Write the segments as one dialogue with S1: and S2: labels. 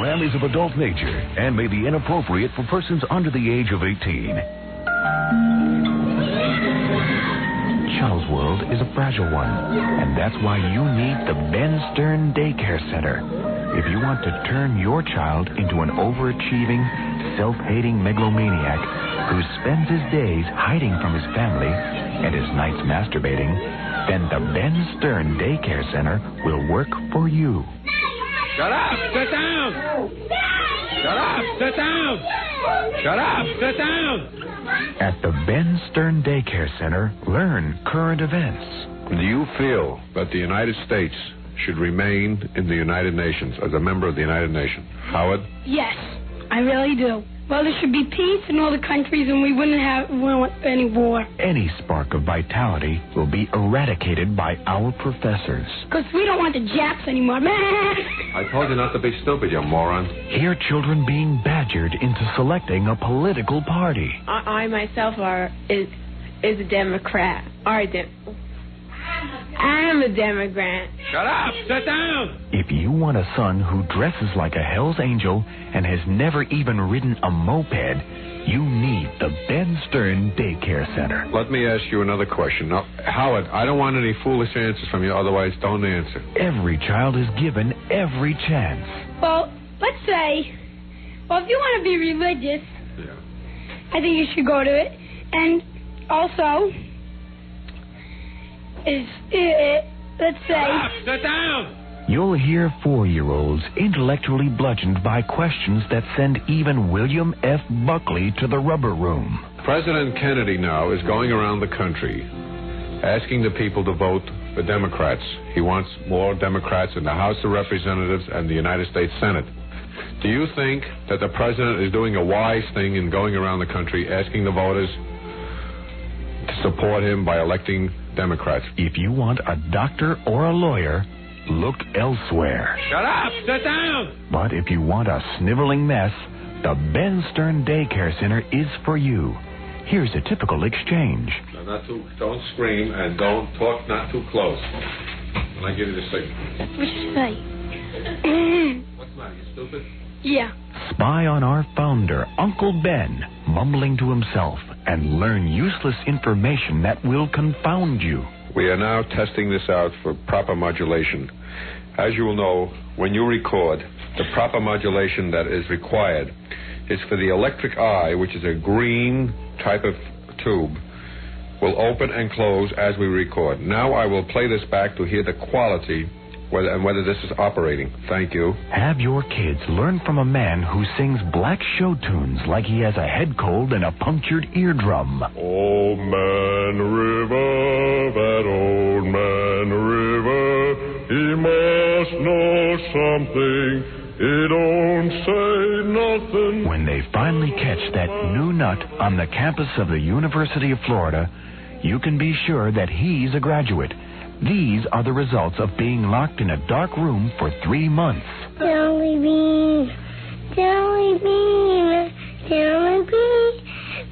S1: program is of adult nature and may be inappropriate for persons under the age of 18. Child's world is a fragile one, and that's why you need the Ben Stern Daycare Center. If you want to turn your child into an overachieving, self-hating megalomaniac who spends his days hiding from his family and his nights masturbating, then the Ben Stern Daycare Center will work for you.
S2: Shut up! Sit down! Shut up! Sit down! Shut up! Sit down!
S1: At the Ben Stern Daycare Center, learn current events.
S2: Do you feel that the United States should remain in the United Nations as a member of the United Nations? Howard?
S3: Yes, I really do. Well, there should be peace in all the countries and we wouldn't want any war.
S1: Any spark of vitality will be eradicated by our professors.
S3: Because we don't want the Japs anymore.
S2: I told you not to be stupid, you moron.
S1: Hear children being badgered into selecting a political party.
S4: I myself is a Democrat. I'm a Democrat.
S2: Shut up! Sit down!
S1: If you want a son who dresses like a Hell's Angel and has never even ridden a moped, you need the Ben Stern Daycare Center.
S2: Let me ask you another question. Now, Howard, I don't want any foolish answers from you, otherwise don't answer.
S1: Every child is given every chance.
S3: Well, let's say, if you want to be religious, I think you should go to it. And also, let's say...
S2: Stop! Sit down!
S1: You'll hear 4-year-olds intellectually bludgeoned by questions that send even William F. Buckley to the rubber room.
S2: President Kennedy now is going around the country asking the people to vote for Democrats. He wants more Democrats in the House of Representatives and the United States Senate. Do you think that the president is doing a wise thing in going around the country asking the voters to support him by electing Democrats?
S1: If you want a doctor or a lawyer, look elsewhere.
S2: Shut up! Sit down!
S1: But if you want a sniveling mess, the Ben Stern Daycare Center is for you. Here's a typical exchange.
S2: No, don't scream and don't talk not too close. When I give you the signal.
S3: What should I say?
S2: What's the matter? You stupid?
S3: Yeah.
S1: Spy on our founder, Uncle Ben, mumbling to himself, and learn useless information that will confound you.
S2: We are now testing this out for proper modulation. As you will know, when you record, the proper modulation that is required is for the electric eye, which is a green type of tube, will open and close as we record. Now I will play this back to hear the quality and whether this is operating. Thank you.
S1: Have your kids learn from a man who sings black show tunes like he has a head cold and a punctured eardrum.
S2: Old Man River, that old man River, he must know something, he don't say nothing.
S1: When they finally catch that new nut on the campus of the University of Florida, you can be sure that he's a graduate. These are the results of being locked in a dark room for 3 months.
S3: Jelly bean, jelly bean, jelly bean,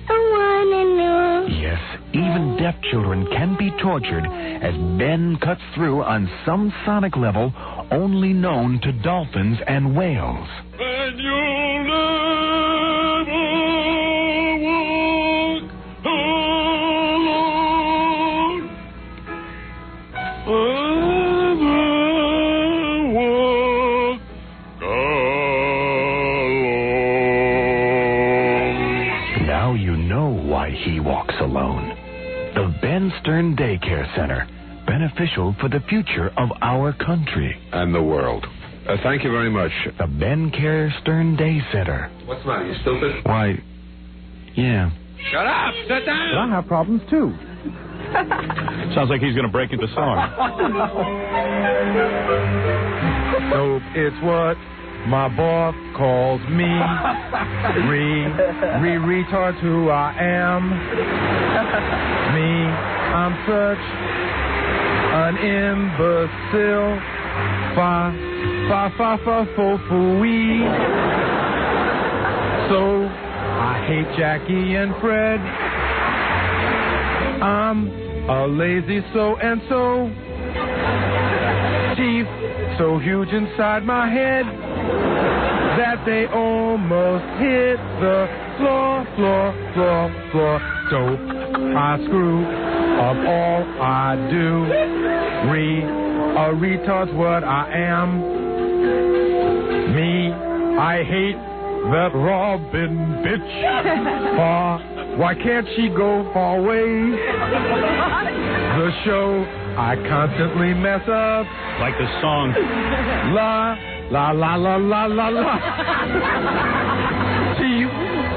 S3: I wanna know.
S1: Yes, even deaf children can be tortured as Ben cuts through on some sonic level only known to dolphins and whales.
S2: And you'll never walk alone.
S1: Now you know why he walks alone. The Ben Stern Daycare Center, beneficial for the future of our country.
S2: And the world. Thank you very much.
S1: The Ben Stern Day Center.
S2: What's the matter, you stupid?
S1: Why, yeah.
S2: Shut up! Sit down!
S5: I have problems, too.
S6: Sounds like he's going to break into song.
S5: So it's what my boss calls me. Retards who I am. Me, I'm such an imbecile. Foo-wee. So I hate Jackie and Fred. I'm a lazy so-and-so. Teeth so huge inside my head that they almost hit the floor. So I screw up all I do. A retard's what I am. Me, I hate that Robin bitch. Why can't she go far away? The show I constantly mess up.
S6: Like the song.
S5: La, la, la, la, la, la, la. She's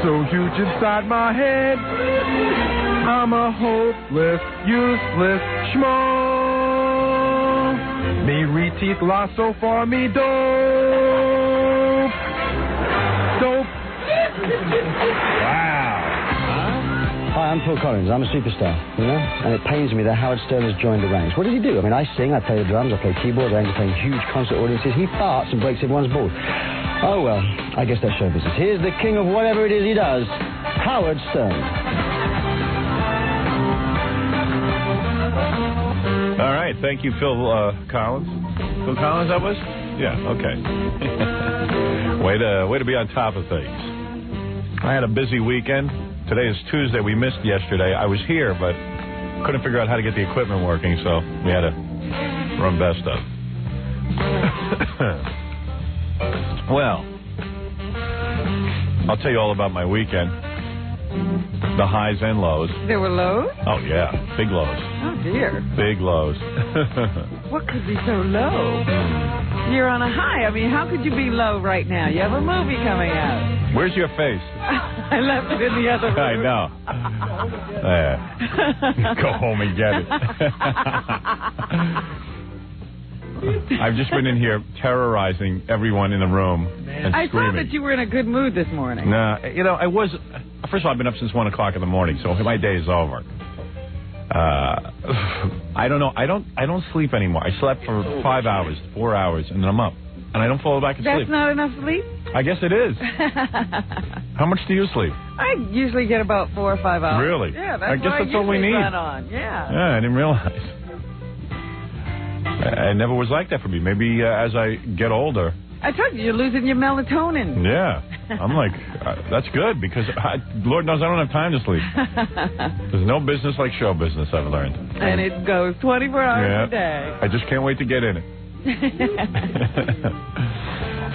S5: so huge inside my head. I'm a hopeless, useless schmo. Me re-teeth lost so far, me dope.
S6: Wow.
S7: Hi, I'm Phil Collins. I'm a superstar, you know? And it pains me that Howard Stern has joined the ranks. What does he do? I mean, I sing, I play the drums, I play keyboards, I entertain huge concert audiences. He farts and breaks everyone's balls. Oh, well, I guess that's show business. Here's the king of whatever it is he does, Howard Stern.
S6: All right. Thank you, Phil Collins. Phil Collins, that was? Yeah, okay. way to be on top of things. I had a busy weekend. Today is Tuesday. We missed yesterday. I was here, but couldn't figure out how to get the equipment working, so we had to run best of. Well, I'll tell you all about my weekend. The highs and lows.
S8: There were lows?
S6: Oh, yeah. Big lows.
S8: Oh, dear.
S6: Big lows.
S8: What could be so low? You're on a high. I mean, how could you be low right now? You have a movie coming out.
S6: Where's your face?
S8: I left it in the other room.
S6: I know. Go home and get it. I've just been in here terrorizing everyone in the room and
S8: I
S6: screaming.
S8: thought that you were in a good mood this morning.
S6: Nah, you know, I was. First of all, I've been up since 1 o'clock in the morning, so my day is over. I don't know. I don't sleep anymore. I slept for 5 hours, 4 hours, and then I'm up, and I don't fall back asleep.
S8: That's not enough sleep?
S6: I guess it is. How much do you sleep?
S8: I usually get about 4 or 5 hours.
S6: Really?
S8: Yeah,
S6: I guess that's all we need.
S8: Run on. Yeah.
S6: Yeah, I didn't realize. It never was like that for me. Maybe as I get older.
S8: I told you, you're losing your melatonin.
S6: Yeah. I'm like, that's good because Lord knows I don't have time to sleep. There's no business like show business, I've learned.
S8: And it goes 24 hours a day.
S6: I just can't wait to get in it.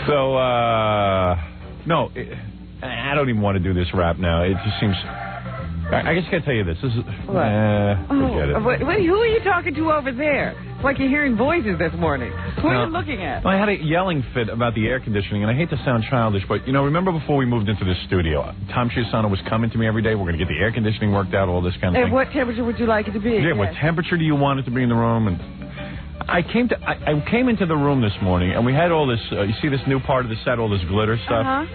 S6: So, no, I don't even want to do this rap now. It just seems... I just can't tell you this. This is... forget it.
S8: Wait, who are you talking to over there? It's like you're hearing voices this morning. Who are you looking at?
S6: I had a yelling fit about the air conditioning, and I hate to sound childish, but, you know, remember before we moved into this studio, Tom Chiasano was coming to me every day. We're going to get the air conditioning worked out, all this kind of thing.
S8: And what temperature would you like it to be?
S6: Yeah, what temperature do you want it to be in the room? And I came into the room this morning, and we had all this, you see this new part of the set, all this glitter stuff?
S8: Uh-huh.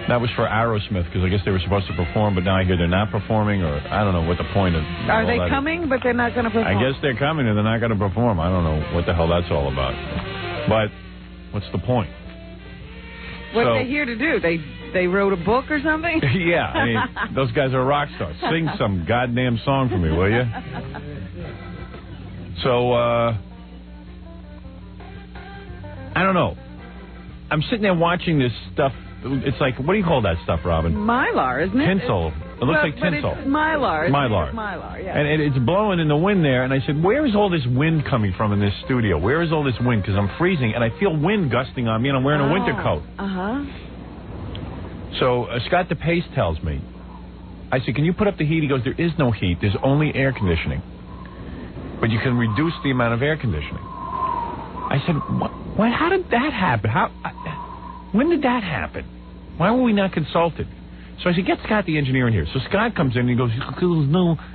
S6: That was for Aerosmith, because I guess they were supposed to perform, but now I hear they're not performing, or I don't know what the point of
S8: Are they coming, but they're not going to perform?
S6: I guess they're coming, and they're not going to perform. I don't know what the hell that's all about. But what's the point?
S8: What are they here to do? They wrote a book or something?
S6: Yeah, I mean, those guys are rock stars. Sing some goddamn song for me, will you? So, I don't know. I'm sitting there watching this stuff. It's like, what do you call that stuff, Robin?
S8: Mylar, isn't it?
S6: Tinsel. It looks like tinsel.
S8: But it's Mylar.
S6: Mylar.
S8: Mylar, yeah.
S6: And it's blowing in the wind there. And I said, where is all this wind coming from in this studio? Where is all this wind? Because I'm freezing, and I feel wind gusting on me, and I'm wearing a winter coat.
S8: Uh-huh.
S6: So Scott DePace tells me, I said, can you put up the heat? He goes, there is no heat. There's only air conditioning. But you can reduce the amount of air conditioning. I said, what? How did that happen? When did that happen? Why were we not consulted? So I said, get Scott the engineer in here. So Scott comes in and he goes,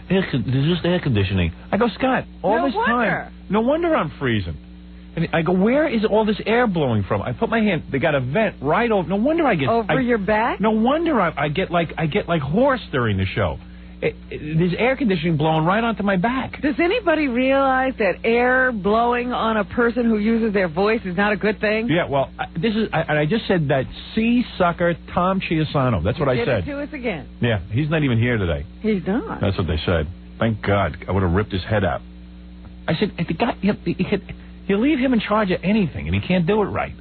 S6: there's just air conditioning. I go, Scott, all this time, no wonder I'm freezing. And I go, where is all this air blowing from? I put my hand, they got a vent right over, no wonder I get...
S8: Over your back?
S6: No wonder I get like hoarse during the show. There's air conditioning blowing right onto my back.
S8: Does anybody realize that air blowing on a person who uses their voice is not a good thing?
S6: Yeah, well, I just said that sucker Tom Chiasano. That's what I said.
S8: Did it to us again.
S6: Yeah, he's not even here today.
S8: He's not.
S6: That's what they said. Thank God. I would have ripped his head out. I said, the guy, you leave him in charge of anything, and he can't do it right.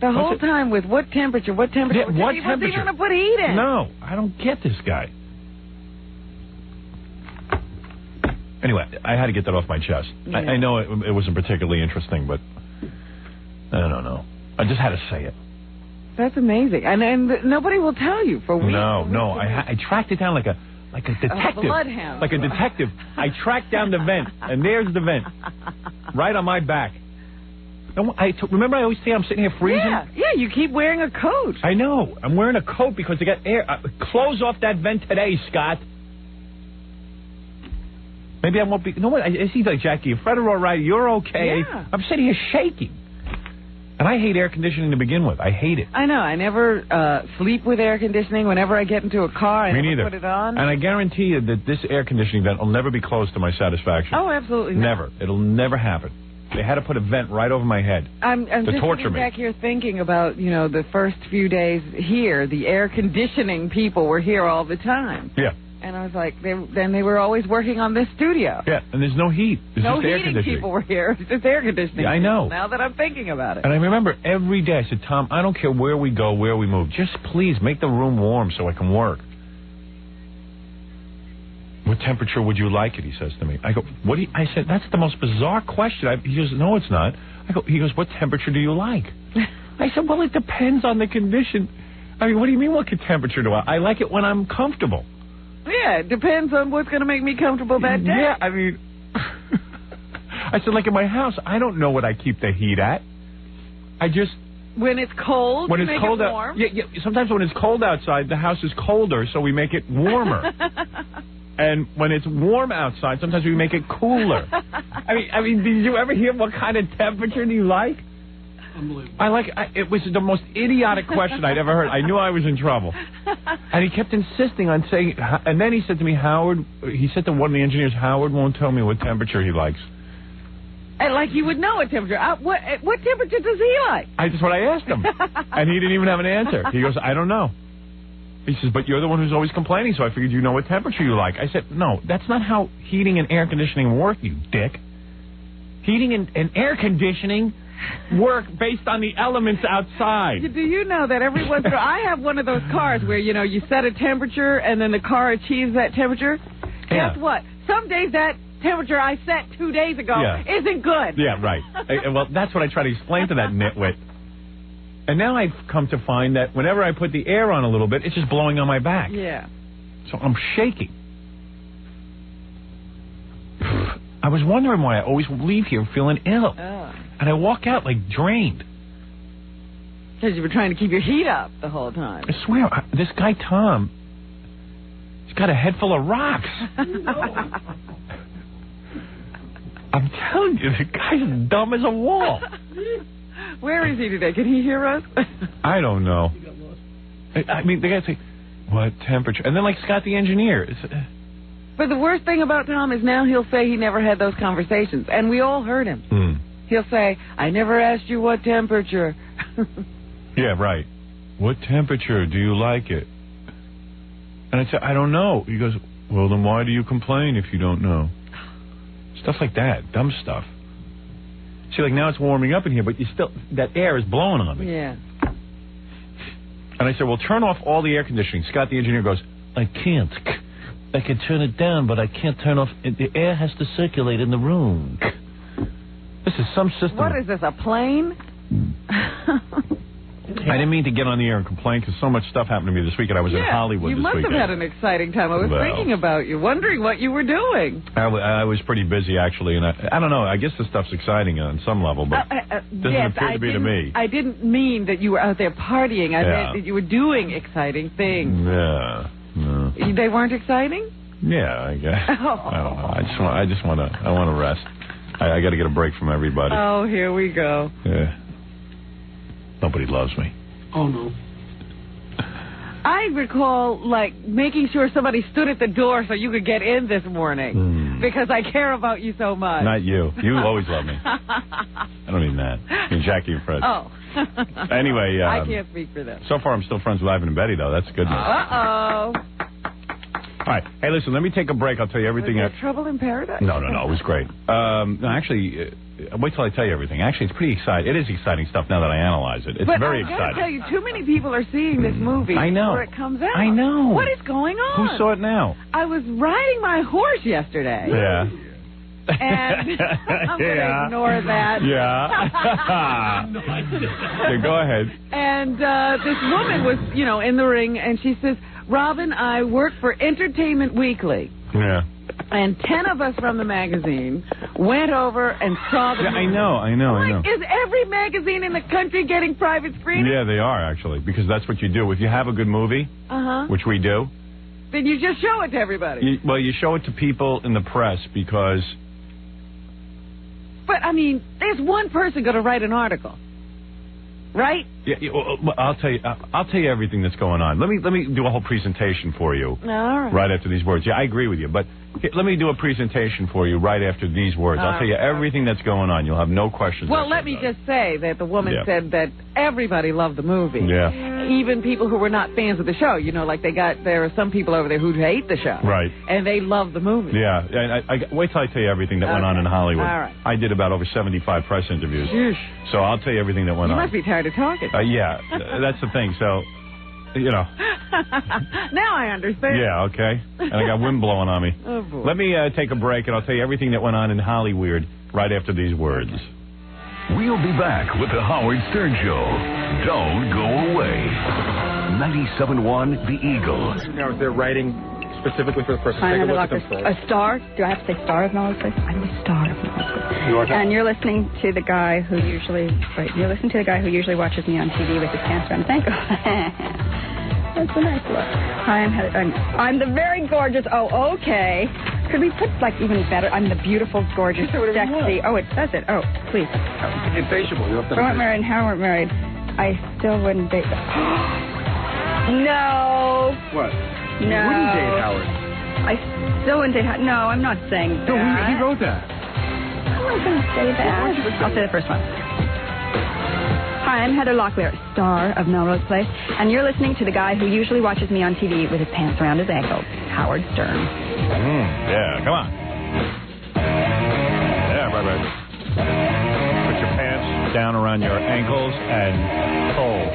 S8: The whole time with what temperature? What temperature?
S6: Yeah, what
S8: he
S6: temperature?
S8: wasn't going to put heat in.
S6: No, I don't get this guy. Anyway, I had to get that off my chest.
S8: Yeah.
S6: I know it wasn't particularly interesting, but I don't know. I just had to say it.
S8: That's amazing. And nobody will tell you for weeks.
S6: No. I tracked it down like a detective.
S8: A bloodhound.
S6: Like a detective. I tracked down the vent, and there's the vent. Right on my back. Remember I always say I'm sitting here freezing?
S8: Yeah, you keep wearing a coat.
S6: I know. I'm wearing a coat because they got air. Close off that vent today, Scott. Maybe I won't be... You know what? I see like, Jackie, Fred are all right. You're okay.
S8: Yeah.
S6: I'm sitting here shaking. And I hate air conditioning to begin with. I hate it.
S8: I know. I never sleep with air conditioning. Whenever I get into a car, I never put it on.
S6: And I guarantee you that this air conditioning vent will never be closed to my satisfaction.
S8: Oh, absolutely not.
S6: Never. It'll never happen. They had to put a vent right over my head
S8: I'm
S6: to
S8: just
S6: torture
S8: sitting
S6: me.
S8: back here thinking about, the first few days here, the air conditioning people were here all the time.
S6: Yeah.
S8: And I was like, then they were always working on this studio.
S6: Yeah, and there's no heat. There's
S8: No
S6: just air
S8: heating
S6: conditioning.
S8: people were here. It's just air conditioning.
S6: Yeah, I know.
S8: Now that I'm thinking about it.
S6: And I remember every day I said, Tom, I don't care where we go, where we move. Just please make the room warm so I can work. What temperature would you like it, he says to me. I go, what do you... I said, that's the most bizarre question. He goes, no, it's not. He goes, what temperature do you like? I said, well, it depends on the condition. I mean, what do you mean, what temperature do I like it when I'm comfortable.
S8: Yeah, it depends on what's going to make me comfortable that day.
S6: Yeah, I mean... I said, like in my house, I don't know what I keep the heat at. I just...
S8: When it's cold,
S6: when
S8: you
S6: it's
S8: make
S6: cold
S8: it warm.
S6: Yeah, sometimes when it's cold outside, the house is colder, so we make it warmer. And when it's warm outside, sometimes we make it cooler. I mean, did you ever hear what kind of temperature do you like? Unbelievable. It was the most idiotic question I'd ever heard. I knew I was in trouble. And he kept insisting on saying, and then he said to me, he said to one of the engineers, Howard won't tell me what temperature he likes.
S8: And like you would know what temperature. What temperature does he like?
S6: That's what I asked him. And he didn't even have an answer. He goes, I don't know. He says, but you're the one who's always complaining, so I figured you know what temperature you like. I said, no, that's not how heating and air conditioning work, you dick. Heating and air conditioning work based on the elements outside.
S8: Do you know that every once in a while, I have one of those cars where, you set a temperature and then the car achieves that temperature? Guess what? Some days that temperature I set 2 days ago isn't good.
S6: Yeah, right. Well, that's what I try to explain to that nitwit. And now I've come to find that whenever I put the air on a little bit, it's just blowing on my back.
S8: Yeah.
S6: So I'm shaking. I was wondering why I always leave here feeling ill.
S8: Oh.
S6: And I walk out like drained.
S8: Because you were trying to keep your heat up the whole time.
S6: I swear, this guy Tom, he's got a head full of rocks. I'm telling you, the guy's dumb as a wall.
S8: Where is he today? Can he hear us?
S6: I don't know. I mean, the guy say, what temperature? And then like Scott the engineer.
S8: But the worst thing about Tom is now he'll say he never had those conversations. And we all heard him. He'll say, I never asked you what temperature.
S6: Yeah, right. What temperature do you like it? And I said, I don't know. He goes, well, then why do you complain if you don't know? Stuff like that. Dumb stuff. See, like now it's warming up in here, but that air is blowing on me.
S8: Yeah.
S6: And I said, well, turn off all the air conditioning. Scott, the engineer, goes, I can't. I can turn it down, but I can't turn off. The air has to circulate in the room. This is some system.
S8: What is this, a plane?
S6: I didn't mean to get on the air and complain because so much stuff happened to me this weekend. I was in Hollywood this weekend.
S8: You must have had an exciting time. I was thinking about you, wondering what you were doing.
S6: I was pretty busy, actually, and I don't know. I guess this stuff's exciting on some level, but doesn't appear to be to me.
S8: I didn't mean that you were out there partying. I meant that you were doing exciting things.
S6: Yeah. No.
S8: They weren't exciting?
S6: Yeah, I guess. I don't know. I want to rest. I got to get a break from everybody.
S8: Oh, here we go.
S6: Yeah. Nobody loves me.
S9: Oh, no.
S8: I recall, making sure somebody stood at the door so you could get in this morning. Because I care about you so much.
S6: Not you. You always love me. I don't mean that. I mean Jackie and Fred.
S8: Oh.
S6: Anyway.
S8: I can't speak for them.
S6: So far, I'm still friends with Ivan and Betty, though. That's good news.
S8: Uh-oh.
S6: All right. Hey, listen, let me take a break. I'll tell you everything.
S8: Was there trouble in paradise?
S6: No. It was great. No, actually, wait till I tell you everything. Actually, it's pretty exciting. It is exciting stuff now that I analyze it. It's very exciting.
S8: But I gotta tell you, too many people are seeing this movie before it comes out.
S6: I know.
S8: What is going on?
S6: Who saw it now?
S8: I was riding my horse yesterday.
S6: Yeah.
S8: And I'm going to ignore that.
S6: Yeah. Yeah, go ahead.
S8: And this woman was, in the ring, and she says, Robin, I work for Entertainment Weekly.
S6: Yeah.
S8: And 10 of us from the magazine went over and saw the movie.
S6: I know.
S8: Is every magazine in the country getting private screenings?
S6: Yeah, they are, actually, because that's what you do. If you have a good movie, which we do,
S8: then you just show it to everybody.
S6: You show it to people in the press because...
S8: But, I mean, there's one person going to write an article, right?
S6: Yeah, well, I'll tell you everything that's going on. Let me do a whole presentation for you.
S8: All right.
S6: Right after these words. Yeah, I agree with you, but let me do a presentation for you right after these words. I'll tell you everything that's going on. You'll have no questions.
S8: Well, let me just say that the woman said that everybody loved the movie.
S6: Yeah.
S8: Even people who were not fans of the show. Like there are some people over there who hate the show.
S6: Right.
S8: And they love the movie.
S6: Yeah. And wait till I tell you everything that went on in Hollywood.
S8: All right.
S6: I did about over 75 press interviews.
S8: Sheesh.
S6: So I'll tell you everything that went on.
S8: You must be tired of talking.
S6: Yeah, that's the thing. So,
S8: Now I understand.
S6: Yeah, okay. And I got wind blowing on me.
S8: Oh, boy.
S6: Let me take a break, and I'll tell you everything that went on in Hollywood right after these words.
S1: We'll be back with the Howard Stern Show. Don't go away. 97.1 The Eagle.
S5: Now, they're writing specifically for the person.
S9: I'm a star. Do I have to say star of Melrose Place? I'm the star of Melrose Place. And you're listening to the guy who usually watches me on TV with his pants around his ankle. That's a nice look. Hi, I'm the very gorgeous. Oh, okay. Could we put even better? I'm the beautiful, gorgeous, sexy. Oh, it says it. Oh, please.
S5: Insatiable. You have to.
S9: If I weren't married and Howard weren't married, I still wouldn't date. No.
S5: What?
S9: No.
S5: You wouldn't date Howard.
S9: I still wouldn't date Howard. No, I'm not saying that.
S5: No, he wrote that.
S9: I'm not going to say that. I'll say the first one. Hi, I'm Heather Locklear, star of Melrose Place, and you're listening to the guy who usually watches me on TV with his pants around his ankles, Howard Stern.
S6: Yeah, come on. Yeah, right. Put your pants down around your ankles and pull.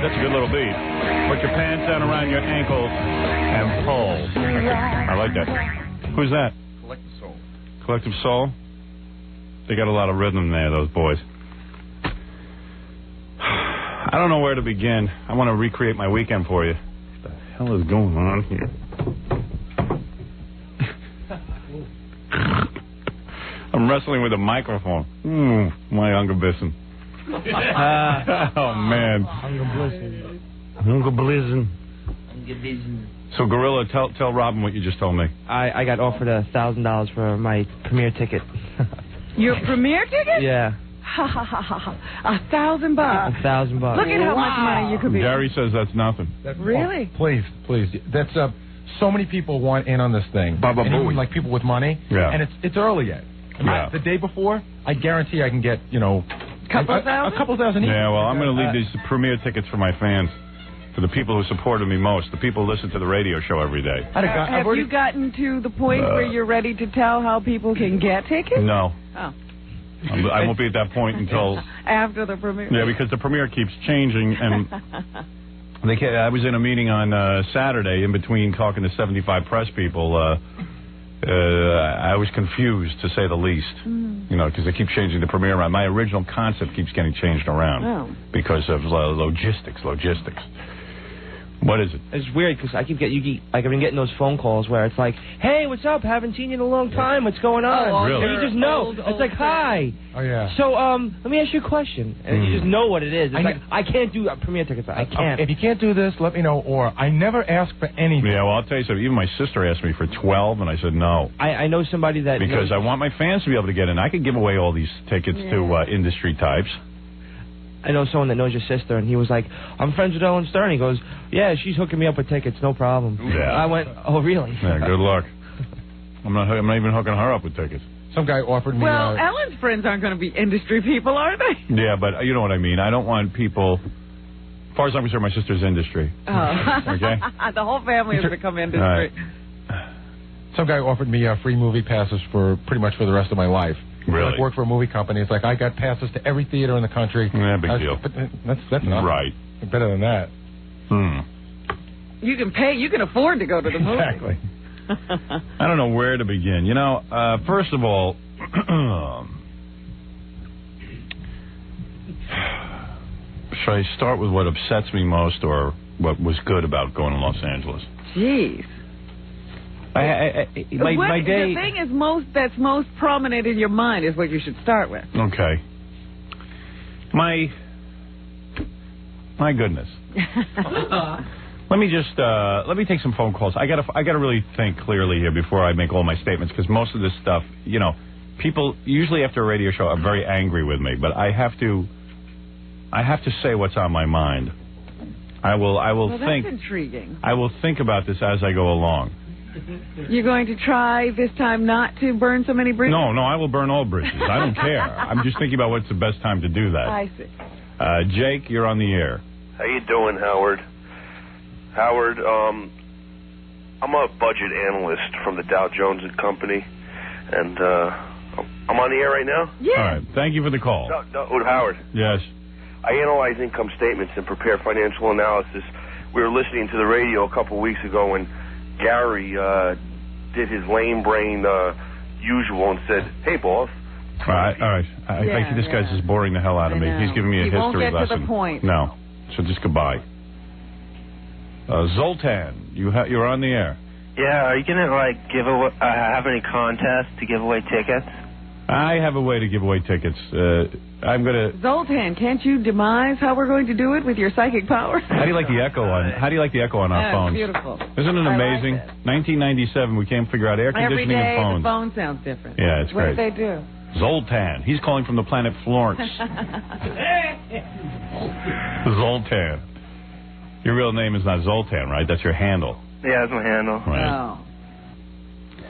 S6: That's a good little beat. Put your pants down around your ankles and pull. I like that. Who's that?
S5: Collective Soul.
S6: Collective Soul? They got a lot of rhythm there, those boys. I don't know where to begin. I want to recreate my weekend for you. What the hell is going on here? I'm wrestling with a microphone. My Uncle Bisson. Oh, man. Uncle Blizzin. So, Gorilla, tell Robin what you just told me.
S10: I got offered $1,000 for my premiere ticket.
S8: Your premiere ticket?
S10: Yeah.
S8: $1,000.
S10: $1,000.
S8: Look at how much money you could be.
S6: Gary says that's nothing.
S8: Really?
S5: Please. That's so many people want in on this thing. And like people with money.
S6: Yeah.
S5: And it's early yet. The day before, I guarantee I can get, a couple thousand each.
S6: Yeah, well, I'm going to leave these premiere tickets for my fans, for the people who supported me most, the people who listen to the radio show every day.
S8: Have you gotten to the point where you're ready to tell how people can get tickets?
S6: No.
S8: Oh.
S6: I won't be at that point until...
S8: After the premiere.
S6: Yeah, because the premiere keeps changing, and I was in a meeting on Saturday in between talking to 75 press people. I was confused, to say the least, because they keep changing the premiere around. My original concept keeps getting changed around because of logistics. What is it?
S10: It's weird because I've been getting those phone calls where it's like, hey, what's up? Haven't seen you in a long time. What's going on?
S8: Oh,
S6: really?
S10: And you just know. It's like, hi.
S5: Oh, yeah.
S10: So, let me ask you a question. And you just know what it is. It's I can't do premiere tickets. I can't.
S5: If you can't do this, let me know. Or I never ask for anything.
S6: Yeah, well, I'll tell you something. Even my sister asked me for 12, and I said no.
S10: I know somebody that...
S6: Because I want my fans to be able to get in. I could give away all these tickets to industry types.
S10: I know someone that knows your sister, and he was like, I'm friends with Ellen Stern. He goes, yeah, she's hooking me up with tickets, no problem.
S6: Yeah.
S10: I went, oh, really?
S6: Yeah, good luck. I'm not even hooking her up with tickets.
S5: Some guy offered me...
S8: Well, Ellen's friends aren't going to be industry people, are they?
S6: Yeah, but you know what I mean. I don't want people As far as I'm concerned, my sister's industry.
S8: Oh.
S6: Okay?
S8: The whole family has become industry.
S5: Some guy offered me free movie passes for pretty much for the rest of my life.
S6: Really?
S5: Like, work for a movie company. It's like I got passes to every theater in the country.
S6: Yeah, big deal.
S5: But that's nothing.
S6: Right.
S5: Better than that.
S8: You can pay. You can afford to go to the movie.
S5: Exactly.
S6: I don't know where to begin. You know, first of all, should I start with what upsets me most or what was good about going to Los Angeles?
S8: Jeez.
S6: My day.
S8: The thing is that's most prominent in your mind is what you should start with.
S6: Okay. My goodness. Let me take some phone calls. I gotta really think clearly here before I make all my statements, because most of this stuff, you know, people usually after a radio show are very angry with me, but I have to say what's on my mind. I will think.
S8: That's intriguing.
S6: I will think about this as I go along.
S8: You're going to try this time not to burn so many bridges?
S6: No, I will burn all bridges. I don't care. I'm just thinking about what's the best time to do that.
S8: I see.
S6: Jake, you're on the air.
S11: How you doing, Howard? Howard, I'm a budget analyst from the Dow Jones & Company, and I'm on the air right now?
S8: Yeah.
S6: All right. Thank you for the call.
S11: Howard.
S6: Yes.
S11: I analyze income statements and prepare financial analysis. We were listening to the radio a couple weeks ago when Gary did his lame brain usual and said, "Hey, boss."
S6: All right. I think this guy's just boring the hell out of me. He's giving me a history lesson.
S8: He won't get to the point.
S6: No. So just goodbye. Zoltan, you're on the air.
S12: Yeah, are you going to, have any contests to give away tickets?
S6: I have a way to give away tickets. I'm going to...
S8: Zoltan, can't you demise how we're going to do it with your psychic powers?
S6: How do you like the echo on our phones?
S8: Beautiful.
S6: Isn't it amazing? 1997, we can't figure out air conditioning and phones.
S8: Every day the phone sounds different.
S6: Yeah, it's great.
S8: What did they do?
S6: Zoltan. He's calling from the planet Florence. Zoltan. Your real name is not Zoltan, right? That's your handle.
S12: Yeah, that's my handle.
S6: Right.
S8: Oh.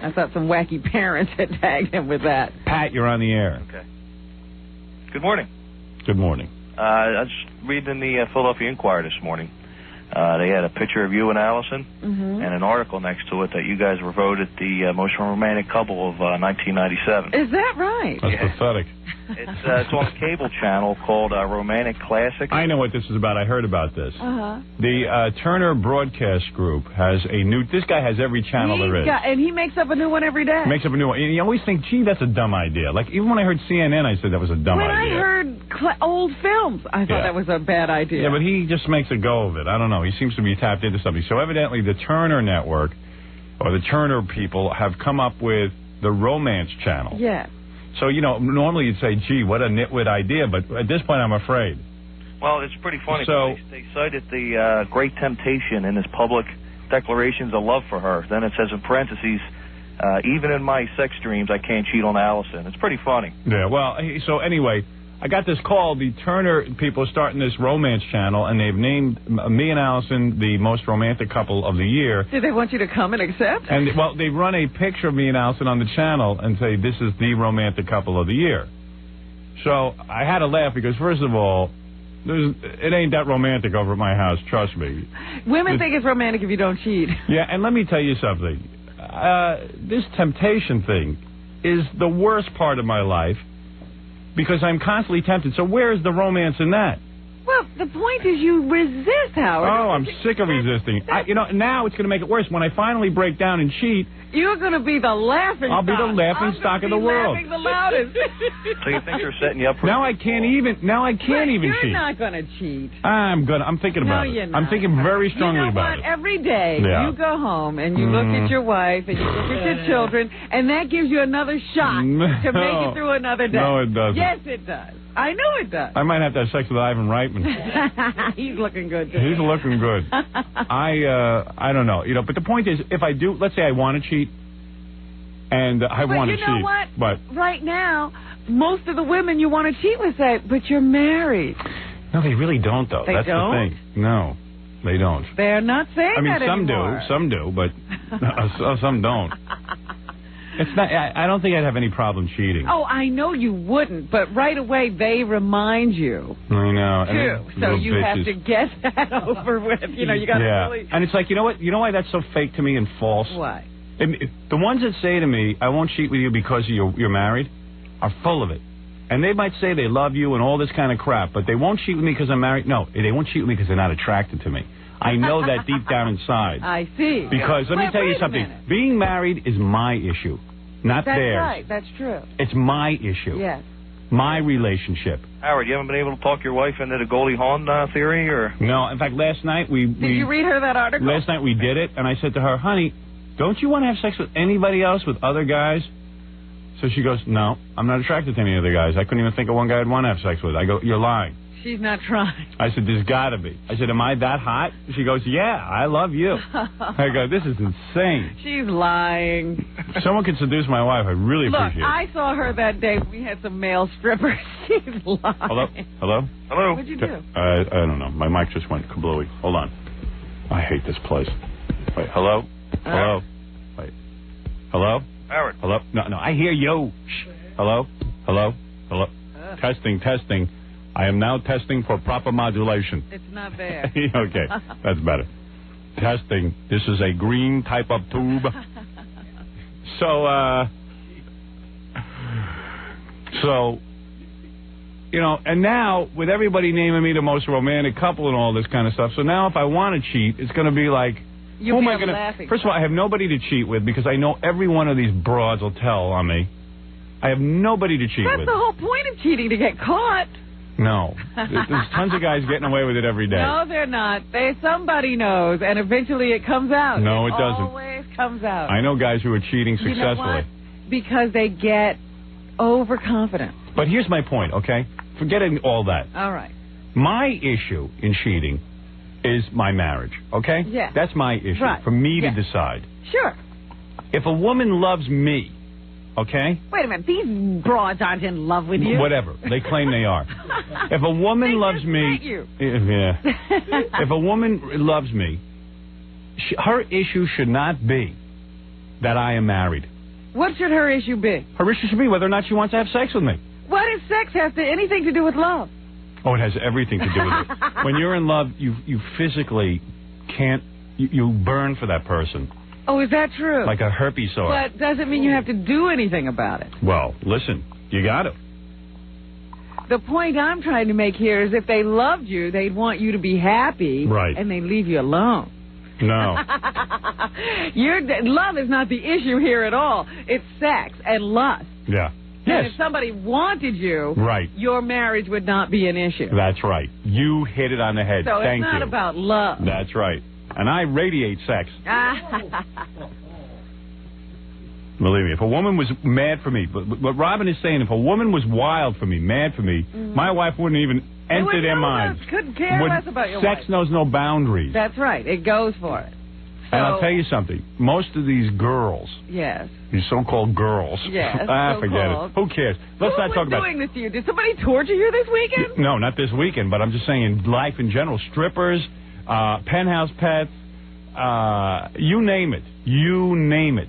S8: I thought some wacky parents had tagged him with that.
S6: Pat, you're on the air.
S13: Okay. Good morning.
S6: Good morning.
S13: I was reading the Philadelphia Inquirer this morning. They had a picture of you and Allison and an article next to it that you guys were voted the most romantic couple of 1997.
S8: Is that right?
S6: That's pathetic.
S13: It's on a cable channel called Romantic Classics.
S6: I know what this is about. I heard about this. The Turner Broadcast Group has a new... This guy has every channel there is.
S8: And he makes up a new one every day.
S6: Makes up a new one. And you always think, gee, that's a dumb idea. Like, even when I heard CNN, I said that was a dumb idea.
S8: When I heard old films, I thought that was a bad idea.
S6: Yeah, but he just makes a go of it. I don't know. He seems to be tapped into something. So evidently the Turner Network, or the Turner people, have come up with the Romance Channel.
S8: Yeah.
S6: So, you know, normally you'd say, gee, what a nitwit idea, but at this point I'm afraid.
S13: Well, it's pretty funny.
S6: So,
S13: they cited the great temptation in his public declarations of love for her. Then it says in parentheses, even in my sex dreams, I can't cheat on Allison. It's pretty funny.
S6: Yeah, well, so anyway, I got this call. The Turner people are starting this Romance Channel, and they've named me and Allison the most romantic couple of the year.
S8: Did they want you to come and accept?
S6: And, well, they run a picture of me and Allison on the channel and say, this is the romantic couple of the year. So I had to laugh because, first of all, it ain't that romantic over at my house, trust me.
S8: Women think it's romantic if you don't cheat.
S6: Yeah, and let me tell you something. This temptation thing is the worst part of my life because I'm constantly tempted. So where is the romance in that?
S8: Well, the point is you resist, Howard.
S6: Oh, I'm sick of resisting. Now it's going to make it worse. When I finally break down and cheat...
S8: You're going to be the laughing stock.
S6: I'll be the laughing stock of the world.
S8: Laughing the loudest.
S13: So you think they're setting you up for...
S6: Now I can't even cheat.
S8: You're not going to cheat.
S6: I'm thinking about it.
S8: You're not.
S6: I'm thinking very strongly about it.
S8: Every day you go home and you look at your wife and you look at your children, and that gives you another shot to make it through another day.
S6: No, it doesn't.
S8: Yes, it does. I know it does.
S6: I might have to have sex with Ivan Reitman.
S8: He's looking good, too.
S6: He's looking good. I don't know. But the point is, if I do, let's say I want to cheat, and I want to cheat.
S8: But you know what?
S6: But
S8: right now, most of the women you want to cheat with say, but you're married.
S6: No, they really don't, though. That's
S8: don't?
S6: the thing. No, they don't.
S8: They're not saying that
S6: some
S8: anymore.
S6: do, but some don't. It's not. I don't think I'd have any problem cheating.
S8: Oh, I know you wouldn't, but right away they remind you.
S6: I know.
S8: Too. So you have to get that over with. You know, you got to really...
S6: And it's like, you know what? You know why that's so fake to me and false?
S8: Why?
S6: The ones that say to me, I won't cheat with you because you're married, are full of it. And they might say they love you and all this kind of crap, but they won't cheat with me because I'm married. No, they won't cheat with me because they're not attracted to me. I know that deep down inside.
S8: I see.
S6: Because let me tell you something. Being married is my issue, not theirs.
S8: That's right. That's true.
S6: It's my issue.
S8: Yes.
S6: My relationship.
S13: Howard, you haven't been able to talk your wife into the Goldie Hawn theory, or?
S6: No. In fact, last night
S8: Did you read her that article?
S6: Last night we did it, and I said to her, honey, don't you want to have sex with anybody else, with other guys? So she goes, no, I'm not attracted to any other guys. I couldn't even think of one guy I'd want to have sex with. I go, you're lying.
S8: She's not trying.
S6: I said, there's got to be. I said, am I that hot? She goes, yeah, I love you. I go, this is insane.
S8: She's lying.
S6: If someone could seduce my wife, I'd really appreciate it.
S8: I saw her that day. We had some male strippers. She's lying.
S6: Hello? Hello?
S13: Hello?
S8: What'd you do?
S6: I don't know. My mic just went kablooey. Hold on. I hate this place. Wait, hello? Hello? Wait. Hello?
S13: Howard.
S6: Hello? No, I hear you. Shh. Hello? Hello? Hello? Testing. I am now testing for proper modulation.
S8: It's not there.
S6: Okay, that's better. Testing. This is a green type of tube. So, you know, and now with everybody naming me the most romantic couple and all this kind of stuff, so now if I want to cheat, it's going to be like,
S8: You'll
S6: who
S8: be
S6: am I going
S8: laughing.
S6: First of all, I have nobody to cheat with because I know every one of these broads will tell on me. I have nobody to cheat with.
S8: That's the whole point of cheating, to get caught.
S6: No. There's tons of guys getting away with it every day.
S8: No, they're not. Somebody knows, and eventually it comes out.
S6: No, it doesn't.
S8: Always comes out.
S6: I know guys who are cheating successfully.
S8: You know what? Because they get overconfident.
S6: But here's my point, okay? Forgetting all that.
S8: All right.
S6: My issue in cheating is my marriage, okay?
S8: Yeah.
S6: That's my issue, for me to decide.
S8: Sure.
S6: If a woman loves me, okay?
S8: Wait a minute. These broads aren't in love with you.
S6: Whatever. They claim they are. If a woman loves me... Yeah. If a woman loves me, her issue should not be that I am married.
S8: What should her issue be?
S6: Her issue should be whether or not she wants to have sex with me.
S8: What does sex have anything to do with love?
S6: Oh, it has everything to do with it. When you're in love, you physically can't... You burn for that person.
S8: Oh, is that true?
S6: Like a herpes sore.
S8: But doesn't mean you have to do anything about it.
S6: Well, listen, you got to.
S8: The point I'm trying to make here is if they loved you, they'd want you to be happy.
S6: Right.
S8: And they'd leave you alone.
S6: No.
S8: Love is not the issue here at all. It's sex and lust.
S6: Yeah.
S8: And if somebody wanted you,
S6: right,
S8: your marriage would not be an issue.
S6: That's right. You hit it on the head.
S8: So
S6: Thank
S8: it's not
S6: you.
S8: about love.
S6: That's right. And I radiate sex. Believe me, if a woman was mad for me, but what Robin is saying, if a woman was wild for me, mad for me, my wife wouldn't even enter their minds.
S8: Couldn't care less about your
S6: Sex
S8: wife.
S6: knows no boundaries.
S8: That's right. It goes for it.
S6: And I'll tell you something. Most of these girls,
S8: yes,
S6: these so-called girls,
S8: yes,
S6: forget it. Who cares? Let's not talk about
S8: doing this to you. Did somebody torture you this weekend?
S6: No, not this weekend, but I'm just saying life in general. Strippers, penthouse pets, you name it. You name it.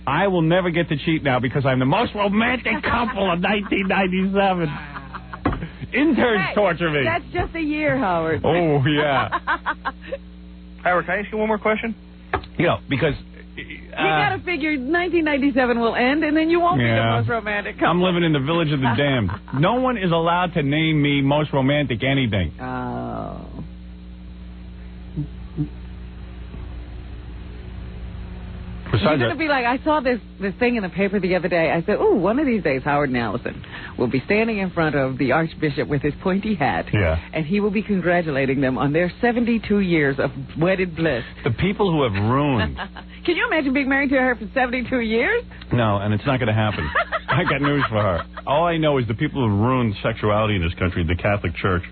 S6: I will never get to cheat now because I'm the most romantic couple of 1997. Interns torture me.
S8: That's just a year, Howard.
S6: Oh, yeah.
S13: Howard, can I ask you one more question?
S6: You know, because...
S8: you got to figure 1997 will end, and then you won't be the most romantic couple.
S6: I'm living in the village of the damned. No one is allowed to name me most romantic anything.
S8: Oh. You're going to be like, I saw this thing in the paper the other day. I said, ooh, one of these days Howard and Allison will be standing in front of the Archbishop with his pointy hat.
S6: Yeah.
S8: And he will be congratulating them on their 72 years of wedded bliss.
S6: The people who have ruined...
S8: Can you imagine being married to her for 72 years?
S6: No, and it's not going to happen. I got news for her. All I know is the people who ruined sexuality in this country, the Catholic Church.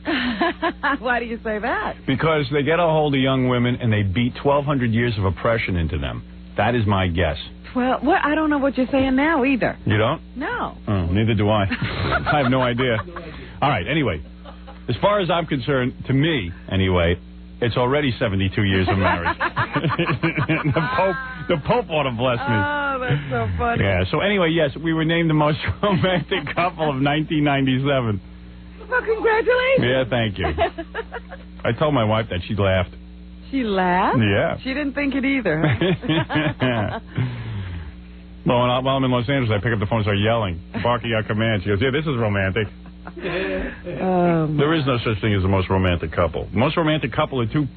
S8: Why do you say that?
S6: Because they get a hold of young women and they beat 1,200 years of oppression into them. That is my guess.
S8: Well, I don't know what you're saying now either.
S6: You don't?
S8: No.
S6: Oh, neither do I. I have no idea. All right, anyway. As far as I'm concerned, to me, anyway, it's already 72 years of marriage. The Pope ought to bless me.
S8: Oh, that's so funny.
S6: Yeah, so anyway, yes, we were named the most romantic couple of 1997.
S8: Well, congratulations.
S6: Yeah, thank you. I told my wife that. She laughed.
S8: She laughed?
S6: Yeah.
S8: She didn't think it either.
S6: Well, while I'm in Los Angeles, I pick up the phone and start yelling, barking out commands. She goes, yeah, this is romantic. There is no such thing as the most romantic couple. The most romantic couple are two.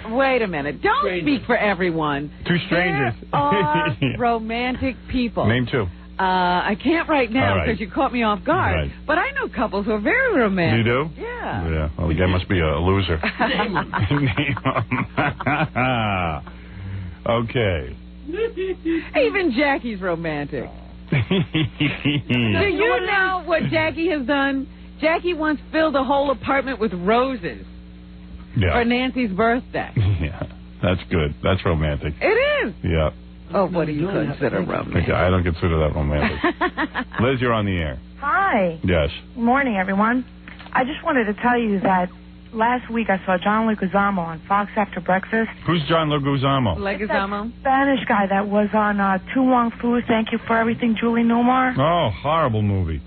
S8: Wait a minute. Don't
S6: strangers.
S8: Speak for everyone.
S6: Two strangers.
S8: There are romantic people.
S6: Name two.
S8: I can't right now because you caught me off guard.
S6: Right.
S8: But I know couples who are very romantic.
S6: You do?
S8: Yeah.
S6: Yeah. Well, the guy must be a loser.
S8: Name
S6: Okay.
S8: Even Jackie's romantic. Do you know what Jackie has done? Jackie once filled a whole apartment with roses for Nancy's birthday.
S6: Yeah, that's good. That's romantic.
S8: It is.
S6: Yeah.
S8: Oh, what do you consider romantic?
S6: I don't consider that romantic. Liz, you're on the air.
S14: Hi.
S6: Yes.
S14: Good morning, everyone. I just wanted to tell you that last week I saw John Leguizamo on Fox After Breakfast.
S6: Who's John Leguizamo?
S8: Leguizamo?
S14: Spanish guy that was on Tu Wong Fu, Thank You for Everything, Julie Newmar.
S6: Oh, horrible movie.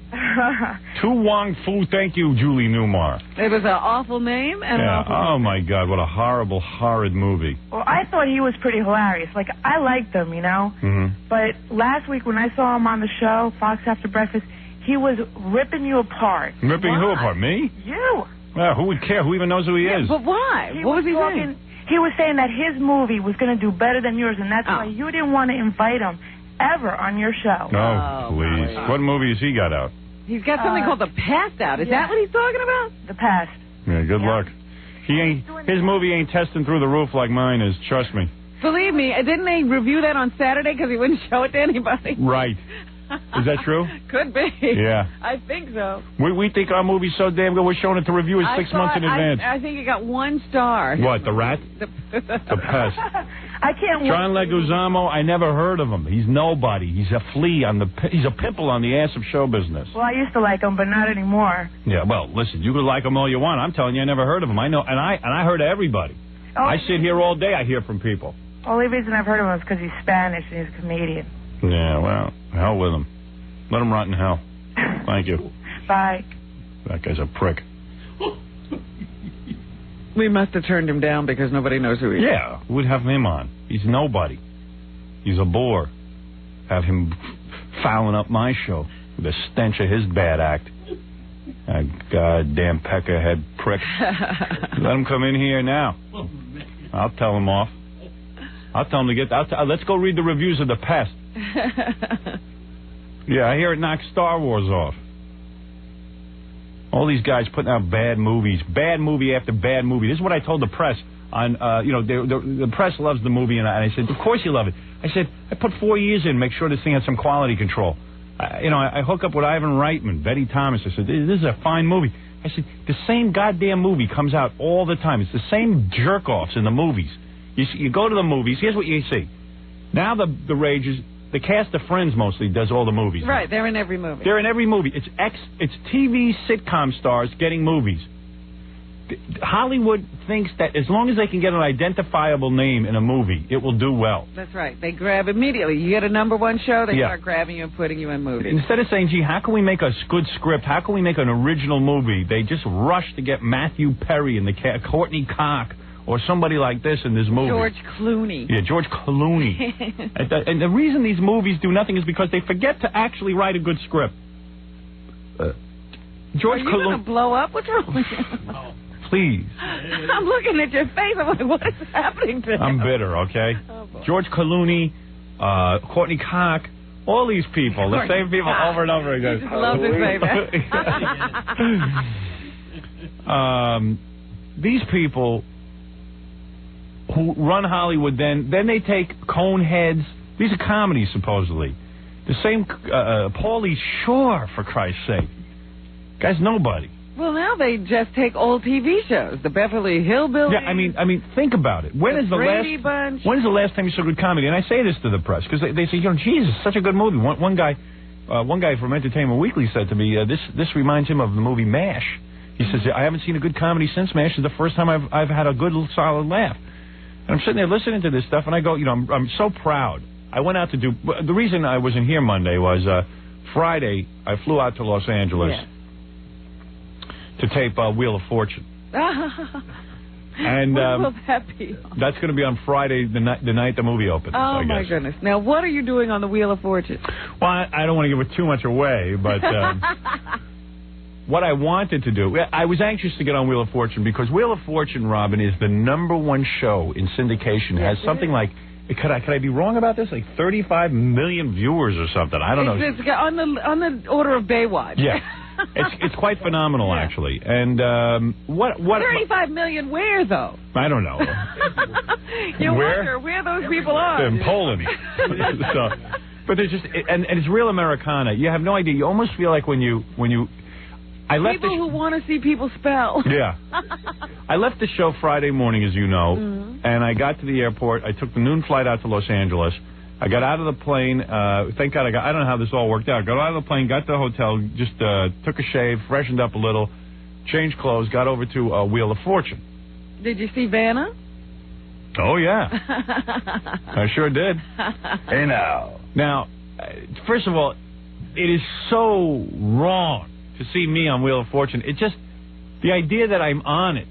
S6: Tu Wong Fu, Thank You, Julie Newmar.
S8: It was an awful name. And
S6: yeah.
S8: an awful
S6: Oh, my God, what a horrible, horrid movie.
S14: Well, I thought he was pretty hilarious. Like, I liked him, you know?
S6: Mm-hmm.
S14: But last week when I saw him on the show, Fox After Breakfast, he was ripping you apart.
S6: Ripping who apart? Me?
S14: You.
S6: Well, who would care? Who even knows who he is?
S8: But why?
S14: What was he saying? He was saying that his movie was going to do better than yours, and that's why you didn't want to invite him ever on your show.
S6: Oh, please. What movie has he got out?
S8: He's got something called The Past out. Is that what he's talking about?
S14: The Past.
S6: Yeah, good luck. His movie ain't testing through the roof like mine is, trust me.
S8: Believe me, didn't they review that on Saturday because he wouldn't show it to anybody?
S6: Right. Is that true?
S8: Could be.
S6: Yeah.
S8: I think so.
S6: We think our movie's so damn good, we're showing it to reviewers 6 months in advance.
S8: I think it got 1 star.
S6: What, The Rat?
S8: The
S6: Pest.
S14: I can't wait.
S6: John Leguizamo, I never heard of him. He's nobody. He's a flea he's a pimple on the ass of show business.
S14: Well, I used to like him, but not anymore.
S6: Yeah, well, listen, you could like him all you want. I'm telling you, I never heard of him. I know, and I heard of everybody.
S14: Oh,
S6: I sit here all day, I hear from people.
S14: Only reason I've heard of him is because he's Spanish and he's a comedian.
S6: Yeah, well, hell with him. Let him rot in hell. Thank you.
S14: Bye.
S6: That guy's a prick.
S8: We must have turned him down because nobody knows who he is.
S6: Yeah, we'd have him on. He's nobody. He's a bore. Have him fouling up my show with the stench of his bad act. That goddamn peckerhead prick. Let him come in here now. I'll tell him off. I'll tell him to get... let's go read the reviews of The Pest. Yeah, I hear it knocks Star Wars off. All these guys putting out bad movies, bad movie after bad movie. This is what I told the press. The press loves the movie, and I said, of course you love it. I said, I put 4 years in, make sure this thing has some quality control. I hook up with Ivan Reitman, Betty Thomas. I said, this is a fine movie. I said, the same goddamn movie comes out all the time. It's the same jerk-offs in the movies. You go to the movies, here's what you see. Now the rage is... The cast of Friends mostly does all the movies.
S8: Right, they're in every movie.
S6: They're in every movie. It's TV sitcom stars getting movies. Hollywood thinks that as long as they can get an identifiable name in a movie, it will do well.
S8: That's right. They grab immediately. You get a #1 show, they start grabbing you and putting you in movies.
S6: Instead of saying, gee, how can we make a good script? How can we make an original movie? They just rush to get Matthew Perry and Courtney Cox or somebody like this in this movie.
S8: George Clooney.
S6: Yeah, George Clooney. And the reason these movies do nothing is because they forget to actually write a good script. George
S8: Clooney. Are you going to blow up? What's wrong with you?
S6: Please.
S8: I'm looking at your face. I'm like, what is happening to him?
S6: I'm bitter, okay? George Clooney, Courtney Cox, all these people, the same people over and over again.
S8: You just love to say that.
S6: These people who run Hollywood, then they take Coneheads. These are comedies, supposedly. The same Pauly Shore, for Christ's sake. Guy's nobody.
S8: Well, now they just take old TV shows, the Beverly Hillbillies.
S6: Yeah, I mean, think about it. When's the last time you saw good comedy? And I say this to the press because they say, Jesus, such a good movie. One guy from Entertainment Weekly said to me, this reminds him of the movie MASH. He says, I haven't seen a good comedy since MASH. It's the first time I've had a good, solid laugh. And I'm sitting there listening to this stuff, and I go, I'm so proud I went out to do... The reason I wasn't here Monday was Friday, I flew out to Los Angeles to tape Wheel of Fortune. And
S8: when will that be?
S6: That's going to be on Friday, the night the movie opens.
S8: Oh, my goodness. Now, what are you doing on the Wheel of Fortune?
S6: Well, I don't want to give it too much away, but what I wanted to do, I was anxious to get on Wheel of Fortune because Wheel of Fortune, Robin, is the #1 show in syndication. It has something like, could I be wrong about this? Like 35 million viewers or something. I don't know.
S8: It's on the order of Baywatch.
S6: Yeah. It's quite phenomenal, actually. And what
S8: 35 million where, though?
S6: I don't know.
S8: You wonder where those people are.
S6: In Poland. So, but there's just, and it's real Americana. You have no idea. You almost feel like when you I left
S8: people who want to see people spell.
S6: Yeah. I left the show Friday morning, as you know, and I got to the airport. I took the noon flight out to Los Angeles. I got out of the plane. Thank God I don't know how this all worked out. Got out of the plane, got to the hotel, just took a shave, freshened up a little, changed clothes, got over to Wheel of Fortune.
S8: Did you see Vanna?
S6: Oh, yeah. I sure did.
S15: Hey, now.
S6: Now, first of all, it is so wrong to see me on Wheel of Fortune. It just, the idea that I'm on it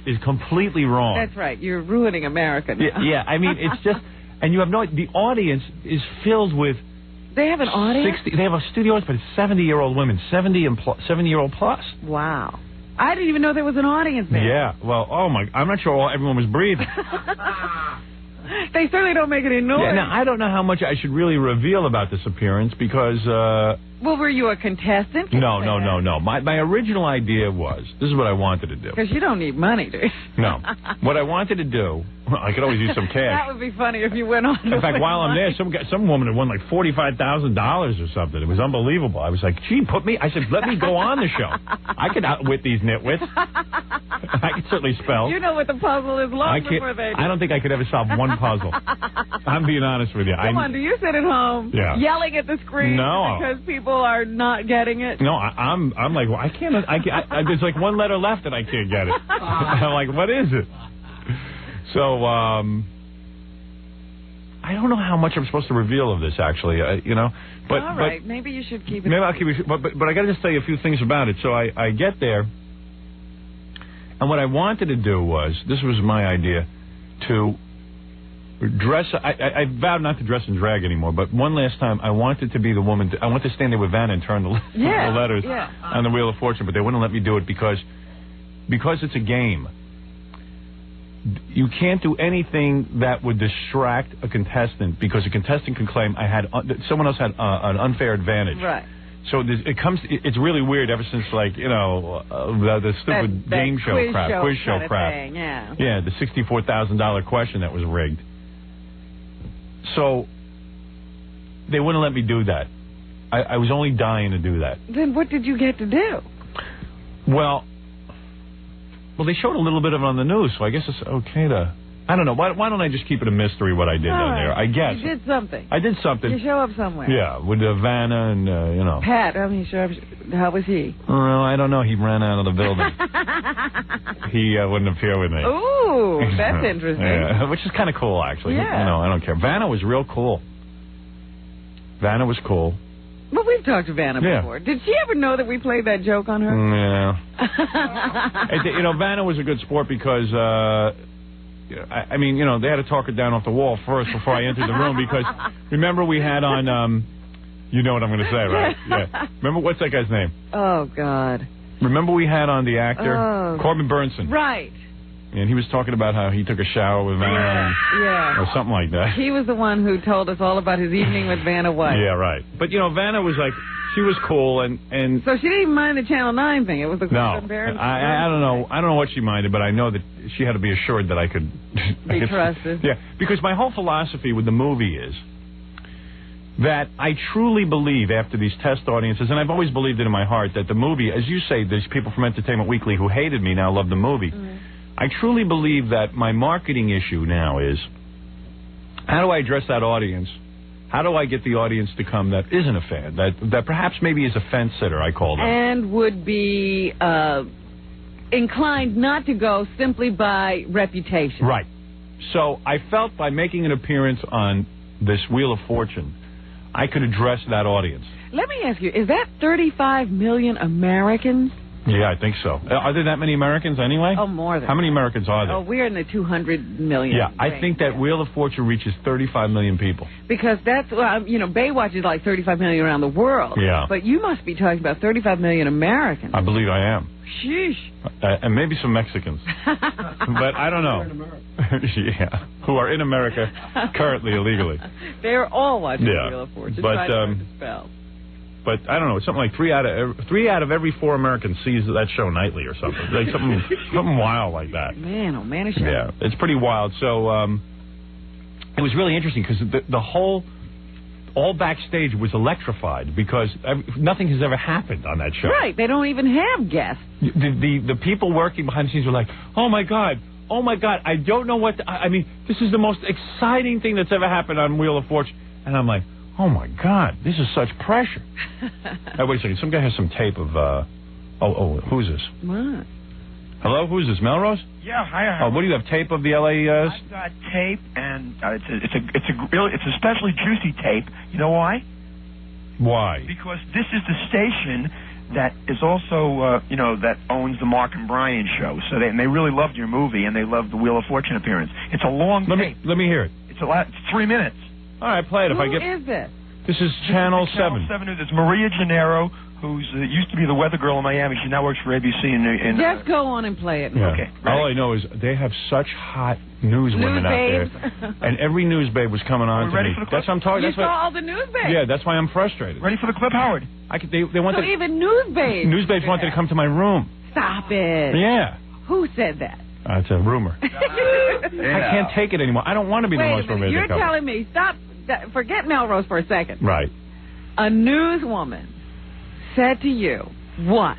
S6: is completely wrong.
S8: That's right. You're ruining America now.
S6: Yeah, I mean, it's just... And you have the audience is filled with...
S8: They have an audience?
S6: They have a studio audience, but it's 70-year-old women, 70-year-old plus.
S8: Wow. I didn't even know there was an audience there.
S6: Yeah, well, I'm not sure everyone was breathing.
S8: They certainly don't make any noise.
S6: Yeah, now, I don't know how much I should really reveal about this appearance because...
S8: well, were you a contestant?
S6: No. My original idea was, this is what I wanted to do.
S8: Because you don't need money, do you?
S6: No. What I wanted to do, I could always use some cash.
S8: That would be funny if you went on.
S6: In fact, while I'm there, some woman had won like $45,000 or something. It was unbelievable. I was like, I said, let me go on the show. I could outwit these nitwits. I could certainly spell.
S8: You know what the puzzle is long before they do.
S6: I don't think I could ever solve one puzzle. I'm being honest with you.
S8: Come on, do you sit at home yelling at the screen because people are not getting it?
S6: No, I'm like, well, I can't. There's like one letter left and I can't get it. I'm like, what is it? So, I don't know how much I'm supposed to reveal of this, actually, But,
S8: all right, maybe you should keep it.
S6: Maybe I'll keep it, but I got to just tell you a few things about it. So I get there, and what I wanted to do was, this was my idea, to dress. I vowed not to dress in drag anymore, but one last time I wanted to be the woman. I wanted to stand there with Vanna and turn the letters on the Wheel of Fortune, but they wouldn't let me do it because it's a game. You can't do anything that would distract a contestant because a contestant can claim someone else had an unfair advantage.
S8: Right.
S6: So it's really weird ever since the stupid game show crap, quiz show crap.
S8: Thing, yeah.
S6: Yeah, the $64,000 question that was rigged. So they wouldn't let me do that. I was only dying to do that.
S8: Then what did you get to do?
S6: Well, they showed a little bit of it on the news, so I guess it's okay to... I don't know. Why don't I just keep it a mystery what I did down there? I guess.
S8: You did something.
S6: I did something.
S8: You show up somewhere.
S6: Yeah, with Vanna and,
S8: Pat, how was he?
S6: Well, I don't know. He ran out of the building. He wouldn't appear with me.
S8: Ooh, that's interesting.
S6: Yeah, which is kind of cool, actually.
S8: Yeah.
S6: I don't care. Vanna was real cool. Vanna was cool.
S8: Well, we've talked to Vanna before. Did she ever know that we played that joke on her?
S6: Yeah. Vanna was a good sport because, they had to talk her down off the wall first before I entered the room because, remember we had on, you know what I'm going to say, right? Yeah. Remember, what's that guy's name?
S8: Oh, God.
S6: Remember we had on the actor? Corbin Burnson.
S8: Right.
S6: And he was talking about how he took a shower with Vanna or something like that.
S8: He was the one who told us all about his evening with Vanna White.
S6: Yeah, right. But, Vanna was like, she was cool and...
S8: So she didn't even mind the Channel 9 thing. It was the embarrassing.
S6: I don't know. I don't know what she minded, but I know that she had to be assured that I could...
S8: Be trusted.
S6: Yeah, because my whole philosophy with the movie is that I truly believe after these test audiences, and I've always believed it in my heart, that the movie, as you say, these people from Entertainment Weekly who hated me now love the movie. I truly believe that my marketing issue now is, how do I address that audience? How do I get the audience to come that isn't a fan, that perhaps maybe is a fence sitter, I call them.
S8: And would be inclined not to go simply by reputation.
S6: Right. So I felt by making an appearance on this Wheel of Fortune, I could address that audience.
S8: Let me ask you, is that 35 million Americans?
S6: Yeah, I think so. Are there that many Americans anyway?
S8: Oh, more than
S6: How many Americans are there?
S8: Oh, we're in the 200 million.
S6: Yeah, I think that Wheel of Fortune reaches 35 million people.
S8: Because that's, Baywatch is like 35 million around the world.
S6: Yeah.
S8: But you must be talking about 35 million Americans.
S6: I believe I am.
S8: Sheesh.
S6: And maybe some Mexicans. But I don't know. Yeah, who are in America currently illegally.
S8: They're all watching Wheel of Fortune.
S6: But,
S8: trying to learn the spell.
S6: But I don't know. It's something like three out of every 4 Americans sees that show nightly or something. Like something wild like that.
S8: Man, oh man,
S6: yeah, it's pretty wild. So it was really interesting because the whole all backstage was electrified because nothing has ever happened on that show.
S8: Right, they don't even have guests.
S6: The people working behind the scenes were like, oh my god, I don't know what. I mean, this is the most exciting thing that's ever happened on Wheel of Fortune, and I'm like, oh my God, this is such pressure. Now, wait a second. Some guy has some tape of. Who's this?
S8: What?
S6: Hello, who's this? Melrose?
S16: Yeah, hi.
S6: Oh, what do you have? Tape of the LA?
S16: I've got tape, and it's a especially juicy tape. You know why?
S6: Why?
S16: Because this is the station that is also that owns the Mark and Brian show. So they really loved your movie, and they loved the Wheel of Fortune appearance. It's a long tape.
S6: Let me hear it.
S16: It's 3 minutes.
S6: All right, play it.
S8: Who is this?
S6: This is Channel 7.
S16: Channel 7 News. It's Maria Gennaro, who's used to be the weather girl in Miami. She now works for ABC.
S8: Just go on and play it.
S6: Yeah.
S16: Okay.
S6: All I know is they have such hot news women out there, and every news babe was coming on to
S16: ready
S6: me.
S16: for the clip?
S6: That's what I'm talking.
S8: You
S6: That's
S8: saw all the news babes.
S6: Yeah, that's why I'm frustrated.
S16: Ready for the clip, Howard?
S6: They wanted.
S8: So even news babes.
S6: News babes wanted to come to my room.
S8: Stop it.
S6: Yeah.
S8: Who said that?
S6: It's a rumor. I can't take it anymore. I don't want to be the most romantic
S8: You're
S6: couple.
S8: telling me, stop, forget Melrose for a second.
S6: Right.
S8: A newswoman said to you, what?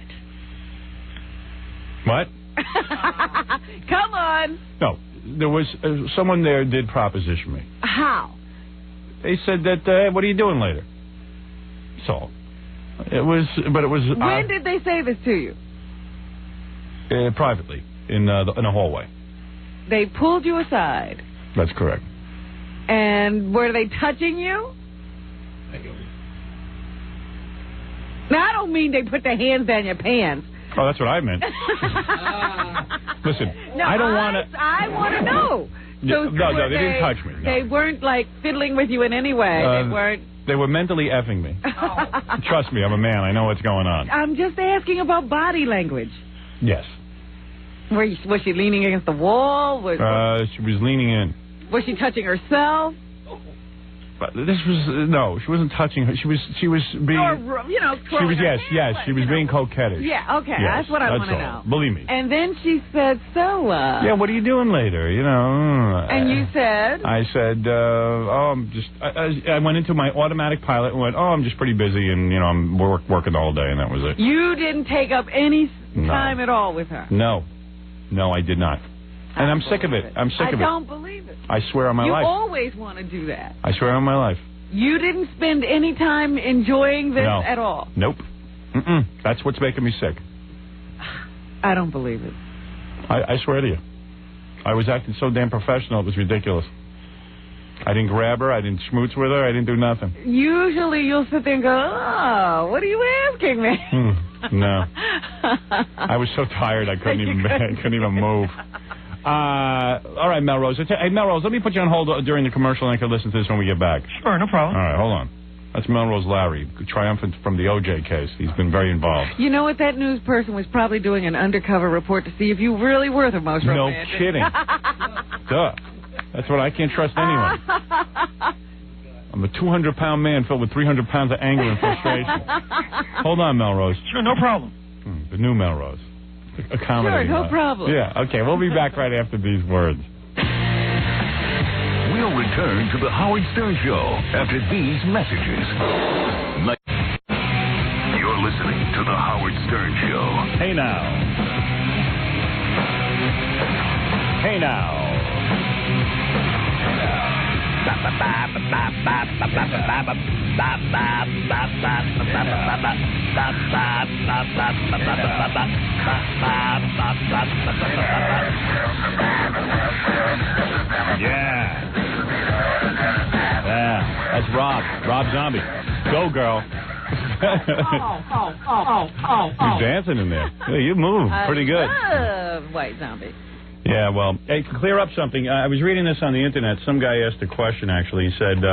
S6: What?
S8: Come on.
S6: No, there was someone there did proposition me.
S8: How?
S6: They said that, what are you doing later? So, it was.
S8: When did they say this to you?
S6: Privately, in a hallway.
S8: They pulled you aside.
S6: That's correct.
S8: And were they touching you? Now, I don't mean they put their hands down your pants.
S6: Oh, that's what I meant. Listen,
S8: no,
S6: I don't want to...
S8: I want to know. So
S6: no, they didn't touch me. No.
S8: They weren't, like, fiddling with you in any way. They weren't...
S6: They were mentally effing me. Trust me, I'm a man. I know what's going on.
S8: I'm just asking about body language.
S6: Yes.
S8: Was she leaning against the wall?
S6: She was leaning in.
S8: Was she touching herself?
S6: But this was no. She wasn't touching her. She was being.
S8: Or,
S6: she was yes. She was being coquettish.
S8: Yeah. Okay.
S6: Yes,
S8: that's what I want to
S6: all.
S8: know.
S6: Believe me.
S8: And then she said, "So,
S6: yeah. What are you doing later?
S8: And you said?
S6: I said, I'm just. I went into my automatic pilot and went, I'm just pretty busy, and I'm working all day, and that was it.
S8: You didn't take up any time at all with her.
S6: No, I did not. And I'm sick of it. I'm sick of it.
S8: I don't believe it.
S6: I swear on my life.
S8: You always want to do that.
S6: I swear on my life.
S8: You didn't spend any time enjoying this at all?
S6: Nope. That's what's making me sick.
S8: I don't believe it.
S6: I swear to you. I was acting so damn professional, it was ridiculous. I didn't grab her. I didn't schmooze with her. I didn't do nothing.
S8: Usually you'll sit there and go, oh, what are you asking me?
S6: No. I was so tired I couldn't even move. All right, Melrose. Hey, Melrose, let me put you on hold during the commercial and I can listen to this when we get back.
S16: Sure, no problem.
S6: All right, hold on. That's Melrose Larry, triumphant from the O.J. case. He's been very involved.
S8: You know what? That news person was probably doing an undercover report to see if you really were the most romantic.
S6: No kidding. Duh. That's what I can't trust anyone. I'm a 200-pound man filled with 300 pounds of anger and frustration. Hold on, Melrose.
S16: Sure, no problem.
S6: The new Melrose.
S8: Sure, no problem.
S6: Yeah, okay. We'll be back right after these words.
S1: We'll return to the Howard Stern Show after these messages. You're listening to the Howard Stern Show.
S6: Hey now. Hey now. Yeah. Rob Zombie. Go, girl. You're dancing in there. Yeah, you move pretty good.
S8: I love White Zombie.
S6: Yeah, well, hey, to clear up something, I was reading this on the internet. Some guy asked a question, actually. He said,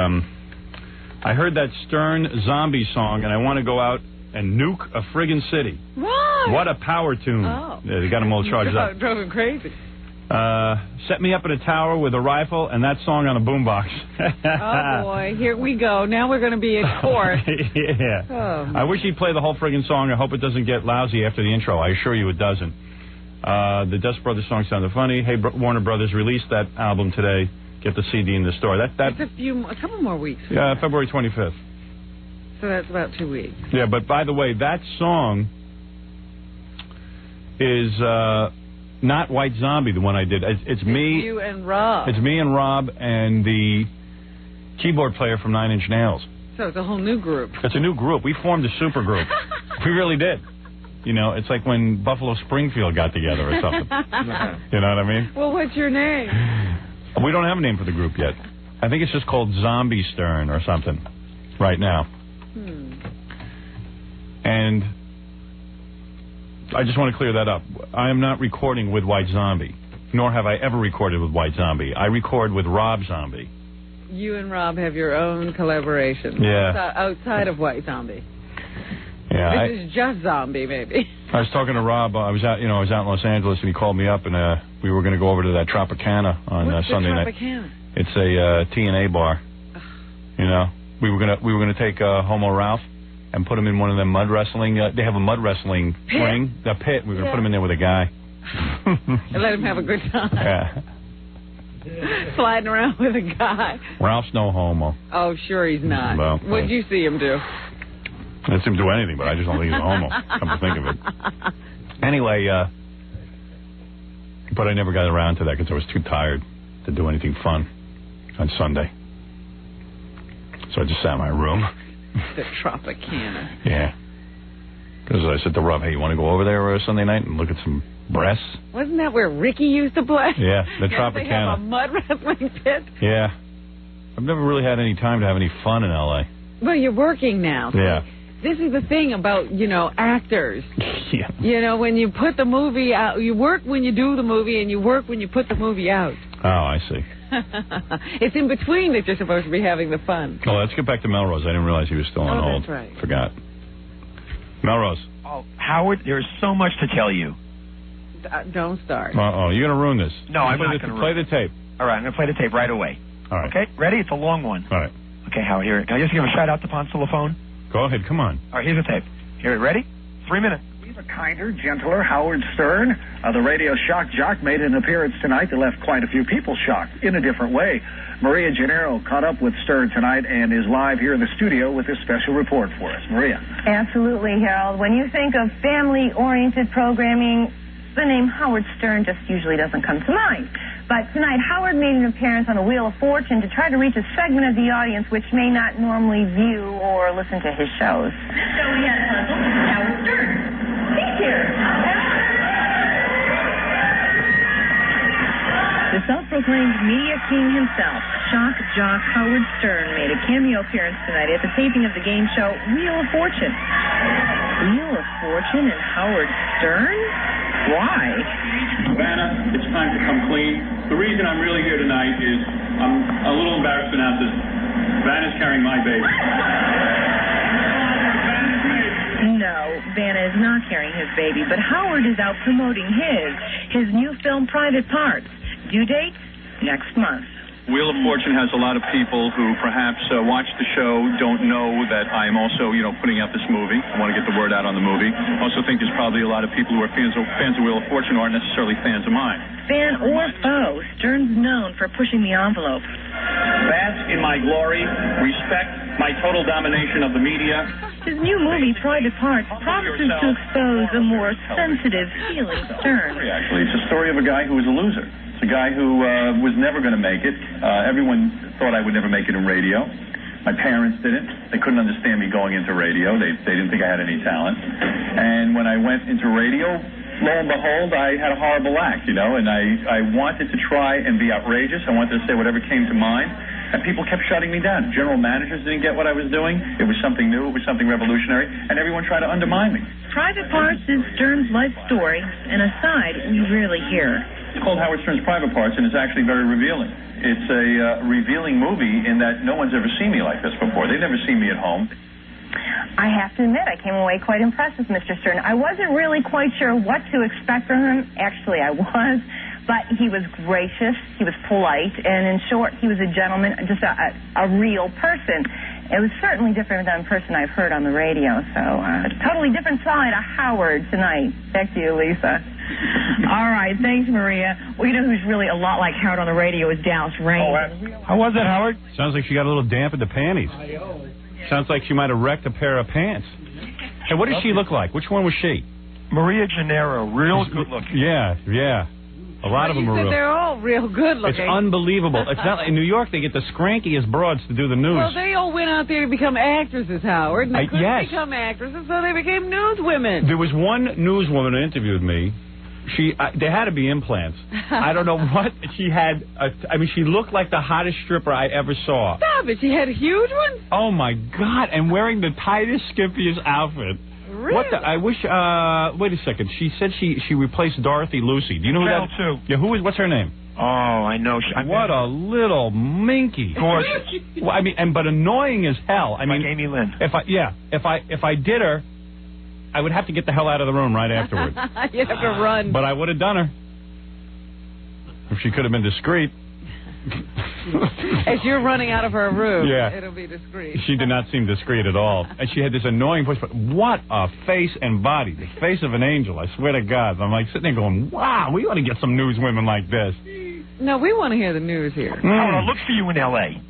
S6: I heard that Stern Zombie song, and I want to go out and nuke a friggin' city. What a power tune.
S8: Oh.
S6: Yeah, they got them all charged up.
S8: Drove him crazy.
S6: Set me up in a tower with a rifle and that song on a boombox.
S8: Oh, boy. Here we go. Now we're going to be in court.
S6: Yeah.
S8: Oh,
S6: I wish he'd play the whole friggin' song. I hope it doesn't get lousy after the intro. I assure you it doesn't. The Dust Brothers song sounded funny. Hey, Warner Brothers released that album today. Get the CD in the store.
S8: It's a couple more weeks.
S6: Yeah, February 25th.
S8: So that's about 2 weeks.
S6: Yeah, but by the way, that song is not White Zombie, the one I did. It's me.
S8: You and Rob.
S6: It's me and Rob and the keyboard player from Nine Inch Nails.
S8: So it's a whole new group.
S6: It's a new group. We formed a super group. We really did. You know, it's like when Buffalo Springfield got together or something. You know what I mean?
S8: Well, what's your name?
S6: We don't have a name for the group yet. I think it's just called Zombie Stern or something right now. And I just want to clear that up. I am not recording with White Zombie, nor have I ever recorded with White Zombie. I record with Rob Zombie.
S8: You and Rob have your own collaboration.
S6: Yeah.
S8: Outside of White Zombie.
S6: Yeah.
S8: This is just Zombie, maybe.
S6: I was talking to Rob. I was out in Los Angeles, and he called me up, and we were going to go over to that Tropicana on Sunday night.
S8: Tropicana?
S6: It's a T&A bar. You know, we were gonna take Homo Ralph and put him in one of them mud wrestling. They have a mud wrestling ring, the pit. We were gonna put him in there with a guy.
S8: And let him have a good time.
S6: Yeah.
S8: Sliding around with a guy.
S6: Ralph's no homo.
S8: Oh, sure he's not.
S6: Well,
S8: What'd you see him do?
S6: I didn't see him do anything, but I just don't think he's a homo. Come to think of it. Anyway, but I never got around to that because I was too tired to do anything fun on Sunday. So I just sat in my room.
S8: The Tropicana.
S6: Yeah. Because I said to Rob, hey, you want to go over there Sunday night and look at some breasts?
S8: Wasn't that where Ricky used to play?
S6: Yeah, the
S8: They
S6: Tropicana.
S8: have a mud wrestling pit.
S6: Yeah. I've never really had any time to have any fun in L.A.
S8: Well, you're working now.
S6: Yeah.
S8: This is the thing about, actors.
S6: Yeah.
S8: You know, when you put the movie out, you work when you do the movie, and you work when you put the movie out.
S6: Oh, I see.
S8: It's in between that you're supposed to be having the fun.
S6: Oh, let's get back to Melrose. I didn't realize he was still on hold.
S8: That's right.
S6: Forgot. Melrose.
S16: Oh, Howard, there's so much to tell you.
S8: Don't start.
S6: Uh-oh, you're going to ruin this.
S16: No, I'm not going to
S6: play the tape.
S16: All right, I'm going to play the tape right away.
S6: All right.
S16: Okay, ready? It's a long one.
S6: All right.
S16: Okay, Howard, here. Can I just give a shout-out to Poncelophone?
S6: Go ahead, come on.
S16: All right, here's the tape. Here, ready? 3 minutes.
S17: He's a kinder, gentler Howard Stern. The radio shock jock made an appearance tonight that left quite a few people shocked in a different way. Maria Gennaro caught up with Stern tonight and is live here in the studio with this special report for us. Maria.
S18: Absolutely, Harold. When you think of family-oriented programming, the name Howard Stern just usually doesn't come to mind. But tonight, Howard made an appearance on a Wheel of Fortune to try to reach a segment of the audience which may not normally view or listen to his shows. So we had Howard Stern. He's here. The self-proclaimed media king himself, shock jock Howard Stern, made a cameo appearance tonight at the taping of the game show Wheel of Fortune. Wheel of Fortune and Howard Stern? Why?
S19: Vanna, it's time to come clean. The reason I'm really here tonight is I'm a little embarrassed to announce this. Vanna's carrying my baby.
S18: No, Vanna is not carrying his baby, but Howard is out promoting his new film, Private Parts. Due date? Next month.
S19: Wheel of Fortune has a lot of people who perhaps watch the show, don't know that I'm also, putting out this movie. I want to get the word out on the movie. Also think there's probably a lot of people who are fans of Wheel of Fortune who aren't necessarily fans of mine.
S18: Fan or foe, Stern's known for pushing the envelope.
S19: Bask in my glory, respect my total domination of the media.
S18: His new movie, Private Parts, promises to expose a more sensitive, feeling Stern.
S19: Actually, it's a story of a guy who was a loser. It's a guy who was never going to make it. Everyone thought I would never make it in radio. My parents didn't. They couldn't understand me going into radio. They didn't think I had any talent. And when I went into radio, lo and behold, I had a horrible act, and I wanted to try and be outrageous. I wanted to say whatever came to mind. And people kept shutting me down. General managers didn't get what I was doing. It was something new. It was something revolutionary. And everyone tried to undermine me.
S18: Private Parts is Stern's life story, and a side we rarely hear.
S19: It's called Howard Stern's Private Parts, and it's actually very revealing. It's a revealing movie in that no one's ever seen me like this before. They've never seen me at home.
S18: I have to admit, I came away quite impressed with Mr. Stern. I wasn't really quite sure what to expect from him. Actually, I was. But he was gracious, he was polite, and in short, he was a gentleman, just a real person. It was certainly different than the person I've heard on the radio, so a totally different side of Howard tonight. Back to you, Lisa.
S20: All right, thanks, Maria. Well, you know who's really a lot like Howard on the radio is Dallas Rain.
S6: How was it, Howard? Sounds like she got a little damp in the panties. Sounds like she might have wrecked a pair of pants. Hey, what does she look like? Which one was she?
S16: Maria Gennaro, real good looking.
S6: Yeah. A lot of them are real.
S8: They're all real good looking.
S6: It's unbelievable. It's not in New York. They get the scrankiest broads to do the news.
S8: Well, they all went out there to become actresses, Howard. And they couldn't become actresses, so they became newswomen.
S6: There was one newswoman who interviewed me. There had to be implants. I don't know what she had. She looked like the hottest stripper I ever saw.
S8: Stop it! She had huge ones.
S6: Oh my God! And wearing the tightest, skimpiest outfit.
S8: Really?
S6: What the? I wish. Wait a second. She said she replaced Dorothy Lucy. Do you know who that?
S16: Too.
S6: Yeah. What's her name?
S16: Oh, I know.
S6: What a little minky.
S16: Gorgeous.
S6: Well, but annoying as hell.
S16: Like Amy Lynn.
S6: If I did her, I would have to get the hell out of the room right afterward.
S8: You'd have to run.
S6: But I would have done her if she could have been discreet.
S8: As you're running out of her room,
S6: yeah.
S8: It'll be discreet.
S6: She did not seem discreet at all. And she had this annoying voice, but what a face and body. The face of an angel, I swear to God. I'm like sitting there going, wow, we ought to get some newswomen like this.
S8: No, we want to hear the news here.
S16: I looked for you in L.A.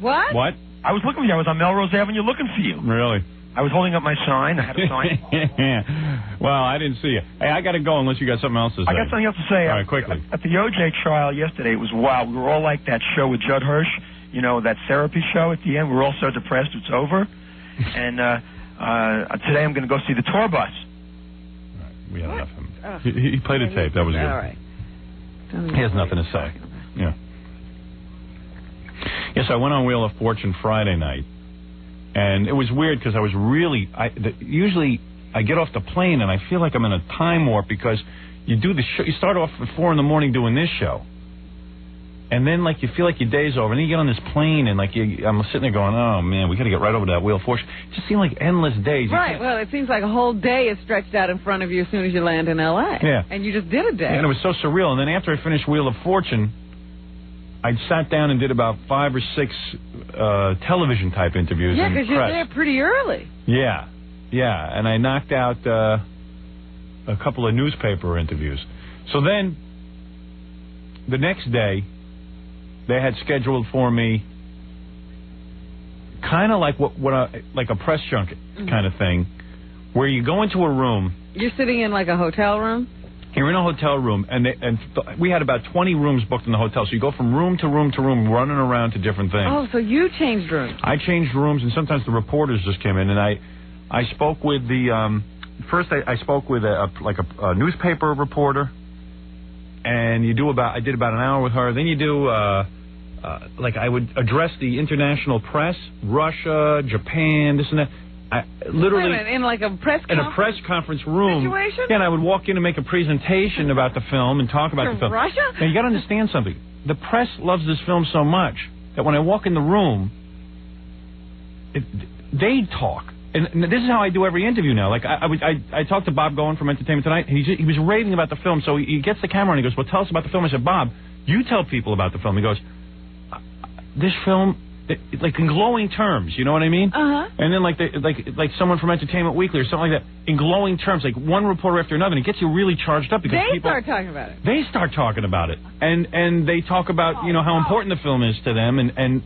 S8: What?
S16: I was looking for you. I was on Melrose Avenue looking for you.
S6: Really?
S16: I was holding up my sign. I had a sign.
S6: Well, I didn't see you. Hey, I got to go unless you got something else to say.
S16: I got something else to say.
S6: All right, quickly.
S16: At the O.J. trial yesterday, it was wild. We were all like that show with Judd Hirsch, that therapy show at the end. We were all so depressed it's over. And today I'm going to go see the tour bus.
S6: All right, we had enough of him. He played a tape. That was good.
S8: All right.
S6: He has nothing to say. Yeah. Yes, I went on Wheel of Fortune Friday night. And it was weird because I was really... usually I get off the plane and I feel like I'm in a time warp because you do the show. You start off at 4 in the morning doing this show. And then you feel like your day's over. And then you get on this plane and I'm sitting there going, oh, man, we got to get right over to that Wheel of Fortune. It just seemed like endless days.
S8: Right. Well, it seems like a whole day is stretched out in front of you as soon as you land in L.A.
S6: Yeah.
S8: And you just did a day.
S6: And it was so surreal. And then after I finished Wheel of Fortune... I sat down and did about 5 or 6 television-type interviews.
S8: Yeah, because you're there pretty early.
S6: Yeah. And I knocked out a couple of newspaper interviews. So then, the next day, they had scheduled for me kind of like like a press junket kind of thing, where you go into a room.
S8: You're sitting in like a hotel room?
S6: You're in a hotel room, and we had about 20 rooms booked in the hotel, so you go from room to room to room, running around to different things.
S8: Oh, so you changed rooms.
S6: I changed rooms, and sometimes the reporters just came in, and I spoke with the... first, I spoke with a newspaper reporter, and I did about an hour with her. Then you do... I would address the international press, Russia, Japan, this and that. Literally
S8: Wait a minute, in like a press conference?
S6: In a press conference room.
S8: Situation?
S6: Yeah, and I would walk in and make a presentation about the film and talk about the film.
S8: Russia?
S6: Now, you got to understand something. The press loves this film so much that when I walk in the room, they talk. And this is how I do every interview now. Like, I talked to Bob Goen from Entertainment Tonight, and he was raving about the film, so he gets the camera and he goes, well, tell us about the film. I said, Bob, you tell people about the film. He goes, this film... like in glowing terms, you know what I mean?
S8: Uh-huh.
S6: And then like someone from Entertainment Weekly or something like that, in glowing terms, like one reporter after another, and it gets you really charged up because
S8: people start talking about it.
S6: They start talking about it, and they talk about how important the film is to them, and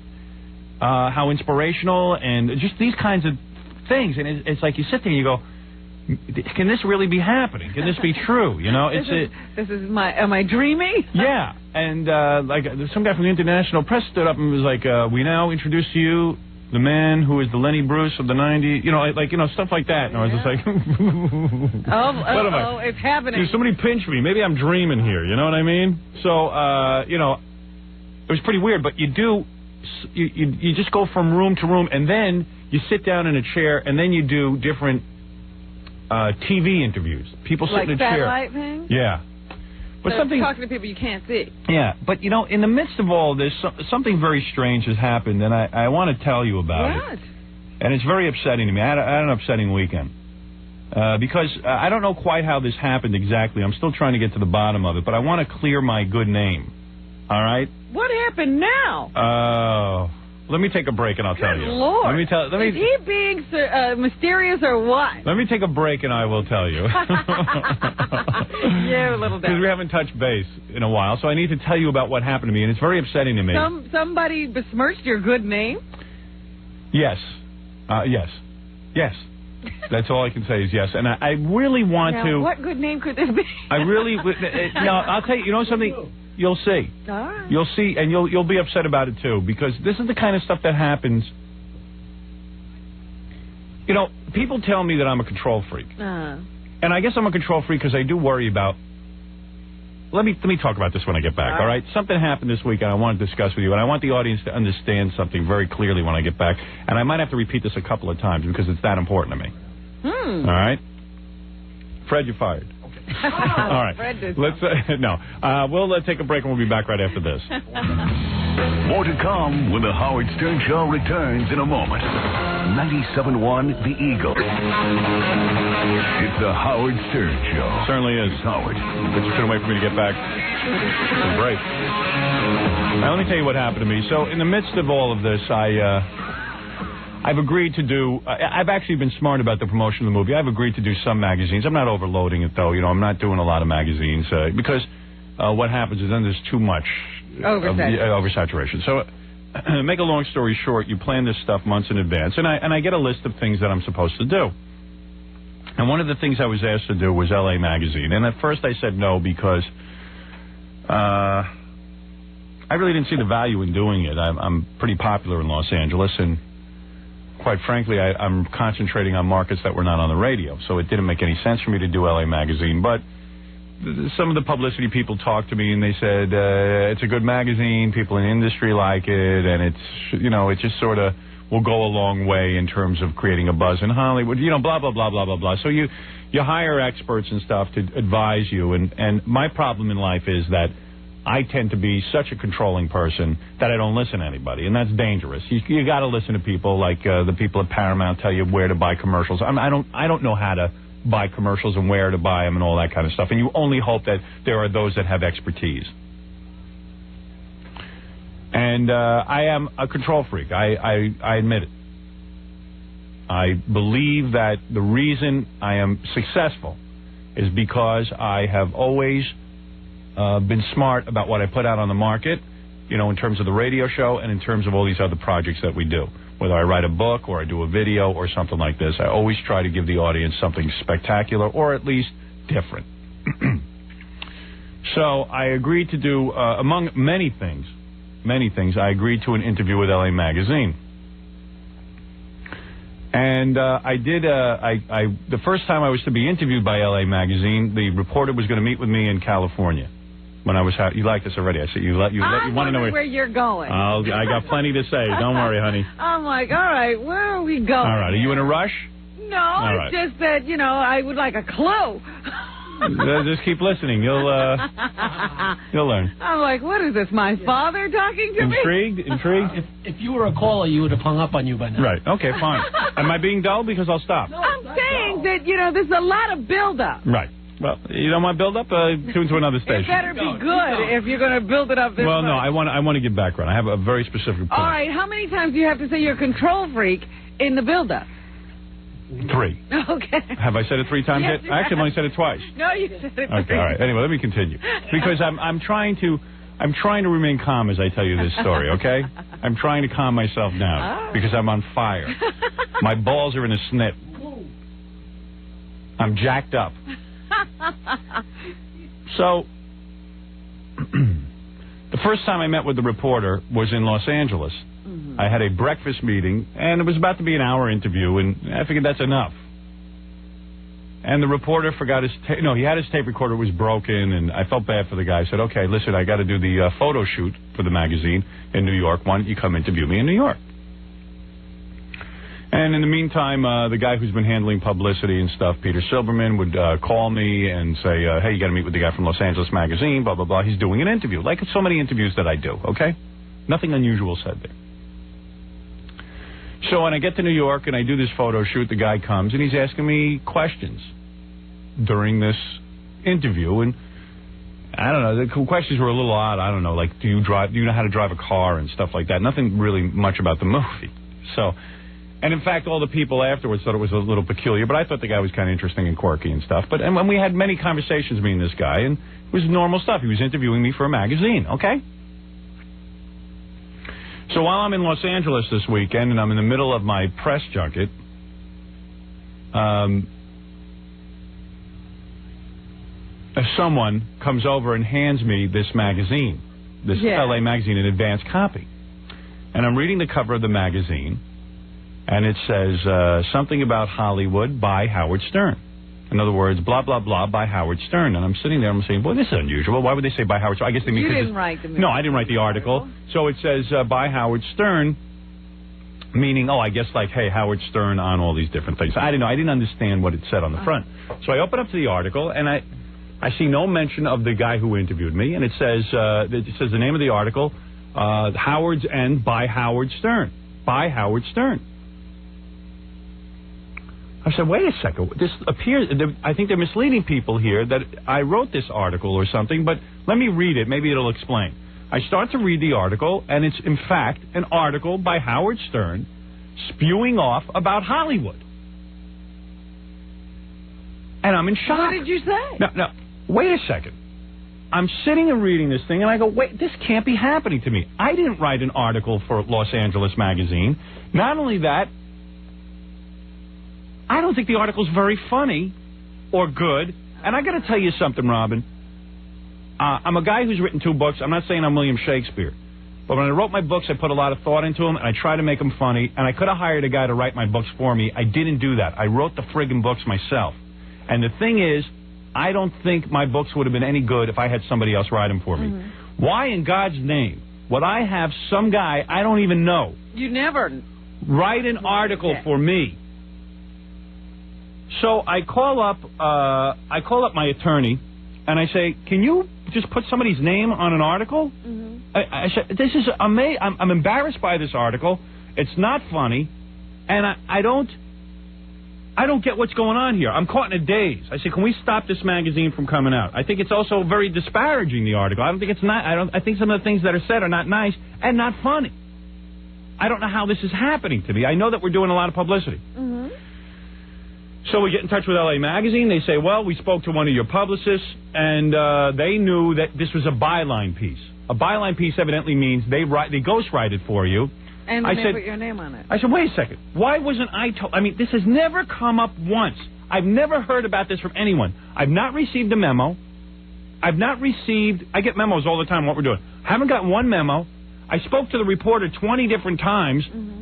S6: how inspirational, and just these kinds of things. And it's like you sit there and you go, can this really be happening? Can this be true?
S8: Am I dreaming?
S6: Yeah. And some guy from the International Press stood up and was like, we now introduce to you the man who is the Lenny Bruce of the 90s, stuff like that. And I was just like,
S8: it's happening.
S6: Somebody pinch me. Maybe I'm dreaming here, you know what I mean? So, It was pretty weird, but you just go from room to room, and then you sit down in a chair, and then you do different TV interviews. People sit in a chair.
S8: Like satellite thing?
S6: Yeah. But
S8: so talking to people you can't see.
S6: Yeah, but you know, in the midst of all this, something very strange has happened, and I want to tell you about it. And it's very upsetting to me. I had an upsetting weekend. Because I don't know quite how this happened exactly. I'm still trying to get to the bottom of it, but I want to clear my good name. All right?
S8: What happened now?
S6: Let me take a break and I'll tell you.
S8: Lord.
S6: Is
S8: he being mysterious or what?
S6: Let me take a break and I will tell you.
S8: Yeah, a little bit.
S6: Because we haven't touched base in a while, so I need to tell you about what happened to me, and it's very upsetting to me.
S8: Somebody besmirched your good name?
S6: Yes. Yes. That's all I can say is yes. And I really want to...
S8: What good name could this be?
S6: I really... No, I'll tell you, you know something? You'll see.
S8: All right.
S6: You'll see, and you'll be upset about it, too, because this is the kind of stuff that happens. You know, people tell me that I'm a control freak. And I guess I'm a control freak because I do worry about... Let me talk about this when I get back, all right? Something happened this week, and I want to discuss with you, and I want the audience to understand something very clearly when I get back. And I might have to repeat this a couple of times because it's that important to me. All right? Fred, you're fired. All right. Let's we'll take a break and we'll be back right after this.
S15: More to come when the Howard Stern Show returns in a moment. 97.1 The Eagle. It's the Howard Stern Show.
S6: Certainly is.
S15: Howard.
S6: But you couldn't wait for me to get back from break. Now, let me tell you what happened to me. So, in the midst of all of this, I've agreed to do... I've actually been smart about the promotion of the movie. I've agreed to do some magazines. I'm not overloading it, though. You know, I'm not doing a lot of magazines because what happens is then there's too much oversaturation. So, make a long story short, you plan this stuff months in advance, and I get a list of things that I'm supposed to do. And one of the things I was asked to do was LA Magazine. And at first I said no because I really didn't see the value in doing it. I'm pretty popular in Los Angeles, and quite frankly, I'm concentrating on markets that were not on the radio, so it didn't make any sense for me to do LA Magazine. But some of the publicity people talked to me, and they said, it's a good magazine, people in the industry like it, and it's, you know, it just sort of will go a long way in terms of creating a buzz in Hollywood, you know, blah, blah, blah, blah, blah, blah. So you hire experts and stuff to advise you, and my problem in life is that I tend to be such a controlling person that I don't listen to anybody, and that's dangerous. You got to listen to people like the people at Paramount tell you where to buy commercials. I don't know how to buy commercials and where to buy them and all that kind of stuff, and you only hope that there are those that have expertise. And I am a control freak. I admit it. I believe that the reason I am successful is because I have always been smart about what I put out on the market, you know, in terms of the radio show and in terms of all these other projects that we do. Whether I write a book or I do a video or something like this, I always try to give the audience something spectacular or at least different. So I agreed to do, among many things, I agreed to an interview with LA Magazine. And I did, the first time I was to be interviewed by LA Magazine, the reporter was going to meet with me in California. When I was, you like this already. I said you want to know
S8: where you're going.
S6: I got plenty to say. Don't worry, honey.
S8: I'm like, all right, where are we going?
S6: All right, are you in a rush?
S8: No, it's just that, you know, I would like a clue.
S6: Just keep listening. You'll learn.
S8: I'm like, what is this, my father talking to me?
S6: Intrigued?
S21: If you were a caller, you would have hung up on you by now.
S6: Right, okay, fine. Am I being dull? Because I'll stop.
S8: I'm saying that, you know, there's a lot of build-up.
S6: Right. Well, you don't want build-up? Tune to another station.
S8: It better be good if you're going to build it up this
S6: Well, no,
S8: much.
S6: I want to get background. I have a very specific point.
S8: All right, how many times do you have to say you're a control freak in the build-up?
S6: 3.
S8: Okay.
S6: Have I said it 3 times
S8: Yes,
S6: yet? Actually, I've only said it twice.
S8: No, you said it 3.
S6: Okay, all right. Anyway, let me continue. Because I'm trying to remain calm as I tell you this story, okay? I'm trying to calm myself down because I'm on fire. My balls are in a snit. I'm jacked up. So, the first time I met with the reporter was in Los Angeles. I had a breakfast meeting, and it was about to be an hour interview, and I figured that's enough. And the reporter forgot his tape. No, he had his tape recorder, was broken, and I felt bad for the guy. I said, okay, listen, I got to do the photo shoot for the magazine in New York. Why don't you come interview me in New York? And in the meantime, the guy who's been handling publicity and stuff, Peter Silberman, would call me and say, hey, you got to meet with the guy from Los Angeles Magazine, blah, blah, blah. He's doing an interview, like so many interviews that I do, okay? Nothing unusual said there. So when I get to New York and I do this photo shoot, the guy comes and he's asking me questions during this interview. And I don't know, the questions were a little odd. I don't know, like, do you know how to drive a car and stuff like that? Nothing really much about the movie. So, and in fact, all the people afterwards thought it was a little peculiar, but I thought the guy was kind of interesting and quirky and stuff. And when we had many conversations, me and this guy, and it was normal stuff. He was interviewing me for a magazine, okay? So while I'm in Los Angeles this weekend and I'm in the middle of my press junket, someone comes over and hands me this magazine, this LA magazine, an advance copy. And I'm reading the cover of the magazine, and it says something about Hollywood by Howard Stern. In other words, blah, blah, blah, by Howard Stern. And I'm sitting there and I'm saying, well, this is unusual. Why would they say by Howard Stern? I guess they mean...
S8: You didn't write the movie.
S6: No, I didn't write the article. So it says by Howard Stern, meaning, I guess like, hey, Howard Stern on all these different things. I didn't know. I didn't understand what it said on the front. So I open up to the article, and I see no mention of the guy who interviewed me. And it says the name of the article, Howard's End by Howard Stern. By Howard Stern. I said, wait a second, this appears, I think they're misleading people here that I wrote this article or something, but let me read it, maybe it'll explain. I start to read the article, and it's in fact an article by Howard Stern spewing off about Hollywood. And I'm in shock.
S8: What did you say?
S6: No, wait a second. I'm sitting and reading this thing, and I go, wait, this can't be happening to me. I didn't write an article for Los Angeles Magazine. Not only that, I don't think the article's very funny or good. And I got to tell you something, Robin. I'm a guy who's written 2 books. I'm not saying I'm William Shakespeare. But when I wrote my books, I put a lot of thought into them, and I try to make them funny. And I could have hired a guy to write my books for me. I didn't do that. I wrote the friggin' books myself. And the thing is, I don't think my books would have been any good if I had somebody else write them for me. Mm-hmm. Why in God's name would I have some guy I don't even know...
S8: You never...
S6: ...write an article for me? So I call up my attorney, and I say, "Can you just put somebody's name on an article?" Mm-hmm. I said, "This is amazing. I'm embarrassed by this article. It's not funny, and I don't get what's going on here. I'm caught in a daze." I said, "Can we stop this magazine from coming out? I think it's also very disparaging, the article. I don't think it's not. I think some of the things that are said are not nice and not funny. I don't know how this is happening to me. I know that we're doing a lot of publicity." Mm-hmm. So we get in touch with LA Magazine. They say, well, we spoke to one of your publicists, and they knew that this was a byline piece. A byline piece evidently means they ghostwrite it for you.
S8: And they put your name on it.
S6: I said, wait a second. Why wasn't I told? I mean, this has never come up once. I've never heard about this from anyone. I've not received a memo. I get memos all the time, what we're doing. I haven't gotten one memo. I spoke to the reporter 20 different times. Mm-hmm.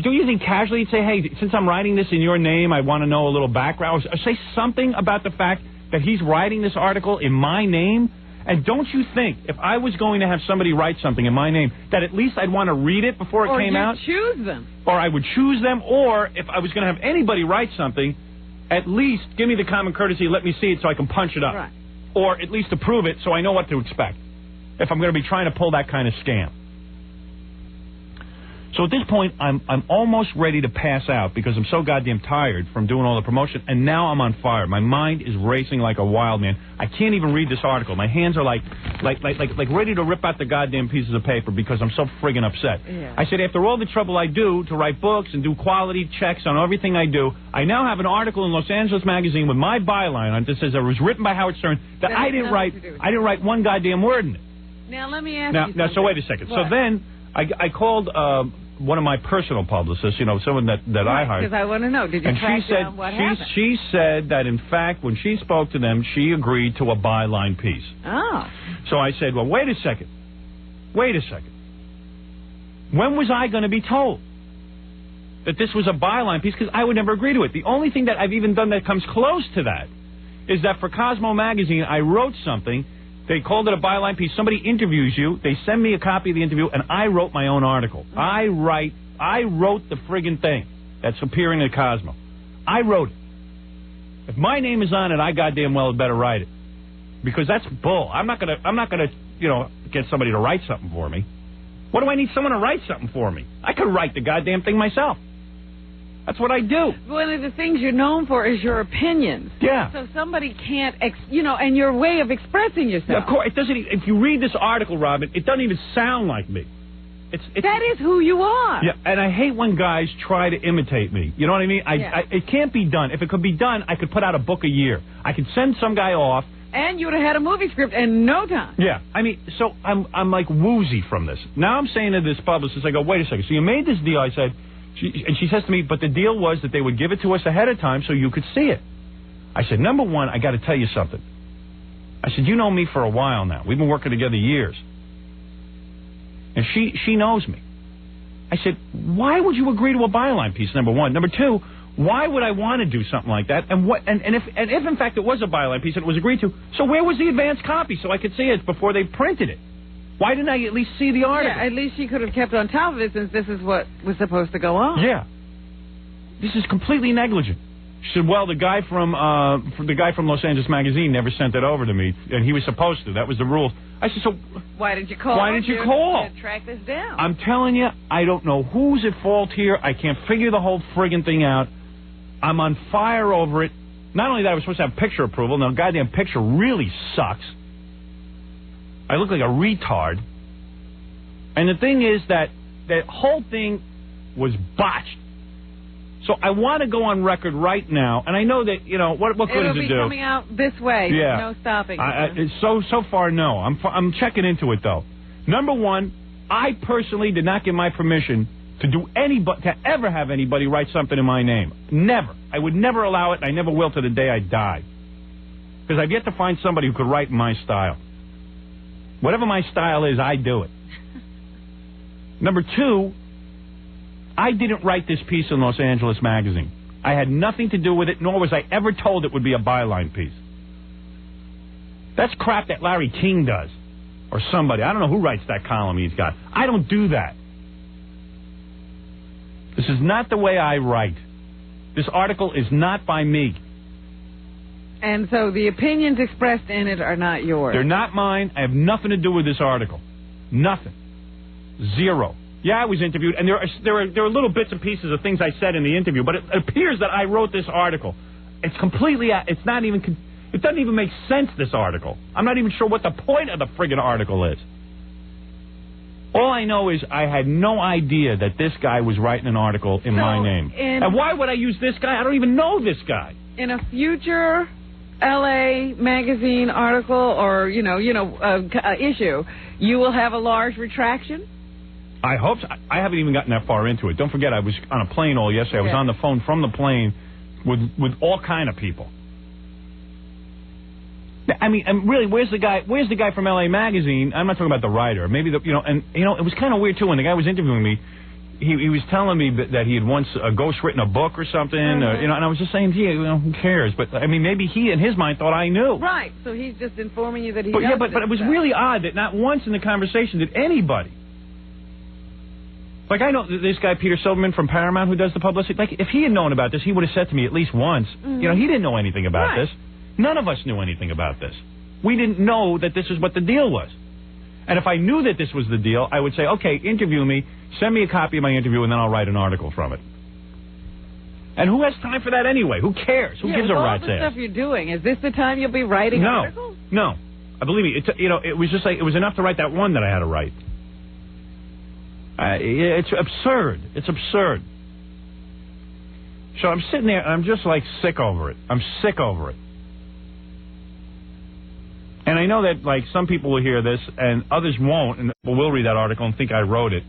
S6: Do you think casually you'd say, hey, since I'm writing this in your name, I want to know a little background, or say something about the fact that he's writing this article in my name? And don't you think, if I was going to have somebody write something in my name, that at least I'd want to read it before it came out?
S8: Or you'd choose them.
S6: Or I would choose them, or if I was going to have anybody write something, at least give me the common courtesy, let me see it so I can punch it up. Right. Or at least approve it so I know what to expect, if I'm going to be trying to pull that kind of scam. So at this point, I'm almost ready to pass out because I'm so goddamn tired from doing all the promotion, and now I'm on fire. My mind is racing like a wild man. I can't even read this article. My hands are like ready to rip out the goddamn pieces of paper because I'm so friggin' upset. Yeah. I said, after all the trouble I do to write books and do quality checks on everything I do, I now have an article in Los Angeles Magazine with my byline on it that says it was written by Howard Stern that I didn't write. I didn't write one goddamn word in it.
S8: Now let me ask you something.
S6: Now, so wait a second. What? So then I called one of my personal publicists, someone that I hired.
S8: Because I want to know, did you track down what happened? She
S6: said that, in fact, when she spoke to them, she agreed to a byline piece.
S8: Oh.
S6: So I said, well, wait a second. When was I going to be told? that this was a byline piece because I would never agree to it. The only thing that I've even done that comes close to that is that for Cosmo Magazine, I wrote something. They called it a byline piece. Somebody interviews you. They send me a copy of the interview, and I wrote my own article. I wrote the friggin' thing that's appearing in Cosmo. I wrote it. If my name is on it, I goddamn well better write it. Because that's bull. I'm not gonna, get somebody to write something for me. What do I need someone to write something for me? I could write the goddamn thing myself. That's what I do.
S8: One of the things you're known for is your opinions.
S6: Yeah.
S8: So somebody can't, and your way of expressing yourself.
S6: Yeah, of course, it doesn't. If you read this article, Robin, it doesn't even sound like me.
S8: That is who you are.
S6: Yeah, and I hate when guys try to imitate me. You know what I mean? It can't be done. If it could be done, I could put out a book a year. I could send some guy off.
S8: And you would have had a movie script in no time.
S6: Yeah, I mean, so I'm like woozy from this. Now I'm saying to this publicist, I go, wait a second. So you made this deal? I said, and she says to me, but the deal was that they would give it to us ahead of time so you could see it. I said, number one, I got to tell you something. I said, you know me for a while now. We've been working together years. And she knows me. I said, why would you agree to a byline piece, number one? Number two, why would I want to do something like that? And if in fact it was a byline piece and it was agreed to, so where was the advance copy so I could see it before they printed it? Why didn't I at least see the article?
S8: Yeah, at least she could have kept on top of it since this is what was supposed to go on.
S6: Yeah. This is completely negligent. She said, well, the guy from Los Angeles Magazine never sent it over to me, and he was supposed to. That was the rule. I said, so
S8: why didn't you call?
S6: Why didn't you call?
S8: To track this down.
S6: I'm telling you, I don't know who's at fault here. I can't figure the whole friggin' thing out. I'm on fire over it. Not only that, I was supposed to have picture approval. Now, the goddamn picture really sucks. I look like a retard. And the thing is that whole thing was botched. So I want to go on record right now, and I know that, what good
S8: It'll
S6: does it do?
S8: It'll be coming out this way.
S6: Yeah.
S8: No stopping.
S6: So far, no. I'm checking into it, though. Number one, I personally did not give my permission to ever have anybody write something in my name. Never. I would never allow it, and I never will to the day I die. Because I've yet to find somebody who could write in my style. Whatever my style is, I do it. Number two, I didn't write this piece in Los Angeles Magazine. I had nothing to do with it, nor was I ever told it would be a byline piece. That's crap that Larry King does, or somebody. I don't know who writes that column he's got. I don't do that. This is not the way I write. This article is not by me.
S8: And so the opinions expressed in it are not yours.
S6: They're not mine. I have nothing to do with this article. Nothing. Zero. Yeah, I was interviewed, and there are little bits and pieces of things I said in the interview, but it appears that I wrote this article. It's completely, it doesn't even make sense, this article. I'm not even sure what the point of the friggin' article is. All I know is I had no idea that this guy was writing an article in my name. And why would I use this guy? I don't even know this guy.
S8: In a future L.A. magazine article or, issue, you will have a large retraction?
S6: I hope so. I haven't even gotten that far into it. Don't forget, I was on a plane all yesterday. I was on the phone from the plane with all kind of people. I mean, and really, where's the guy from L.A. Magazine? I'm not talking about the writer. Maybe it was kind of weird too. When the guy was interviewing me, he was telling me that he had once ghostwritten a book or something. And I was just saying, who cares? But I mean, maybe he in his mind thought I knew.
S8: Right. So he's just informing you that he.
S6: But it was really odd that not once in the conversation did anybody. Like, I know this guy, Peter Silverman from Paramount, who does the publicity. Like, if he had known about this, he would have said to me at least once, he didn't know anything about this. None of us knew anything about this. We didn't know that this is what the deal was. And if I knew that this was the deal, I would say, okay, interview me, send me a copy of my interview, and then I'll write an article from it. And who has time for that anyway? Who cares? Who gives a rat's ass?
S8: All the stuff you're doing, is this the time you'll be writing articles?
S6: No. Believe me, it was just like, it was enough to write that one that I had to write. It's absurd. It's absurd. So I'm sitting there, and I'm just like sick over it. I'm sick over it. And I know that, like, some people will hear this, and others won't, and will read that article and think I wrote it.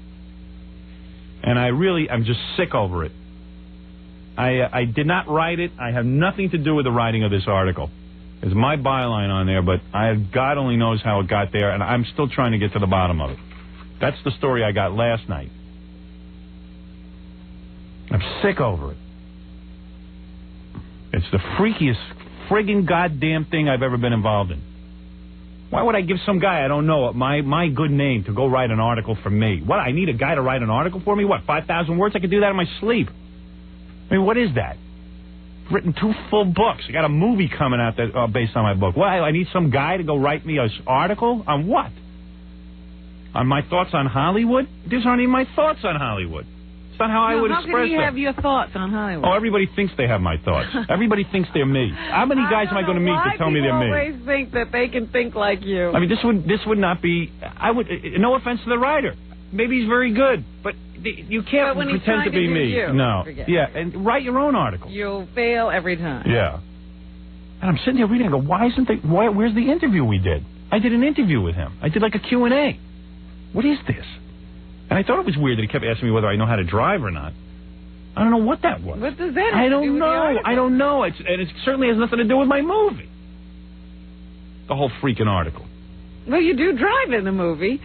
S6: And I'm just sick over it. I did not write it. I have nothing to do with the writing of this article. There's my byline on there, but God only knows how it got there, and I'm still trying to get to the bottom of it. That's the story I got last night. I'm sick over it. It's the freakiest friggin' goddamn thing I've ever been involved in. Why would I give some guy I don't know my good name to go write an article for me? What, I need a guy to write an article for me? What, 5,000 words? I could do that in my sleep. I mean, what is that? I've written 2 full books. I got a movie coming out that based on my book. What, I need some guy to go write me an article? On what? On my thoughts on Hollywood? These aren't even my thoughts on Hollywood. It's not how I would express them.
S8: How can you have your thoughts on Hollywood?
S6: Oh, everybody thinks they have my thoughts. Everybody thinks they're me. How many guys am I going to meet that tell me they're me?
S8: I always think that they can think like you.
S6: I mean, this would not be. I would. No offense to the writer. Maybe he's very good, but you can't pretend to be me. No. Yeah, and write your own article.
S8: You'll fail every time.
S6: Yeah. And I'm sitting here reading. I go, where's the interview we did? I did an interview with him. I did like a Q&A. What is this? And I thought it was weird that he kept asking me whether I know how to drive or not. I don't know what that was.
S8: What does that have
S6: I
S8: to do
S6: don't
S8: with the
S6: know.
S8: article?
S6: I don't know. And it certainly has nothing to do with my movie. The whole freaking article.
S8: Well, you do drive in the movie.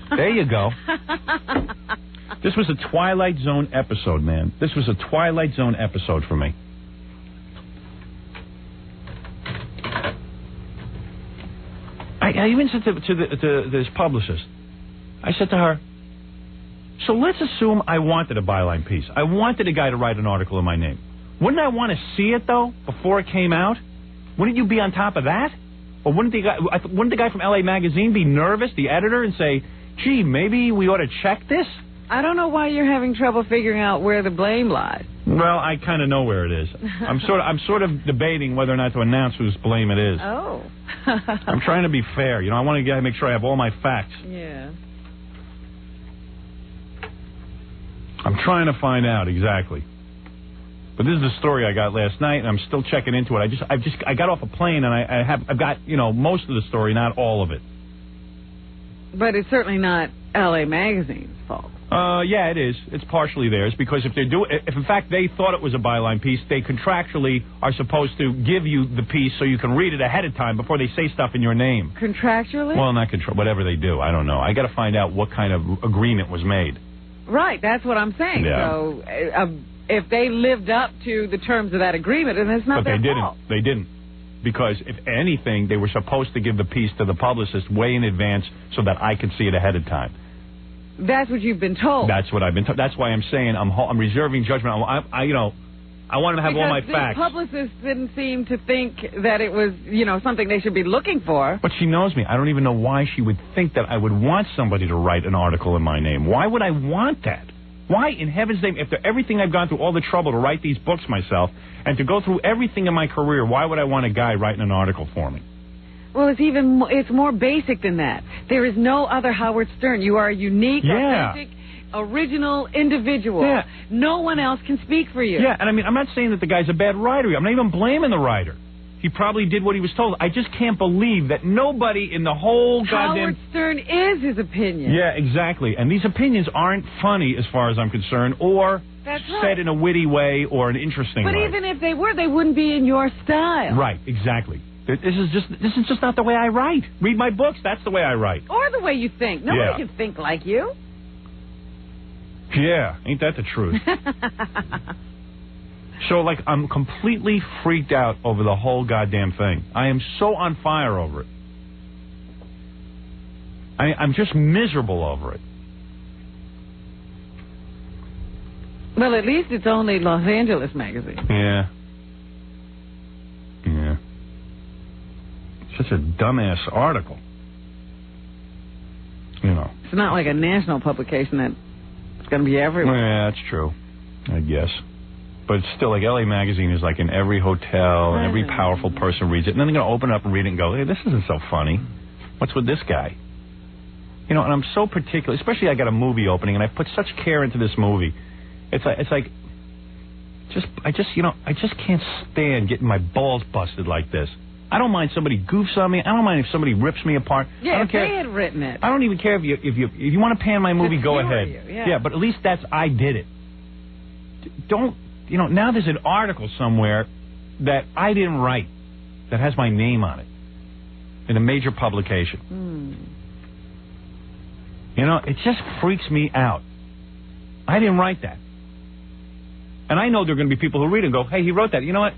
S6: There you go. This was a Twilight Zone episode, man. This was a Twilight Zone episode for me. I even said to this publicist, I said to her, so let's assume I wanted a byline piece. I wanted a guy to write an article in my name. Wouldn't I want to see it, though, before it came out? Wouldn't you be on top of that? Or wouldn't the guy from LA Magazine be nervous, the editor, and say, gee, maybe we ought to check this?
S8: I don't know why you're having trouble figuring out where the blame lies.
S6: Well, I kind of know where it is. I'm sort of debating whether or not to announce whose blame it is.
S8: Oh.
S6: I'm trying to be fair. You know, I want to make sure I have all my facts.
S8: Yeah.
S6: I'm trying to find out exactly. But this is the story I got last night, and I'm still checking into it. I got off a plane, and I've got most of the story, not all of it.
S8: But it's certainly not LA Magazine's fault.
S6: Yeah, it is. It's partially theirs, because if in fact they thought it was a byline piece, they contractually are supposed to give you the piece so you can read it ahead of time before they say stuff in your name.
S8: Contractually?
S6: Well, not whatever they do. I don't know. I got to find out what kind of agreement was made.
S8: Right, that's what I'm saying.
S6: Yeah.
S8: So if they lived up to the terms of that agreement, then it's not their fault.
S6: But they didn't. Because if anything, they were supposed to give the piece to the publicist way in advance so that I could see it ahead of time.
S8: That's what you've been told.
S6: That's what I've been told. That's why I'm saying I'm reserving judgment. I want to have all my facts.
S8: The publicist didn't seem to think that it was, something they should be looking for.
S6: But she knows me. I don't even know why she would think that I would want somebody to write an article in my name. Why would I want that? Why, in heaven's name, after everything I've gone through, all the trouble to write these books myself, and to go through everything in my career, why would I want a guy writing an article for me?
S8: Well, it's more basic than that. There is no other Howard Stern. You are a unique, authentic, original individual.
S6: Yeah.
S8: No one else can speak for you.
S6: Yeah, and I mean, I'm not saying that the guy's a bad writer. I'm not even blaming the writer. He probably did what he was told. I just can't believe that nobody in the whole
S8: Howard Stern is his opinion.
S6: Yeah, exactly. And these opinions aren't funny as far as I'm concerned, or said in a witty way or an interesting way.
S8: But even if they were, they wouldn't be in your style.
S6: Right, exactly. This is just not the way I write. Read my books, that's the way I write.
S8: Or the way you think. Nobody can think like you.
S6: Yeah, ain't that the truth? So, I'm completely freaked out over the whole goddamn thing. I am so on fire over it. I'm just miserable over it.
S8: Well, at least it's only Los Angeles Magazine.
S6: Yeah. Yeah. Such a dumbass article.
S8: It's not like a national publication that's going to be everywhere.
S6: Yeah, that's true. I guess. But it's still like LA Magazine is like in every hotel, and every powerful person reads it. And then they're going to open it up and read it and go, hey, this isn't so funny. What's with this guy? And I'm so particular, especially I got a movie opening, and I put such care into this movie. I just can't stand getting my balls busted like this. I don't mind somebody goofs on me. I don't mind if somebody rips me apart.
S8: Yeah,
S6: I don't care.
S8: they had written it.
S6: I don't even care if you want to pan my movie, go ahead.
S8: Yeah,
S6: but at least I did it. Don't. Now there's an article somewhere that I didn't write that has my name on it in a major publication. It just freaks me out. I didn't write that. And I know there are going to be people who read it and go, hey, he wrote that. You know what?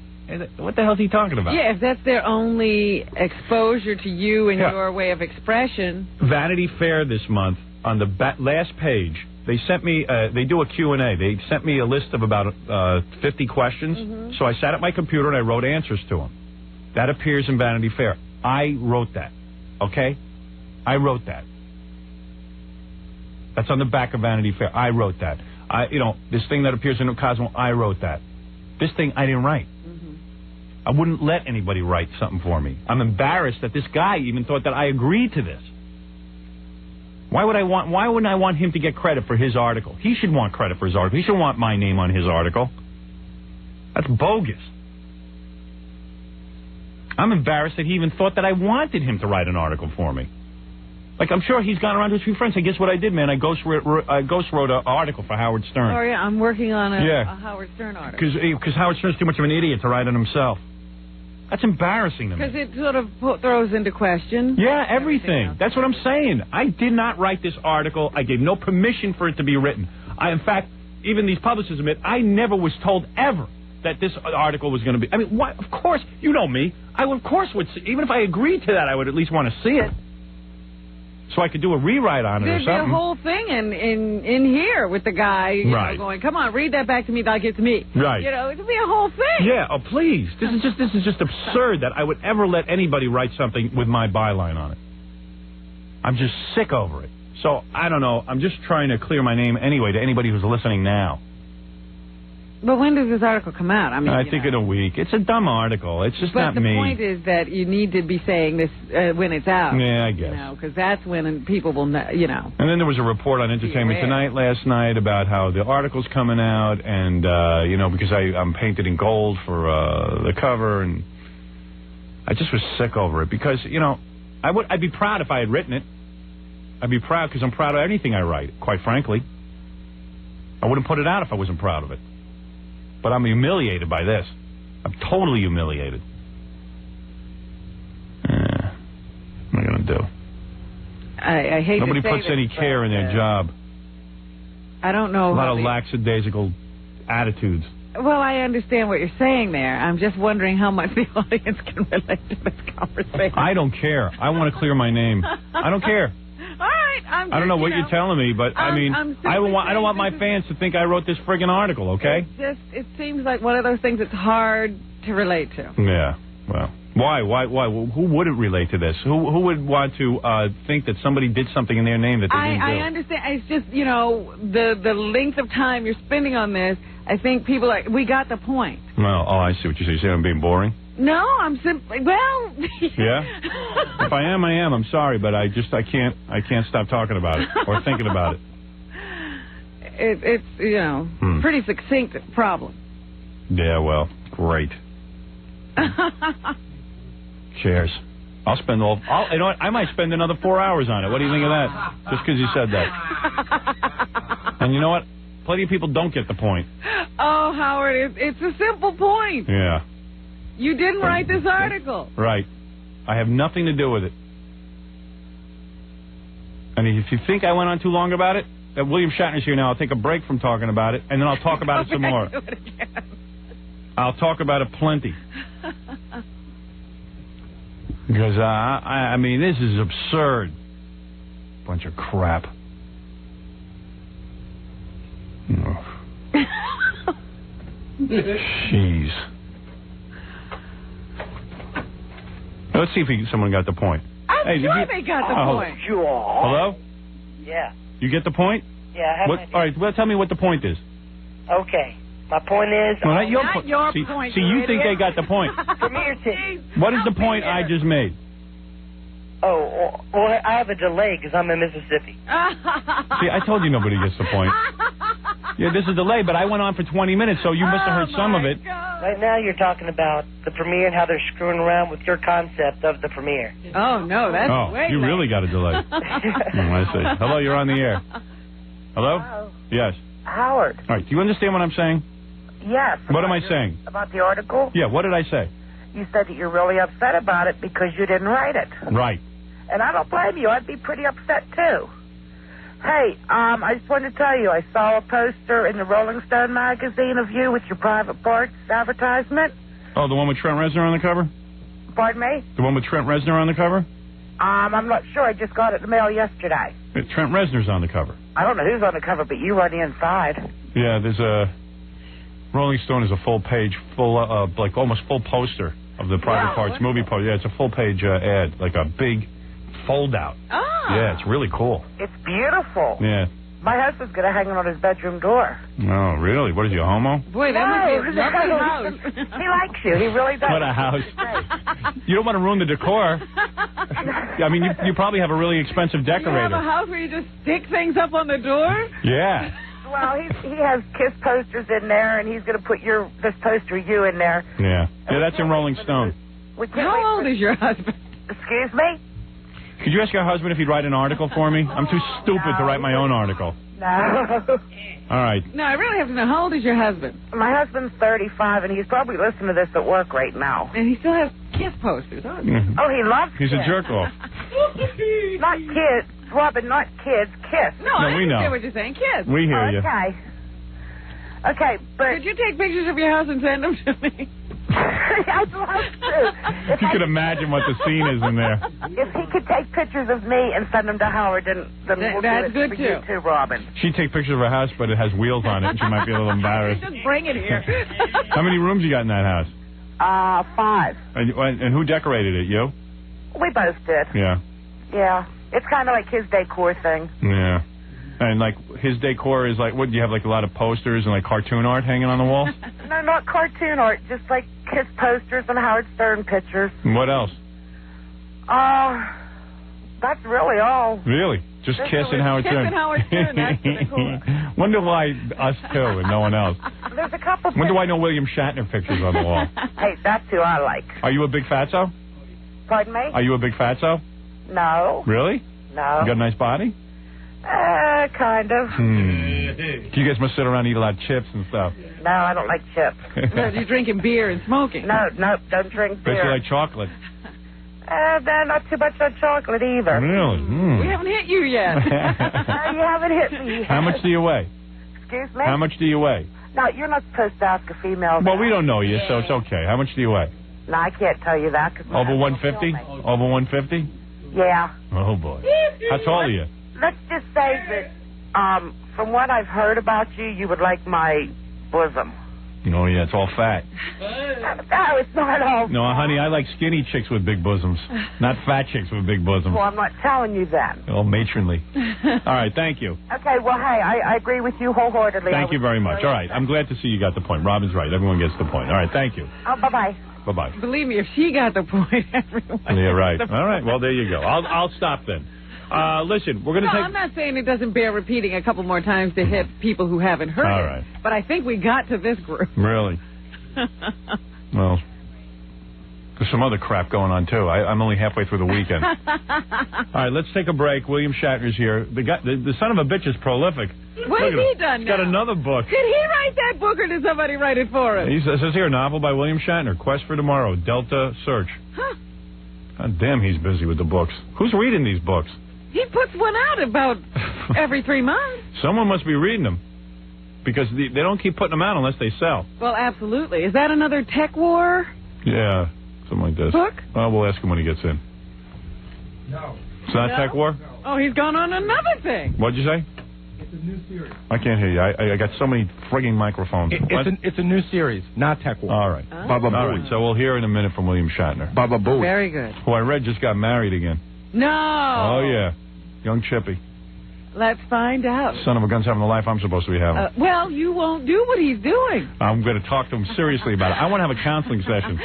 S6: What the hell is he talking about?
S8: Yeah, if that's their only exposure to you and your way of expression.
S6: Vanity Fair this month, on the last page, they sent me, they do a Q&A. They sent me a list of about 50 questions. So I sat at my computer and I wrote answers to them. That appears in Vanity Fair. I wrote that. Okay? I wrote that. That's on the back of Vanity Fair. I wrote that. This thing that appears in Cosmo, I wrote that. This thing I didn't write. I wouldn't let anybody write something for me. I'm embarrassed that this guy even thought that I agreed to this. Why wouldn't I want him to get credit for his article? He should want credit for his article. He should want my name on his article. That's bogus. I'm embarrassed that he even thought that I wanted him to write an article for me. Like, I'm sure he's gone around to his few friends and guess what I did, man? I ghost wrote an article for Howard Stern.
S8: Oh, yeah, I'm working on a Howard Stern article.
S6: Because Howard Stern's too much of an idiot to write it himself. That's embarrassing to me.
S8: Because it sort of throws into question.
S6: Yeah, everything. That's what I'm saying. I did not write this article. I gave no permission for it to be written. In fact, even these publishers admit, I never was told ever that this article was going to be... I mean, why? Of course, you know me. I would, of course, would see, even if I agreed to that, I would at least want to see it. So I could do a rewrite on it or something.
S8: There'd be a whole thing in here with the guy you know, going, come on, read that back to me like it's me.
S6: Right.
S8: You know, it'd be a whole thing.
S6: Yeah, oh, please. This is just absurd that I would ever let anybody write something with my byline on it. I'm just sick over it. So, I don't know. I'm just trying to clear my name anyway to anybody who's listening now.
S8: But when does this article come out?
S6: I think in a week. It's a dumb article. It's just not me.
S8: But the point is that you need to be saying this when it's out.
S6: Yeah, I guess.
S8: You know, because that's when people will know, you know.
S6: And then there was a report on Entertainment Tonight last night about how the article's coming out and, you know, because I'm painted in gold for the cover. And I just was sick over it because, you know, I'd be proud if I had written it. I'd be proud because I'm proud of anything I write, quite frankly. I wouldn't put it out if I wasn't proud of it. But I'm humiliated by this. I'm totally humiliated. What am I going to do?
S8: I hate
S6: Nobody
S8: to say
S6: puts any care in their job.
S8: I don't know.
S6: A lot of lackadaisical attitudes.
S8: Well, I understand what you're saying there. I'm just wondering how much the audience can relate to this conversation.
S6: I don't care. I want to clear my name. I don't care.
S8: All right,
S6: I don't know what you're telling me, but I mean, I don't want my fans to think I wrote this friggin' article, okay?
S8: It seems like one of those things that's hard to relate to.
S6: Yeah, well, why? Who wouldn't relate to this? Who would want to think that somebody did something in their name that they didn't do?
S8: I understand. It's just, you know, the length of time you're spending on this, I think people are, we got the point.
S6: Well, I see what you're saying. You say I'm being boring?
S8: No, I'm simply, well...
S6: Yeah? If I am, I am. I'm sorry, but I can't stop talking about it or thinking about it.
S8: It's, you know, pretty succinct problem.
S6: Yeah, well, great. Cheers. I'll spend you know what? I might spend another 4 hours on it. What do you think of that? Just because you said that. And you know what? Plenty of people don't get the point.
S8: Oh, Howard, it's a simple point.
S6: Yeah.
S8: You didn't write this article.
S6: Right. I have nothing to do with it. And if you think I went on too long about it, William Shatner's here now. I'll take a break from talking about it, and then I'll talk about it some more.
S8: Do it again.
S6: I'll talk about it plenty. Because, I mean, this is absurd. Bunch of crap. Jeez. Let's see if someone got the point.
S8: I'm sure they got the point.
S6: Hello?
S4: Yeah.
S6: You get the point?
S4: Yeah.
S6: All right, well, tell me what the point is.
S4: Okay. My point is...
S6: No, not your
S4: point.
S6: See, you think they got the point.
S4: Premier City.
S6: What is the point I just made?
S4: Oh, well, I have a delay because I'm in Mississippi.
S6: See, I told you nobody gets the point. Yeah, there's a delay, but I went on for 20 minutes, so you must have heard some of it.
S4: Right now you're talking about the premiere and how they're screwing around with your concept of the premiere.
S8: Oh, no, that's way
S6: you
S8: late.
S6: really got a delay. I see. Hello, you're on the air. Hello?
S4: Hello?
S6: Yes.
S4: Howard.
S6: All right, do you understand what I'm saying?
S4: Yes.
S6: What am I saying?
S4: About the article?
S6: Yeah, what did I say?
S4: You said that you're really upset about it because you didn't write it.
S6: Right.
S4: And I don't blame you. I'd be pretty upset, too. Hey, I just wanted to tell you, I saw a poster in the Rolling Stone magazine of you with your private parts advertisement.
S6: Oh, the one with Trent Reznor on the cover?
S4: Pardon me?
S6: The one with Trent Reznor on the cover?
S4: I'm not sure. I just got it in the mail yesterday.
S6: Trent Reznor's on the cover.
S4: I don't know who's on the cover, but you are the inside.
S6: Yeah, there's a... Rolling Stone is a full page, like almost full poster of the Private Parts movie poster. Yeah, it's a full page ad, like a big fold out.
S4: Ah.
S6: Yeah, it's really cool.
S4: It's beautiful.
S6: Yeah.
S4: My husband's going to hang it on his bedroom door.
S6: Oh, really? What is he, a homo?
S8: Boy, that must be a lovely house.
S4: He likes you. He really does.
S6: What a house. You don't want to ruin the decor. I mean, you probably have a really expensive decorator.
S8: You have a house where you just stick things up on the door?
S6: Yeah.
S4: Well, he has Kiss posters in there, and he's going to put this poster of you in there.
S6: Yeah. Yeah, that's in Rolling Stone.
S8: How old is your husband?
S4: Excuse me?
S6: Could you ask your husband if he'd write an article for me? I'm too stupid to write my own article.
S4: No.
S6: All right.
S8: No, I really have to know, how old is your husband?
S4: My husband's 35, and he's probably listening to this at work right now.
S8: And he still has Kiss posters, huh?
S4: Oh, he loves
S6: He's
S4: Kiss.
S6: a jerk-off.
S4: Not kids. Robin, not kids. Kiss.
S8: No, I
S6: we know.
S8: understand what you're saying. Kiss.
S6: We hear you.
S4: Okay. Okay, but...
S8: Could you take pictures of your house and send them to me?
S4: I'd love to.
S6: If you could imagine what the scene is in there.
S4: If he could take pictures of me and send them to Howard, then we'll
S8: that's
S4: do it
S8: good,
S4: for you too, Robin.
S6: She'd take pictures of her house, but it has wheels on it, and she might be a little embarrassed.
S8: Just bring it here.
S6: How many rooms you got in that house?
S4: 5.
S6: And who decorated it, you?
S4: We both did.
S6: Yeah.
S4: Yeah. It's kind of like his decor thing.
S6: Yeah. And, like, his decor is like, what, do you have, like, a lot of posters and, like, cartoon art hanging on the wall?
S4: No, not cartoon art, just like Kiss posters and Howard Stern pictures.
S6: And what else?
S4: That's really all.
S6: Really? Just Kiss and Howard Stern?
S4: Kiss and Howard Stern, that's pretty cool.
S6: Wonder why us two and no one else.
S4: There's a couple...
S6: Wonder why no William Shatner pictures on the wall.
S4: Hey, that's who I like.
S6: Are you a big fatso?
S4: Pardon me?
S6: Are you a big fatso?
S4: No.
S6: Really?
S4: No.
S6: You got a nice body?
S4: Kind of.
S6: You guys must sit around and eat a lot of chips and stuff.
S4: No, I don't like chips.
S8: No, you're drinking beer and smoking.
S4: No, don't drink
S6: Bet
S4: beer.
S6: you like chocolate.
S4: Not too much on chocolate either.
S6: Really?
S8: We haven't hit you yet.
S4: No, you haven't hit me yet.
S6: How much do you weigh?
S4: Excuse me?
S6: How much do you weigh?
S4: No, you're not supposed to ask a female.
S6: Well, we don't know you, so it's okay. How much do you weigh?
S4: No, I can't tell you that. Cause
S6: Over 150? Over 150?
S4: Yeah.
S6: Oh, boy. How tall are you?
S4: Let's just say that, from what I've heard about you, you would like my bosom.
S6: Oh, yeah, it's all fat.
S4: No, it's not all.
S6: No, honey, I like skinny chicks with big bosoms, not fat chicks with big bosoms.
S4: Well, I'm not telling you that.
S6: All matronly. All right, thank you.
S4: Okay, well, hey, I agree with you wholeheartedly.
S6: Thank you very much. All right, I'm glad to see you got the point. Robin's right. Everyone gets the point. All right, thank you.
S4: Oh, bye-bye.
S6: Bye-bye.
S8: Believe me, if she got the point, everyone.
S6: Yeah, right. All right, well, there you go. I'll stop then. Listen, we're going to take...
S8: I'm not saying it doesn't bear repeating a couple more times to hit people who haven't heard
S6: All
S8: it.
S6: right.
S8: But I think we got to this group.
S6: Really? Well, there's some other crap going on, too. I'm only halfway through the weekend. All right, let's take a break. William Shatner's here. The son of a bitch is prolific.
S8: What has he done
S6: He's
S8: now?
S6: got another book.
S8: Did he write that book or did somebody write it for us?
S6: It says here, novel by William Shatner, Quest for Tomorrow, Delta Search.
S8: Huh.
S6: God damn, he's busy with the books. Who's reading these books?
S8: He puts one out about every 3 months.
S6: Someone must be reading them. Because they don't keep putting them out unless they sell.
S8: Well, absolutely. Is that another tech war?
S6: Yeah, something like this.
S8: Book?
S6: Well, we'll ask him when he gets in.
S5: No.
S6: It's not
S8: No?
S6: tech war?
S8: Oh, he's gone on another thing.
S6: What'd you say?
S5: It's a new series.
S6: I can't hear you. I got so many frigging microphones.
S5: It's a new series, not tech war.
S6: All right.
S8: Oh.
S5: Baba
S6: All
S5: Booey.
S6: right, so we'll hear in a minute from William Shatner.
S5: Baba Booey.
S8: Very good.
S6: Who I read just got married again.
S8: No.
S6: Oh, yeah. Young Chippy.
S8: Let's find out.
S6: Son of a gun's having the life I'm supposed to be having.
S8: Well, you won't do what he's doing.
S6: I'm going to talk to him seriously about it. I want to have a counseling session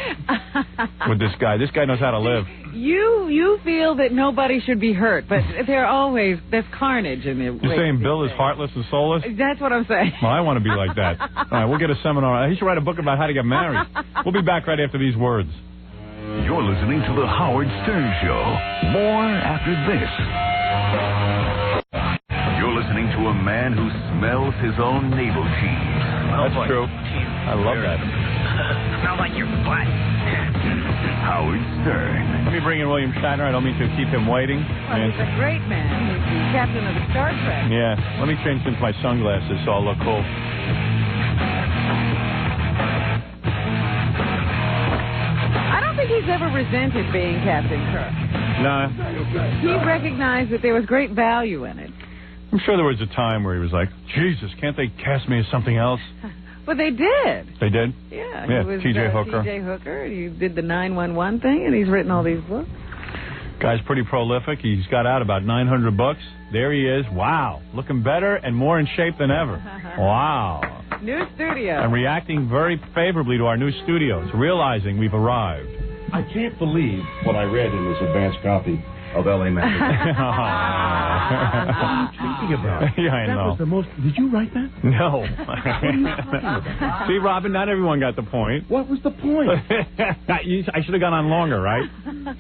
S6: with this guy. This guy knows how to live.
S8: You feel that nobody should be hurt, but there's carnage in it.
S6: You're saying Bill is heartless and soulless?
S8: That's what I'm saying.
S6: Well, I want to be like that. All right, we'll get a seminar. He should write a book about how to get married. We'll be back right after these words.
S15: You're listening to The Howard Stern Show. More after this. You're listening to a man who smells his own navel cheese.
S6: That's true. I love that.
S3: Smells like your butt.
S15: Howard Stern.
S6: Let me bring in William Shatner. I don't mean to keep him waiting.
S8: Well, he's a great man. He's the captain of the Star Trek.
S6: Yeah. Let me change into my sunglasses so I'll look cool.
S8: I don't think he's ever resented being Captain Kirk.
S6: Nah.
S8: He recognized that there was great value in it.
S6: I'm sure there was a time where he was like, Jesus, can't they cast me as something else?
S8: But they did.
S6: They did?
S8: Yeah.
S6: Yeah,
S8: He was
S6: T.J. Hooker.
S8: T.J. Hooker. And he did the 911 thing, and he's written all these books.
S6: Guy's pretty prolific. He's got out about 900 books. There he is. Wow. Looking better and more in shape than ever. Wow.
S8: New studio.
S6: And reacting very favorably to our new studios, realizing we've arrived.
S3: I can't believe what I read in this advanced copy of L.A. Magazine. What are you talking about?
S6: Yeah, I know.
S3: That was the most... Did you write that?
S6: No.
S3: What are you talking about?
S6: See, Robin, not everyone got the point.
S3: What was the point?
S6: I should have gone on longer, right?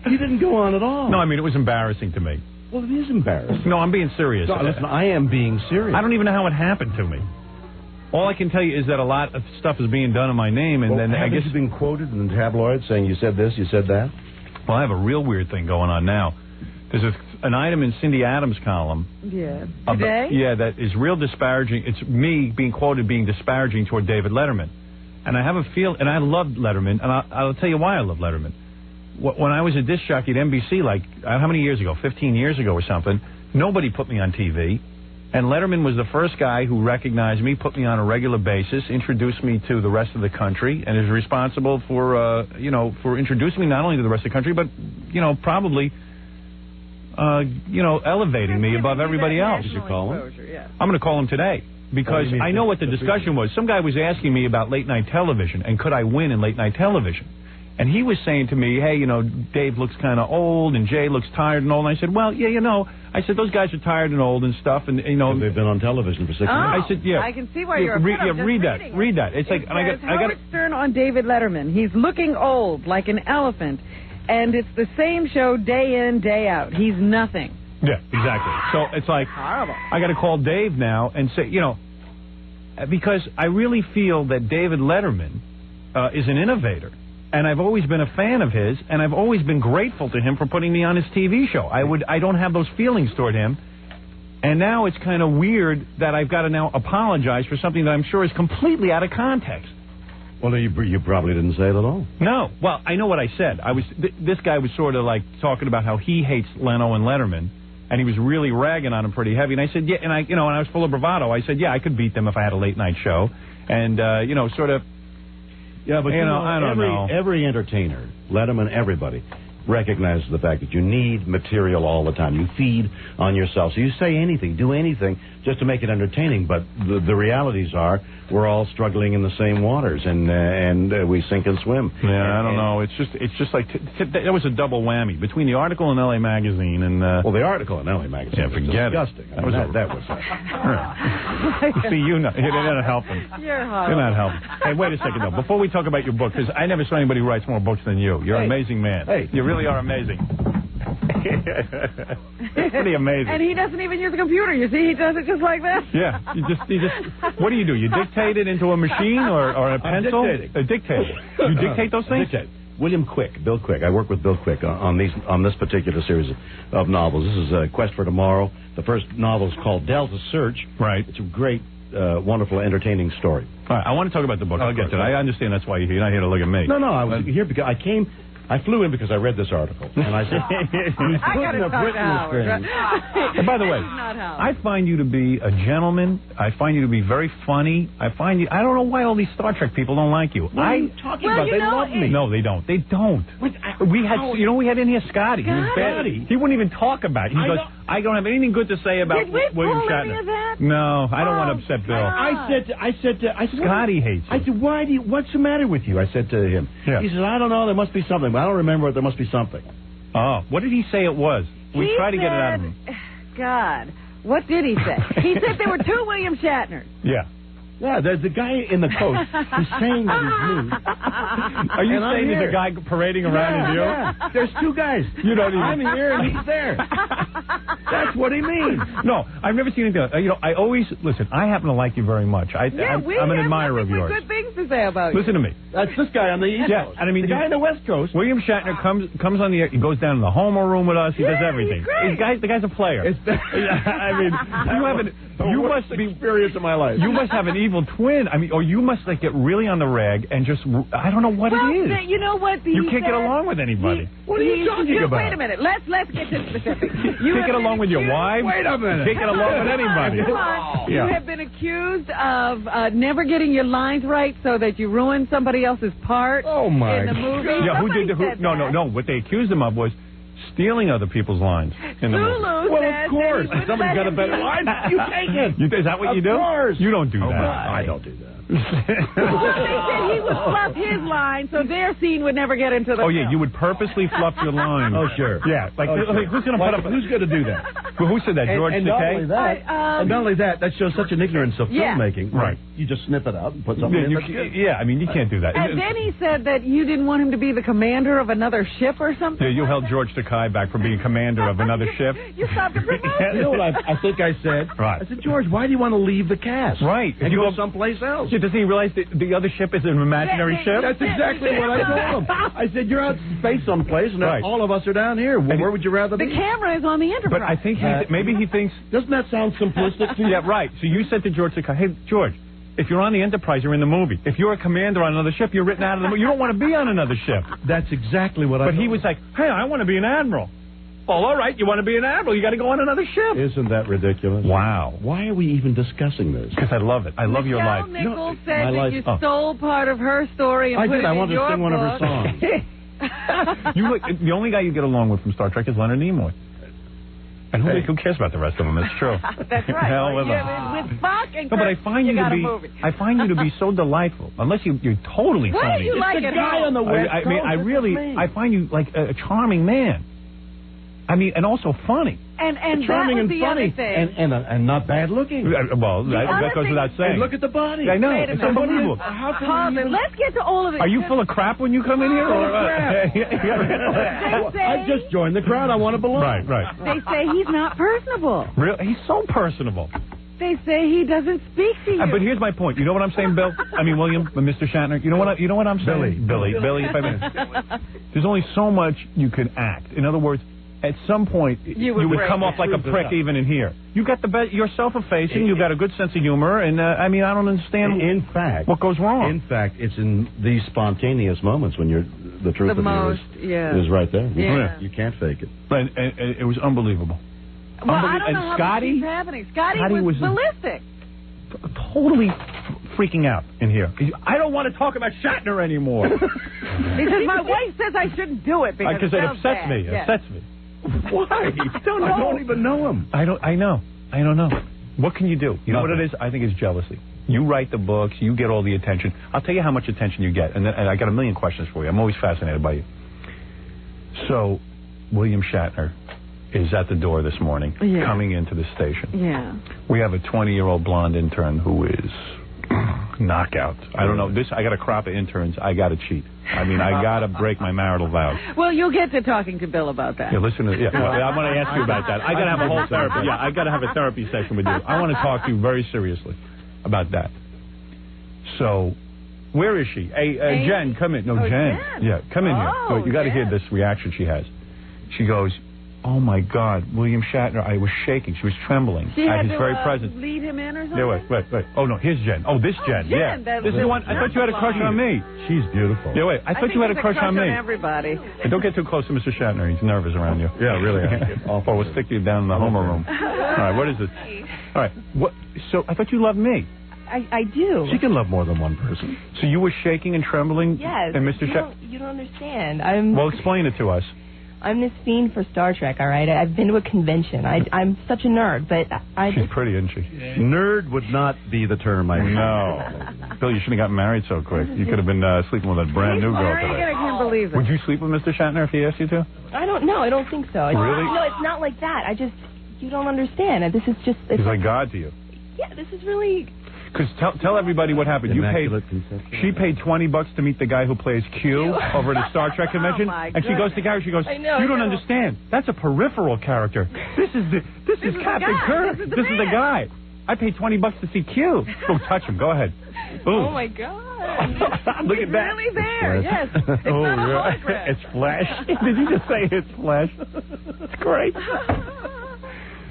S3: You didn't go on at all.
S6: No, I mean, it was embarrassing to me.
S3: Well, it is embarrassing.
S6: No, I'm being serious.
S3: No, listen, I am being serious.
S6: I don't even know how it happened to me. All I can tell you is that a lot of stuff is being done in my name, and then I guess
S3: you've been quoted in the tabloids saying you said this, you said that.
S6: Well, I have a real weird thing going on now. There's an item in Cindy Adams' column.
S8: Yeah. Today?
S6: Yeah, that is real disparaging. It's me being quoted being disparaging toward David Letterman, and I have a feel, and I love Letterman, and I'll tell you why I love Letterman. When I was a disc jockey at NBC, like how many years ago? 15 years ago or something. Nobody put me on TV. And Letterman was the first guy who recognized me, put me on a regular basis, introduced me to the rest of the country, and is responsible for, for introducing me not only to the rest of the country, but, probably, elevating me above everybody else.
S3: Did you call him?
S6: I'm going to call him today because I know what the discussion was. Some guy was asking me about late-night television and could I win in late-night television. And he was saying to me, hey, Dave looks kind of old and Jay looks tired and old. And I said, well, yeah, I said, those guys are tired and old and stuff. And,
S3: they've been on television for 6 years.
S6: I said, yeah.
S8: I can see why you're upset.
S6: Read that. It's like, and I got
S8: Howard Stern on David Letterman. He's looking old, like an elephant. And it's the same show day in, day out. He's nothing.
S6: Yeah, exactly. So it's like,
S8: horrible.
S6: I got to call Dave now and say, because I really feel that David Letterman is an innovator. And I've always been a fan of his, and I've always been grateful to him for putting me on his TV show. I don't have those feelings toward him. And now it's kind of weird that I've got to now apologize for something that I'm sure is completely out of context.
S3: Well, you probably didn't say it at all.
S6: No. Well, I know what I said. This guy was sort of like talking about how he hates Leno and Letterman, and he was really ragging on him pretty heavy. And I said, yeah, and I was full of bravado. I said, yeah, I could beat them if I had a late night show, and sort of.
S3: Yeah, but
S6: I don't know.
S3: Every entertainer, Letterman, everybody, recognizes the fact that you need material all the time. You feed on yourself. So you say anything, do anything, just to make it entertaining. But the realities are we're all struggling in the same waters, and we sink and swim.
S6: Yeah, I don't know. It's just like that was a double whammy between the article in L.A. Magazine and.
S3: Well, the article in L.A. Magazine.
S6: Yeah, forget
S3: disgusting.
S6: it. That was. See, you're not helping.
S8: You're horrible.
S6: You're not helping. Hey, wait a second though. Before we talk about your book, because I never saw anybody who writes more books than you. You're an amazing man.
S3: Hey,
S6: you really are amazing. It's pretty amazing.
S8: And he doesn't even use a computer. You see, he does it just like that.
S6: Yeah, you just. What do? You dictate it into a machine or a pencil?
S3: I'm dictating.
S6: A dictator. You dictate those things?
S3: Bill Quick. I work with Bill Quick on this particular series of novels. This is Quest for Tomorrow. The first novel is called Delta Search.
S6: Right.
S3: It's a great, wonderful, entertaining story.
S6: All right, I want to talk about the book. I'll get to it. I understand that's why you're here. You're not here to look at me.
S3: No, I was here because I flew in because I read this article. And I said, you couldn't have written this thing.
S6: And by the way, I find you to be a gentleman. I find you to be very funny. I don't know why all these Star Trek people don't like you.
S3: What are you talking about? They love me.
S6: No, they don't. They don't. We had in here Scotty. He was bad. He wouldn't even talk about it. He goes, I don't have anything good to say about William Shatner. No, I don't want to upset Bill.
S3: I said,
S6: Scotty hates you.
S3: I said, what's the matter with you? I said to him.
S6: Yeah.
S3: He said, I don't know. There must be something. I don't remember it. There must be something.
S6: Oh, what did he say it was? We tried to get it out of him.
S8: God, what did he say? He said there were two William Shatners.
S6: Yeah.
S3: Yeah, there's the guy in the coat who's saying that he's me.
S6: Are you saying there's a guy parading around in you?
S3: Yeah. There's two guys.
S6: You don't even...
S3: I'm here and he's there. That's what he means.
S6: No, I've never seen anything. I always... Listen, I happen to like you very much. I'm an admirer of yours.
S8: Good things to say about you.
S6: Listen to me.
S3: That's this guy on the East Coast.
S6: And I mean,
S3: the guy on the West Coast.
S6: William Shatner comes on the air. He goes down in the homeroom with us. He does everything.
S8: He's great.
S6: The guy's a player. I mean, you must be
S3: experience of my life.
S6: You must have an evil twin. I mean, or you must get really on the rag and just I don't know what it is.
S8: You know what?
S6: You can't get along with anybody.
S3: What are you talking about?
S8: Wait a minute. Let's get to specifics.
S6: You can't get along with your wife.
S3: Wait a minute.
S6: You can't get along with anybody.
S8: Come on. You have been accused of never getting your lines right, so that you ruined somebody else's part.
S3: Oh my
S8: in the movie.
S3: God.
S6: Yeah, who did the No. What they accused him of was stealing other people's lines in the movie.
S3: Well, of course. Somebody's got a better line. You take it.
S6: Is that what you do?
S3: Of course.
S6: You don't do that.
S3: I don't do that.
S8: Well, they said he would fluff his line, so their scene would never get into the
S6: Oh, yeah,
S8: film.
S6: you would purposely fluff your line.
S3: Oh, sure.
S6: Yeah, like who's going to put up...
S3: Who's going to do that?
S6: Well, who said that? George
S3: and not only
S6: Takei?
S3: that, and not only that, that shows such an ignorance of
S8: Yeah.
S3: filmmaking.
S6: Right.
S3: You just snip it out and put something in that's good.
S6: Yeah, I mean, you can't do that.
S8: And then he said that you didn't want him to be the commander of another ship or something.
S6: Yeah, you held George Takei back from being commander of another ship.
S8: You stopped him from
S3: You know what I think I said?
S6: Right.
S3: I said, George, why do you want to leave the cast?
S6: Right.
S3: And you go someplace else.
S6: Does he realize that the other ship is an imaginary ship?
S3: That's exactly what I told him. I said, you're out in space someplace, and
S6: Right.
S3: all of us are down here. Well, where would you rather be?
S8: The camera is on the Enterprise.
S6: But I think maybe he thinks...
S3: Doesn't that sound simplistic to you?
S6: Yeah, right. So you said to George Takei, hey, George, if you're on the Enterprise, you're in the movie. If you're a commander on another ship, you're written out of the movie. You don't want to be on another ship.
S3: That's exactly what I
S6: But
S3: told
S6: he was like, hey, I want to be an admiral. Well, all right, you want to be an admiral. You got to go on another ship.
S3: Isn't that ridiculous?
S6: Wow.
S3: Why are we even discussing this?
S6: Because I love it. I love your life.
S8: Nichols said
S3: my
S8: that
S3: life-
S8: you stole part of her story and
S3: I
S8: put
S3: did.
S8: it
S3: I
S8: in
S3: wanted to
S8: your
S3: sing one of her
S8: book.
S3: songs.
S6: The only guy you get along with from Star Trek is Leonard Nimoy. And who cares about the rest of them? It's true.
S8: That's right.
S6: Hell with them.
S8: With Spock and
S6: No, but I find you
S8: got
S6: to
S8: a
S6: be.
S8: movie.
S6: I find you to be so delightful. Unless you're totally
S8: What
S6: phony.
S8: do you like
S3: the
S8: at
S3: guy
S8: home?
S3: on the West
S6: I mean,
S3: Coast.
S6: I really,
S3: That's me.
S6: I find you like a charming man. I mean, and also funny.
S8: And
S3: Charming
S8: that was
S3: and
S8: the
S3: funny,
S8: other thing.
S3: and not bad looking.
S6: Well, that
S8: other
S6: goes
S8: thing-
S6: without saying.
S3: And look at the body.
S6: I know.
S8: Wait a
S6: It's
S8: minute.
S6: unbelievable.
S3: How can
S8: Hold
S3: we
S8: it.
S3: even...
S8: Let's get to all of it.
S6: Are you full of crap when you come in here? Or,
S3: I just joined the crowd. I want to belong.
S6: Right.
S8: They say he's not personable.
S6: Really? He's so personable.
S8: They say he doesn't speak to you.
S6: But here's my point. You know what I'm saying, Bill? I mean, William, Mr. Shatner. You know what I'm saying? Billy. 5 minutes. There's only so much you can act. In other words, at some point, you would come off like a prick even in here. You got the best. You're self-effacing. You got a good sense of humor, and I mean, I don't understand.
S3: In fact,
S6: what goes wrong.
S3: In fact, it's in these spontaneous moments when the truth of you is right there.
S8: Yeah.
S3: You can't fake it.
S6: And it was unbelievable.
S8: Well, I don't know how
S6: Scotty,
S8: this keeps happening. Scotty was ballistic.
S6: Totally freaking out in here. I don't want to talk about Shatner anymore.
S8: Because my wife says I shouldn't do it because
S6: it
S8: sounds
S6: upsets
S8: bad.
S6: me. It
S8: Yeah.
S6: upsets me.
S3: Why? I don't even know him.
S6: I know. What can you do? You know what it is? I think it's jealousy. You write the books. You get all the attention. I'll tell you how much attention you get, and I got a million questions for you. I'm always fascinated by you. So, William Shatner is at the door this morning, coming into the station.
S8: Yeah.
S6: We have a 20-year-old blonde intern who is knockout. I don't know. I got a crop of interns. I got to cheat. I mean, I got to break my marital vows.
S8: Well, you'll get to talking to Bill about that.
S6: Yeah, listen to well, I want to ask you about that. I got to have a whole therapy. Yeah, I got to have a therapy session with you. I want to talk to you very seriously about that. So, where is she? Hey, Jen, come in. No, Jen. Yeah, come in here. So you got to hear this reaction she has. She goes, "Oh my God, William Shatner!" I was shaking. She was trembling at his very presence.
S8: Lead him in or something.
S6: Yeah, wait. Oh no, here's Jen. Oh, this Jen. Yeah, this is the one. I thought you had a crush on me.
S3: She's beautiful.
S6: Yeah, wait. I thought you had a crush on me.
S8: Everybody.
S6: Hey, don't get too close to Mr. Shatner. He's nervous around you.
S3: Yeah, really.
S6: Or we'll stick you down in the homo room. All right, what is this? All right, what? So I thought you loved me.
S2: I do.
S3: She can love more than one person.
S6: So you were shaking and trembling.
S2: Yes.
S6: And Mr. Shatner.
S2: You don't understand.
S6: Well, explain it to us.
S2: I'm this fiend for Star Trek, all right? I've been to a convention. I'm such a nerd, but
S6: She's pretty, isn't she?
S3: Nerd would not be the term I
S6: No. Bill, you shouldn't have gotten married so quick. You could have been sleeping with a brand new girl today.
S8: I can't believe it.
S6: Would you sleep with Mr. Shatner if he asked you to?
S2: I don't know. I don't think so.
S6: Really?
S2: No, it's not like that. You don't understand. This is just...
S6: He's like God to you.
S2: Yeah, this is really...
S6: Because tell everybody what happened. She paid $20 to meet the guy who plays Q over at a Star Trek convention, and she goes to Gary. She goes, "You don't understand. That's a peripheral character. This is Captain Kirk. This is the guy. I paid $20 to see Q. Go touch him. Go ahead. Boom.
S2: Oh my God.
S6: Look at that.
S8: Really there? Yes. It's not a hologram.
S6: It's Flash. Did you just say it's Flash? It's great.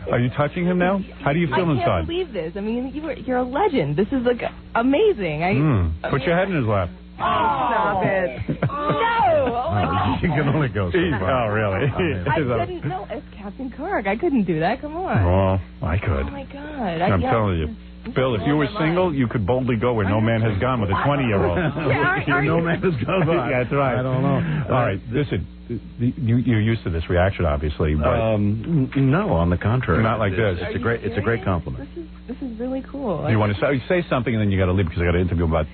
S6: Are you touching him now? How do you feel inside?
S2: I can't believe this. I mean, you're a legend. This is like amazing.
S6: Put your head in his lap.
S8: Oh, stop it.
S2: No.
S3: You can only go so far.
S6: Oh, really?
S2: I couldn't. No, it's Captain Kirk. I couldn't do that. Come on.
S6: Well, I could.
S2: Oh my God.
S6: I'm telling you. Bill, if you were single, you could boldly go where no man has gone with a 20-year-old.
S3: No man has gone.
S6: Yeah, that's right.
S3: I don't know.
S6: All right, listen. You're used to this reaction, obviously, but
S3: no, on the contrary.
S6: Not like this.
S3: It's a great compliment.
S2: This is really cool.
S6: You want to say something, and then you got to leave because I got to interview about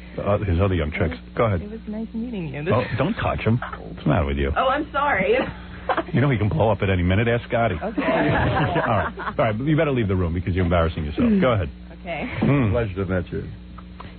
S6: his other young chicks. Go ahead.
S2: It was nice meeting you.
S6: Oh, don't touch him. What's the matter with you?
S2: Oh, I'm sorry.
S6: You know he can blow up at any minute. Ask Scotty.
S2: Okay.
S6: All right. You better leave the room because you're embarrassing yourself. Go ahead.
S2: Okay.
S3: Pleasure to meet you.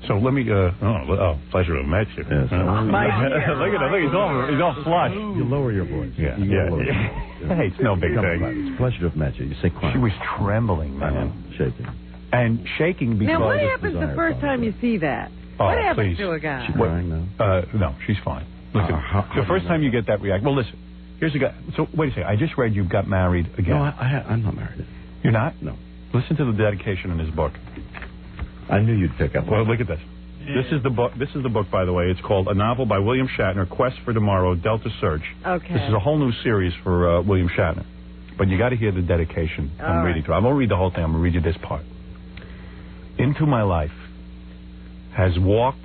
S6: So let me. Pleasure to meet you.
S3: Yes.
S6: Look at him. He's all flushed.
S3: You lower your voice.
S6: Yeah. Hey, it's no big thing.
S3: It's a pleasure to have met you. You say quiet.
S6: She was trembling, man.
S3: Shaking.
S6: And shaking because.
S8: Now, what happens the first time you see that? What happens to a guy?
S3: She's crying now?
S6: No, she's fine. Listen, the first time you get that reaction. Well, listen. Here's a guy. So wait a second. I just read you got married again.
S3: No, I'm not married.
S6: You're not?
S3: No.
S6: Listen to the dedication in his book.
S3: I knew you'd pick up.
S6: Well, look at this. This is the book. This is the book, by the way. It's called A Novel by William Shatner, Quest for Tomorrow, Delta Search.
S8: Okay.
S6: This is a whole new series for William Shatner. But you got to hear the dedication I'm reading to. I won't read the whole thing. I'm going to read you this part. Into my life has walked,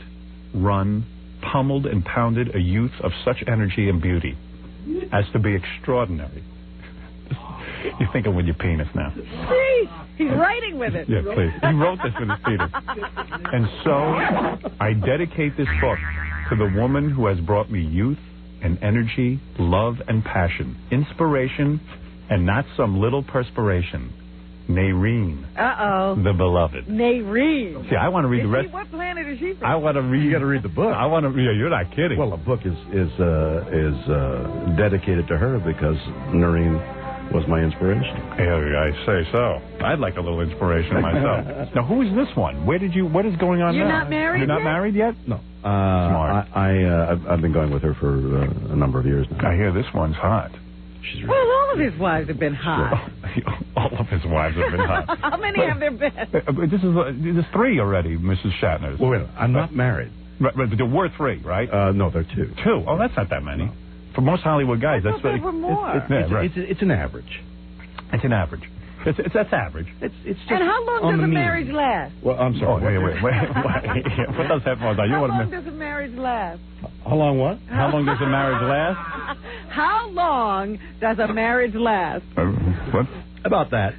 S6: run, pummeled, and pounded a youth of such energy and beauty as to be extraordinary. You're thinking with your penis now.
S8: He's writing with it.
S6: Yeah, please. He wrote this with his penis. And so, I dedicate this book to the woman who has brought me youth and energy, love and passion, inspiration, and not some little perspiration. Nairene. The beloved.
S8: Nairene.
S6: See, I want to read the rest.
S8: What planet is she from?
S6: I want to read.
S3: You got to read the book.
S6: I want to read. You're not kidding.
S3: Well, the book is dedicated to her because Nairene was my inspiration.
S6: Yeah, I say so. I'd like a little inspiration myself. Now, who is this one? What is going on now?
S8: You're not married
S6: You're not
S8: yet?
S6: married yet?
S3: No.
S6: Smart.
S3: I've been going with her for a number of years now.
S6: I hear this one's hot.
S3: She's really
S8: Well, all of his wives have been hot.
S6: All of his wives have been hot.
S8: How many have there been?
S6: There's 3 already, Mrs. Shatner's.
S3: Well, wait a minute. I'm not married.
S6: Right, but there were 3, right?
S3: No, there are 2.
S6: 2? Oh, that's not that many. No. For most Hollywood guys,
S8: I thought there were more.
S3: It's an average.
S6: It's an average. That's average.
S3: It's just
S8: and how long does a marriage last?
S3: Well, I'm sorry.
S6: Wait. Put those headphones on.
S8: How long does a marriage last?
S3: How long what?
S6: How long does a marriage last?
S8: How long does a marriage last?
S6: What?
S3: About that.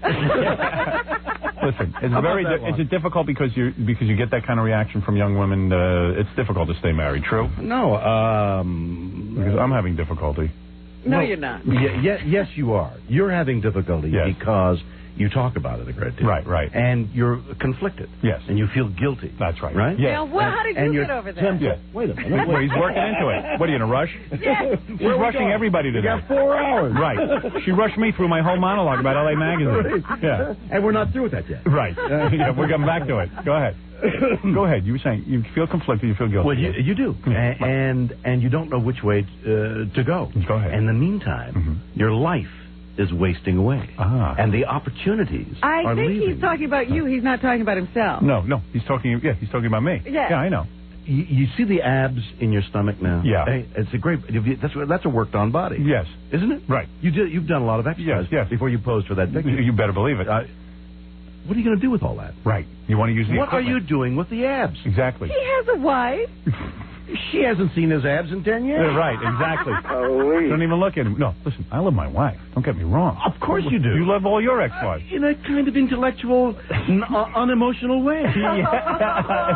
S6: Listen, it's difficult because you get that kind of reaction from young women. It's difficult to stay married. True?
S3: No.
S6: Because I'm having difficulty.
S8: No, you're not.
S3: Yes, you are. You're having difficulty because you talk about it a great deal.
S6: Right.
S3: And you're conflicted.
S6: Yes.
S3: And you feel guilty.
S6: That's right.
S3: Right?
S6: Yes.
S8: Now, how did you get over that?
S3: Yeah. Wait a minute.
S6: Well, he's working into it. What, are you in a rush?
S8: Yes.
S6: She's rushing everybody today.
S3: You got 4 hours.
S6: Right. She rushed me through my whole monologue about LA Magazine. Yeah.
S3: And we're not through with that yet.
S6: Right. We're coming back to it. Go ahead. Go ahead. You were saying you feel conflicted, you feel guilty.
S3: Well, you do. And you don't know which way to go.
S6: Go ahead.
S3: In the meantime, your life is wasting away. And the opportunities are leaving.
S8: I think he's talking about you. He's not talking about himself.
S6: No. He's talking about me.
S8: Yeah.
S6: Yeah, I know.
S3: You see the abs in your stomach now?
S6: Yeah.
S3: Hey, it's a great. That's a worked on body.
S6: Yes.
S3: Isn't it?
S6: Right.
S3: You've done a lot of exercise.
S6: Yes.
S3: Before you posed for that picture.
S6: You better believe it.
S3: What are you going to do with all that?
S6: Right. You want to use the
S3: What
S6: equipment.
S3: are you doing with the abs?
S6: Exactly.
S8: He has a wife.
S3: She hasn't seen his abs in 10 years.
S6: Right, exactly. Don't even look at him. No, listen, I love my wife. Don't get me wrong.
S3: Of course you do.
S6: You love all your ex-wives.
S3: In a kind of intellectual, unemotional way.
S6: Yeah.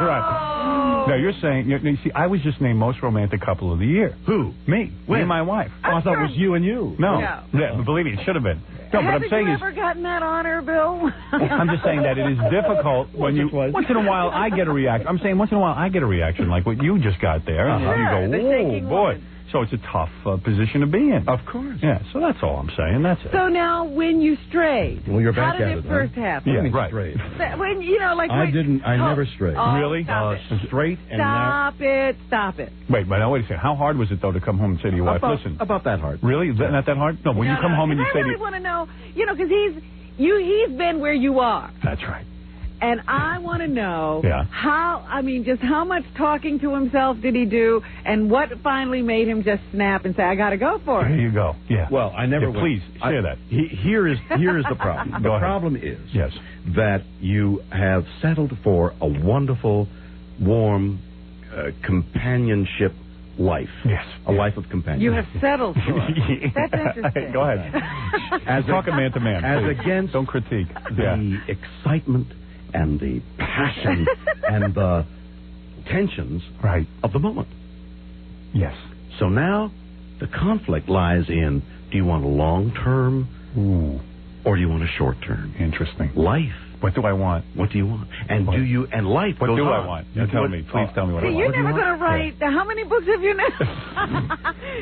S6: Right. No, you're saying, you see, I was just named most romantic couple of the year.
S3: Who?
S6: Me. Me and my wife.
S3: Oh, I thought it was you and you.
S6: No.
S8: Yeah.
S6: Yeah, but believe me, it should have been. No, but I'm saying
S8: you ever gotten that honor, Bill?
S6: I'm just saying that it is difficult when you, once in a while I get a reaction. I'm saying once in a while I get a reaction like what you just got there. And you go, whoa, boy. So it's a tough position to be in.
S3: Of course.
S6: Yeah, so that's all I'm saying. That's it.
S8: So now, when you strayed,
S3: well, you're back
S8: how did it first happen?
S6: Yeah, right.
S3: Straight.
S8: When, you know, like...
S3: I never strayed.
S8: Oh,
S6: really?
S3: Straight and
S8: Stop it.
S6: Wait, but now wait a second. How hard was it, though, to come home and say to your wife, listen...
S3: About that hard.
S6: Really? Is that not that hard? No, when you come home and you say...
S8: I really want to know, you know, because he's been where you are.
S6: That's right.
S8: And I want to know
S6: how
S8: much talking to himself did he do, and what finally made him just snap and say, I got to go for it.
S6: There you go. Yeah.
S3: Well, I never went.
S6: Please, share that.
S3: Here is the problem. The problem is that you have settled for a wonderful, warm companionship life.
S6: Yes.
S3: A life of companionship.
S8: You have settled for it. That's interesting.
S6: Go ahead. Talking man to man.
S3: As
S6: please.
S3: Against
S6: don't critique
S3: the excitement and the passion and the tensions of the moment.
S6: Yes.
S3: So now the conflict lies in, do you want a long-term or do you want a short-term?
S6: Interesting.
S3: Life.
S6: What do I want?
S3: What do you want? And do you, and life
S6: what
S3: goes
S6: do
S3: on.
S6: I want? You tell me. Please tell me what I want.
S8: You're never going to write, how many books have you now?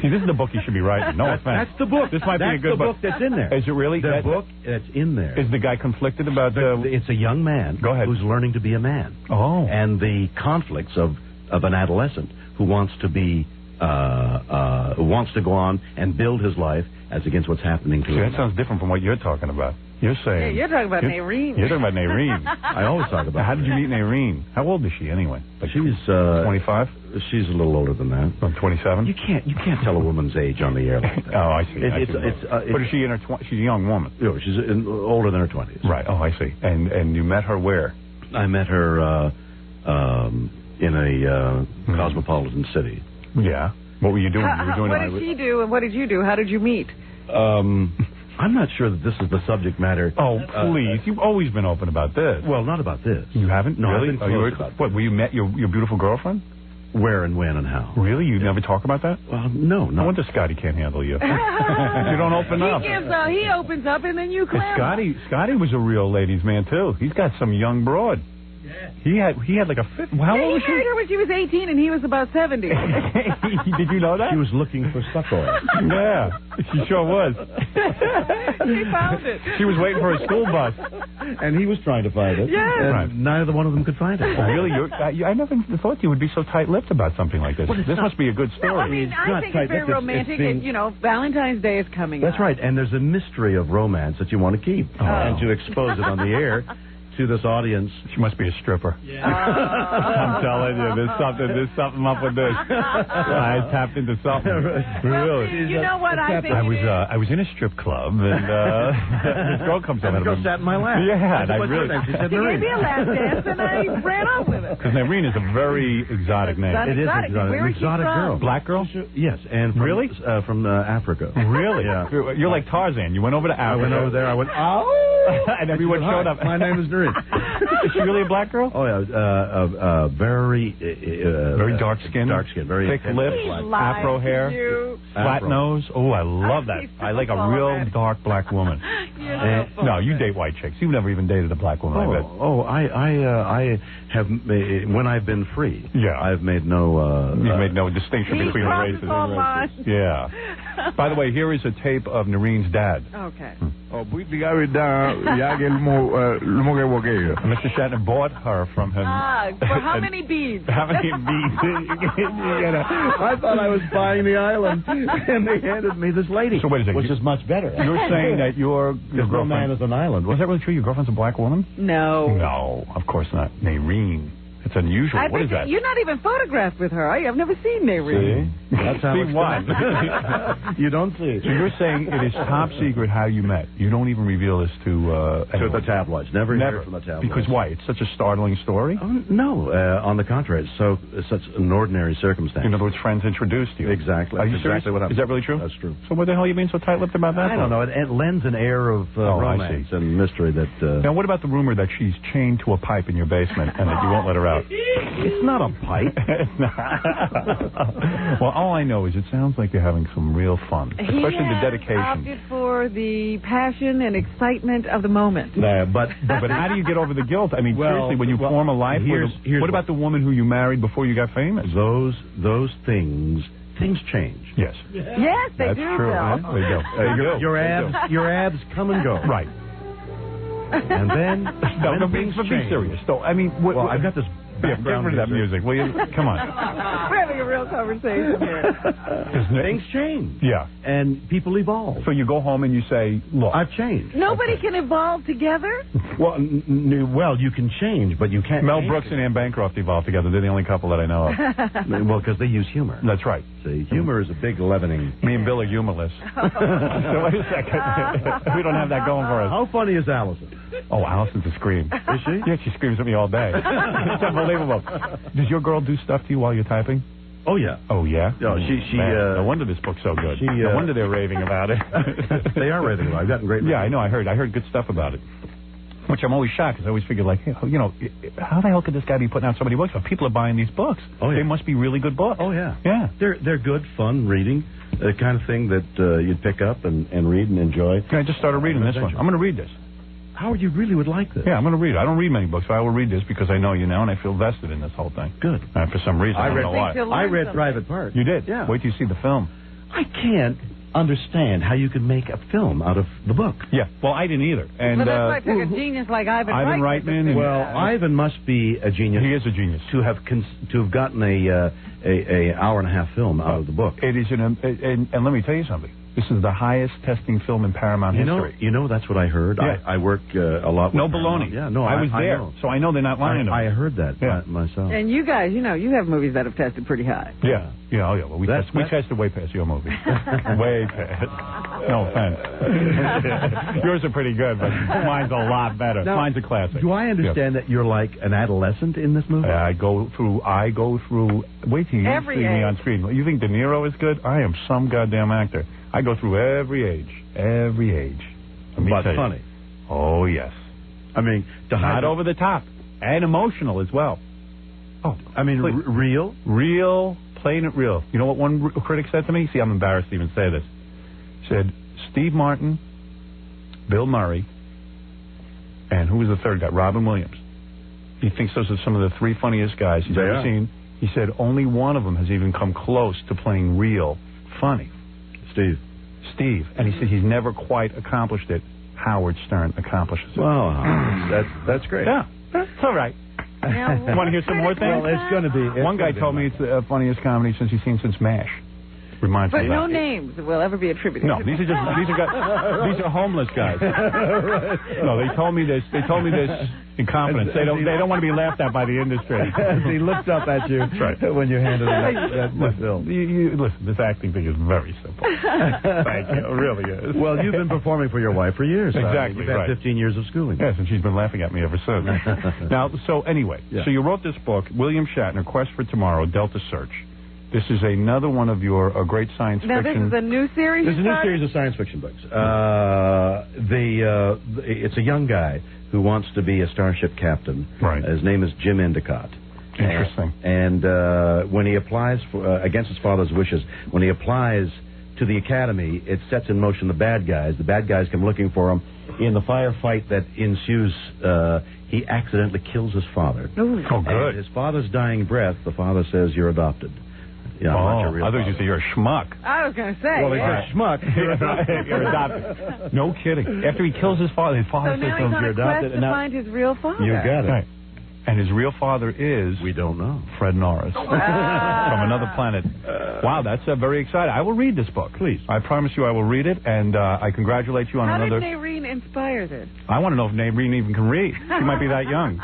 S6: See, this is the book you should be writing. No offense.
S3: That's the book.
S6: This might be a good
S3: book. That's in there.
S6: Is it really?
S3: The book that's in there.
S6: Is the guy conflicted about
S3: It's a young man who's learning to be a man.
S6: Oh.
S3: And the conflicts of an adolescent who wants to be, who wants to go on and build his life as against what's happening to him.
S6: That sounds different from what you're talking about. You're saying...
S8: you're talking about Naireen.
S6: You're talking about Naireen.
S3: I always talk about
S6: How did you meet Naireen? How old is she, anyway?
S3: She's...
S6: 25?
S3: She's a little older than that.
S6: 27?
S3: You can't tell a woman's age on the air like that.
S6: Oh, I see. But is she in her... She's a young woman.
S3: No, she's older than her 20s.
S6: Right. Oh, I see. And you met her where?
S3: I met her in a cosmopolitan city.
S6: Yeah. What were you doing?
S8: What did she do and what did you do? How did you meet?
S3: I'm not sure that this is the subject matter.
S6: Oh, please. You've always been open about this.
S3: Well, not about this.
S6: You haven't?
S3: No,
S6: really?
S3: I've been close about
S6: what, were you met your beautiful girlfriend?
S3: Where and when and how.
S6: Really? You never talk about that?
S3: Well, no.
S6: No wonder Scotty can't handle you. You don't open up.
S8: He opens up and then you clam.
S6: Scotty was a real ladies' man, too. He's got some young broad. Yeah. He had like a fit. How old was she?
S8: He married her when she was 18 and he was about 70.
S6: Did you know that?
S3: She was looking for suckle.
S6: Yeah, she sure was.
S8: She found it.
S6: She was waiting for a school bus.
S3: And he was trying to find it.
S8: Yes.
S3: And neither one of them could find it.
S6: Really? I never thought you would be so tight-lipped about something like this. This must be a good story.
S8: No, I mean, I think it's very romantic. And, you know, Valentine's Day is coming up.
S3: That's right. And there's a mystery of romance that you want to keep. And to expose it on the air to this audience.
S6: She must be a stripper.
S8: Yeah.
S6: I'm telling you, there's something up with this. I tapped into something. Really.
S8: You know what I think?
S6: I was in a strip club and this girl comes in.
S3: And the girl sat in my lap.
S6: Yeah, and I really.
S3: She said
S8: She gave me a lap dance and I ran off with it.
S6: Because Naireen is a very exotic name.
S3: It is exotic.
S8: Where is she
S3: exotic
S8: from?
S3: girl.
S6: Black girl?
S3: Yes, and from Africa.
S6: Really?
S3: Yeah.
S6: You're like Tarzan. You went over to Africa.
S3: I went over there. I went,
S6: and everyone showed up.
S3: My name is Naireen.
S6: Is she really a black girl?
S3: Oh yeah, very
S6: dark skin,
S3: very
S6: thick lips, afro hair, flat nose. Oh, I love that. I like a real dark black woman. No, you date white chicks. You've never even dated a black woman. I bet.
S3: Oh, I have when I've been free.
S6: Yeah,
S3: I've made no.
S6: You've made no distinction between the races. Yeah. By the way, here is a tape of Naireen's dad.
S8: Okay.
S6: Mr. Shatner bought her from him.
S8: For how many beads?
S6: How many beads?
S3: I thought I was buying the island, and they handed me this lady.
S6: So wait a second.
S3: Which is much better.
S6: You're saying that your
S3: girlfriend... man is an island.
S6: Is that really true? Your girlfriend's a black woman?
S8: No.
S6: No, of course not. Naireen. It's unusual. What is that?
S8: You're not even photographed with her, are you? I've never seen Naireen.
S6: See? That's how
S3: it's
S6: what?
S3: You don't see.
S6: So you're saying it is top secret how you met. You don't even reveal this to
S3: the tabloids. Never hear from the tabloids.
S6: Because why? It's such a startling story?
S3: No. On the contrary, it's such an ordinary circumstance.
S6: In other words, friends introduced you.
S3: Exactly.
S6: Are you
S3: serious?
S6: Is that really true?
S3: That's true.
S6: So what the hell are you being so tight-lipped about that?
S3: I don't know. It lends an air of romance and mystery that...
S6: Now, what about the rumor that she's chained to a pipe in your basement and that you won't let her out? out.
S3: It's not a pipe.
S6: Well, all I know is it sounds like you're having some real fun, especially the dedication.
S8: Opted for the passion and excitement of the moment.
S6: But how do you get over the guilt? I mean, seriously, when you form a life, what about the woman who you married before you got famous?
S3: Those things change.
S6: Yes.
S8: Yes, they
S6: That's
S8: do.
S6: true.
S8: Bill.
S6: They do.
S3: Your abs come and go.
S6: Right.
S3: And then
S6: No, be serious. So, I mean,
S3: I've got this.
S6: Get rid of that music, will you? Come on.
S8: We're having a real conversation here.
S3: Things change.
S6: Yeah.
S3: And people evolve.
S6: So you go home and you say, look,
S3: I've changed.
S8: Nobody can evolve together?
S3: Well, you can change, but you can't.
S6: Mel Brooks and Anne Bancroft evolved together. They're the only couple that I know of.
S3: Well, because they use humor.
S6: That's right.
S3: See, humor is a big leavening.
S6: Me and Bill are humorless. So wait a second. We don't have that going for us.
S3: How funny is Allison?
S6: Oh, Allison's a scream.
S3: Is she?
S6: Yeah, she screams at me all day. It's unbelievable. Does your girl do stuff to you while you're typing?
S3: Oh, yeah.
S6: Oh, yeah?
S3: No,
S6: no wonder this book's so good. No wonder they're raving about it.
S3: They are raving about it. I've gotten great.
S6: Yeah, I know. I heard good stuff about it. Which I'm always shocked, because I always figured, like, hey, you know, how the hell could this guy be putting out so many books? Well, people are buying these books.
S3: Oh, yeah.
S6: They must be really good books.
S3: Oh, yeah.
S6: Yeah.
S3: They're good, fun reading, the kind of thing that you'd pick up and read and enjoy.
S6: I just started reading this one. I'm going to read this.
S3: Howard, you really would like this.
S6: Yeah, I'm going to read it. I don't read many books, but I will read this because I know you now, and I feel vested in this whole thing.
S3: Good.
S6: For some reason, I don't know why.
S3: I read Private Part.
S6: You did?
S3: Yeah.
S6: Wait till you see the film.
S3: I can't understand how you could make a film out of the book.
S6: Yeah, well, I didn't either. And
S8: but that's why it took a genius like Ivan Reitman.
S3: Well, Ivan must be a genius.
S6: He is a genius.
S3: To have gotten a hour and a half film out of the book.
S6: It is and let me tell you something. This is the highest testing film in Paramount history.
S3: You know, that's what I heard.
S6: Yeah.
S3: I work a lot with
S6: No baloney.
S3: Yeah, no,
S6: I was there,
S3: know.
S6: so I know they're not lying to me.
S3: I heard that myself.
S8: And you guys, you know, you have movies that have tested pretty high.
S6: Yeah. Yeah, oh yeah. Well, we tested way past your movie. Way past. No offense. Yours are pretty good, but mine's a lot better.
S3: Now,
S6: mine's a classic.
S3: Do I understand that you're like an adolescent in this movie?
S6: I go through. Wait till you
S8: Every
S6: see me on screen. You think De Niro is good? I am some goddamn actor. I go through every age. Every age.
S3: But funny.
S6: Oh yes.
S3: I mean,
S6: not over the top and emotional as well.
S3: Oh, I mean, real?
S6: Real, playing it real. You know what one critic said to me? See, I'm embarrassed to even say this. Said, Steve Martin, Bill Murray, and who was the third guy? Robin Williams. He thinks those are some of the three funniest guys he's ever seen. He said only one of them has even come close to playing real funny. Steve. And he said he's never quite accomplished it. Howard Stern accomplishes it.
S3: Well, that's great.
S6: Yeah, that's all right. You want to hear some more things?
S3: Well, it's going to be.
S6: One guy told me it's the funniest comedy he's seen since MASH. Reminds me of
S8: no
S6: that.
S8: names will ever be attributed.
S6: No, these are homeless guys. No, they told me this in confidence. They don't want to be laughed at by the industry.
S3: He looked up at you when you handed him that bill.
S6: Listen, this acting thing is very simple. Thank you. It really is.
S3: Well, you've been performing for your wife for years.
S6: Exactly.
S3: You've had 15 years of schooling.
S6: Yes, and she's been laughing at me ever since. Now, so anyway, so you wrote this book, William Shatner, Quest for Tomorrow, Delta Search. This is another one of your great science fiction.
S8: Now, this is a new series?
S3: There's a new series of science fiction books. It's a young guy who wants to be a starship captain.
S6: Right.
S3: His name is Jim Endicott.
S6: Interesting.
S3: And when he applies against his father's wishes, when he applies to the academy, it sets in motion the bad guys. The bad guys come looking for him. In the firefight that ensues, he accidentally kills his father.
S8: Ooh.
S6: Oh, good.
S3: And his father's dying breath, the father says, "You're adopted." Yeah,
S6: I thought you said you're a schmuck.
S8: I was going to say.
S3: Well, he's a schmuck.
S6: You're adopted. No kidding. After he kills his father
S8: So
S6: says,
S8: now he's on
S6: "You're
S8: a quest
S6: adopted."
S8: to find his real father.
S3: You got it.
S6: Right. And his real father is...
S3: We don't know.
S6: Fred Norris. From another planet. Wow, that's very exciting. I will read this book.
S3: Please.
S6: I promise you I will read it, and I congratulate you on
S8: How
S6: another...
S8: did Naireen inspire this?
S6: I want to know if Naireen even can read. She might be that young.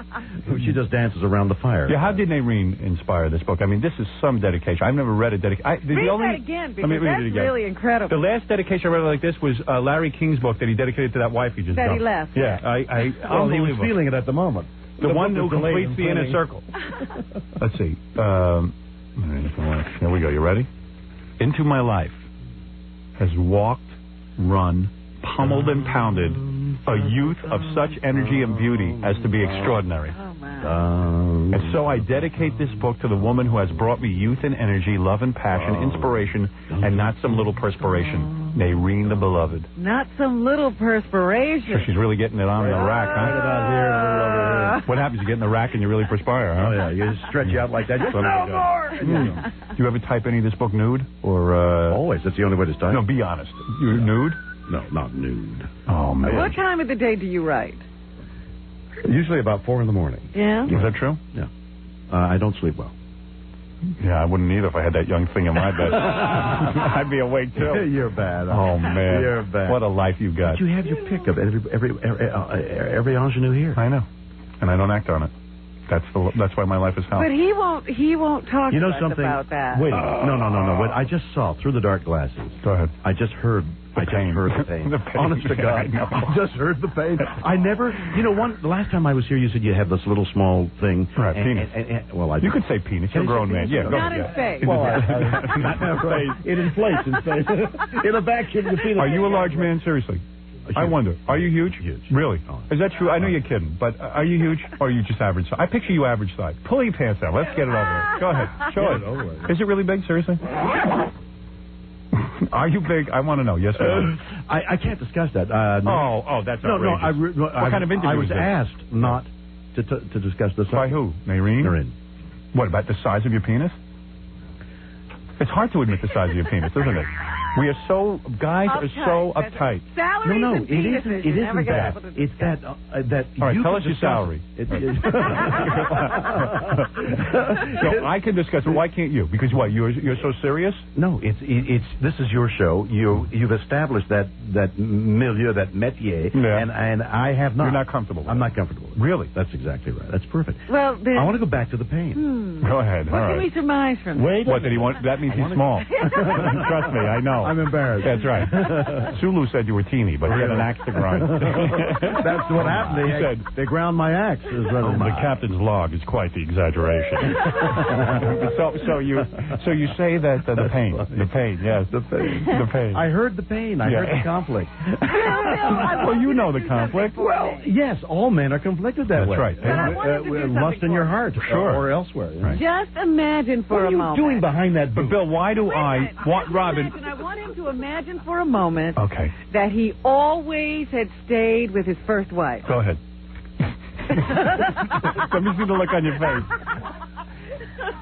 S3: She just dances around the fire.
S6: Yeah, how did Naireen inspire this book? I mean, this is some dedication. I've never read a dedication.
S8: Read that again, because that's really incredible.
S6: The last dedication I read like this was Larry King's book that he dedicated to that wife he just
S8: That
S6: dumped.
S8: he left.
S6: Yeah,
S3: Well, he was feeling it at the moment.
S6: The one who completes the inner circle. Let's see. Here we go. You ready? Into my life has walked, run, pummeled and pounded a youth of such energy and beauty as to be extraordinary.
S8: Oh, my.
S6: And so I dedicate this book to the woman who has brought me youth and energy, love and passion, inspiration, and not some little perspiration. Naireen the Beloved.
S8: Not some little perspiration.
S6: So she's really getting it on in the rack, huh?
S3: Right about here, a little over here.
S6: What happens? You get in the rack and you really perspire, huh?
S3: Oh, yeah. You just stretch out like that. Just
S6: no
S3: more!
S6: Do you ever type any of this book nude? Or
S3: Always. That's the only way to type.
S6: No, be honest. You nude?
S3: No, not nude.
S6: Oh, man.
S8: What time of the day do you write?
S3: Usually about 4 in the morning.
S8: Yeah?
S6: Is that true?
S3: Yeah. I don't sleep well.
S6: Yeah, I wouldn't either if I had that young thing in my bed. I'd be awake, too.
S3: You're bad.
S6: Oh, man.
S3: You're bad.
S6: What a life you've got.
S3: But you have your pick of every ingenue here.
S6: I know. And I don't act on it. That's why my life is hell.
S8: But he won't talk
S3: You know
S8: to us
S3: something?
S8: about that.
S3: Wait, no. What I just saw through the dark glasses.
S6: Go ahead.
S3: I just heard the pain.
S6: The pain.
S3: Honest to God.
S6: Yeah, I know.
S3: I just heard the pain. I never, the last time I was here, you said you had this little small thing.
S6: Right, penis. You could say penis. You're a grown man. Yeah,
S8: Not in space.
S3: Well, it inflates in space. In a vacuum, the penis.
S6: Are you a large man? Seriously. I wonder. Are you huge?
S3: Huge.
S6: Really? Is that true? I know you're kidding, but are you huge or are you just average size? I picture you average size. Pull your pants out. Let's get it over with. Go ahead. Show it. Is it really big? Seriously? Are you big? I want to know. Yes or no?
S3: I can't discuss that.
S6: No. That's outrageous. What kind of interview
S3: I was
S6: is this?
S3: asked not to discuss this.
S6: By who? Naireen?
S3: Naireen.
S6: What, about the size of your penis? It's hard to admit the size of your penis, isn't it? We are so, guys are so uptight.
S8: Salaries
S3: No,
S8: and
S3: it isn't.
S8: penises.
S3: It
S8: You're never
S3: isn't
S8: gonna
S3: that.
S8: be able to
S3: It's that.
S6: All right,
S3: you
S6: tell
S3: can
S6: us your
S3: discuss
S6: salary.
S3: So
S6: I can discuss it. Why can't you? Because what? You're so serious?
S3: No, it's this is your show. You've established that milieu, that métier, and I have not.
S6: You're not comfortable with
S3: I'm not comfortable with it.
S6: Really?
S3: That's exactly right. That's perfect.
S8: Well,
S3: I want to go back to the pain.
S6: Go ahead.
S8: What can we surmise from this?
S3: Wait.
S6: What did he want? That means he's small. Trust me, I know.
S3: I'm embarrassed.
S6: That's right. Sulu said you were teeny, but he had an axe to grind.
S3: That's what happened.
S6: He said
S3: They ground my axe.
S6: the captain's log is quite the exaggeration. so you say that the pain, yes, the pain.
S3: I heard the pain. I heard the conflict.
S6: Well, you know the conflict.
S3: Well, yes, all men are conflicted that way.
S6: That's right.
S3: Lust in your heart,
S6: Sure,
S3: or elsewhere.
S6: Right.
S8: Just imagine for
S3: What are
S8: a
S3: you
S8: moment.
S3: doing behind that booth?
S6: But Bill, why do I want Robin?
S8: I want him to imagine for a moment
S6: Okay.
S8: that he always had stayed with his first wife.
S6: Go ahead. Let me see the look on your face.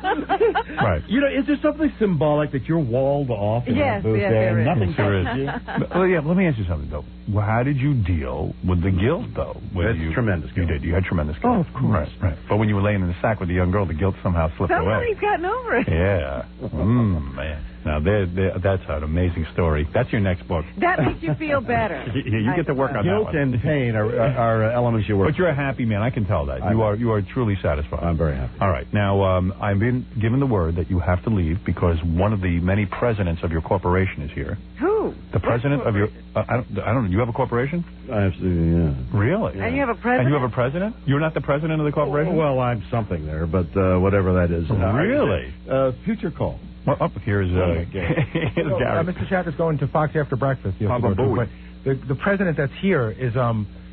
S6: Right.
S3: Is there something symbolic that you're walled off in
S8: Yes,
S3: that booth
S8: yes,
S3: there?
S8: there is.
S3: Nothing
S6: There is.
S3: touches you?
S6: Well, yeah, let me ask you something, though. Well, how did you deal with the guilt, though?
S3: It's tremendous
S6: You
S3: guilt.
S6: did. You had tremendous guilt.
S3: Oh, of course.
S6: Right. But when you were laying in the sack with the young girl, the guilt somehow slipped away.
S8: Somebody's gotten over it.
S6: Yeah. Man. Now, that's an amazing story. That's your next book.
S8: That makes you feel better.
S6: You get to work on that
S3: Guilt
S6: one.
S3: and pain are elements you work.
S6: But you're a happy man. I can tell that. You are truly satisfied.
S3: I'm very happy.
S6: All right. Now, I've been given the word that you have to leave because one of the many presidents of your corporation is here.
S8: Who?
S6: The president of your... I don't know. You have a corporation?
S3: Absolutely, yeah.
S6: Really?
S8: And you have a president?
S6: And you have a president? You're not the president of the corporation?
S3: Well, I'm something there, but whatever that is.
S6: Really?
S3: Future call.
S6: Well, here's Gary.
S5: Mr. Shacker's going to Fox after breakfast. You have to go to, but the president that's here is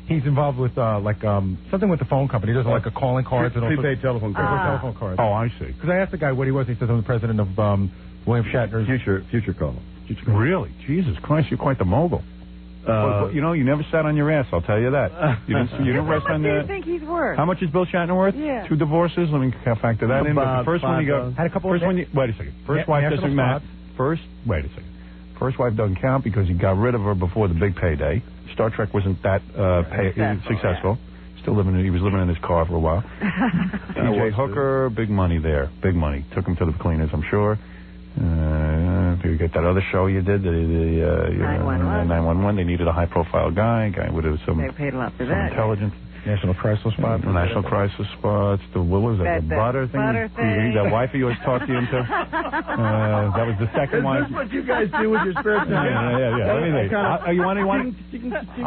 S5: he's involved with something with the phone company. He doesn't like a calling cards and
S3: prepaid telephone cards.
S5: Telephone cards.
S6: Oh, I see.
S5: Because I asked the guy what he was. He says I'm the president of William Shatner's
S3: Future call.
S6: Really? Jesus Christ, you're quite the mogul. You never sat on your ass, I'll tell you that. You didn't rest on
S8: How much do
S6: the...
S8: you think he's worth?
S6: How much is Bill Shatner worth?
S8: Yeah.
S6: 2 divorces? Let me factor that in. But the first one you got...
S5: Had a couple
S6: Wait a second. First wife doesn't matter. Wait a second. First wife doesn't count because he got rid of her before the big payday. Star Trek wasn't that successful. He was living in his car for a while. T.J. Hooker, big money there. Big money. Took him to the cleaners, I'm sure. You get that other show you did, the 911. They needed a high-profile guy with some.
S8: They paid a lot for
S6: some
S8: that.
S6: Intelligence.
S5: National Crisis Spot.
S6: National Crisis Spots. What was that? The butter thing? That wife of yours talked you into? That was the second one.
S3: Is this what you guys do with your spare time?
S6: Yeah. Let me think. I'm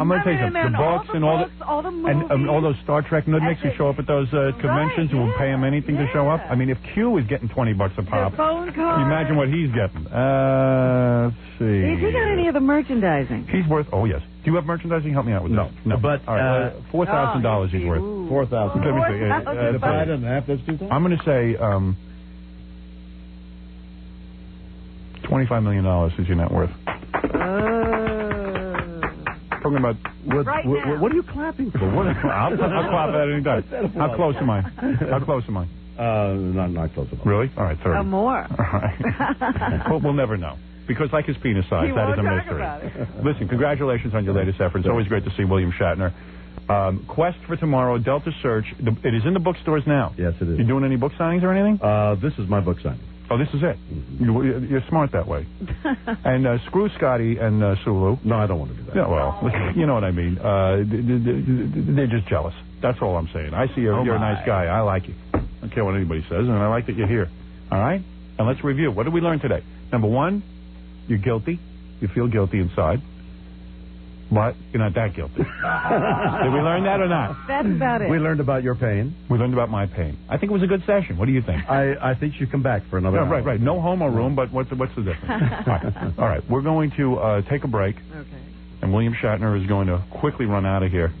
S6: going to tell you something. The books and all
S8: the movies.
S6: and all those Star Trek nudniks who show up at those conventions who will pay him anything to show up. I mean, if Q is getting $20 a pop,
S8: phone call.
S6: imagine what he's getting. Let's see.
S8: Has he got any of the merchandising?
S6: He's worth. Oh yes. Do you have merchandising? Help me out with that. No.
S3: But
S6: $4,000 he's worth.
S3: 4,000.
S6: Let me see.
S3: Divide it in half, that's 2,000.
S6: I'm going to say $25 million is your net worth. Talking about
S3: what are you clapping for?
S6: I'll clap at any time. How close am I? How close am I?
S3: Not close enough.
S6: Really? All right, 30.
S8: More.
S6: All right. Well, we'll never know. Because like his penis size, that is a mystery. Listen, congratulations on your latest effort. It's always great to see William Shatner. Quest for Tomorrow, Delta Search. It is in the bookstores now.
S3: Yes, it is.
S6: You doing any book signings or anything?
S3: This is my book signing.
S6: Oh, this is it. You're smart that way. And screw Scotty and Sulu.
S3: No, I don't want to do that.
S6: Yeah, well, you know what I mean. They're just jealous. That's all I'm saying. I see you're a nice guy. I like you. I don't care what anybody says, and I like that you're here. All right? And let's review. What did we learn today? Number one, you're guilty. You feel guilty inside. But you're not that guilty. Did we learn that or not?
S8: That's about it.
S3: We learned about your pain.
S6: We learned about my pain. I think it was a good session. What do you think?
S3: I think you should come back for another hour.
S6: Right. No homo room, but what's the difference? All right. We're going to take a break.
S8: Okay.
S6: And William Shatner is going to quickly run out of here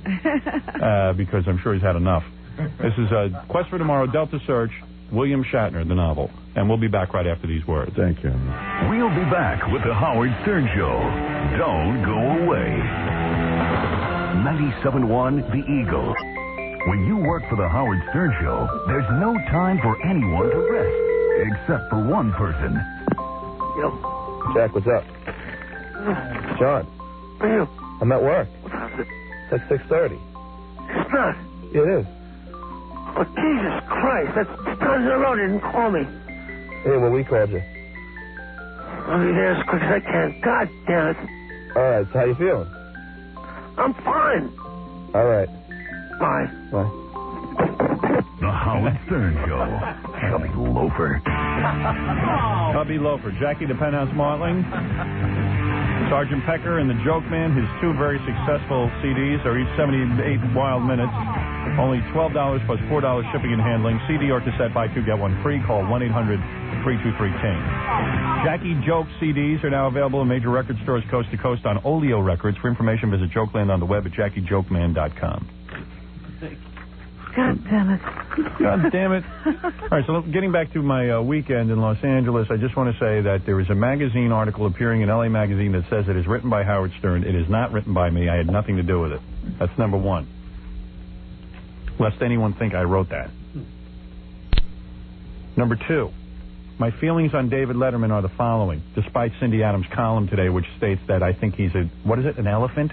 S6: because I'm sure he's had enough. This is Quest for Tomorrow, Delta Search, William Shatner, the novel. And we'll be back right after these words.
S3: Thank you.
S15: We'll be back with the Howard Stern Show. Don't go away. 97.1 The Eagle. When you work for the Howard Stern Show, there's no time for anyone to rest, except for one person.
S10: Yo. Jack, what's up? John.
S7: Where are you?
S10: I'm at work.
S7: What time is it?
S10: It's like 6:30.
S7: It's not.
S10: Yeah, it is.
S7: Oh, Jesus Christ. That's 2 times in a row. They didn't call me.
S10: Yeah, well, we called you.
S7: I'll be there as quick as I can. God damn it.
S10: All right, so how you feeling?
S7: I'm fine.
S10: All right.
S7: Bye.
S10: Bye.
S15: The Howard Stern Show. Chubby Loafer.
S6: Chubby Loafer. Jackie the Penthouse Martling. Sergeant Pecker and the Joke Man. His 2 very successful CDs are each 78 wild minutes. Only $12 plus $4 shipping and handling. CD or cassette, buy 2, get 1 free. Call 1-800-323-KING. Jackie Joke CDs are now available in major record stores coast to coast on Oleo Records. For information, visit Jokeland on the web at JackieJokeman.com.
S8: God damn it.
S6: God damn it. All right, so getting back to my weekend in Los Angeles, I just want to say that there is a magazine article appearing in LA Magazine that says it is written by Howard Stern. It is not written by me. I had nothing to do with it. That's number one. Lest anyone think I wrote that. Number 2, my feelings on David Letterman are the following, despite Cindy Adams' column today, which states that I think he's an elephant?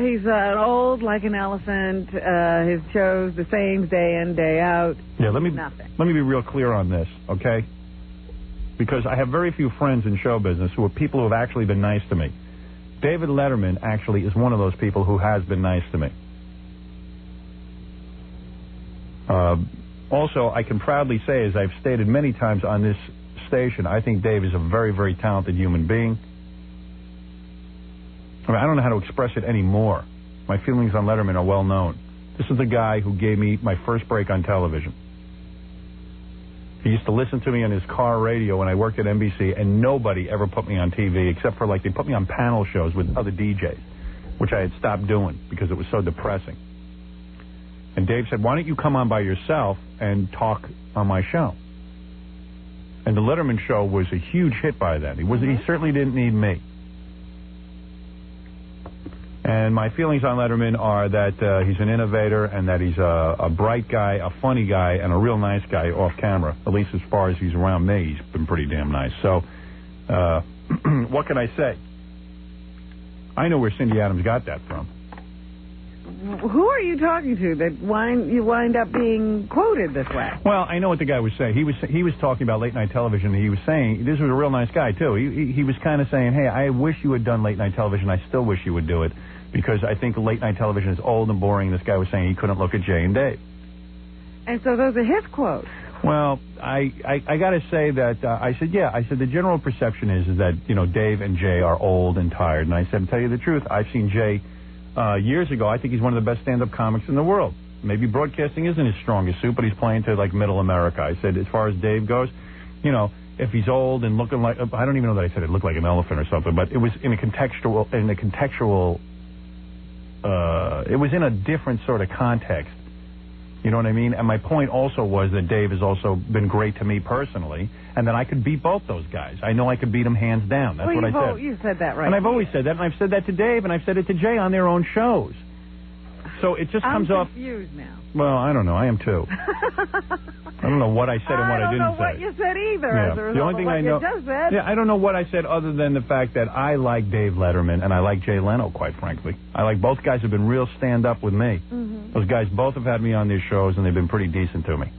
S8: He's old like an elephant. His shows the same day in, day out.
S6: Yeah, let me be real clear on this, okay? Because I have very few friends in show business who are people who have actually been nice to me. David Letterman actually is one of those people who has been nice to me. Also, I can proudly say, as I've stated many times on this station, I think Dave is a very, very talented human being. I mean, I don't know how to express it anymore. My feelings on Letterman are well known. This is the guy who gave me my first break on television. He used to listen to me on his car radio when I worked at NBC, and nobody ever put me on TV except for, they put me on panel shows with other DJs, which I had stopped doing because it was so depressing. And Dave said, why don't you come on by yourself and talk on my show? And the Letterman show was a huge hit by then. He certainly didn't need me. And my feelings on Letterman are that he's an innovator and that he's a bright guy, a funny guy, and a real nice guy off camera. At least as far as he's around me, he's been pretty damn nice. So what can I say? I know where Cindy Adams got that from.
S8: Who are you talking to that you wind up being quoted this way?
S6: Well, I know what the guy was saying. He was talking about late night television. And he was saying, this was a real nice guy, too. He was kind of saying, hey, I wish you had done late night television. I still wish you would do it because I think late night television is old and boring. This guy was saying he couldn't look at Jay and Dave.
S8: And so those are his quotes.
S6: Well, I got to say that I said the general perception is that, Dave and Jay are old and tired. And I said, to tell you the truth, I've seen Jay years ago. I think he's one of the best stand-up comics in the world. Maybe broadcasting isn't his strongest suit, but he's playing to middle America. I said, as far as Dave goes, if he's old and looking like, I don't even know that I said it looked like an elephant or something, but it was it was in a different sort of context
S9: You know what I mean? And my point also was that Dave has also been great to me personally, and that I could beat both those guys. I know I could beat them hands down. That's what I said.
S8: You said that right.
S9: And I've always said that, and I've said that to Dave, and I've said it to Jay on their own shows. So it just comes off...
S8: I'm confused now.
S9: Well, I don't know. I am too. I don't know what I said and what I didn't say.
S8: I don't know what you said either.
S9: Yeah.
S8: As a result
S9: The only thing
S8: of what
S9: I know,
S8: you just said.
S9: yeah, I don't know what I said other than the fact that I like Dave Letterman and I like Jay Leno, quite frankly. I like both guys have been real stand-up with me. Those guys both have had me on their shows, and they've been pretty decent to me.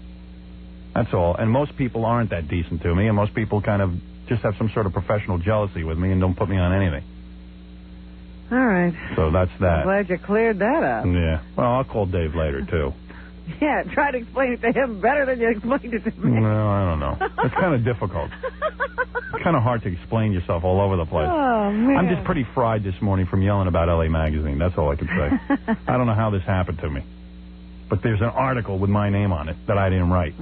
S9: That's all. And most people aren't that decent to me, and most people kind of just have some sort of professional jealousy with me and don't put me on anything.
S8: All right.
S9: So that's that.
S8: I'm glad you cleared that up.
S9: Yeah. Well, I'll call Dave later, too.
S8: Yeah, try to explain it to him better than you explained it to me.
S9: No, I don't know. It's kind of difficult. It's kind of hard to explain yourself all over the place.
S8: Oh, man.
S9: I'm just pretty fried this morning from yelling about LA Magazine. That's all I can say. I don't know how this happened to me. But there's an article with my name on it that I didn't write.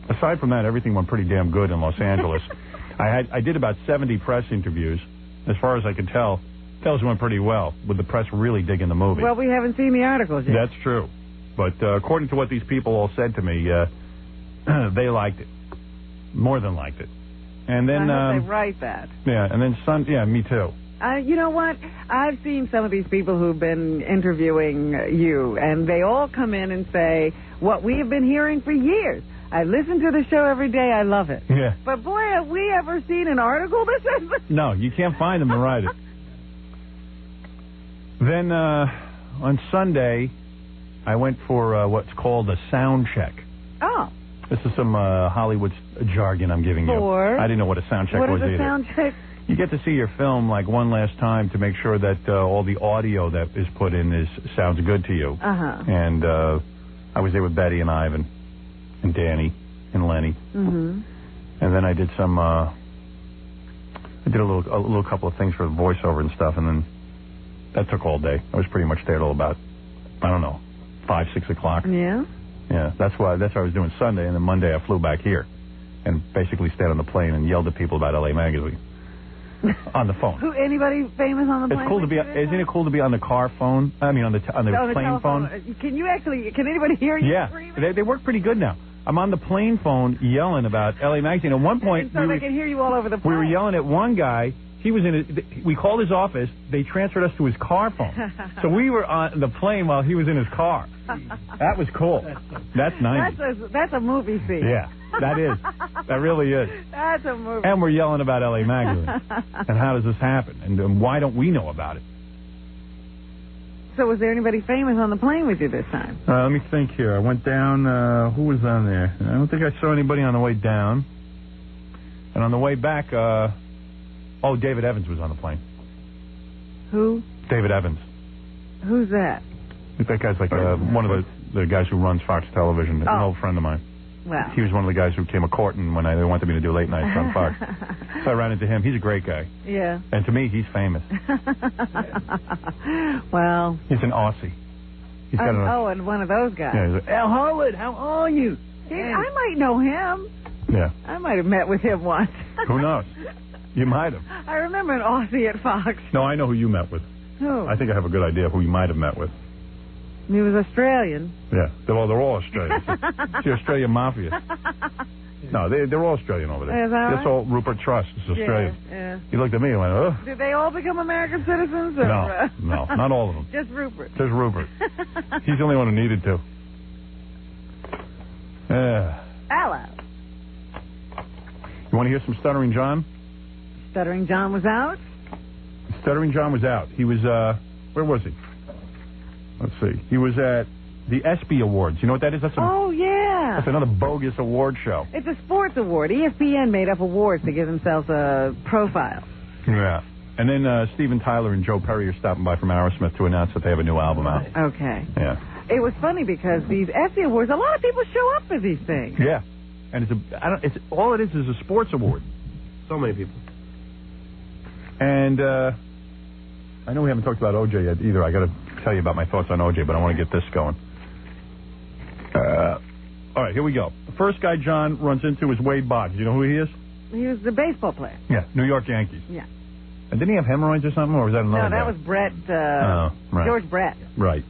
S9: Aside from that, everything went pretty damn good in Los Angeles. I did about 70 press interviews. As far as I could tell, those went pretty well, with the press really digging the movie.
S8: Well, we haven't seen the articles yet.
S9: That's true. But according to what these people all said to me, they liked it. More than liked it. And then
S8: I hope they write that.
S9: Yeah, and then yeah, me too.
S8: You know what? I've seen some of these people who've been interviewing you, and they all come in and say what we have been hearing for years. I listen to the show every day. I love it.
S9: Yeah.
S8: But, boy, have we ever seen an article that says that?
S9: No, you can't find them to write it. Then on Sunday, I went for what's called a sound check.
S8: Oh.
S9: This is some Hollywood jargon I'm giving you. I didn't know what a sound check was either.
S8: What is a sound check?
S9: You get to see your film like one last time to make sure that all the audio that is put in sounds good to you. And I was there with Betty and Ivan and Danny and Lenny. And then I did some a little couple of things for the voiceover and stuff, and then that took all day. I was pretty much there till about, I don't know, 5, 6 o'clock.
S8: Yeah?
S9: Yeah, that's what I was doing Sunday, and then Monday I flew back here and basically stayed on the plane and yelled at people about LA Magazine on the phone.
S8: Anybody famous on the plane?
S9: It's cool to be. Isn't it cool to be on the car phone? I mean, on the plane phone.
S8: Can anybody hear you?
S9: Yeah, they work pretty good now. I'm on the plane phone yelling about LA Magazine. At one point,
S8: so they can hear you all over the plane.
S9: We were yelling at one guy. He was we called his office. They transferred us to his car phone. So we were on the plane while he was in his car. That was cool. That's nice.
S8: That's a movie scene.
S9: Yeah, that is. That really is.
S8: That's a movie.
S9: And we're yelling about LA Magazine. And how does this happen? And why don't we know about it?
S8: So was there anybody famous on the plane with you this time?
S9: Let me think here. I went down. Who was on there? I don't think I saw anybody on the way down. And on the way back, David Evans was on the plane.
S8: Who?
S9: David Evans.
S8: Who's that?
S9: That guy's like one of the guys who runs Fox Television. An old friend of mine.
S8: Wow.
S9: He was one of the guys who came a courting when they wanted me to do late nights on Fox. So I ran into him. He's a great guy.
S8: Yeah.
S9: And to me, he's famous.
S8: Well.
S9: He's an Aussie. He's got
S8: and one of those guys.
S9: Yeah, he's like, Al Howard, how are you?
S8: I might know him.
S9: Yeah.
S8: I might have met with him once.
S9: Who knows? You might have.
S8: I remember an Aussie at Fox.
S9: No, I know who you met with.
S8: Who?
S9: I think I have a good idea of who you might have met with.
S8: He was Australian.
S9: Yeah. They're all Australian. It's the Australian mafia. No, they're all Australian over there.
S8: Is that
S9: That's all Rupert Trust is Australian.
S8: Yeah.
S9: He looked at me and went, oh.
S8: Did they all become American citizens? Or,
S9: No, not all of them.
S8: Just Rupert.
S9: Just Rupert. He's the only one who needed to.
S8: Hello.
S9: You want to hear some Stuttering John?
S8: Stuttering John was out?
S9: Stuttering John was out. He was, where was he? Let's see. He was at the ESPY Awards. You know what that is? That's
S8: yeah.
S9: That's another bogus award show.
S8: It's a sports award. ESPN made up awards to give themselves a profile.
S9: Yeah. And then Steven Tyler and Joe Perry are stopping by from Aerosmith to announce that they have a new album out.
S8: Okay.
S9: Yeah.
S8: It was funny because these ESPY Awards, a lot of people show up for these things.
S9: Yeah. And it's all it is a sports award.
S10: So many people.
S9: And I know we haven't talked about OJ yet either. I got to tell you about my thoughts on OJ, but I want to get this going. All right, here we go. The first guy John runs into is Wade Boggs. You know who he is?
S8: He was the baseball player.
S9: Yeah, New York Yankees.
S8: Yeah.
S9: And didn't he have hemorrhoids or something, or was that another guy?
S8: No, that was Brett.
S9: Right.
S8: George Brett.
S9: Right.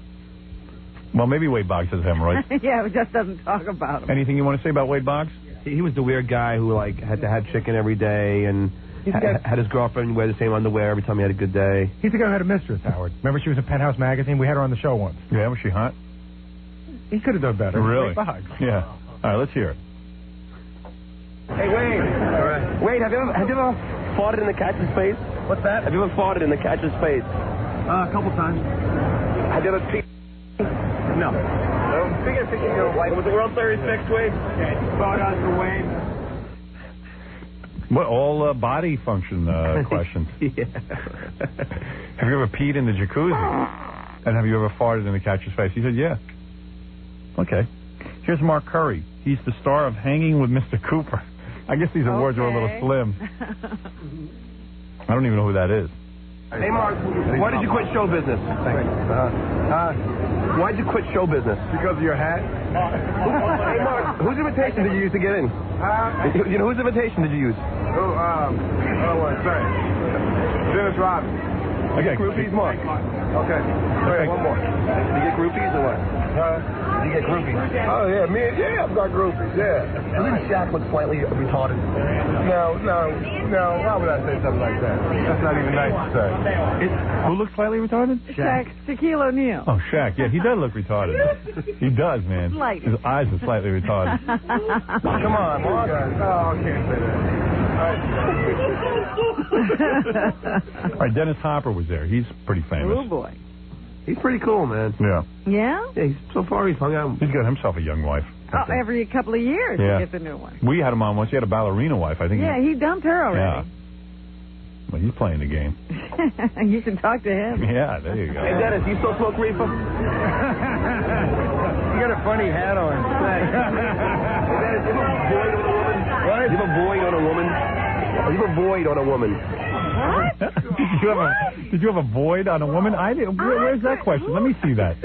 S9: Well, maybe Wade Boggs has hemorrhoids.
S8: Yeah, but just doesn't talk about him.
S9: Anything you want to say about Wade Boggs?
S11: He was the weird guy who, like, had to have chicken every day and had his girlfriend wear the same underwear every time he had a good day.
S5: He's the guy who had a mistress, Howard. Remember she was in Penthouse magazine? We had her on the show once.
S9: Yeah, was she hot?
S5: He could have done better.
S9: Really?
S5: Wade Boggs.
S9: Yeah. All right, let's hear it.
S11: Hey, Wade. All right. Wade, have you ever farted in the catcher's face? What's that? Have you ever farted in the catcher's face?
S7: A couple times.
S11: Have you ever peed?
S7: No.
S11: Speaking of picking your wife, was the World Series fixed, Wade?
S7: Fought on for Wade.
S9: What, all body function questions.
S11: Yeah.
S9: Have you ever peed in the jacuzzi? And have you ever farted in the catcher's face? He said, yeah. Okay. Here's Mark Curry. He's the star of Hanging with Mr. Cooper. I guess these awards are a little slim. I don't even know who that is.
S11: Hey, Mark, why did you quit show business? Why did you quit show business?
S5: Because of your hat?
S11: Hey, Mark, whose invitation did you use to get in? You know, whose invitation did you use?
S5: Dennis Rodman.
S11: Okay. Groupies, Mark. Okay. Wait, one more. Did you get groupies or what? Did you get groupies?
S5: Oh, yeah. I've got groupies, yeah.
S11: Doesn't Shaq look slightly retarded?
S5: No. Why would I say something like that? That's not even nice to say.
S9: Who looks slightly retarded?
S8: Shaq. Shaquille O'Neal.
S9: Oh, Shaq. Yeah, he does look retarded. He does, man.
S8: Slightly.
S9: His eyes are slightly retarded.
S11: Come on, Mark.
S5: Oh, I can't say that.
S9: All right, Dennis Hopper was there. He's pretty famous.
S8: Oh, boy.
S11: He's pretty cool, man.
S9: Yeah.
S8: Yeah?
S11: Yeah, so far he's hung out.
S9: He's got himself a young wife.
S8: Oh, every couple of years
S9: Yeah.
S8: he gets a new one.
S9: We had him on once. He had a ballerina wife, I think.
S8: Yeah, he dumped her already.
S9: Yeah. Well, he's playing the game.
S8: You can talk to him.
S9: Yeah, there you go.
S11: Hey, Dennis, you still smoke reefer?
S5: You got a funny hat on.
S11: Hey, Dennis, you ever void on a woman? What? You ever void on a woman? You ever void on a woman?
S8: What?
S9: Did you have a void on a woman? I did. Where's that question? Let me see that.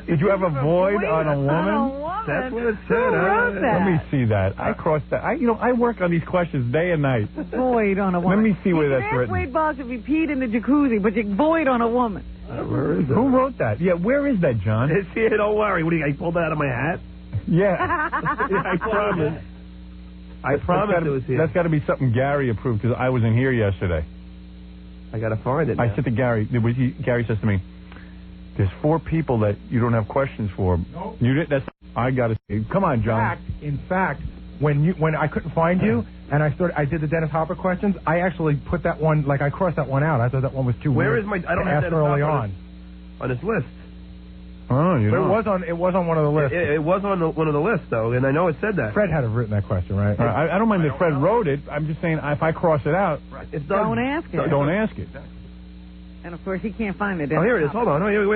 S9: Did you have a void on a woman?
S5: That's what it said.
S8: Who wrote that?
S9: Let me see that. I crossed that. I work on these questions day and night.
S8: Void on a woman.
S9: Let me see where that's
S8: You
S9: written.
S8: Wade Boggs if he peed in the jacuzzi, but you void on a woman.
S5: Where is it?
S9: Who wrote that? Yeah, where is that, John?
S11: It's here, don't worry. What do you, I pulled that out of my hat?
S9: Yeah.
S11: I promise. I promise it was here.
S9: That's got to be something Gary approved, because I wasn't here yesterday.
S11: I got to find it now.
S9: I said to Gary, Gary says to me, there's 4 people that you don't have questions for.
S5: Nope.
S9: You did, that's, I got to say, come on, John.
S5: In fact, when I couldn't find you and I did the Dennis Hopper questions, I actually put that one, like I crossed that one out. I thought that one was too
S11: Where
S5: weird.
S11: is my, I don't have Dennis
S5: early
S11: Hopper on his list.
S9: Oh, you
S5: But
S9: know.
S5: it was on one of the lists.
S11: It was on one of the lists, though, and I know it said that.
S5: Fred had to have written that question, right?
S9: I don't mind that Fred wrote it. I'm just saying if I cross it out,
S8: Don't ask it.
S9: don't ask it.
S8: And, of course, he can't find it.
S11: Oh, here it is. Hold on. Oh, wait.
S8: Is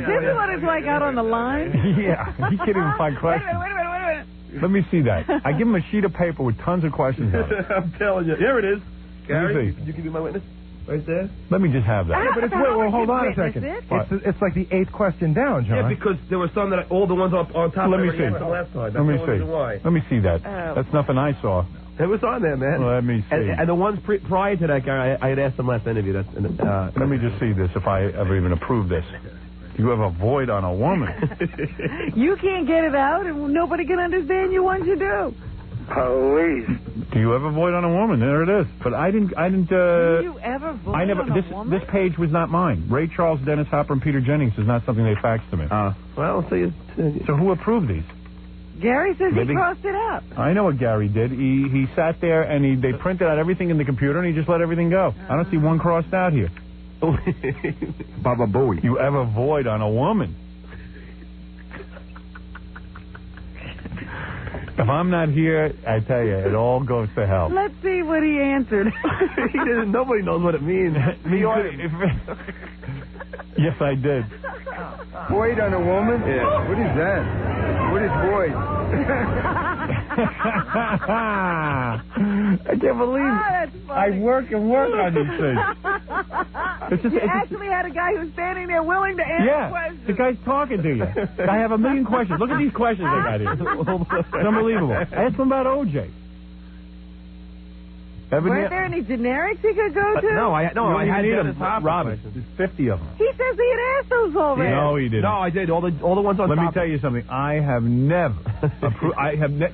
S8: this what it's like out on the line?
S9: Yeah, he can't even find questions.
S8: Wait a minute.
S9: Let me see that. I give him a sheet of paper with tons of questions on it.
S11: I'm telling you. Here it is.
S9: Let me
S11: Gary,
S9: see.
S11: you can be my witness. Right there.
S9: Let me just have that.
S5: Yeah, but it's, well, hold on a second. It's like the 8th question down, John.
S11: Yeah, because there were some that all the ones on top.
S9: Let me see.
S11: Last time.
S9: Let me see. Let me see that. That's nothing I saw.
S11: It was on there, man.
S9: Let me see.
S11: And the ones prior to that, Gary, I had asked them last interview. Let
S9: me just see this, if I ever even approve this. You have a void on a woman.
S8: You can't get it out, and nobody can understand you once you do.
S11: Police.
S9: Do you ever void on a woman? There it is. But I didn't.
S8: Do you ever void on a woman?
S9: This page was not mine. Ray Charles, Dennis Hopper, and Peter Jennings is not something they faxed to me. So who approved these?
S8: Gary says he crossed it out.
S9: I know what Gary did. He sat there and they printed out everything in the computer and he just let everything go. I don't see one crossed out here.
S11: Baba Booey.
S9: You ever void on a woman? If I'm not here, I tell you, it all goes to hell.
S8: Let's see what he answered.
S11: Nobody knows what it means.
S9: Yes, I did.
S5: Void on a woman?
S11: Yeah.
S5: What is that? What is void?
S9: I can't believe
S8: that's
S9: I work on these things.
S8: You actually had a guy who's standing there willing to answer questions.
S9: The guy's talking to you. I have a million questions. Look at these questions I got here. It's unbelievable. I asked him about OJ.
S8: Weren't there any generics he could go to?
S9: No, I had
S5: Dennis
S9: them.
S5: Hopper
S9: Robin,
S5: questions.
S9: there's 50 of them.
S8: He says he had asked those already.
S9: No, he didn't.
S5: No, I did. All the ones on
S9: Let
S5: top.
S9: me tell you something. I have never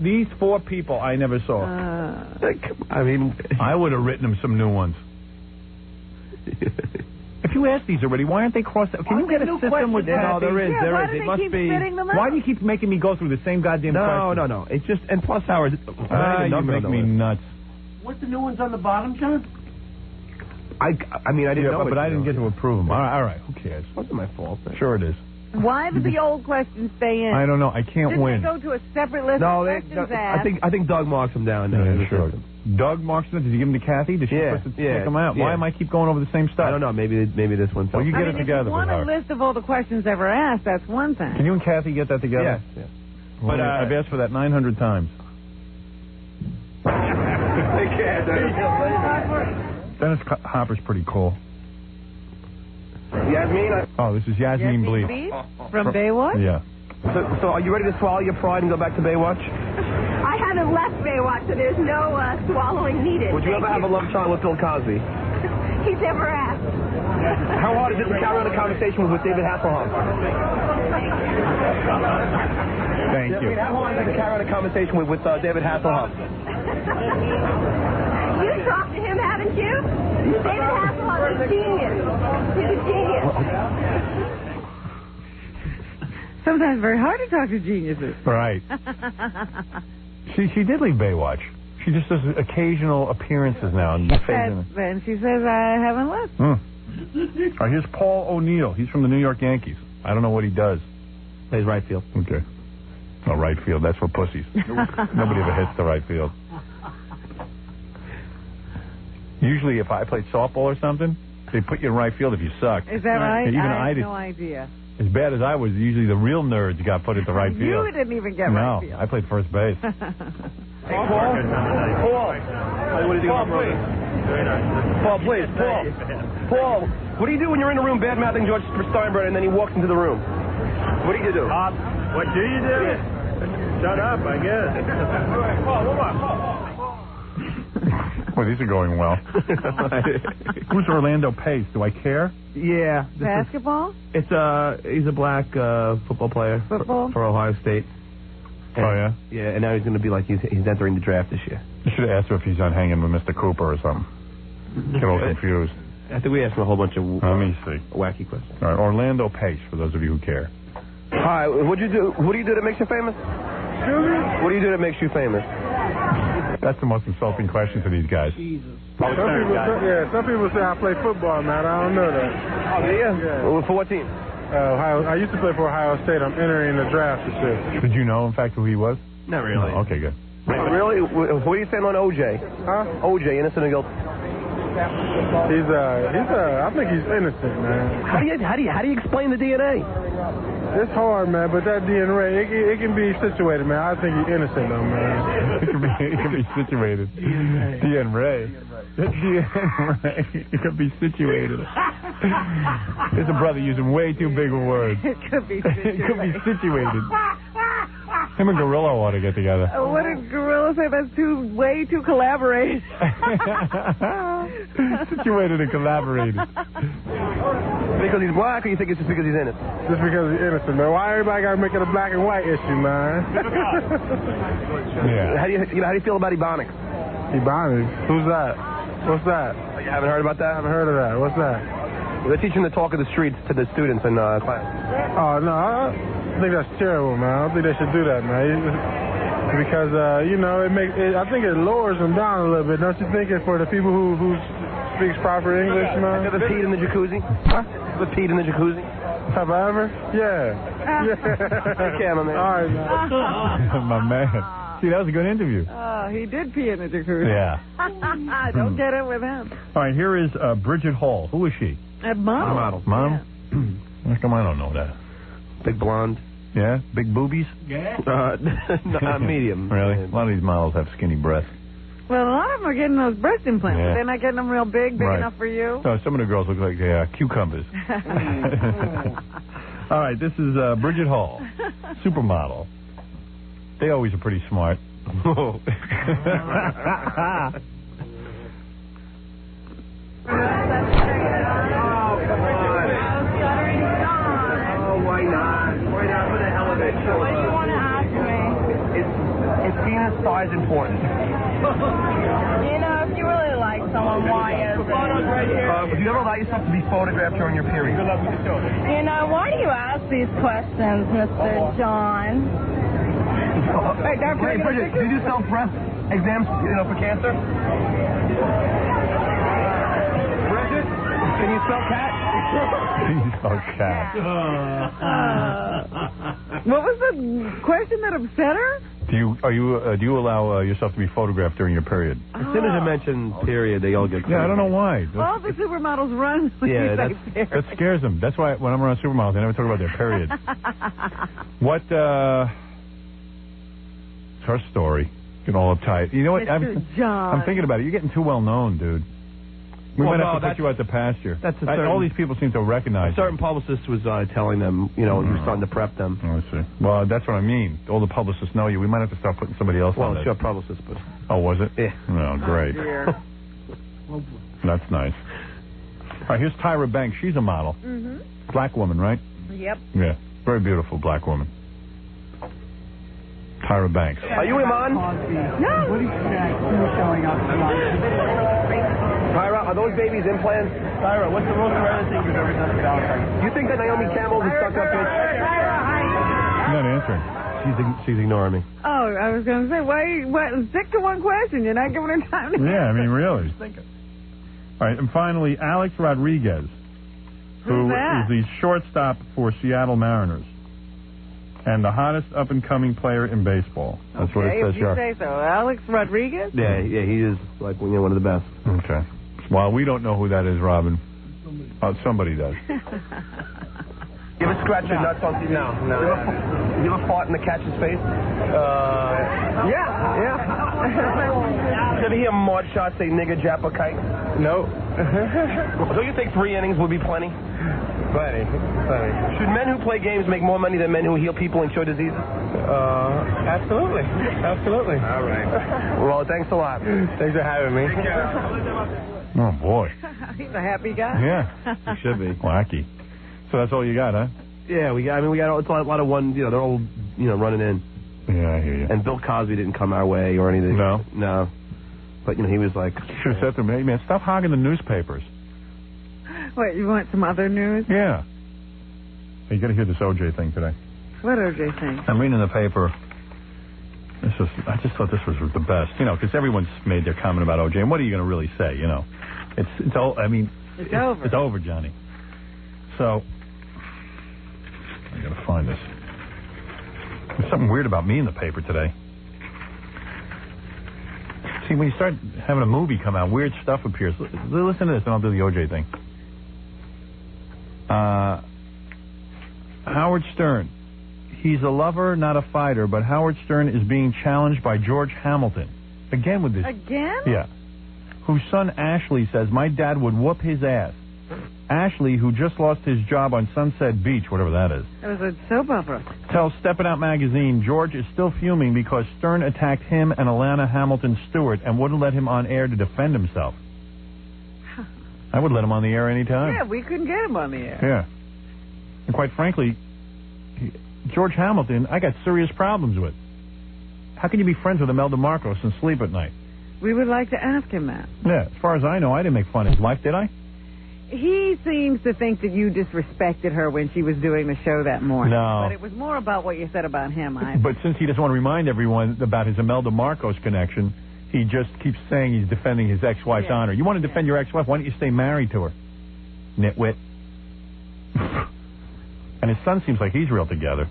S9: these 4 people I never saw.
S11: I mean,
S9: I would have written them some new ones. If you asked these already, why aren't they crossed out? Can you get a system with that?
S5: No, there is.
S8: Yeah,
S5: There
S8: why
S5: is.
S8: do
S5: It
S8: they
S5: must
S8: keep
S5: be.
S8: spitting them out?
S9: Why do you keep making me go through the same goddamn question?
S11: No. It's just, and plus Howard.
S9: You make me nuts.
S21: What's the new ones on the bottom, John?
S11: I mean, I didn't know
S9: but I didn't get to approve them. All right, who cares?
S11: It wasn't my fault.
S9: Sure it is.
S8: Why did the old questions stay in?
S9: I don't know. I can't
S8: Didn't
S9: win.
S8: they go to a separate list
S11: No,
S8: of questions
S11: I think Doug marks them down.
S9: Yeah, sure. Doug marks them. Did you give them to Kathy? Did she take them out? Why am I keep going over the same stuff?
S11: I don't know. Maybe this one.
S9: Well, you get it together.
S8: If you want a list of all the questions ever asked, that's one thing.
S9: Can you and Kathy get that together?
S11: Yeah.
S9: Well, but I've asked for that 900 times. Dennis Hopper's pretty cool.
S11: Yasmin?
S9: Oh, this is Yasmin Bleeth.
S8: From Baywatch?
S9: Yeah.
S11: So are you ready to swallow your pride and go back to Baywatch?
S18: I haven't left Baywatch, so there's no swallowing needed.
S11: Would you ever have a love child with Bill Cosby?
S18: He's never asked.
S11: How hard is it to carry on a conversation with David Hasselhoff?
S9: Thank you.
S11: How hard is it to carry on a conversation with David Hasselhoff?
S18: You talked to him, haven't you? David Hasselhoff is a genius. He's a genius.
S8: Sometimes very hard to talk to geniuses.
S9: Right. She did leave Baywatch. She just does occasional appearances now. And
S8: then she says, I haven't left.
S9: All right, here's Paul O'Neill. He's from the New York Yankees. I don't know what he does.
S11: Plays right field.
S9: Okay. Oh, right field. That's for pussies. Nobody ever hits the right field. Usually, if I played softball or something, they put you in right field if you suck.
S8: Is that right?
S9: Even
S8: I had no idea.
S9: As bad as I was, usually the real nerds got put at the right field.
S8: You didn't even get right field.
S9: No, I played first base.
S11: Hey, Paul? What do you think about please? Paul, please. Paul, what do you do when you're in the room bad-mouthing George Steinbrenner and then he walks into the room? What do you do?
S5: What do you do? Shut up, I guess. Paul, come on.
S9: Well, these are going well. Who's Orlando Pace? Do I care?
S11: Yeah.
S8: Basketball?
S11: He's a black football player for Ohio State. And,
S9: oh, yeah?
S11: Yeah, and now he's going to be like he's entering the draft this year.
S9: You should have asked him if he's on hanging with Mr. Cooper or something. Get a little confused.
S11: I think we asked him a whole bunch of
S9: Let me see.
S11: Wacky questions.
S9: All right, Orlando Pace, for those of you who care.
S11: Hi, what do you do that makes you famous? What do you do that makes you famous?
S9: That's the most insulting question to these guys.
S5: Jesus. Some people say I play football, man. I don't know that.
S11: Oh, yeah? Well, for what team?
S5: I used to play for Ohio State. I'm entering the draft this year.
S9: Did you know, in fact, who he was?
S11: Not really.
S9: No. Okay, good.
S11: Really? What are you saying on OJ?
S5: Huh?
S11: OJ, innocent or guilty?
S5: I think he's innocent, man.
S11: How do you explain the DNA?
S5: It's hard, man, but that DNA, it can be situated, man. I think he's innocent, though, man.
S9: It can be situated. DNA. It could be situated. There's a brother using way too big of words.
S8: It could be situated.
S9: It could be situated. Him and Gorilla ought to get together.
S8: What did Gorilla say? That's way too collaborated.
S9: Situated and collaborated.
S11: Because he's black, or you think it's just because he's innocent?
S5: Just because he's innocent, man. Why everybody got to make it a black and white issue, man?
S9: Yeah.
S11: How do you feel about Ebonics?
S5: Ebonics? Who's that? What's that?
S11: You haven't heard about that?
S5: I haven't heard of that. What's that?
S11: They're teaching the talk of the streets to the students in class.
S5: Oh, no. I think that's terrible, man. I don't think they should do that, man. Because, I think it lowers them down a little bit. Don't you think it's for the people who speaks proper English, man?
S11: Have you ever peed in the jacuzzi?
S5: Huh?
S11: Ever peed in the jacuzzi?
S5: Have I ever? Yeah.
S11: Hey, cameraman.
S5: All right, man.
S9: My man. See, that was a good interview.
S8: Oh, he did pee in the jacuzzi.
S9: Yeah.
S8: Don't get it with him.
S9: All right, here is Bridget Hall. Who is she?
S8: A model.
S9: Mom? How come I don't know that?
S11: Big blonde.
S9: Yeah? Big boobies?
S21: Yeah.
S11: Medium.
S9: Really? A lot of these models have skinny breasts.
S8: Well, a lot of them are getting those breast implants.
S9: Yeah.
S8: But they're not getting them real big enough for you.
S9: No, some of the girls look like cucumbers. All right, this is Bridget Hall, supermodel. They always are pretty smart.
S11: Size important.
S18: You know, if you really like someone, why is it?
S11: Would you ever allow yourself to be photographed during your period?
S18: You know, why do you ask these questions, Mr. John?
S11: Hey, Bridget, do you do self-breast exams, for cancer? Bridget, can you spell cat?
S8: What was the question that upset her?
S9: Do you allow yourself to be photographed during your period?
S11: As soon as you mention period, they all get crazy.
S9: Yeah, I don't know why.
S8: All the supermodels run.
S11: Yeah,
S9: that scares them. That's why when I'm around supermodels, I never talk about their period. What? It's her story. Get all uptight. You know what? I'm thinking about it. You're getting too well known, dude. We might have to put you out the pasture. All these people seem to recognize.
S11: A certain publicist was telling them, he was starting to prep them.
S9: Oh, I see. Well, that's what I mean. All the publicists know you. We might have to start putting somebody else on
S11: Well, it's your publicist, but...
S9: Oh, was it?
S11: Yeah.
S9: Oh, great. That's nice. All right, here's Tyra Banks. She's a model.
S8: Mm-hmm.
S9: Black woman, right?
S8: Yep.
S9: Yeah. Very beautiful black woman. Tyra Banks.
S11: Are you Iman?
S8: No.
S21: What are you showing up?
S11: Tyra, are those babies implants? Tyra, what's the most random thing you've ever done for Valentine's? You think that Naomi Campbell's a stuck-up bitch?
S9: She's not answering.
S11: She's ignoring me.
S8: Oh, I was going to say, why stick to one question? You're not giving her time to
S9: Yeah, I mean, really. All right, and finally, Alex Rodriguez, who is the shortstop for Seattle Mariners and the hottest up-and-coming player in baseball. That's what it says here.
S8: Okay, you say so. Alex Rodriguez?
S11: Yeah, he is, one of the best.
S9: Okay. Well, we don't know who that is, Robin. Somebody does.
S11: You ever scratch your nuts on TV? No. You ever fart in the catcher's face? Yeah. You ever hear Maude Shot say nigger jappa kite? No. Don't you think 3 innings would be plenty? Plenty. Should men who play games make more money than men who heal people and cure diseases? Absolutely. All right. Well, thanks a lot. Thanks for having me.
S9: Oh, boy.
S8: He's a happy guy.
S9: Yeah.
S11: He should be.
S9: Wacky. So that's all you got, huh?
S11: Yeah, we got it's a lot of one, they're all, running in.
S9: Yeah, I hear you.
S11: And Bill Cosby didn't come our way or anything. No. But, he was like...
S9: Should have said to me, man, stop hogging the newspapers.
S8: What, you want some other news?
S9: Yeah. Hey, you got to hear this OJ thing today.
S8: What OJ thing?
S9: I'm reading the paper. I just thought this was the best, because everyone's made their comment about OJ. And what are you going to really say, It's over. It's over, Johnny. So, I got to find this. There's something weird about me in the paper today. See, when you start having a movie come out, weird stuff appears. Listen to this, and I'll do the OJ thing. Howard Stern. He's a lover, not a fighter, but Howard Stern is being challenged by George Hamilton. Again with this.
S8: Again?
S9: Yeah. Whose son Ashley says, my dad would whoop his ass. Ashley, who just lost his job on Sunset Beach, whatever that is.
S8: It was a soap opera.
S9: Tells Steppin' Out magazine George is still fuming because Stern attacked him and Alana Hamilton Stewart and wouldn't let him on air to defend himself. I would let him on the air any time.
S8: Yeah, we couldn't get him on the air.
S9: Yeah. And quite frankly, George Hamilton, I got serious problems with. How can you be friends with Imelda Marcos and sleep at night?
S8: We would like to ask him that.
S9: Yeah, as far as I know, I didn't make fun of his wife, did I?
S8: He seems to think that you disrespected her when she was doing the show that morning.
S9: No.
S8: But it was more about what you said about him.
S9: But since he doesn't want to remind everyone about his Imelda Marcos connection, he just keeps saying he's defending his ex-wife's honor. You want to defend your ex-wife? Why don't you stay married to her? Nitwit. And his son seems like he's real together.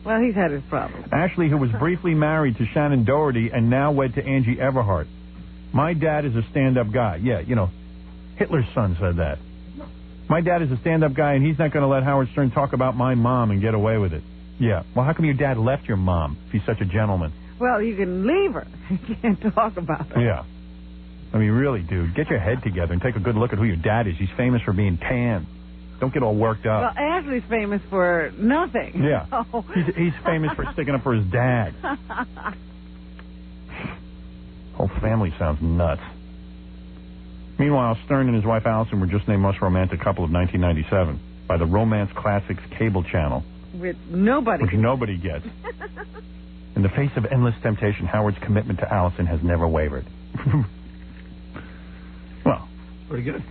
S8: Well, he's had his problems.
S9: Ashley, who was briefly married to Shannon Doherty and now wed to Angie Everhart. My dad is a stand-up guy. Yeah, Hitler's son said that. My dad is a stand-up guy, and he's not going to let Howard Stern talk about my mom and get away with it. Yeah. Well, how come your dad left your mom if he's such a gentleman?
S8: Well, you can leave her. You can't talk about her.
S9: Yeah. I mean, really, dude, get your head together and take a good look at who your dad is. He's famous for being tan. Don't get all worked up.
S8: Well, Ashley's famous for nothing.
S9: Yeah.
S8: So.
S9: He's famous for sticking up for his dad. Whole family sounds nuts. Meanwhile, Stern and his wife Allison were just named Most Romantic Couple of 1997 by the Romance Classics cable channel.
S8: Which nobody
S9: gets. And In the face of endless temptation, Howard's commitment to Allison has never wavered. Well,
S11: pretty good.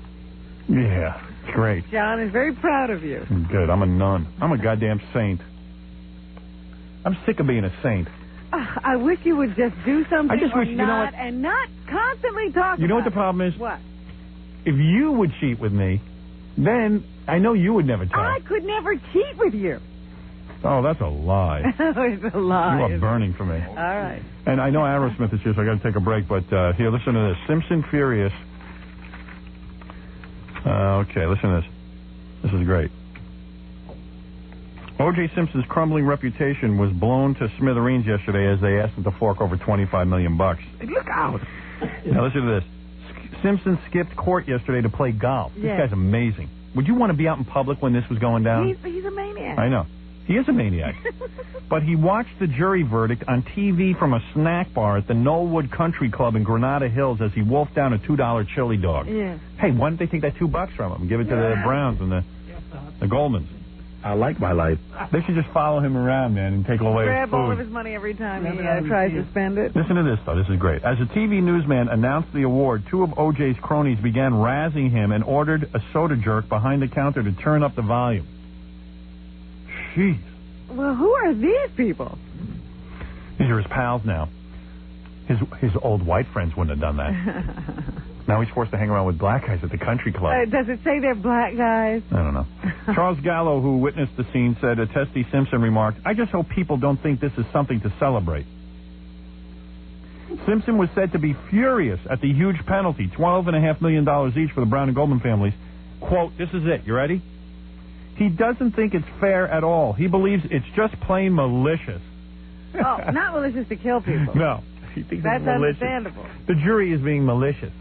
S9: Yeah, it's great.
S8: John is very proud of you.
S9: Good. I'm a nun. I'm a goddamn saint. I'm sick of being a saint.
S8: I wish you would just do something
S9: I just wish,
S8: or
S9: you know
S8: not,
S9: what?
S8: and not constantly talk
S9: You know what
S8: about
S9: the problem is?
S8: What?
S9: If you would cheat with me, then I know you would never tell.
S8: I could never cheat with you.
S9: Oh, that's a lie.
S8: It's a lie.
S9: You are burning for me.
S8: All right.
S9: And I know Aerosmith is here, so I got to take a break. But here, listen to this. Simpson Furious. Okay, listen to this. This is great. O.J. Simpson's crumbling reputation was blown to smithereens yesterday as they asked him to fork over $25 million. Hey, look out! Now listen to this. Simpson skipped court yesterday to play golf. This guy's amazing. Would you want to be out in public when this was going down?
S8: He's a maniac.
S9: I know. He is a maniac. But he watched the jury verdict on TV from a snack bar at the Knollwood Country Club in Granada Hills as he wolfed down a $2 chili dog.
S8: Yeah.
S9: Hey, why don't they take that $2 from him and give it to the Browns and the Goldmans? I like my life. They should just follow him around, man, and take away his
S8: Grab
S9: food.
S8: all of his money every time he tries to spend it.
S9: Listen to this, though. This is great. As a TV newsman announced the award, two of O.J.'s cronies began razzing him and ordered a soda jerk behind the counter to turn up the volume. Jeez.
S8: Well, who are these people?
S9: These are his pals now. His old white friends wouldn't have done that. Now he's forced to hang around with black guys at the country club.
S8: Does it say they're black guys?
S9: I don't know. Charles Gallo, who witnessed the scene, said, Testy Simpson remarked, "I just hope people don't think this is something to celebrate." Simpson was said to be furious at the huge penalty, $12.5 million each for the Brown and Goldman families. Quote, this is it. You ready? He doesn't think it's fair at all. He believes it's just plain malicious.
S8: Oh, not malicious to kill people.
S9: No. He thinks
S8: That's
S9: it's malicious.
S8: understandable.
S9: The jury is being malicious.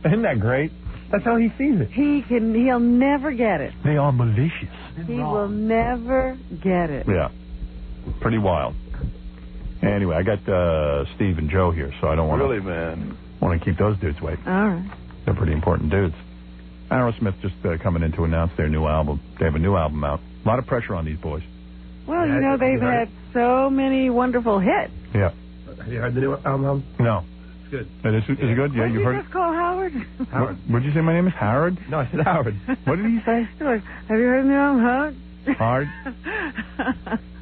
S9: Isn't that great? That's how he sees it.
S8: He'll never get it.
S9: They are malicious.
S8: He will never get it.
S9: Yeah. Pretty wild. Anyway, I got Steve and Joe here, so I don't want to keep those dudes waiting.
S8: All right.
S9: They're pretty important dudes. Aerosmith just coming in to announce their new album. They have a new album out. A lot of pressure on these boys.
S8: Well, you know, they've had so many wonderful hits.
S9: Yeah.
S11: Have you heard the new album?
S9: No.
S11: It's good.
S9: Is it good? Yeah,
S8: you
S9: heard it?
S8: just call Howard?
S11: Howard.
S9: What did you say my name is? Howard?
S11: No, I said Howard.
S9: What did he say?
S8: Have you heard the new album,
S9: Howard?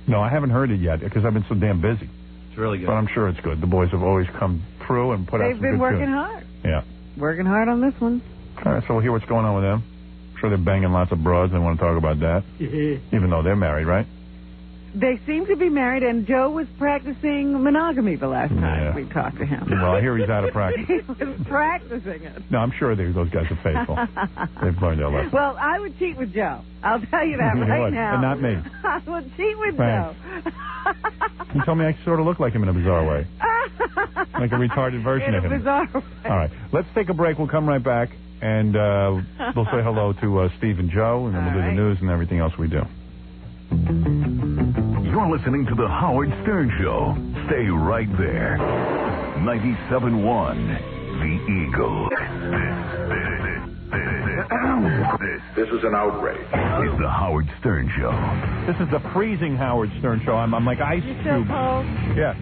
S9: No, I haven't heard it yet because I've been so damn busy.
S11: It's really good.
S9: But I'm sure it's good. The boys have always come through and put out some good
S8: They've been working
S9: tunes.
S8: hard.
S9: Yeah.
S8: Working hard on this one.
S9: All right, so we'll hear what's going on with them. I'm sure they're banging lots of broads. They want to talk about that. Even though they're married, right?
S8: They seem to be married, and Joe was practicing monogamy the last time we talked to him.
S9: Well, I hear he's out of practice.
S8: He was practicing it.
S9: No, I'm sure those guys are faithful. They've learned their lesson.
S8: Well, I would cheat with Joe. I'll tell you that
S9: You
S8: right
S9: would,
S8: now.
S9: but not me.
S8: I would cheat with
S9: Thanks.
S8: Joe.
S9: You told me I sort of look like him in a bizarre way. Like a retarded version of him.
S8: In a bizarre way.
S9: All right, let's take a break. We'll come right back, and we'll say hello to Steve and Joe, and then we'll do the news and everything else we do.
S15: You're listening to The Howard Stern Show. Stay right there. 97.1, The Eagle.
S1: This is an outrage.
S15: It's The Howard Stern Show.
S9: This is the freezing Howard Stern Show. I'm like ice cube. Yeah.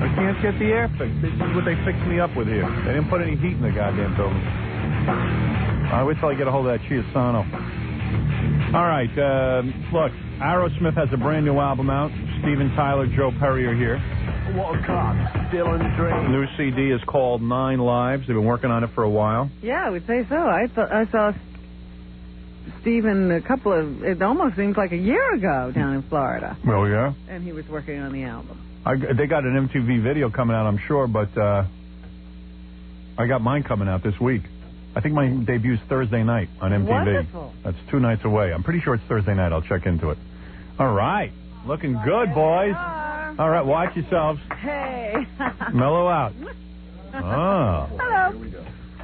S9: I can't get the air fixed. This is what they fixed me up with here. They didn't put any heat in the goddamn building. I wait till I get a hold of that Chiasano. All right, look, Aerosmith has a brand new album out. Steven Tyler, Joe Perry are here.
S11: What a cock. Still in the dream.
S9: New CD is called 9 Lives. They've been working on it for a while.
S8: Yeah, I would say so. I saw Steven it almost seems like a year ago down in Florida.
S9: Oh, yeah?
S8: And he was working on the album.
S9: They got an MTV video coming out, I'm sure, but I got mine coming out this week. I think my debut's Thursday night on MTV.
S8: Wonderful.
S9: That's 2 nights away. I'm pretty sure it's Thursday night. I'll check into it. All right. Looking good, boys. All right, watch yourselves.
S8: Hey.
S9: Mellow out. Oh.
S8: Hello.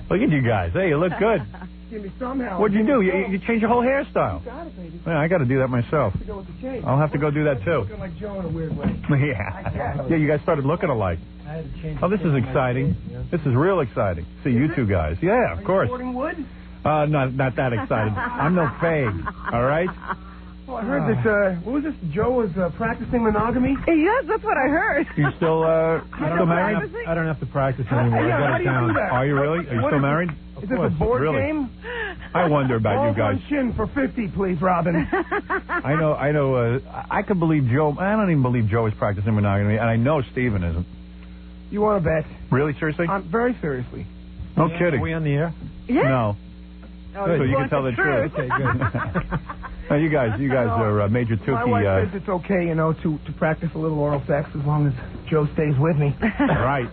S9: Look at you guys. Hey, you look good.
S11: Give me somehow.
S9: What'd you do? You changed your whole hairstyle.
S11: You got it, baby.
S9: Yeah, I got to do that myself.
S11: You go with the change.
S9: I'll have to go do that, too.
S11: Looking like Joe in a weird way.
S9: Yeah. Yeah, you guys started looking alike.
S11: I had to change.
S9: Oh, this is exciting. This is real exciting. See you two guys. Yeah, of course.
S11: Sporting wood?
S9: Not that excited. I'm no fag, all right?
S21: Well, I heard that, what was this, Joe was practicing monogamy?
S20: Yes, that's what I heard.
S9: You still married?
S5: I don't have to practice anymore.
S21: Yeah,
S5: I got
S21: how
S5: it
S21: do you
S5: down.
S21: do that?
S9: Are you really? Are you still married?
S21: Is this a board
S9: really?
S21: game?
S9: I wonder about you guys.
S21: Balls on chin for 50, please, Robin.
S9: I know. I could believe Joe. I don't even believe Joe is practicing monogamy, and I know Steven isn't.
S21: You want to bet?
S9: Really? Seriously?
S21: Very seriously.
S9: No kidding.
S5: Are we on the air?
S20: Yeah.
S9: No.
S20: Oh,
S9: So you can tell the truth.
S5: Okay, good.
S9: No, you guys are major Tukey.
S21: My wife says it's okay, to practice a little oral sex as long as Joe stays with me.
S9: Right.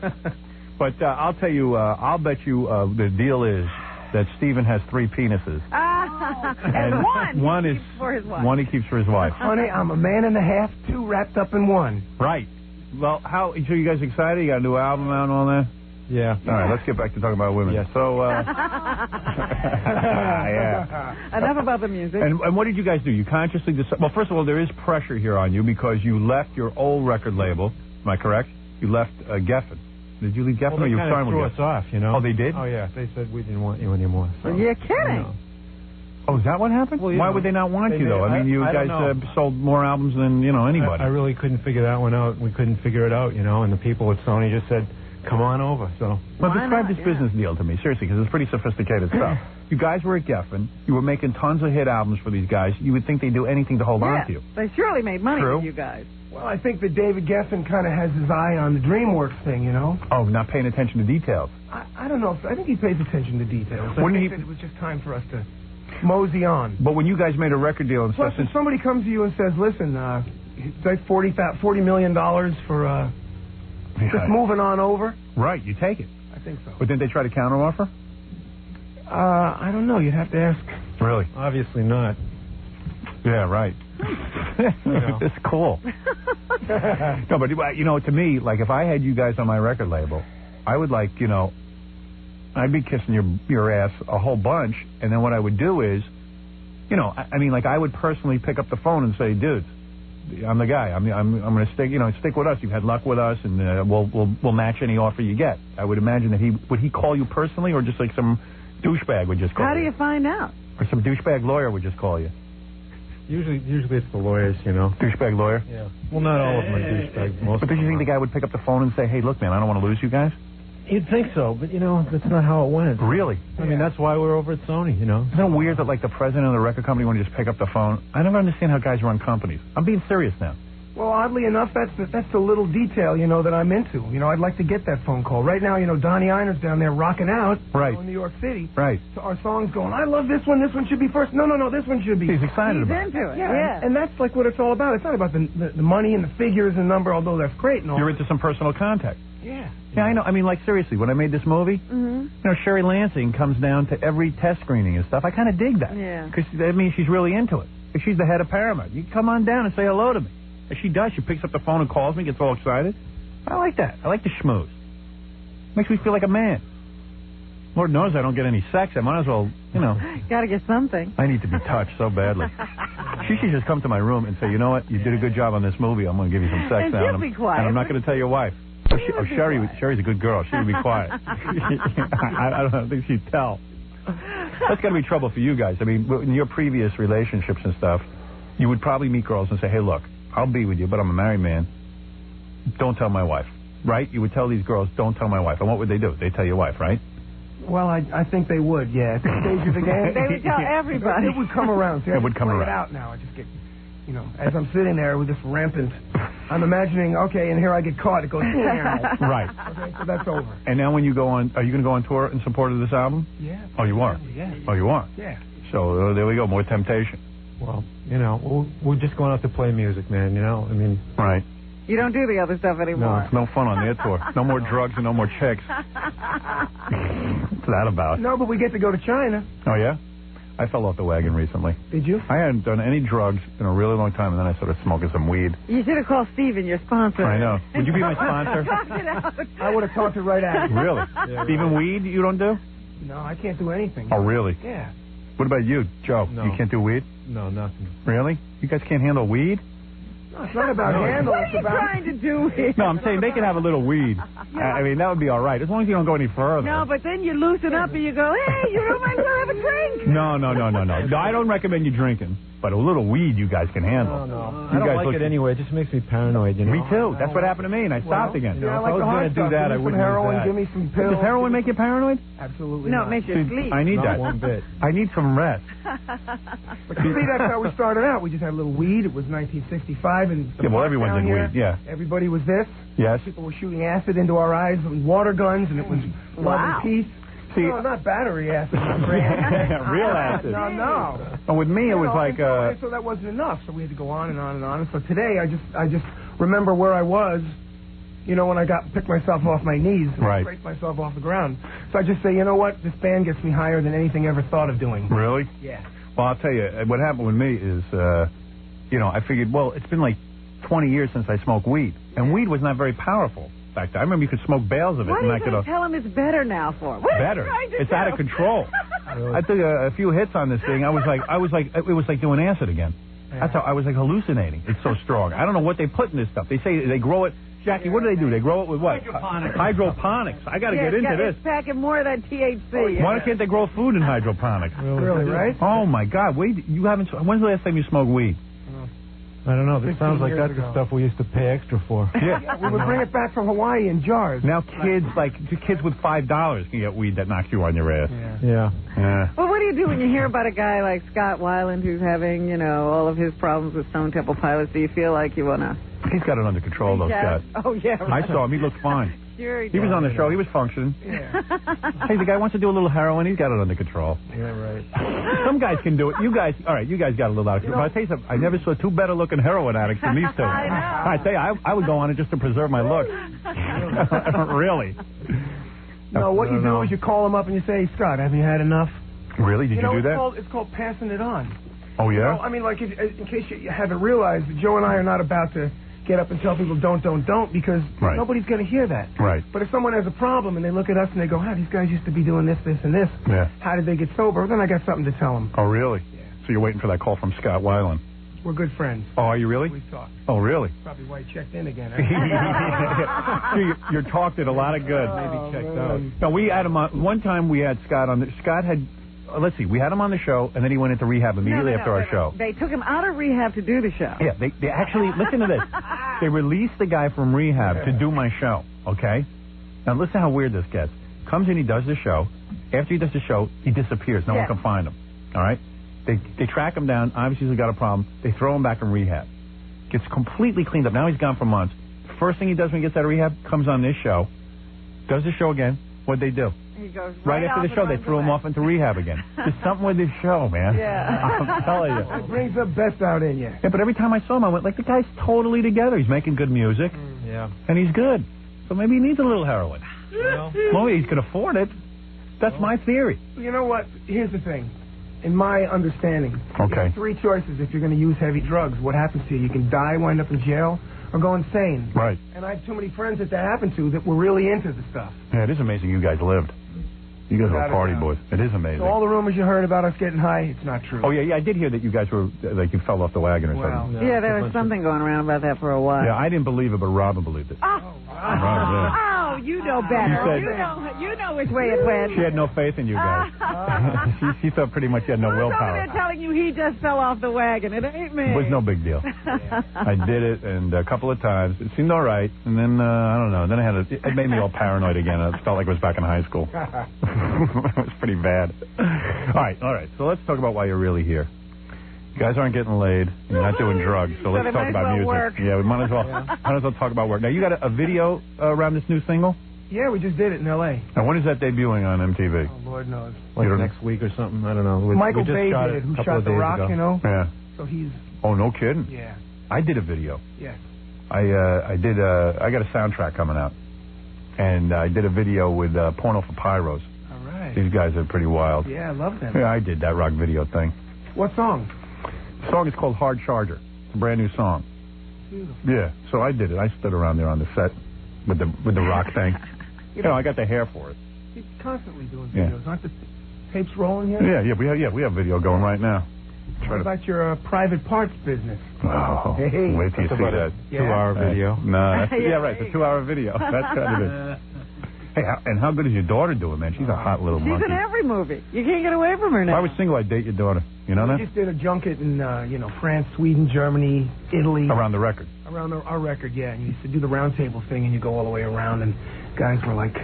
S9: But I'll tell you, I'll bet you the deal is that Steven has 3 penises.
S20: And
S9: one
S20: he
S9: is
S20: keeps for his wife.
S9: One he keeps for his wife.
S21: Honey, I'm a man and a half, 2 wrapped up in one.
S9: Right. Well, so you guys excited? You got a new album out and all that?
S5: Yeah.
S9: All right, let's get back to talking about women.
S5: Yes.
S9: So, yeah.
S20: Enough about the music.
S9: And what did you guys do? You consciously decided... Well, first of all, there is pressure here on you because you left your old record label. Am I correct? You left Geffen. Did you leave Geffen or you signed with
S5: Geffen? Threw us off,
S9: Oh, they did?
S5: Oh, yeah. They said we didn't want you anymore. So,
S20: You're kidding.
S9: Oh, is that what happened?
S5: Well,
S9: Why would they not want you, though? I mean, you guys sold more albums than, anybody.
S5: I really couldn't figure that one out. We couldn't figure it out, and the people at Sony just said, come on over. So.
S9: Well, describe this business deal to me, seriously, because it's pretty sophisticated stuff. You guys were at Geffen. You were making tons of hit albums for these guys. You would think they'd do anything to hold on to you.
S20: They surely made money
S9: True.
S20: with you guys.
S21: Well, I think that David Geffen kind of has his eye on the DreamWorks thing,
S9: Oh, not paying attention to details.
S21: I don't know. I think he pays attention to details.
S9: Wouldn't
S21: I think that it was just time for us to mosey on.
S9: But when you guys made a record deal and
S21: Plus,
S9: stuff...
S21: if somebody comes to you and says, listen, it's like $40 million for just moving on over.
S9: Right, you take it.
S21: I think so.
S9: But didn't they try to counteroffer?
S21: I don't know. You'd have to ask.
S9: Really?
S5: Obviously not.
S9: Yeah, right. It's cool. No, but, to me, like, if I had you guys on my record label, I would, like, I'd be kissing your ass a whole bunch, and then what I would do is, I would personally pick up the phone and say, dudes, I'm the guy. I'm going to stick with us. You've had luck with us, and we'll match any offer you get. I would imagine that would he call you personally, or just like some douchebag would just call you?
S20: How do you find out?
S9: Or some douchebag lawyer would just call you.
S5: Usually it's the lawyers,
S9: Douchebag lawyer?
S5: Yeah. Well, not all of them are douchebags.
S9: But did you think the guy would pick up the phone and say, hey, look, man, I don't want to lose you guys?
S5: You'd think so, but, that's not how it went.
S9: Really?
S5: I mean, that's why we're over at Sony,
S9: Isn't it weird that, like, the president of the record company would just pick up the phone? I never understand how guys run companies. I'm being serious now.
S21: Well, oddly enough, that's the little detail, that I'm into. I'd like to get that phone call. Right now, Donnie Einer's down there rocking out in New York City.
S9: Right.
S21: So our song's going, I love this one should be first. No, this one should be.
S9: He's excited about it.
S20: He's into it.
S21: Yeah. And that's like what it's all about. It's not about the money and the figures and number, although that's great and all.
S9: You're into some personal contact.
S21: Yeah.
S9: Yeah, I know. I mean, like, seriously, when I made this movie, Sherry Lansing comes down to every test screening and stuff. I kind of dig that.
S20: Yeah.
S9: Because that means she's really into it. If she's the head of Paramount, you can come on down and say hello to me. If she does, she picks up the phone and calls me, gets all excited. I like that. I like the schmooze. Makes me feel like a man. Lord knows I don't get any sex. I might as well,
S20: Gotta get something.
S9: I need to be touched so badly. She should just come to my room and say, you know what, you did a good job on this movie. I'm going to give you some sex
S20: and
S9: now.
S20: She'll be quiet.
S9: And I'm not going to tell your wife. Sherry's a good girl. She would be quiet. I don't think she'd tell. That's got to be trouble for you guys. I mean, in your previous relationships and stuff, you would probably meet girls and say, hey, look, I'll be with you, but I'm a married man. Don't tell my wife, right? You would tell these girls, don't tell my wife. And what would they do? They'd tell your wife, right?
S21: Well, I think they would, yeah. At this stage of the game.
S20: They would tell everybody.
S21: It would come around. See,
S9: it would come around.
S21: It out now. I just get, as I'm sitting there with this rampant, I'm imagining, okay, and here I get caught. It goes,
S9: right.
S21: Okay, so that's over.
S9: And now when you go on, are you going to go on tour in support of this album?
S21: Yeah.
S9: Oh, you are?
S21: Yeah.
S9: Oh, you are?
S21: Yeah.
S9: So there we go, more temptation.
S5: Well, we're just going out to play music, man, I mean...
S9: Right.
S20: You don't do the other stuff anymore.
S9: No, it's no fun on their tour. No more drugs and no more chicks. What's that about?
S21: No, but we get to go to China.
S9: Oh, yeah? I fell off the wagon recently.
S21: Did you?
S9: I hadn't done any drugs in a really long time, and then I started smoking some weed.
S20: You should have called Steven, your sponsor.
S9: I know. Would you be my sponsor?
S20: Talk it out.
S21: I would have talked it right at you.
S9: Really? Yeah, even weed you don't do?
S21: No, I can't do anything.
S9: Oh, really?
S21: Yeah.
S9: What about you, Joe?
S5: No.
S9: You can't do weed?
S5: No, nothing.
S9: Really? You guys can't handle weed?
S21: No, it's not about handle.
S20: What are you trying to do here?
S9: No, I'm saying they can have a little weed. I mean, that would be all right, as long as you don't go any further.
S20: No, but then you loosen up and you go, hey, you don't mind to have a
S8: drink.
S9: No. I don't recommend you drinking, but a little weed you guys can handle.
S10: No. I don't like it anyway. It just makes me paranoid, you know.
S9: Me too. That's what happened to me, and I stopped again.
S21: Yeah,
S9: If I was going to do that, I wouldn't
S21: heroin,
S9: do that.
S21: give me some pills.
S9: Does heroin make you paranoid?
S21: Absolutely
S8: No,
S21: not.
S8: it makes you sleep.
S9: I need that.
S10: One bit.
S9: I need some rest.
S21: But see, that's how we started out. We just had a little weed. It was 1965, and
S9: everyone did weed. Yeah.
S21: Everybody was this.
S9: Yes.
S21: People were shooting acid into our eyes and water guns, and it was love and peace.
S9: See,
S21: no, not battery acid.
S9: Real acid.
S21: No.
S9: And with me, it was like.
S21: So that wasn't enough. So we had to go on and on and on. And so today, I just remember where I was. You know, when I picked myself off my knees and scraped myself off the ground. So I just say, you know what? This band gets me higher than anything I ever thought of doing.
S9: Really?
S21: Yeah.
S9: Well, I'll tell you, what happened with me is, I figured, well, it's been like 20 years since I smoked weed. And weed was not very powerful back then. I remember you could smoke bales of it.
S8: What
S9: and
S8: are you going to tell him it's better now for? What
S9: better? It's out of control.
S21: Really?
S9: I took a few hits on this thing. It was like doing acid again. Yeah. That's how I was like hallucinating. It's so strong. I don't know what they put in this stuff. They say they grow it. Jackie, what do? They grow it with what? Hydroponics. I got to get into this.
S8: It's packing more of that THC.
S9: Why can't they grow food in hydroponics?
S21: Really, right?
S9: Oh my God! When's the last time you smoked weed?
S10: I don't know. This sounds like that's the stuff we used to pay extra for.
S21: Yeah, we would bring it back from Hawaii in jars.
S9: Now kids with $5 can get weed that knocks you on your ass.
S10: Yeah.
S8: Well, what do you do when you hear about a guy like Scott Weiland who's having, all of his problems with Stone Temple Pilots? Do you feel like you want to?
S9: He's got it under control, though, Scott.
S8: Oh, yeah. Right.
S9: I saw him. He looked fine.
S8: Sure
S9: he was on the show. He was functioning.
S21: Yeah.
S9: Hey, the guy wants to do a little heroin. He's got it under control.
S21: Yeah, right.
S9: Some guys can do it. You guys got a little out of control. But I'll tell you something. I never saw two better-looking heroin addicts than these two.
S8: I know.
S9: I tell you, I would go on it just to preserve my look. Really?
S21: No, what you do is you call him up and you say, Scott, have you had enough?
S9: Really? Did you do that?
S21: It's called passing it on.
S9: Oh, yeah?
S21: I mean, like, in case you haven't realized, Joe and I are not about to get up and tell people don't, because nobody's going to hear that.
S9: Right.
S21: But if someone has a problem and they look at us and they go, these guys used to be doing this, this, and this.
S9: Yeah.
S21: How did they get sober? Then I got something to tell them.
S9: Oh, really? Yeah. So you're waiting for that call from Scott Weiland?
S21: We're good friends.
S9: Oh, are you really?
S21: We talk.
S9: Oh, really?
S21: Probably why you checked in again.
S9: Your talk did a lot of good.
S21: Maybe
S9: checked out. No, we had him on. One time we had Scott on. Scott had... Let's see, we had him on the show, and then he went into rehab immediately after our show.
S8: They took him out of rehab to do the show.
S9: Yeah, they actually, listen to this. They released the guy from rehab to do my show, okay? Now listen how weird this gets. Comes in, he does the show. After he does the show, he disappears. No one can find him, all right? They track him down. Obviously, he's got a problem. They throw him back in rehab. Gets completely cleaned up. Now he's gone for months. First thing he does when he gets out of rehab, comes on this show, does the show again. What'd they do?
S8: He goes
S9: right after the show, they threw him off into rehab again. There's something with this show, man.
S8: Yeah.
S9: I'm telling you.
S21: It brings the best out in you.
S9: Yeah, but every time I saw him, I went, the guy's totally together. He's making good music.
S10: Yeah.
S9: And he's good. So maybe he needs a little heroin. Well, he can afford it. That's my theory.
S21: You know what? Here's the thing. In my understanding,
S9: you
S21: have three choices if you're going to use heavy drugs. What happens to you? You can die, wind up in jail, or go insane.
S9: Right.
S21: And I have too many friends that happened to that were really into the stuff.
S9: Yeah, it is amazing you guys lived. You guys are party boys. It is amazing.
S21: So all the rumors you heard about us getting high, it's not true.
S9: Oh, yeah, I did hear that you guys were, you fell off the wagon or something.
S8: Yeah, there was something going around about that for a while.
S9: Yeah, I didn't believe it, but Robin believed it.
S8: Oh, you know better. You know which way it went.
S9: She had no faith in you guys. she thought pretty much you had no willpower.
S8: They're telling you he just fell off the wagon. It ain't me.
S9: It was no big deal. I did it, and a couple of times. It seemed all right, and then, I don't know, then it made me all paranoid again. It felt like I was back in high school. It was pretty bad. All right. So let's talk about why you're really here. You guys aren't getting laid, and you're not doing drugs, so let's talk about music.
S21: Work.
S9: Yeah, we might as well talk about work. Now, you got a video around this new single?
S21: Yeah, we just did it in L.A.
S9: Now, when is that debuting on MTV?
S21: Oh, Lord knows.
S10: Like next week or something? I don't know.
S21: Michael Bay did, who shot The Rock,
S10: ago.
S21: you know?
S9: Yeah.
S21: So he's...
S9: Oh, no kidding?
S21: Yeah.
S9: I did a video.
S21: Yes.
S9: I got a soundtrack coming out, and I did a video with Porno for Pyros.
S21: All right.
S9: These guys are pretty wild.
S21: Yeah, I love them.
S9: Yeah, I did that rock video thing.
S21: What song?
S9: The song is called Hard Charger. It's a brand new song.
S21: Beautiful.
S9: Yeah, so I did it. I stood around there on the set with the rock thing. I got the hair for it.
S21: He's constantly doing videos. Aren't the tapes rolling here?
S9: Yeah, we have video going right now.
S21: What about your private parts business?
S9: Oh,
S21: hey.
S9: Wait till you see that.
S10: 2-hour video.
S9: No, right, the 2-hour video. That's kind of it. Hey, and how good is your daughter doing, man? She's a hot little
S8: She's
S9: monkey.
S8: in every movie. You can't get away from her now.
S9: If I was single, I'd date your daughter. You know
S21: We
S9: that?
S21: just did a junket in, France, Sweden, Germany, Italy.
S9: Around the record.
S21: Around our record, yeah. And you used to do the round table thing, and you go all the way around, and guys were like,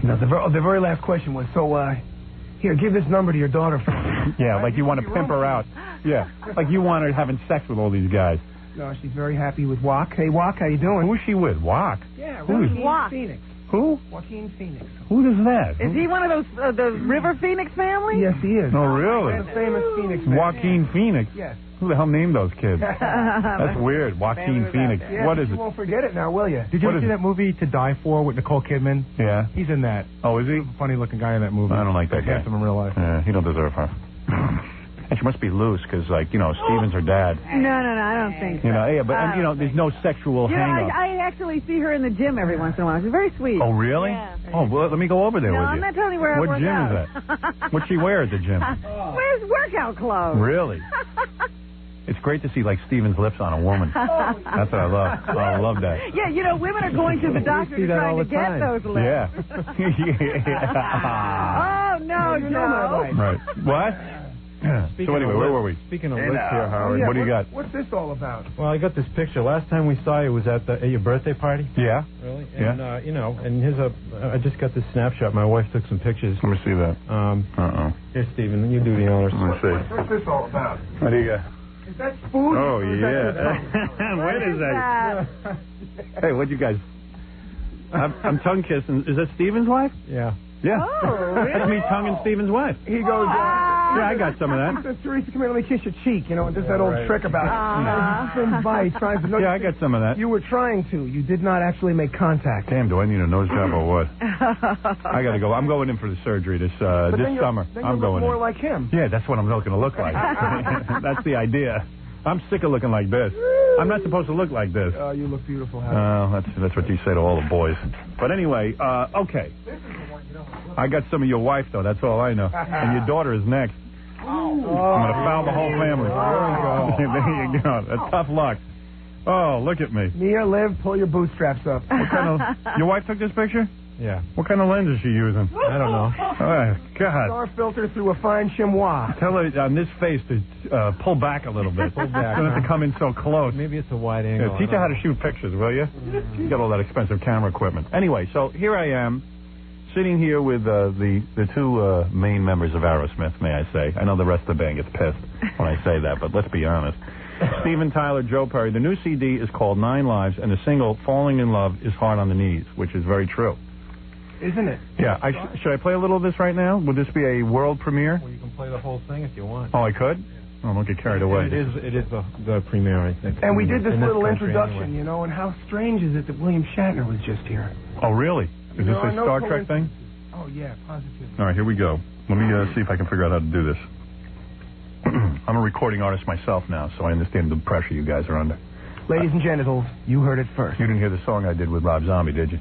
S21: the very last question was, so, here, give this number to your daughter.
S9: Yeah, like you want to pimp her out. Yeah, like you want her having sex with all these guys.
S21: No, she's very happy with Wak. Hey, Wak, how you doing?
S9: Who's she with? Wak?
S21: Yeah,
S9: Who's
S21: Joaquin Phoenix.
S9: Who?
S21: Joaquin Phoenix.
S9: Who is that?
S8: Is he one of those the River Phoenix family?
S21: Yes, he is.
S9: Oh, really?
S21: The famous Phoenix man.
S9: Joaquin Phoenix?
S21: Yes.
S9: Who the hell named those kids? That's weird. Joaquin Phoenix.
S21: Yeah,
S9: What is
S21: you
S9: it?
S21: won't forget it now, will you?
S5: Did you ever see that movie To Die For with Nicole Kidman?
S9: Yeah.
S5: He's in that.
S9: Oh, is he?
S5: Funny-looking guy in that movie.
S9: I don't like that guy.
S5: Handsome in real life.
S9: Yeah, he don't deserve her. And she must be loose because, Steven's her dad.
S8: No, I don't think so.
S9: Yeah, but, there's no sexual hang-up.
S8: I actually see her in the gym every once in a while. She's very sweet.
S9: Oh, really?
S8: Yeah.
S9: Oh, well, let me go over there
S8: No,
S9: with
S8: I'm
S9: you.
S8: not telling you where I
S9: What
S8: work
S9: gym
S8: out.
S9: is that? What'd she wear at the gym?
S8: Where's workout clothes?
S9: Really? It's great to see, Steven's lips on a woman. That's what I love. Oh, I love that.
S8: Yeah, women are going to the doctor to try to get those lips.
S9: Yeah.
S8: Oh, no, Joe.
S9: Right. What? So anyway, where were we?
S5: Speaking of lips here, Howard.
S9: What do you got?
S21: What's this all about?
S5: Well, I got this picture. Last time we saw you was at your birthday party.
S9: Yeah.
S5: Really?
S9: Yeah.
S5: And, and here's I just got this snapshot. My wife took some pictures.
S9: Let me see that.
S5: Here, Stephen, you do the honors.
S9: Let me see.
S21: What's this all about?
S9: What do you got?
S21: Is that food?
S9: Oh,
S21: or is
S9: yeah. Wait a second. Hey, what you guys? I'm tongue kissing. Is that Steven's wife?
S5: Yeah.
S9: Yeah.
S8: Oh, really?
S9: That's me tonguing Steven's wife.
S21: He goes,
S9: yeah, I got some of that.
S21: He says, Teresa, come here, let me kiss your cheek, and does that old trick about trying to.
S9: Yeah, I got some of that.
S21: You were trying to. You did not actually make contact.
S9: Damn, do I need a nose job or what? I got to go. I'm going in for the surgery this summer.
S21: Then
S9: I'm going
S21: more
S9: in.
S21: like him.
S9: Yeah, that's what I'm going to look like. That's the idea. I'm sick of looking like this. I'm not supposed to look like this.
S21: Oh, you look beautiful, Howard.
S9: That's what you say to all the boys. But anyway, okay. I got some of your wife, though. That's all I know. And your daughter is next. I'm going to foul the whole family. There you go. That's tough luck. Oh, look at me.
S21: Mia, Liv, pull your bootstraps up.
S9: What kind of... Your wife took this picture?
S5: Yeah.
S9: What kind of lens is she using?
S5: I don't know.
S9: Oh, God.
S21: Star filter through a fine chamois.
S9: Tell her on this face to pull back a little bit.
S5: Pull back.
S9: Don't have to come in so close.
S5: Maybe it's a wide angle.
S9: Yeah, teach her how to shoot pictures, will you? You got all that expensive camera equipment. Anyway, so here I am, sitting here with the two main members of Aerosmith, may I say. I know the rest of the band gets pissed when I say that, but let's be honest. Steven Tyler, Joe Perry. The new CD is called 9 Lives, and the single, Falling in Love, is hard on the knees, which is very true.
S21: Isn't it?
S9: Yeah. Should I play a little of this right now? Would this be a world premiere?
S5: Well, you can play the whole thing if you want.
S9: Oh, I could? Oh, don't get carried away.
S5: It is the premiere, I think.
S21: And we did this little
S5: country
S21: introduction,
S5: anyway.
S21: and how strange is it that William Shatner was just here?
S9: Oh, really? Is this a
S21: no
S9: Star Trek thing?
S21: Oh, yeah, positively.
S9: All right, here we go. Let me see if I can figure out how to do this. I'm a recording artist myself now, so I understand the pressure you guys are under.
S21: Ladies and genitals, you heard it first.
S9: You didn't hear the song I did with Rob Zombie, did you?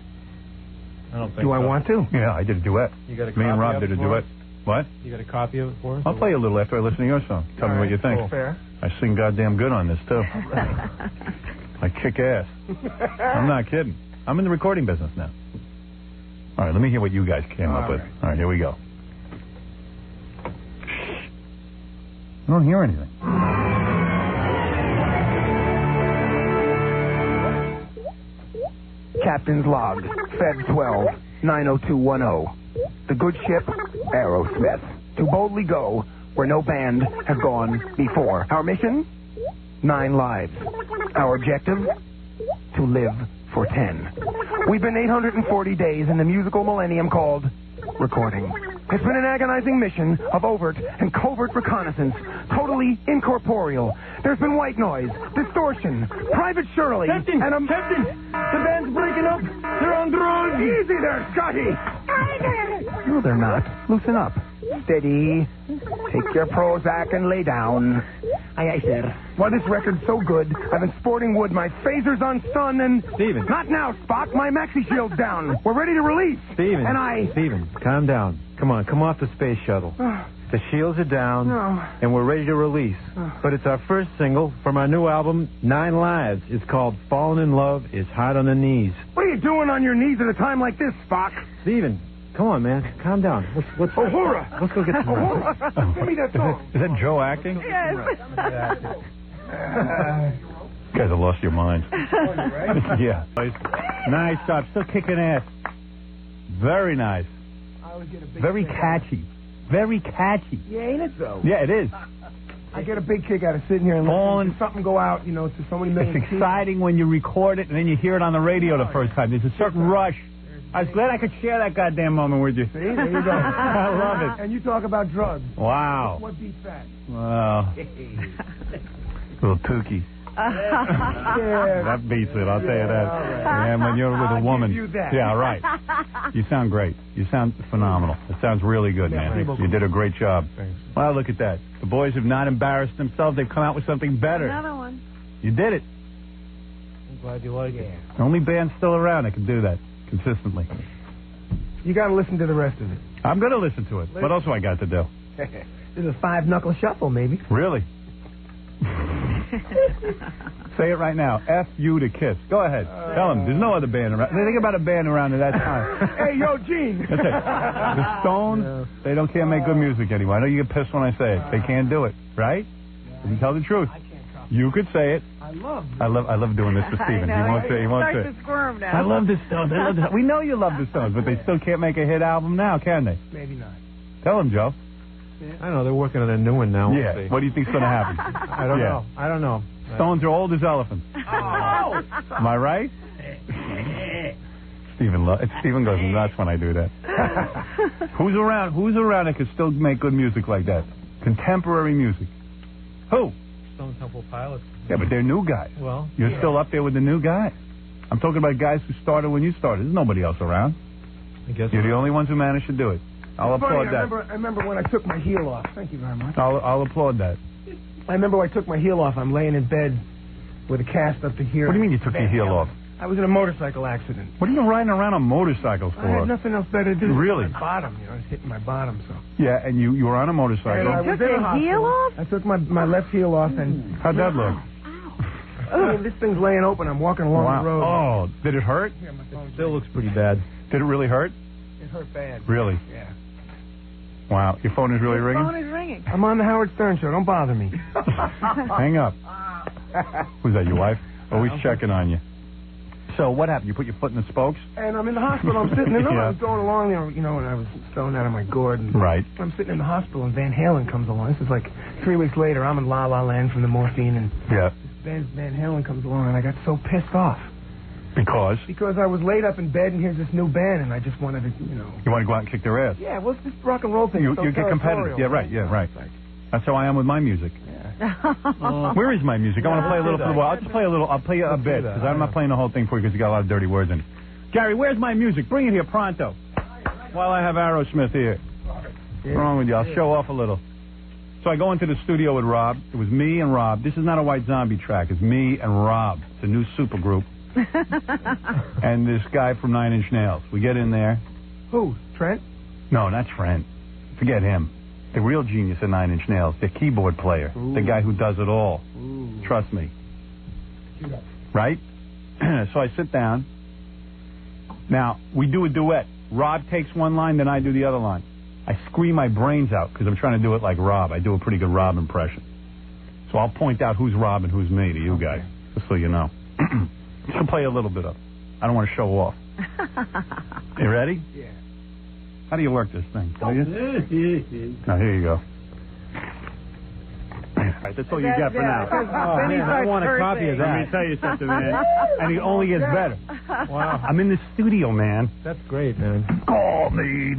S5: I don't think
S21: Do I want to?
S9: Yeah, I did a duet.
S5: You got a
S9: Me and
S5: copy
S9: Rob
S5: of
S9: did a
S5: it for
S9: duet.
S5: us?
S9: What?
S5: You got a copy of it for us?
S9: I'll play you a little after I listen to your song. Tell me what you think.
S21: Cool. Fair.
S9: I sing goddamn good on this, too. I kick ass. I'm not kidding. I'm in the recording business now. All right, let me hear what you guys came up with. All right, here we go. I don't hear anything.
S21: Captain's log, Feb 12, 90210. The good ship, Aerosmith, to boldly go where no band has gone before. Our mission, 9 lives. Our objective, to live for 10. We've been 840 days in the musical millennium called recording. It's been an agonizing mission of overt and covert reconnaissance, totally incorporeal. There's been white noise, distortion, Private Shirley,
S11: Captain,
S21: and
S11: Captain, the band's breaking up. They're on drugs.
S21: Easy there, Scotty. No, they're not. Loosen up. Steady. Take your Prozac and lay down. Aye, sir. Why, this record's so good, I've been sporting wood, my phaser's on stun, and...
S5: Steven.
S21: Not now, Spock. My maxi shield's down. We're ready to release.
S5: Steven.
S21: And
S5: Steven, calm down. Come on, come off the space shuttle.
S12: The shields are down, and we're ready to release. But it's our first single from our new album, 9 Lives. It's called Falling in Love is Hard on the Knees.
S21: What are you doing on your knees at a time like this, Spock?
S12: Steven, come on, man. Calm down. Let's
S21: Uhura!
S12: Let's go get some
S21: Uhura! Give me that song.
S12: Is that Joe acting?
S8: Yes.
S9: You guys have lost your mind. Yeah. Nice job. Still kicking ass. Very nice. Very catchy. Very catchy.
S21: Yeah, ain't it though?
S9: Yeah, it is.
S21: I get a big kick out of sitting here and listening to something go out, to so many million
S9: It's exciting when you record it and then you hear it on the radio the first time. There's a certain rush. I was glad I could share that goddamn moment with you.
S21: See, there you go.
S9: I love it.
S21: And you talk about drugs.
S9: Wow.
S21: What beats that?
S9: Wow. Little Pookie. That beats it, I'll tell you that. And when you're with a woman.
S21: Give you that.
S9: Yeah, right. You sound great. You sound phenomenal. It sounds really good, man. You did a great job. Thanks. Well, look at that. The boys have not embarrassed themselves. They've come out with something better.
S8: Another one.
S9: You did it.
S12: I'm glad you like it.
S9: The only band still around that can do that consistently.
S21: You got to listen to the rest of it.
S9: I'm going to listen to it. What else do I got to do?
S21: This is a 5-knuckle shuffle, maybe.
S9: Really? Say it right now. F you to Kiss. Go ahead. Tell them. There's no other band around. Think about a band around at that time.
S21: Hey, yo, Gene.
S9: That's it. The Stones, they can't make good music anymore. I know you get pissed when I say it. They can't do it, right? You can tell the truth. You could say it. I love doing this to Steven. He won't say. He won't say.
S8: To squirm now.
S9: I love the Stones. We know you love the Stones, but they still can't make a hit album now, can they?
S21: Maybe not.
S9: Tell them, Joe.
S12: I don't know. They're working on a new one now.
S9: Yeah.
S12: We'll see.
S9: What do you think's going to happen?
S12: I don't know. I don't know.
S9: Stones are old as elephants.
S21: Oh!
S9: Am I right? Steven goes nuts when I do that. Who's around that could still make good music like that? Contemporary music. Who?
S12: Stone Temple Pilots.
S9: Yeah, but they're new guys.
S12: Well,
S9: You're still up there with the new guys. I'm talking about guys who started when you started. There's nobody else around.
S12: I guess
S9: You're the only ones who managed to do it. I'll applaud that.
S21: I remember when I took my heel off. Thank you very much.
S9: I'll applaud that.
S21: I remember when I took my heel off. I'm laying in bed with a cast up to here.
S9: What do you mean you took your heel off?
S21: I was in a motorcycle accident.
S9: What are you riding around on motorcycles for?
S21: I had nothing else better to do.
S9: Really?
S21: My bottom, I was hitting my bottom, so.
S9: Yeah, and you were on a motorcycle.
S21: And I was
S8: took
S21: in a
S8: your
S21: hospital.
S8: heel off?
S21: I took my left heel off and.
S9: How'd that look?
S21: I mean, this thing's laying open. I'm walking along the road.
S9: Oh, did it hurt?
S21: Yeah, my phone's
S12: still looks pretty bad.
S9: Did it really hurt?
S21: It hurt bad.
S9: Really?
S21: Yeah.
S9: Wow, your phone is really ringing?
S8: Phone is ringing.
S21: I'm on the Howard Stern show. Don't bother me.
S9: Hang up. Who's that, your wife? Always checking on you. So what happened? You put your foot in the spokes?
S21: And I'm in the hospital. I'm sitting there.
S9: Yeah.
S21: I was going along there, and I was thrown out of my gourd. And
S9: right.
S21: I'm sitting in the hospital, and Van Halen comes along. This is like 3 weeks later. I'm in La La Land from the morphine, and Van Halen comes along, and I got so pissed off.
S9: Because?
S21: Because I was laid up in bed, and here's this new band, and I just wanted to,
S9: You want to go out and kick their ass?
S21: Yeah, well, it's this rock and roll thing.
S9: You
S21: so
S9: get competitive. Yeah, right. Yeah, right. That's how I am with my music. Where is my music? I want to play a little for the while. I'll just play a little. I'll play a bit because I'm not playing the whole thing for you because you got a lot of dirty words in it. Gary, where's my music? Bring it here pronto. While I have Aerosmith here. What's wrong with you? I'll show off a little. So I go into the studio with Rob. It was me and Rob. This is not a White Zombie track. It's me and Rob. It's a new super group. And this guy from 9 Inch Nails. We get in there.
S21: Who? Trent?
S9: No, not Trent. Forget him. The real genius at 9 Inch Nails. The keyboard player.
S21: Ooh.
S9: The guy who does it all.
S21: Ooh.
S9: Trust me. Right? So I sit down. Now, we do a duet. Rob takes one line, then I do the other line. I scream my brains out because I'm trying to do it like Rob. I do a pretty good Rob impression. So I'll point out who's Rob and who's me to you guys, just so you know. Just play a little bit of it. I don't want to show off. You ready?
S21: Yeah.
S9: How do you work this thing? Now, here you go. All right, that's all you got for now.
S12: Oh, man, I want a copy of that.
S9: Let me tell you something, man. And it only gets better. Wow. I'm in the studio, man.
S12: That's great, man.
S9: Call me.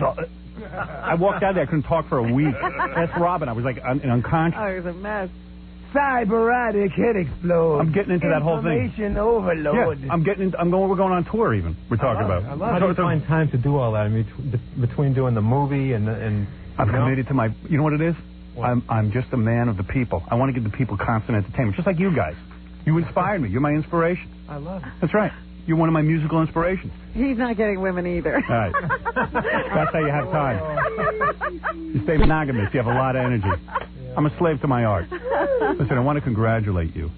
S9: I walked out there. I couldn't talk for a week. That's Robin. I was like unconscious.
S8: Oh, it was a mess.
S21: Cybernetic head explode.
S9: I'm getting into that whole thing.
S21: Information overload.
S9: Yeah, we're going on tour even. We're talking about.
S12: How do you find time to do all that? I mean, between doing the movie and
S9: I'm committed to my. You know what it is? What? I'm just a man of the people. I want to give the people constant entertainment, just like you guys. You inspired me. You're my inspiration.
S21: I love it.
S9: That's right. You're one of my musical inspirations.
S8: He's not getting women either.
S9: All right. That's how you have time. You stay monogamous. You have a lot of energy. I'm a slave to my art. Listen, I want to congratulate you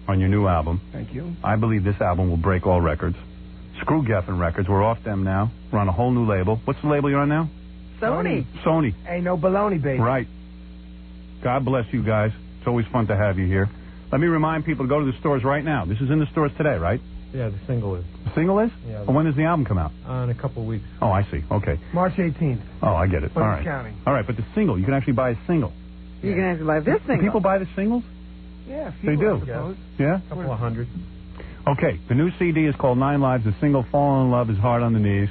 S9: on your new album.
S21: Thank you.
S9: I believe this album will break all records. Screw Geffen Records. We're off them now. We're on a whole new label. What's the label you're on now?
S8: Sony.
S9: Sony.
S21: Ain't no baloney, baby.
S9: Right. God bless you guys. It's always fun to have you here. Let me remind people to go to the stores right now. This is in the stores today, right?
S5: Yeah, the single is.
S9: The single is?
S5: Yeah.
S9: Well, when does the album come out?
S5: In a couple of weeks.
S9: Oh, I see. Okay.
S21: March 18th.
S9: Oh, I get it. All right.
S21: County.
S9: All right, but the single, you can actually buy a single.
S8: You can actually buy this single.
S9: Do people buy the singles?
S21: Yeah,
S9: they do.
S21: I suppose.
S9: Yeah?
S5: A couple of hundred.
S9: Okay, the new CD is called 9 Lives. The single, Falling in Love, is hard on the knees.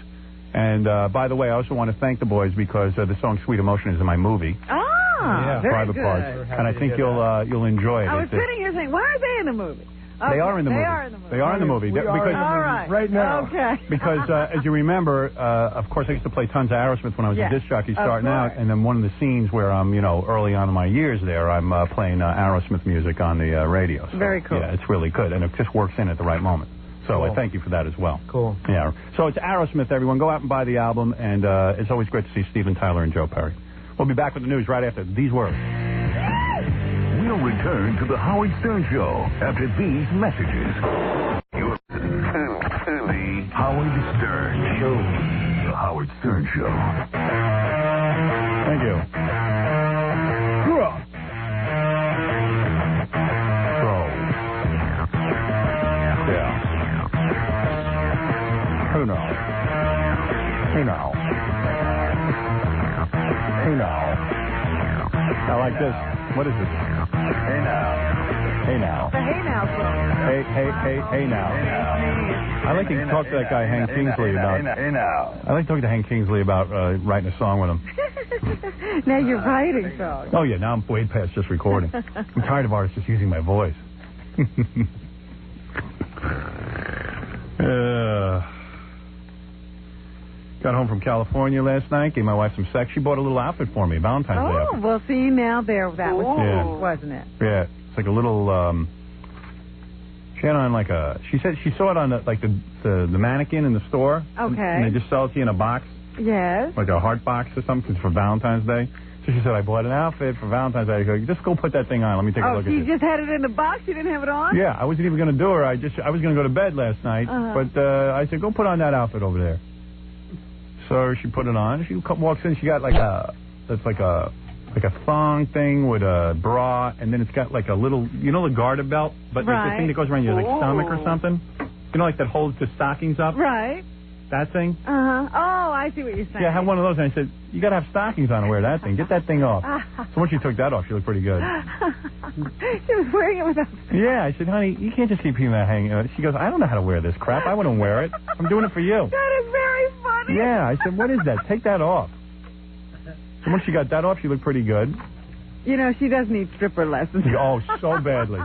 S9: And, by the way, I also want to thank the boys because the song Sweet Emotion is in my movie.
S8: Ah, very
S9: Private
S8: good.
S9: Parts. And I think you'll enjoy it.
S8: I was sitting here saying, why are they in the movie?
S9: They are in the movie.
S8: They are in the movie.
S9: They are in the movie.
S21: Because,
S8: all right.
S21: Right now.
S8: Okay.
S9: Because, as you remember, of course, I used to play tons of Aerosmith when I was a disc jockey starting out. And then one of the scenes where I'm, early on in my years there, I'm playing Aerosmith music on the radio. So,
S8: very cool.
S9: Yeah, it's really good. And it just works in at the right moment. So I thank you for that as well.
S5: Cool.
S9: Yeah. So it's Aerosmith, everyone. Go out and buy the album. And it's always great to see Steven Tyler and Joe Perry. We'll be back with the news right after these words.
S15: We'll return to the Howard Stern Show after these messages. You're listening to the Howard Stern Show. The Howard Stern Show.
S9: Thank you. Yeah. Who knows? Hey now. Hey now. I like this. What is this? Hey now. Hey now.
S8: The Hey Now song.
S9: Hey now. I like to talk to that guy Hank Kingsley about.
S11: Hey now.
S9: I like to talk to Hank Kingsley about writing a song with him.
S8: Now you're writing songs.
S9: Oh yeah, now I'm way past just recording. I'm tired of artists just using my voice. Got home from California last night, gave my wife some sex. She bought a little outfit for me, Valentine's Day outfit.
S8: Well, see, now there, that was
S9: Yeah.
S8: wasn't it?
S9: Yeah, it's like a little, she had on like a, she said she saw it on the mannequin in the store.
S8: Okay.
S9: And they just sell it to you in a box,
S8: Yes.
S9: like a heart box or something, 'cause it's for Valentine's Day. So she said, I bought an outfit for Valentine's Day. I go, just go put that thing on. Let me take a look at it.
S8: Oh, she just had it in the box? She didn't have it on?
S9: Yeah, I wasn't even going to do her. I was going to go to bed last night, but I said, go put on that outfit over there. So she put it on. She walks in. She got like a thong thing with a bra, and then it's got like a little, the garter belt, but like the thing that goes around your stomach or something. Like that holds the stockings up.
S8: Right.
S9: That thing.
S8: Oh, I see what you're saying.
S9: Yeah, I have one of those, and I said, you got to have stockings on to wear that thing. Get that thing off. So once she took that off, she looked pretty good.
S8: She was wearing it without.
S9: Yeah, I said, honey, you can't just keep that hanging. She goes, I don't know how to wear this crap. I wouldn't wear it. I'm doing it for you.
S8: That is very funny.
S9: Yeah, I said, what is that? Take that off. So once she got that off, she looked pretty good.
S8: She does need stripper lessons.
S9: Oh, so badly.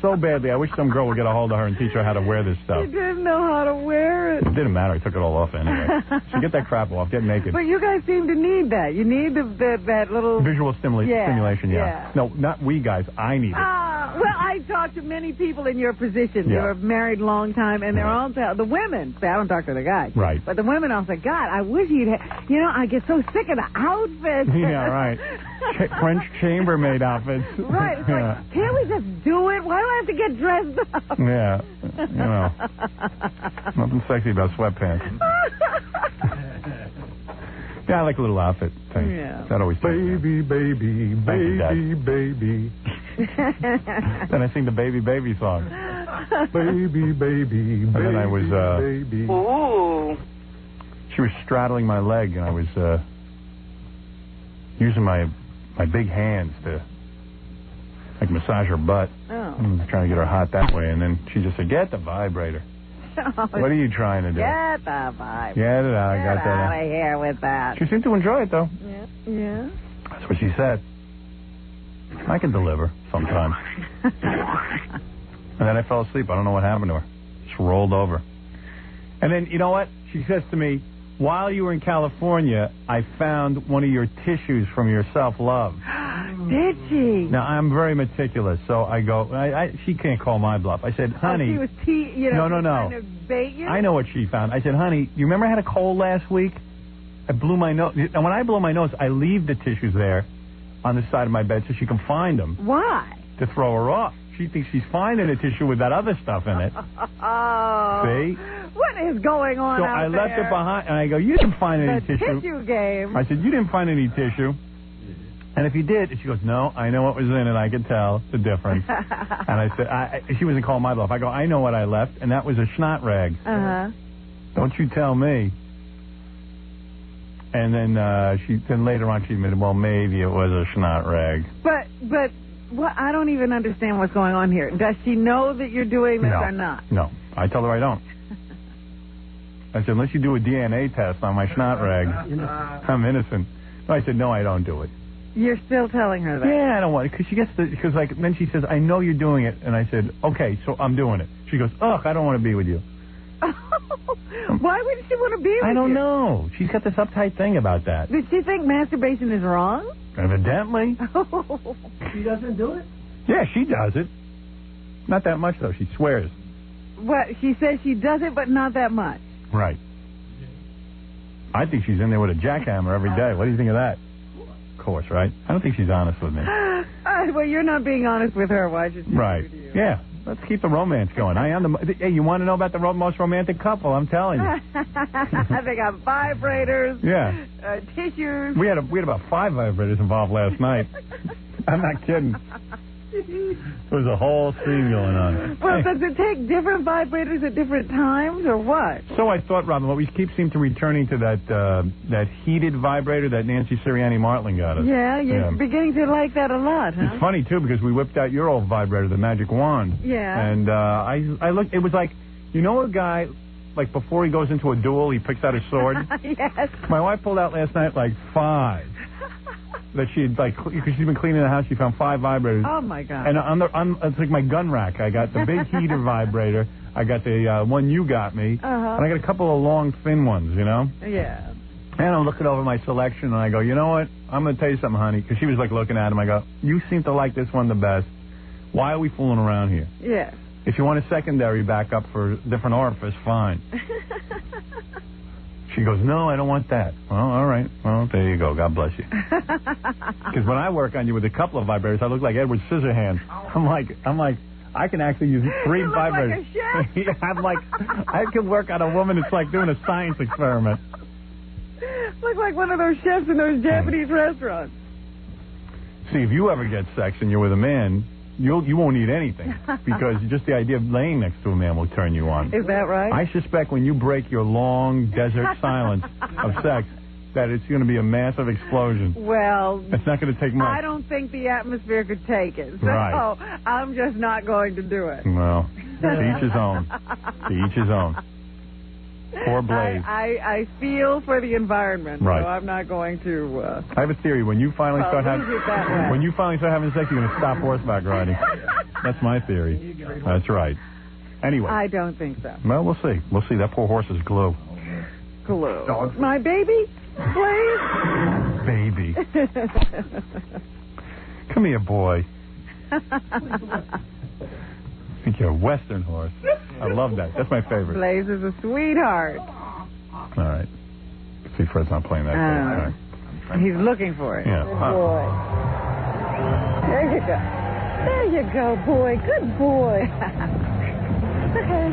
S9: So badly. I wish some girl would get a hold of her and teach her how to wear this stuff.
S8: She didn't know how to wear it.
S9: It didn't matter. I took it all off anyway. So get that crap off. Get naked.
S8: But you guys seem to need that. You need that little...
S9: Visual stimulation, yeah. No, not we guys. I need it.
S8: Well, I talked to many people in your position. They were married a long time, and they're all... The women... I don't talk to the guys.
S9: Right.
S8: But the women all say, God, I wish he'd... I get so sick of the outfits.
S9: Yeah, right. French chambermaid outfits.
S8: Right. It's like, can't we just do it? Why do I have to get dressed up?
S9: Yeah. Nothing sexy about sweatpants. Yeah, I like a little outfit thing. Yeah. That always
S5: baby, baby, baby, baby.
S9: Then I sing the baby, baby song.
S5: Baby, baby,
S9: and then I was,
S5: baby.
S8: Ooh.
S9: She was straddling my leg, and I was using my big hands to massage her butt. Trying to get her hot that way, and then she just said, get the vibrator. What are you trying to do?
S8: Get the vibrator.
S9: Get it out.
S8: Get out of here with that.
S9: She seemed to enjoy it, though.
S8: Yeah.
S9: That's what she said. I can deliver sometimes. And then I fell asleep. I don't know what happened to her. Just rolled over. And then, you know what? She says to me, while you were in California, I found one of your tissues from your self-love.
S8: Did she?
S9: Now, I'm very meticulous, so I go, she can't call my bluff. I said, honey.
S8: Oh, she was
S9: no.
S8: trying to bait you?
S9: I know what she found. I said, honey, you remember I had a cold last week? I blew my nose. And when I blow my nose, I leave the tissues there on the side of my bed so she can find them.
S8: Why?
S9: To throw her off. She thinks she's finding a tissue with that other stuff in it.
S8: Oh.
S9: See?
S8: What is going on
S9: So
S8: out
S9: I left
S8: there?
S9: it behind, and I go, you didn't find any
S8: The
S9: tissue.
S8: tissue game.
S9: I said, you didn't find any tissue. And if you did, and she goes, no, I know what was in it. I could tell the difference. And I said, she wasn't calling my bluff. I go, I know what I left, and that was a schnot rag.
S8: Uh-huh.
S9: Don't you tell me. And then then later on she admitted, well, maybe it was a schnot rag.
S8: But what? I don't even understand what's going on here. Does she know that you're doing this or not?
S9: No. I told her I don't. I said, unless you do a DNA test on my schnot rag, I'm innocent. No, I said, no, I don't do it.
S8: You're still telling her that?
S9: Yeah, I don't want it, because she gets then she says, I know you're doing it, and I said, okay, so I'm doing it. She goes, ugh, I don't want to be with you.
S8: Why would she want to be with you?
S9: I don't know. She's got this uptight thing about that.
S8: Does she think masturbation is wrong?
S9: Evidently.
S21: She doesn't do it?
S9: Yeah, she does it. Not that much, though. She swears.
S8: What? She says she does it, but not that much.
S9: Right. I think she's in there with a jackhammer every day. What do you think of that? Of course, right? I don't think she's honest with me.
S8: Well, you're not being honest with her. Why should she?
S9: Right. Yeah. Let's keep the romance going. Hey, you want to know about the most romantic couple? I'm telling you.
S8: They got vibrators.
S9: Yeah.
S8: Tissues.
S9: We had about 5 vibrators involved last night. I'm not kidding. There was a whole scene going on.
S8: Well, does it take different vibrators at different times, or what?
S9: So I thought, Robin, we seem to returning to that heated vibrator that Nancy Sirianni Martling got us.
S8: Yeah, you're beginning to like that a lot, huh?
S9: It's funny, too, because we whipped out your old vibrator, the Magic Wand.
S8: Yeah.
S9: And I looked, it was like, you know a guy, like before he goes into a duel, he picks out a sword?
S8: Yes.
S9: My wife pulled out last night like 5. That she had, because she's been cleaning the house, she found 5 vibrators.
S8: Oh, my God.
S9: And it's like my gun rack. I got the big heater vibrator. I got the one you got me.
S8: Uh-huh.
S9: And I got a couple of long, thin ones, you know?
S8: Yeah.
S9: And I'm looking over my selection, and I go, you know what? I'm going to tell you something, honey. Because she was, like, looking at him. I go, you seem to like this one the best. Why are we fooling around here?
S8: Yeah.
S9: If you want a secondary backup for a different orifice, fine. She goes, no, I don't want that. Well, all right. Well, there you go. God bless you. Because when I work on you with a couple of vibrators, I look like Edward Scissorhands. I'm like, I can actually use 3 vibrators.
S8: Like a chef.
S9: I'm like, I can work on a woman. It's like doing a science experiment.
S8: Look like one of those chefs in those Japanese restaurants.
S9: See, if you ever get sex and you're with a man, you won't need anything, because just the idea of laying next to a man will turn you on.
S8: Is that right?
S9: I suspect when you break your long desert silence of sex, that it's going to be a massive explosion.
S8: Well,
S9: it's not going to take much.
S8: I don't think the atmosphere could take it, so
S9: right.
S8: I'm just not going to do it.
S9: Well, to each his own. To each his own. Poor Blaze.
S8: I feel for the environment,
S9: right.
S8: So I'm not going to.
S9: I have a theory. When you finally start having sex, you're going to stop horseback riding. That's my theory. That's right. Anyway.
S8: I don't think so.
S9: Well, we'll see. We'll see. That poor horse is glue.
S8: Glue. My baby, please.
S9: Baby. Come here, boy. I think you're a Western horse. I love that. That's my favorite.
S8: Blaze is a sweetheart.
S9: All right. See, Fred's not playing that game. All right.
S8: He's looking for it.
S9: Yeah.
S8: Good boy. There you go. There you go, boy. Good boy. Okay.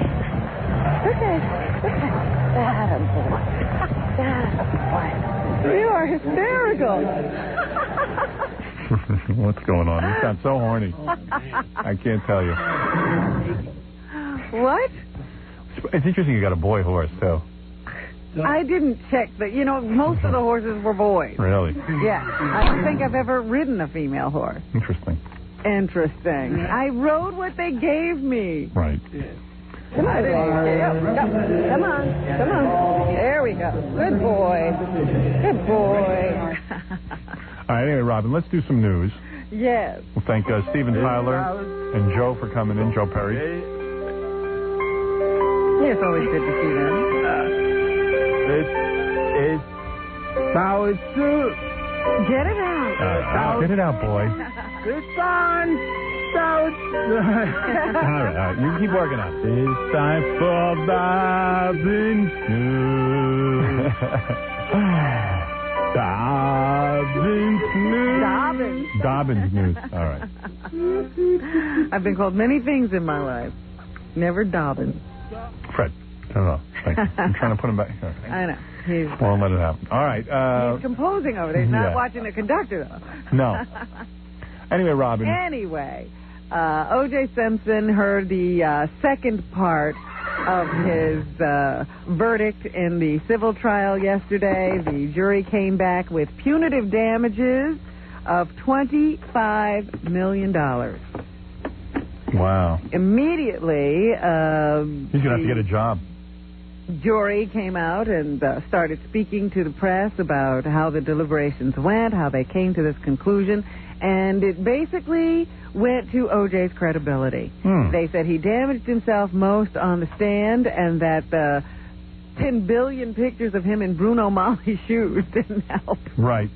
S8: That a boy. That a boy. You are hysterical.
S9: What's going on? You sound so horny. I can't tell you.
S8: What?
S9: It's interesting you got a boy horse, too.
S8: I didn't check, but, most of the horses were boys.
S9: Really?
S8: Yeah. I don't think I've ever ridden a female horse.
S9: Interesting.
S8: I rode what they gave me.
S9: Right.
S8: Come on. Come on. There we go. Good boy. Good boy.
S9: All right, anyway, Robin, let's do some news.
S8: Yes.
S9: We'll thank Steven Tyler and Joe for coming in, Joe Perry.
S8: Yeah, it's always good to see them.
S12: It's Howard Stern.
S8: Get it out.
S9: Get it out, boy.
S21: It's on. South.
S9: All right. You keep working on it. It's time for Dobbins News. Dobbins News. All right.
S8: I've been called many things in my life. Never Dobbins.
S9: Fred, turn it off. Thank you. I'm trying to put him back. Okay.
S8: I know. He's
S9: Won't let it happen. All right.
S8: he's composing over there. He's not watching the conductor, though.
S9: No. Anyway, Robin.
S8: Anyway, O.J. Simpson heard the second part of his verdict in the civil trial yesterday. The jury came back with punitive damages of $25 million.
S9: Wow.
S8: Immediately,
S9: he's going to have to get a job.
S8: Jury came out and started speaking to the press about how the deliberations went, how they came to this conclusion, and it basically went to O.J.'s credibility. They said he damaged himself most on the stand and that the 10 billion pictures of him in Bruno Mali's shoes didn't help.
S9: Right.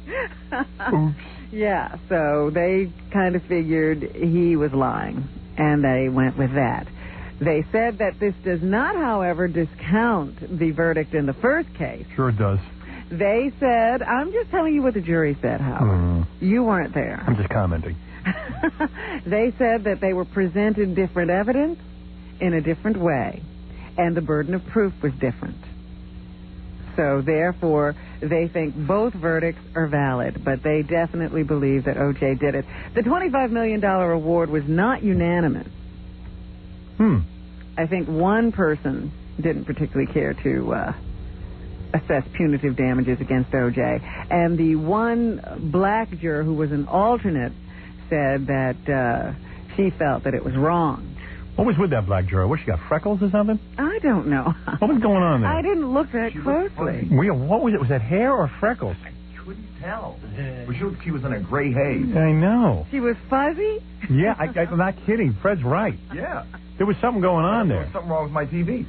S9: Oops.
S8: Yeah, so they kind of figured he was lying, and they went with that. They said that this does not, however, discount the verdict in the first case.
S9: Sure it does.
S8: They said, I'm just telling you what the jury said, Howard. You weren't there.
S9: I'm just commenting.
S8: They said that they were presented different evidence in a different way, and the burden of proof was different. So, therefore, they think both verdicts are valid, but they definitely believe that O.J. did it. The $25 million award was not unanimous. I think one person didn't particularly care to assess punitive damages against O.J. And the one black juror who was an alternate said that she felt that it was wrong.
S9: What was with that black juror? What, she got freckles or something?
S8: I don't know.
S9: What was going on there?
S8: I didn't look that closely.
S9: What was it? Was that hair or freckles?
S13: Couldn't tell. But she was in a gray haze.
S9: I know.
S8: She was fuzzy?
S9: Yeah, I'm not kidding. Fred's right.
S13: Yeah.
S9: There was something going on there.
S13: There was something wrong with my TV.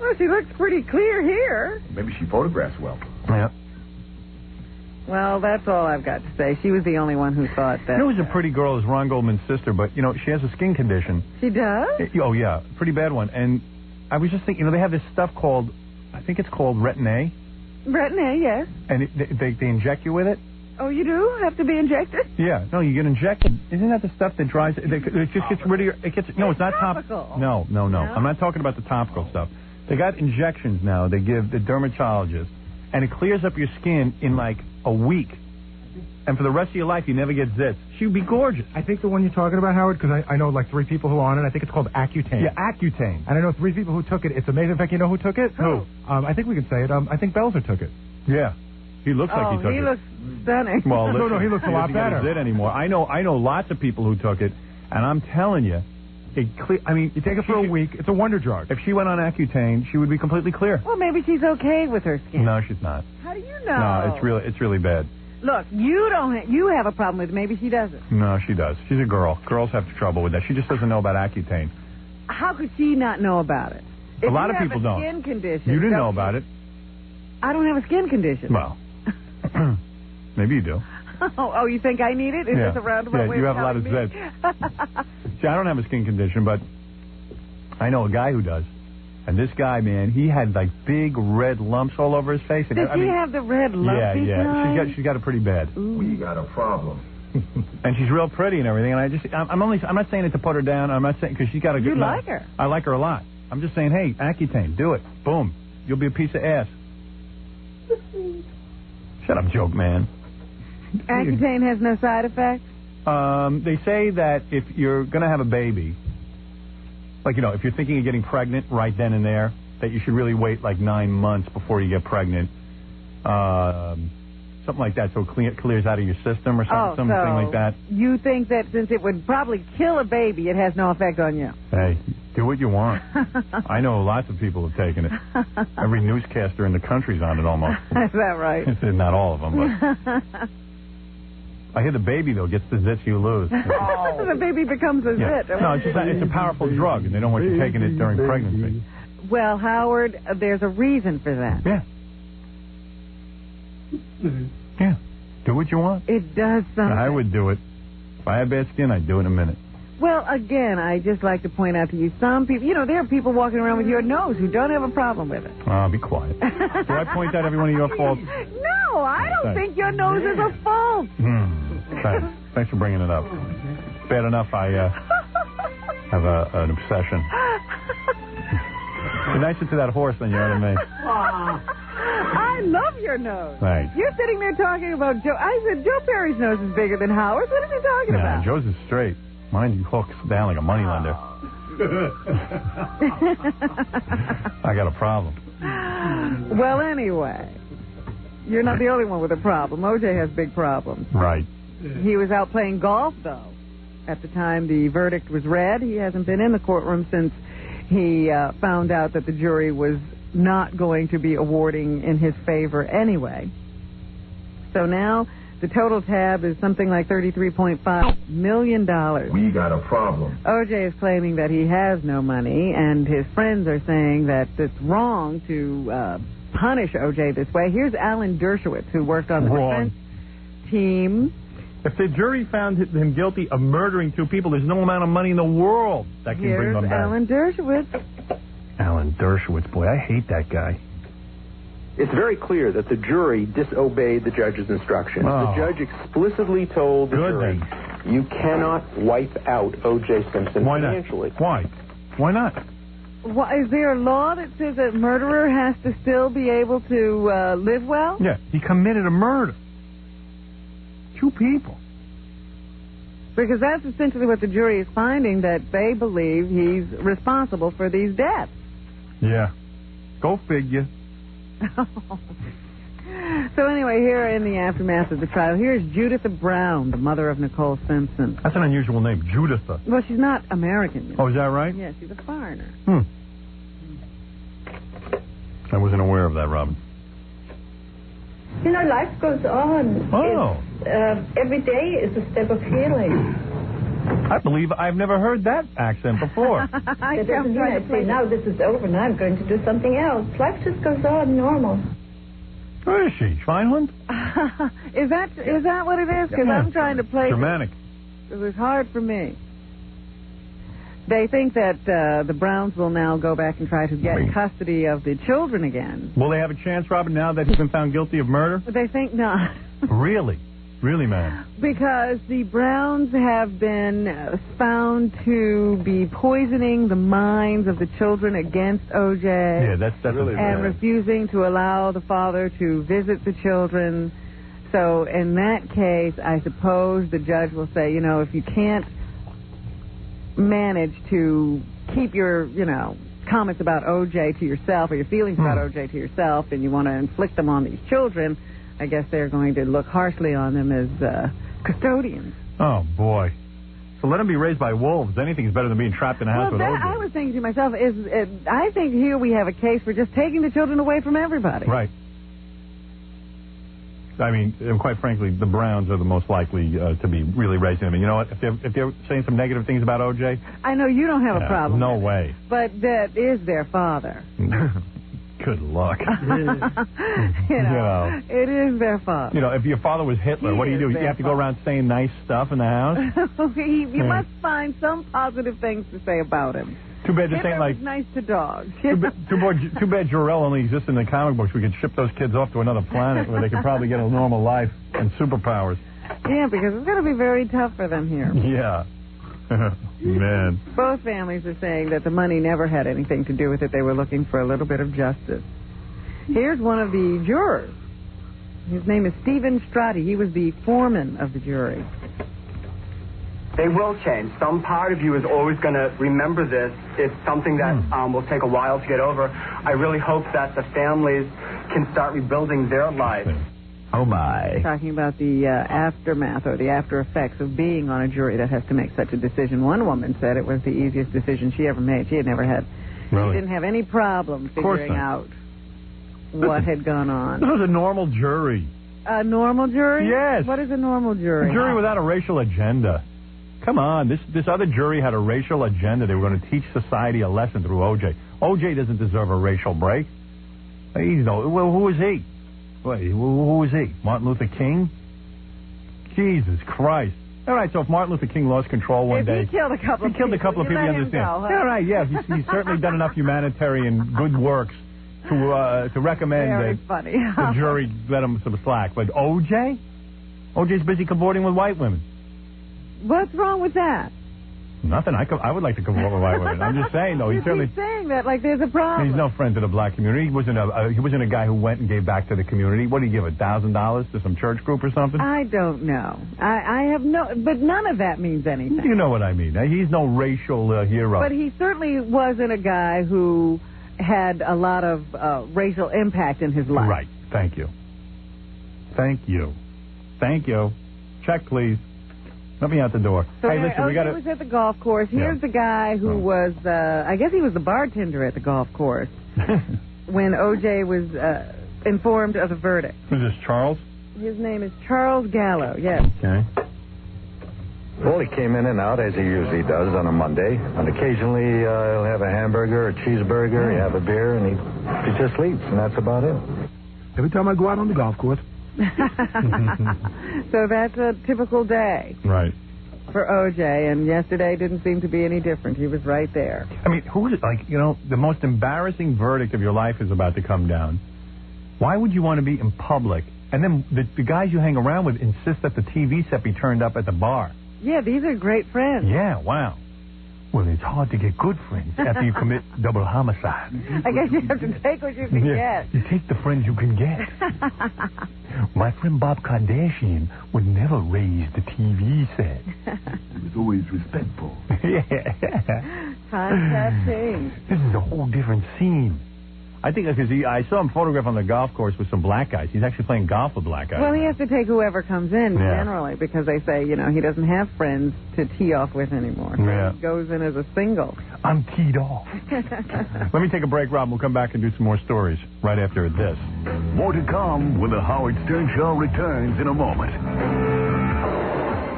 S8: Well, she looks pretty clear here.
S13: Maybe she photographs well.
S9: Yeah.
S8: Well, that's all I've got to say. She was the only one who thought that.
S9: There was a pretty girl, is Ron Goldman's sister, but, she has a skin condition.
S8: She does?
S9: Oh, yeah. Pretty bad one. And I was just thinking, they have this stuff called, I think it's called Retin-A.
S8: Retin-A, yes.
S9: And they inject you with it?
S8: Oh, you do have to be injected?
S9: Yeah. No, you get injected. Isn't that the stuff that dries? It just gets rid of your... No, it's not
S8: topical.
S9: No. I'm not talking about the topical stuff. They got injections now they give the dermatologist, and it clears up your skin in like a week. And for the rest of your life, you never get zits. She would be gorgeous.
S21: I think the one you're talking about, Howard, because I know like 3 people who are on it. I think it's called Accutane.
S9: Yeah, Accutane.
S21: And I know 3 people who took it. It's amazing. In fact, you know who took it?
S9: Who?
S21: I think we can say it. I think Belzer took it.
S9: Yeah. He looks like he took it.
S8: He looks stunning.
S9: Well, listen,
S21: no, he looks a lot better.
S9: He doesn't get a zit anymore. I know lots of people who took it, and I'm telling you, you take it for a week. It's a wonder drug. If she went on Accutane, she would be completely clear.
S8: Well, maybe she's okay with her skin.
S9: No, she's not.
S8: How do you know?
S9: No, it's really bad.
S8: Look, you have a problem with it. Maybe she doesn't.
S9: No, she does. She's a girl. Girls have trouble with that. She just doesn't know about Accutane.
S8: How could she not know about it?
S9: A lot of people don't.
S8: Skin condition.
S9: You didn't know about it.
S8: I don't have a skin condition.
S9: Well, maybe you do.
S8: Oh, you think I need it? Is this a roundabout way
S9: you
S8: of
S9: have a lot of
S8: telling
S9: zits. See, I don't have a skin condition, but I know a guy who does. And this guy, man, he had like big red lumps all over his face.
S8: Does he have the red lumpy
S9: Yeah.
S8: kind?
S9: She's got it pretty bad.
S13: We got a problem.
S9: And she's real pretty and everything. And I'm not saying it to put her down. I'm not saying because she's got a good.
S8: You like her?
S9: I like her a lot. I'm just saying, hey, Accutane, do it. Boom, you'll be a piece of ass. Shut up, joke man.
S8: Accutane has no side effects?
S9: They say that if you're going to have a baby, like, if you're thinking of getting pregnant right then and there, that you should really wait like 9 months before you get pregnant. Something like that, so it clears out of your system or something like that.
S8: You think that since it would probably kill a baby, it has no effect on you?
S9: Hey, do what you want. I know lots of people have taken it. Every newscaster in the country's on it almost.
S8: Is that right?
S9: Not all of them, but... I hear the baby, though, gets the zits you lose.
S8: The baby becomes a zit.
S9: No, it's a powerful drug, and they don't want you taking it during pregnancy.
S8: Well, Howard, there's a reason for that.
S9: Yeah. Yeah. Do what you want.
S8: It does something.
S9: I would do it. If I had bad skin, I'd do it in a minute.
S8: Well, again, I just like to point out to you, some people, there are people walking around with your nose who don't have a problem with it.
S9: Oh, be quiet. Do I point out every one of your faults?
S8: No, I don't think your nose is a fault.
S9: Thanks for bringing it up. Bad enough I have an obsession. You're nicer to that horse than you are to me.
S8: I love your nose.
S9: Thanks.
S8: You're sitting there talking about Joe. I said Joe Perry's nose is bigger than Howard's. What are you talking about?
S9: Joe's is straight. Mine hooks down like a moneylender. I got a problem.
S8: Well, anyway, you're not the only one with a problem. OJ has big problems.
S9: Right.
S8: He was out playing golf, though. At the time the verdict was read, he hasn't been in the courtroom since he found out that the jury was not going to be awarding in his favor anyway. So now the total tab is something like $33.5 million.
S13: We got a problem.
S8: OJ is claiming that he has no money, and his friends are saying that it's wrong to punish OJ this way. Here's Alan Dershowitz, who worked on the defense team.
S9: If the jury found him guilty of murdering 2 people, there's no amount of money in the world that can bring them back.
S8: Alan Dershowitz.
S9: Alan Dershowitz, boy, I hate that guy.
S11: It's very clear that the jury disobeyed the judge's instructions. The judge explicitly told the jury, you cannot wipe out O.J. Simpson financially.
S9: Why? Why not?
S8: Is there a law that says a murderer has to still be able to live well?
S9: Yeah, he committed a murder. 2 people.
S8: Because that's essentially what the jury is finding, that they believe he's responsible for these deaths.
S9: Yeah. Go figure.
S8: So anyway, here in the aftermath of the trial, here's Juditha Brown, the mother of Nicole Simpson.
S9: That's an unusual name, Juditha.
S8: Well, she's not American.
S9: Oh, is that right?
S8: Yeah, she's a foreigner.
S9: I wasn't aware of that, Robin.
S14: You know, life goes on.
S9: Oh.
S14: Every day is a step of healing.
S9: I believe I've never heard that accent before.
S14: That doesn't mean I say, now this is over, now I'm going to do something else. Life just goes on normal.
S9: Where is she? Schweinhund?
S8: Is that what it is? Because I'm trying to play...
S9: Germanic.
S8: It was hard for me. They think that the Browns will now go back and try to get custody of the children again.
S9: Will they have a chance, Robin, now that he's been found guilty of murder?
S8: They think not.
S9: Really? Really, man?
S8: Because the Browns have been found to be poisoning the minds of the children against O.J.
S9: Yeah, that's really
S8: and refusing to allow the father to visit the children. So in that case, I suppose the judge will say, if you can't manage to keep your, comments about O.J. to yourself or your feelings about O.J. to yourself and you want to inflict them on these children, I guess they're going to look harshly on them as custodians.
S9: Oh, boy. So let them be raised by wolves. Anything is better than being trapped in a house with O.J.
S8: I was thinking to myself, I think here we have a case for just taking the children away from everybody.
S9: Right. I mean, quite frankly, the Browns are the most likely to be really raising them. And you know what? If they're saying some negative things about O.J.
S8: I know you don't have a problem.
S9: No way.
S8: But that is their father.
S9: Good luck.
S8: It is their father.
S9: If your father was Hitler, what do? You have to go around saying nice stuff in the house?
S8: You must find some positive things to say about him.
S9: Too bad this ain't like...
S8: was nice to dogs.
S9: Too bad Jor-El only exists in the comic books. We could ship those kids off to another planet where they could probably get a normal life and superpowers.
S8: Yeah, because it's going to be very tough for them here.
S9: Yeah. Man.
S8: Both families are saying that the money never had anything to do with it. They were looking for a little bit of justice. Here's one of the jurors. His name is Stephen Strati. He was the foreman of the jury.
S22: They will change. Some part of you is always going to remember this. It's something that will take a while to get over. I really hope that the families can start rebuilding their lives.
S1: Oh, my.
S8: Talking about the aftermath or the after effects of being on a jury that has to make such a decision. One woman said it was the easiest decision she ever made. She had never had...
S9: Really?
S8: She didn't have any problem figuring out what had gone on.
S9: This was a normal jury.
S8: A normal jury?
S9: Yes.
S8: What is a normal jury?
S9: A jury without a racial agenda. Come on, this other jury had a racial agenda. They were going to teach society a lesson through O.J. O.J. doesn't deserve a racial break. Who is he? Wait, who is he? Martin Luther King? Jesus Christ. All right, so if Martin Luther King lost control one day...
S8: He killed a couple of people.
S9: You understand.
S8: Go, huh?
S9: Yeah, right, yeah. He's certainly done enough humanitarian good works to recommend
S8: Very
S9: that
S8: funny.
S9: the jury let him some slack. But O.J.? O.J.'s busy cavorting with white women.
S8: What's wrong with that?
S9: Nothing. I would like to cavort with white women. I'm just saying, though. He's certainly
S8: saying that like there's a problem.
S9: He's no friend to the black community. He wasn't a guy who went and gave back to the community. What did he give, $1,000 to some church group or something?
S8: I don't know. I have but none of that means anything.
S9: You know what I mean. He's no racial hero.
S8: But he certainly wasn't a guy who had a lot of racial impact in his life.
S9: Right. Thank you. Thank you. Thank you. Check, please. Let me out the door.
S8: So
S9: hey, listen, we got
S8: was at the golf course. Here's the guy who was, I guess he was the bartender at the golf course when O.J. was informed of the verdict.
S9: Who's this, Charles?
S8: His name is Charles Gallo, yes.
S9: Okay.
S17: Well, he came in and out, as he usually does on a Monday. And occasionally he'll have a hamburger, a cheeseburger, he'll have a beer, and he just leaves, and that's about it.
S21: Every time I go out on the golf course.
S8: So that's a typical day.
S9: Right.
S8: For O.J., and yesterday didn't seem to be any different. He was right there.
S9: I mean, who's it? Like, the most embarrassing verdict of your life is about to come down. Why would you want to be in public? And then the guys you hang around with insist that the TV set be turned up at the bar.
S8: Yeah, these are great friends.
S9: Yeah, wow. Well, it's hard to get good friends after you commit double homicide.
S8: I guess you have to take what you can get.
S9: You take the friends you can get. My friend Bob Kardashian would never raise the TV set. He was always respectful.
S8: Times have changed.
S9: This is a whole different scene. I think because I saw him photographed on the golf course with some black guys. He's actually playing golf with black guys.
S8: Well, he has to take whoever comes in, generally, because they say, he doesn't have friends to tee off with anymore. So he goes in as a single.
S9: I'm teed off. Let me take a break, Rob. We'll come back and do some more stories right after this.
S15: More to come when the Howard Stern Show returns in a moment.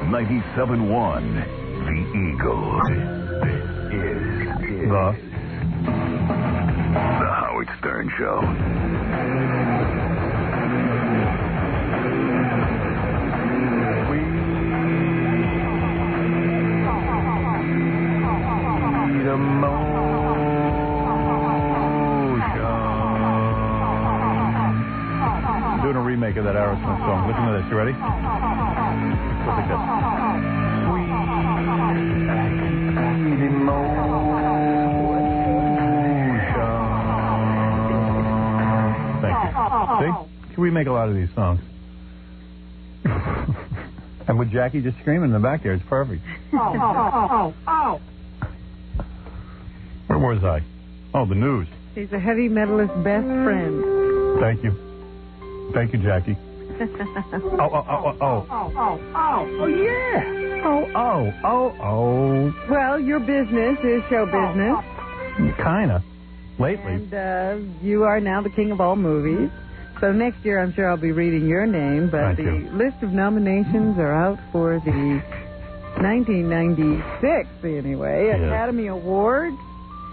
S15: 97.1, The Eagle. This is The Howard Stern Show.
S9: I'm doing a remake of that Aerosmith song. Listen to this. You ready? Look at this. See? We make a lot of these songs. And with Jackie just screaming in the back there, it's perfect.
S21: Oh.
S9: Where was I? Oh, the news.
S8: He's a heavy metalist's best friend.
S9: Thank you. Thank you, Jackie.
S21: Oh, yeah.
S9: Oh.
S8: Well, your business is show business.
S9: Kinda. Lately.
S8: And you are now the king of all movies. So next year, I'm sure I'll be reading your name, but the list of nominations are out for the 1996, anyway, Academy Award.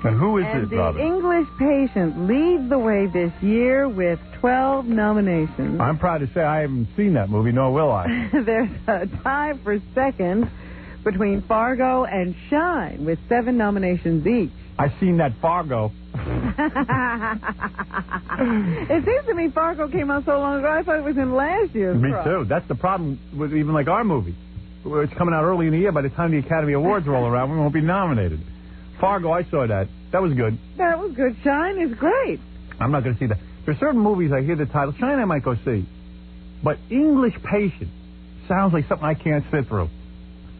S9: And who is
S8: and
S9: it, Robin?
S8: The English Patient leads the way this year with 12 nominations.
S9: I'm proud to say I haven't seen that movie, nor will I.
S8: There's a tie for second between Fargo and Shine with 7 nominations each.
S9: I've seen that Fargo.
S8: It seems to me Fargo came out so long ago, I thought it was in last year's
S9: Me too. That's the problem with even like our movie. It's coming out early in the year. By the time the Academy Awards roll around, we won't be nominated. Fargo, I saw that. That was good.
S8: That was good. Shine is great.
S9: I'm not going to see that. There's certain movies I hear the title. Shine I might go see. But English Patient sounds like something I can't sit through.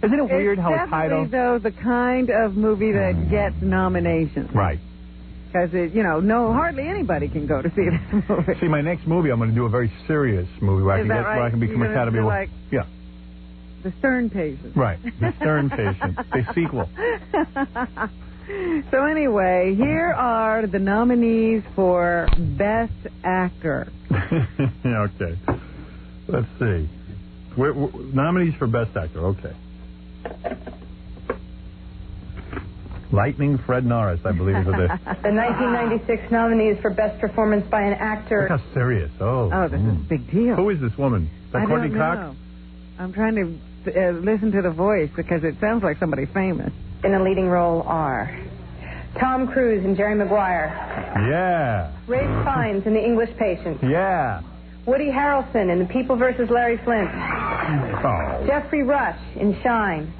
S9: Isn't it weird how a title...
S8: It's definitely, though, the kind of movie that gets nominations.
S9: Right.
S8: Because, hardly anybody can go to see this movie.
S9: See, my next movie, I'm going to do a very serious movie where where I can become Academy Award. Yeah.
S8: The Stern Patient.
S9: Right. The Stern Patient. The sequel.
S8: So anyway, here are the nominees for Best Actor.
S9: Okay. Let's see. Nominees for Best Actor. Okay. Lightning Fred Norris, I believe, is there.
S18: The 1996 nominees for Best Performance by an Actor.
S9: Look how serious. Oh,
S8: this is a big deal.
S9: Who is this woman? Is that Courtney Cox?
S8: I'm trying to listen to the voice because it sounds like somebody famous.
S16: In the leading role are Tom Cruise and Jerry Maguire.
S9: Yeah.
S16: Rafe Fiennes in The English Patient.
S9: Yeah.
S16: Woody Harrelson in The People vs. Larry Flint.
S9: Oh.
S16: Jeffrey Rush in Shine.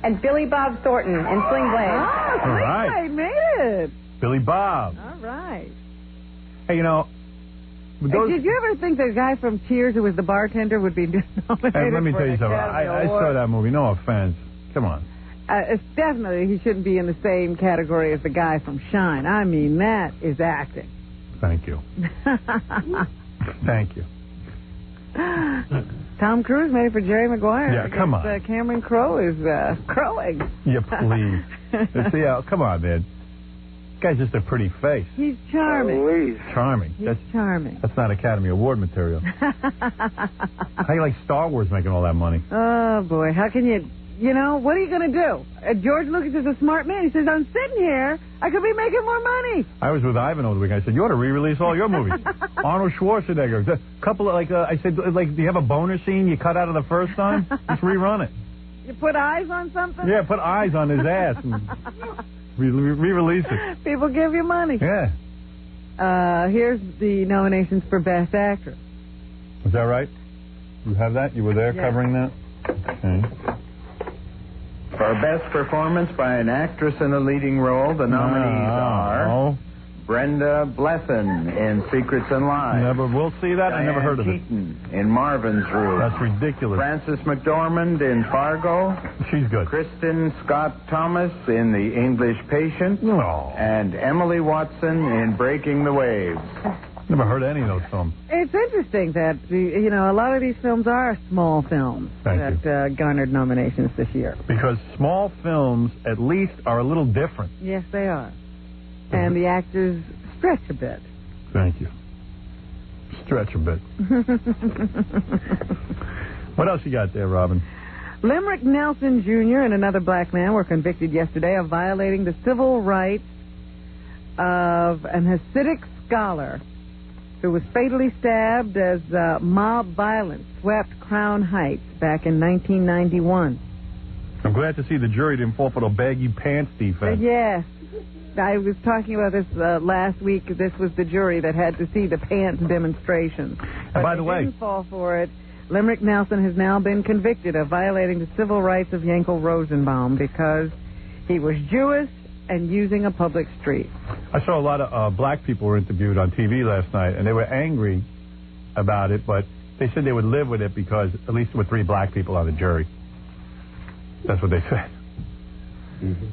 S16: And Billy Bob Thornton in Sling Blade.
S8: Ah,
S9: All right.
S8: I made it.
S9: Billy Bob.
S8: All right.
S9: Hey, you know...
S8: Did you ever think the guy from Cheers who was the bartender would be nominated?
S9: Hey, let me
S8: for
S9: tell you
S8: an
S9: something.
S8: Academy
S9: I
S8: Award?
S9: saw that movie. No offense. Come on.
S8: It's definitely, he shouldn't be in the same category as the guy from Shine. I mean, that is acting.
S9: Thank you. Thank you.
S8: Tom Cruise made it for Jerry Maguire.
S9: Yeah, come on.
S8: Cameron Crowe is crowing.
S9: Yeah, please. See, come on, man. This guy's just a pretty face.
S8: He's charming.
S9: Charming.
S8: He's charming.
S9: That's not Academy Award material. How you like Star Wars making all that money?
S8: Oh, boy. How can you... You know, what are you going to do? George Lucas is a smart man. He says, I'm sitting here. I could be making more money.
S9: I was with Ivan over the weekend. I said, you ought to re-release all your movies. Arnold Schwarzenegger. A couple of, I said, do you have a boner scene you cut out of the first time? Just rerun it.
S8: You put eyes on something?
S9: Yeah, put eyes on his ass and re-release it.
S8: People give you money.
S9: Yeah.
S8: Here's the nominations for Best Actress.
S9: Was that right? You have that? You were there covering that? Okay.
S19: For Best Performance by an Actress in a Leading Role, the nominees are Brenda Blethyn in Secrets and Lies.
S9: Never will see that. I never heard of it.
S19: Keaton in Marvin's Room.
S9: That's ridiculous.
S19: Frances McDormand in Fargo.
S9: She's good.
S19: Kristen Scott Thomas in The English Patient.
S9: Oh.
S19: And Emily Watson in Breaking the Waves.
S9: Never heard any of those films.
S8: It's interesting that, you know, a lot of these films are small films that garnered nominations this year.
S9: Because small films, at least, are a little different.
S8: Yes, they are. And the actors stretch a bit.
S9: Thank you. Stretch a bit. What else you got there, Robin?
S8: Limerick Nelson Jr. and another black man were convicted yesterday of violating the civil rights of an Hasidic scholar who was fatally stabbed as mob violence swept Crown Heights back in 1991.
S9: I'm glad to see the jury didn't fall for the baggy pants defense.
S8: Yes. I was talking about this last week. This was the jury that had to see the pants demonstration.
S9: And by the way,
S8: didn't fall for it. Limerick Nelson has now been convicted of violating the civil rights of Yankel Rosenbaum because he was Jewish and using a public street.
S9: I saw a lot of black people were interviewed on TV last night, and they were angry about it, but they said they would live with it because at least there were 3 black people on the jury. That's what they said.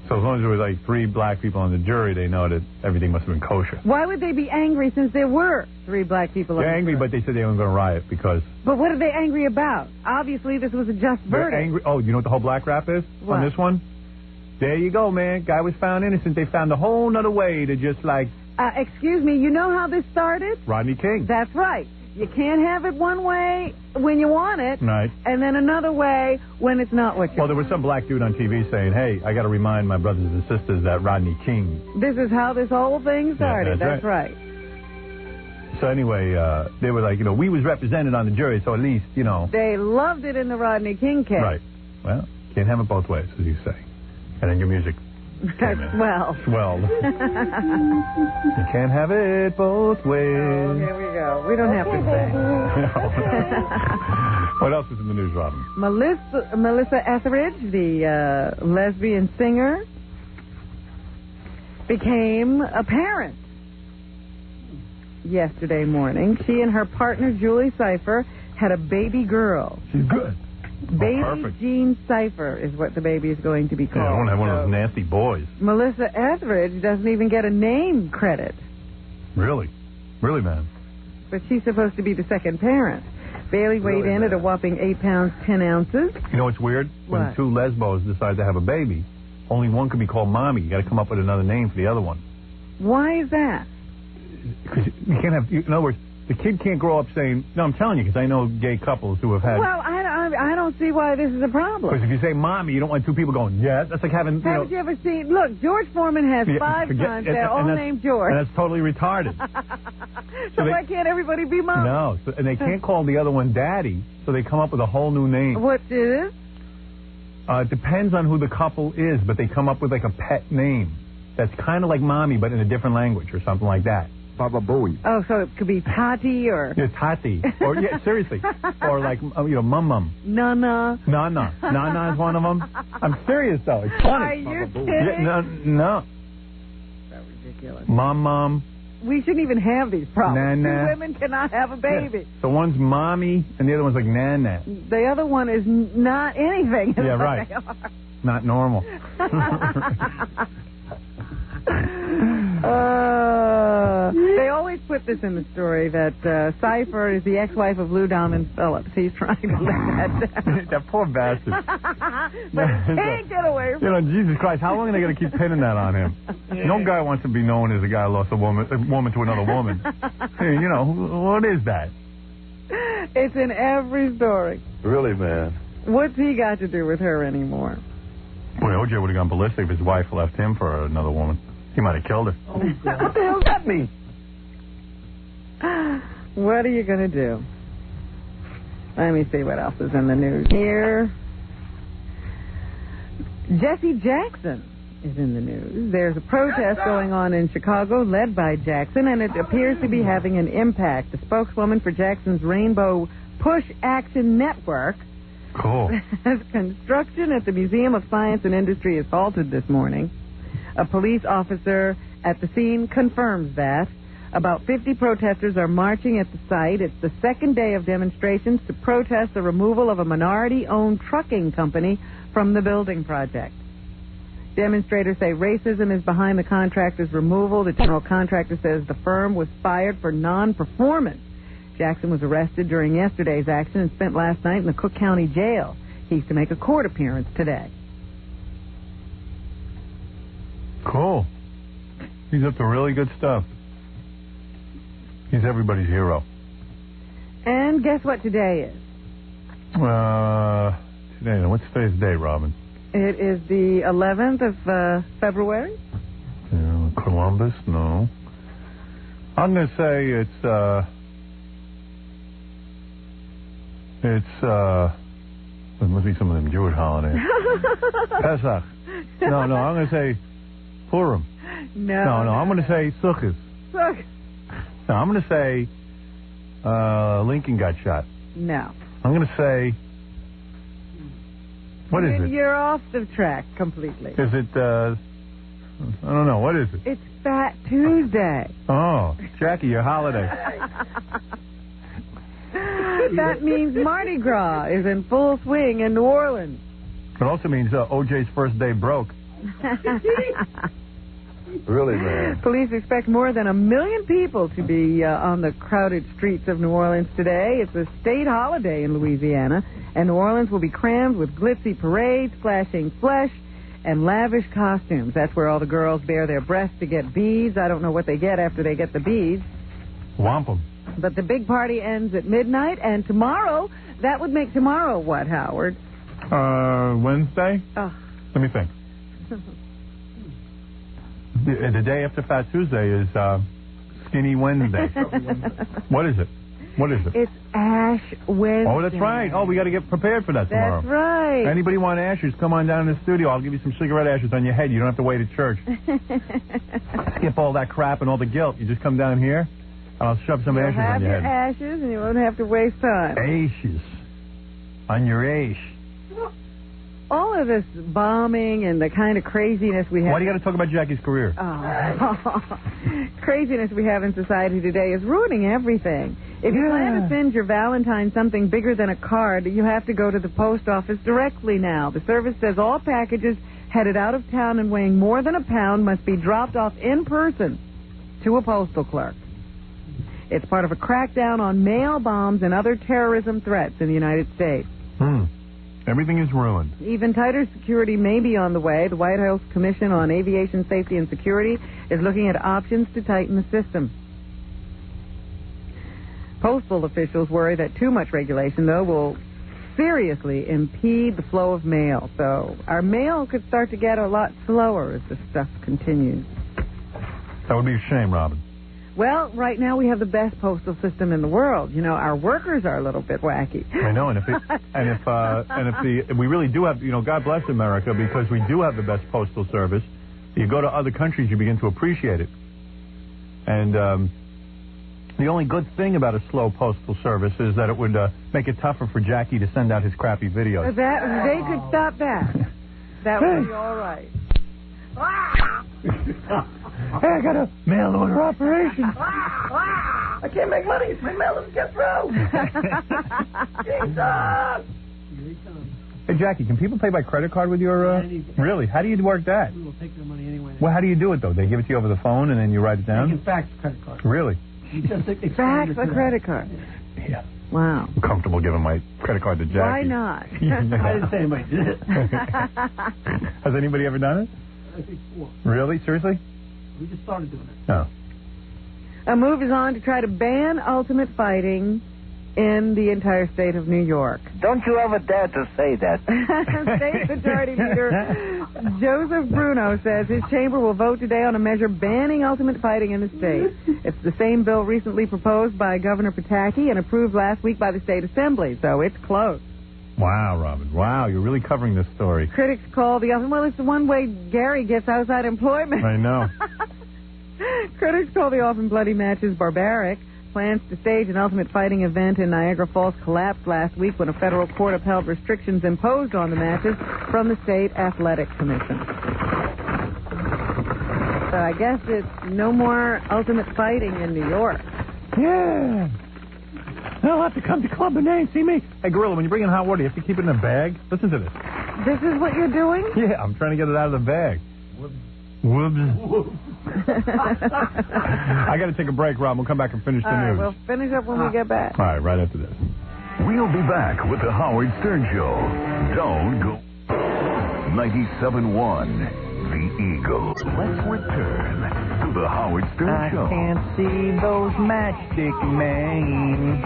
S9: So as long as there were like 3 black people on the jury, they know that everything must have been kosher.
S8: Why would they be angry since there were 3 black people on the jury?
S9: They're angry, but they said they weren't going to riot because...
S8: But what are they angry about? Obviously, this was a just verdict.
S9: They're angry. Oh, you know what the whole black rap is on this one? There you go, man. Guy was found innocent. They found a whole nother way to just like...
S8: excuse me, you know how this started?
S9: Rodney King.
S8: That's right. You can't have it one way when you want it,
S9: right,
S8: and then another way when it's not what you want.
S9: Well, there was some black dude on TV saying, hey, I got to remind my brothers and sisters that Rodney King...
S8: This is how this whole thing started.
S9: Yeah, that's
S8: right.
S9: So anyway, they were like, you know, we was represented on the jury, so at least, you know...
S8: They loved it in the Rodney King case.
S9: Right. Well, can't have it both ways, as you say. And then your music came in.
S8: Swelled.
S9: You can't have it both ways.
S8: Oh, here we go. We don't have to sing.
S9: What else is in the news, Robin?
S8: Melissa Etheridge, the lesbian singer, became a parent yesterday morning. She and her partner, Julie Cypher, had a baby girl.
S9: She's good.
S8: Baby Jean Cypher is what the baby is going to be called.
S9: Yeah, I want to have one of those nasty boys.
S8: Melissa Etheridge doesn't even get a name credit.
S9: Really? Really, man?
S8: But she's supposed to be the second parent. Bailey weighed in at a whopping 8 pounds, 10 ounces.
S9: You know what's weird? When
S8: What?
S9: 2 lesbos decide to have a baby, only one can be called mommy. You got to come up with another name for the other one.
S8: Why is that?
S9: Because you can't have... In other words, the kid can't grow up saying... No, I'm telling you, because I know gay couples who have had...
S8: Well, I don't see why this is a problem.
S9: Because if you say mommy, you don't want two people going, yes. That's like having,
S8: Haven't you ever seen... Look, George Foreman has 5 sons. They're all named George.
S9: And that's totally retarded.
S8: So why can't everybody be mom?
S9: No, and they can't call the other one daddy, so they come up with a whole new name.
S8: What is it?
S9: It depends on who the couple is, but they come up with like a pet name that's kind of like mommy, but in a different language or something like that. Baba Booey.
S8: Oh, so it could be Tati or...
S9: Yeah, Tati. Or, yeah, seriously. Or like, Mum.
S8: Nana.
S9: Nana. Nana is one of them. I'm serious, though. It's funny.
S8: Are you kidding?
S9: Yeah, no.
S8: That's ridiculous.
S9: Mom.
S8: We shouldn't even have these problems.
S9: Nana.
S8: 2 women cannot have a baby.
S9: Yeah. So one's mommy, and the other one's like Nana.
S8: The other one is not anything.
S9: Yeah, right. Not normal.
S8: They always put this in the story that Cypher is the ex-wife of Lou Diamond Phillips. He's trying to let that down.
S9: That poor bastard.
S8: But he can't get away from it.
S9: Jesus Christ, how long are they going to keep pinning that on him? No guy wants to be known as a guy who lost a woman to another woman. Hey, what is that?
S8: It's in every story.
S9: Really, man.
S8: What's he got to do with her anymore?
S9: Boy, OJ would have gone ballistic if his wife left him for another woman. He might have killed her.
S8: What the hell does that mean? What are you going to do? Let me see what else is in the news here. Jesse Jackson is in the news. There's a protest going on in Chicago led by Jackson, and it appears to be having an impact. The spokeswoman for Jackson's Rainbow Push Action Network says construction at the Museum of Science and Industry is halted this morning. A police officer at the scene confirms that. About 50 protesters are marching at the site. It's the second day of demonstrations to protest the removal of a minority-owned trucking company from the building project. Demonstrators say racism is behind the contractor's removal. The general contractor says the firm was fired for non-performance. Jackson was arrested during yesterday's action and spent last night in the Cook County Jail. He's to make a court appearance today.
S9: Cool. He's up to really good stuff. He's everybody's hero.
S8: And guess what today is?
S9: Today, what's today's date, Robin?
S8: It is the 11th of February.
S9: Columbus? No. I'm going to say it must be some of them Jewish holidays. Pesach. No, I'm going to say Purim.
S8: No,
S9: I'm going to say Sukkot. No, I'm going to say Lincoln got shot.
S8: No.
S9: I'm going to say, what is it?
S8: You're off the track completely.
S9: Is it, I don't know, what is it?
S8: It's Fat Tuesday.
S9: Oh, Jackie, your holiday.
S8: That means Mardi Gras is in full swing in New Orleans.
S9: It also means OJ's first day broke. Really, man.
S8: Police expect more than 1 million people to be on the crowded streets of New Orleans today. It's a state holiday in Louisiana, and New Orleans will be crammed with glitzy parades, flashing flesh, and lavish costumes. That's where all the girls bare their breasts to get beads. I don't know what they get after they get the beads.
S9: Whomp 'em.
S8: But the big party ends at midnight, and tomorrow, that would make tomorrow what, Howard?
S9: Wednesday?
S8: Oh.
S9: Let me think. The day after Fat Tuesday is Skinny Wednesday. What is it?
S8: It's Ash Wednesday.
S9: Oh, that's right. Oh, we got to get prepared for that tomorrow.
S8: That's right.
S9: Anybody want ashes, come on down to the studio. I'll give you some cigarette ashes on your head. You don't have to wait at church. Skip all that crap and all the guilt. You just come down here, and I'll shove some ashes on your head.
S8: You'll have your ashes, and you won't have to waste time.
S9: Ashes. On your ash.
S8: All of this bombing and the kind of craziness we have...
S9: Why do you got to talk about Jackie's career?
S8: Craziness we have in society today is ruining everything. If you plan to send your Valentine something bigger than a card, you have to go to the post office directly now. The service says all packages headed out of town and weighing more than a pound must be dropped off in person to a postal clerk. It's part of a crackdown on mail bombs and other terrorism threats in the United States.
S9: Everything is ruined.
S8: Even tighter security may be on the way. The White House Commission on Aviation Safety and Security is looking at options to tighten the system. Postal officials worry that too much regulation, though, will seriously impede the flow of mail. So our mail could start to get a lot slower as this stuff continues.
S9: That would be a shame, Robin.
S8: Well, right now we have the best postal system in the world. You know, our workers are a little bit wacky.
S9: I know, and if we really do have, God bless America, because we do have the best postal service. You go to other countries, you begin to appreciate it. And the only good thing about a slow postal service is that it would make it tougher for Jackie to send out his crappy videos.
S8: They could stop that. That would be all right.
S9: Hey, I got a mail order operation.
S7: I can't make money. My mail doesn't get through. Jesus!
S9: Hey, Jackie, can people pay by credit card with your... Really? How do you work that?
S2: We will take their money anyway.
S9: Well, how do you do it, though? They give it to you over the phone, and then you write it down?
S2: You can fax the credit card.
S9: Really?
S2: You just
S8: fax a credit card?
S9: Yeah.
S8: Wow.
S9: I'm comfortable giving my credit card to Jackie.
S8: Why not?
S2: I didn't say anybody did it.
S9: Has anybody ever done it?
S2: I think 4.
S9: Really? Seriously?
S2: We just started doing it.
S9: Oh.
S8: A move is on to try to ban ultimate fighting in the entire state of New York.
S4: Don't you ever dare to say that.
S8: State Majority Leader Joseph Bruno says his chamber will vote today on a measure banning ultimate fighting in the state. It's the same bill recently proposed by Governor Pataki and approved last week by the state assembly, so it's close.
S9: Wow, Robin. Wow, you're really covering this story.
S8: Critics call the well, it's the one way Gary gets outside employment.
S9: I know.
S8: Critics call the often bloody matches barbaric. Plans to stage an ultimate fighting event in Niagara Falls collapsed last week when a federal court upheld restrictions imposed on the matches from the state athletic commission. So I guess it's no more ultimate fighting in New York.
S9: Yeah. They'll have to come to Club A and see me. Hey, Gorilla, when you bring in hot water, you have to keep it in a bag? Listen to this.
S8: This is what you're doing?
S9: Yeah, I'm trying to get it out of the bag. Whoops. I got to take a break, Rob. We'll come back and finish the news.
S8: We'll finish up when we get back.
S9: All right, right after this.
S15: We'll be back with the Howard Stern Show. Don't go. 97.1, The Eagle. Let's return to the Howard Stern Show.
S7: I can't see those matchstick men.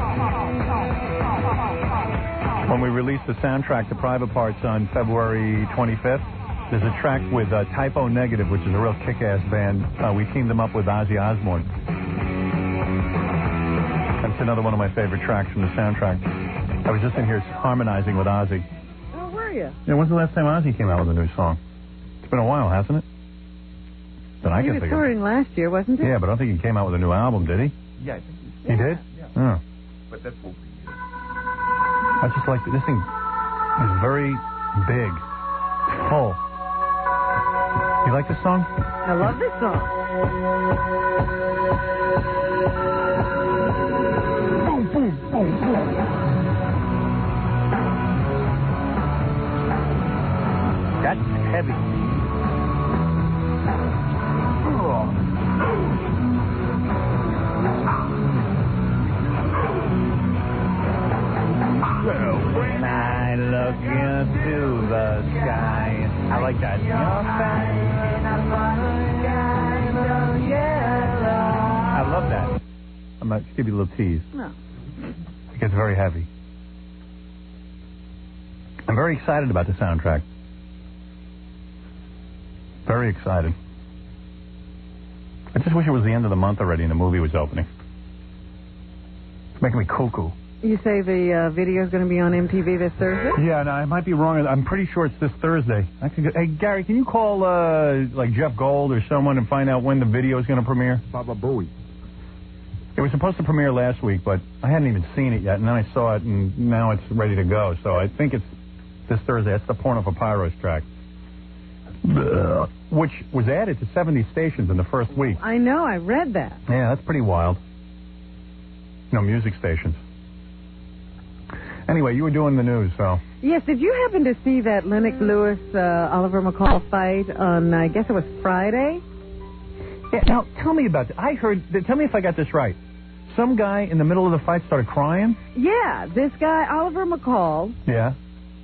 S9: When we released the soundtrack to Private Parts on February 25th, there's a track with Typo Negative, which is a real kick-ass band. We teamed them up with Ozzy Osbourne. That's another one of my favorite tracks from the soundtrack. I was just in here harmonizing with Ozzy.
S8: Oh, were you?
S9: Yeah, when's the last time Ozzy came out with a new song? It's been a while, hasn't it? But I
S8: he
S9: can
S8: was
S9: think
S8: touring last year, wasn't he?
S9: Yeah, but I don't think he came out with a new album, did he?
S13: Yeah.
S9: He did?
S13: Yeah.
S9: Oh.
S13: But that's over years.
S9: I just like this thing is very big, full. You like this song?
S8: I love this song.
S7: Boom, boom, boom, boom.
S9: That's heavy.
S7: When I look into the sky,
S9: I like that. I love that. I'm going to give you a little tease.
S8: No.
S9: It gets very heavy. I'm very excited about the soundtrack. Very excited. I just wish it was the end of the month already and the movie was opening. It's making me cuckoo.
S8: You say the video's going to be on MTV this Thursday?
S9: Yeah, no, I might be wrong. I'm pretty sure it's this Thursday. Hey, Gary, can you call like Jeff Gold or someone and find out when the video is going to premiere?
S13: Baba Booey.
S9: It was supposed to premiere last week, but I hadn't even seen it yet, and then I saw it, and now it's ready to go. So I think it's this Thursday. That's the Porno for Pyros track, which was added to 70 stations in the first week.
S8: I know, I read that.
S9: Yeah, that's pretty wild. No, music stations. Anyway, you were doing the news, so...
S8: Yes, did you happen to see that Lennox Lewis, Oliver McCall fight on, I guess it was Friday?
S9: Yeah, now, tell me about that. Tell me if I got this right. Some guy in the middle of the fight started crying?
S8: Yeah, this guy, Oliver McCall...
S9: Yeah.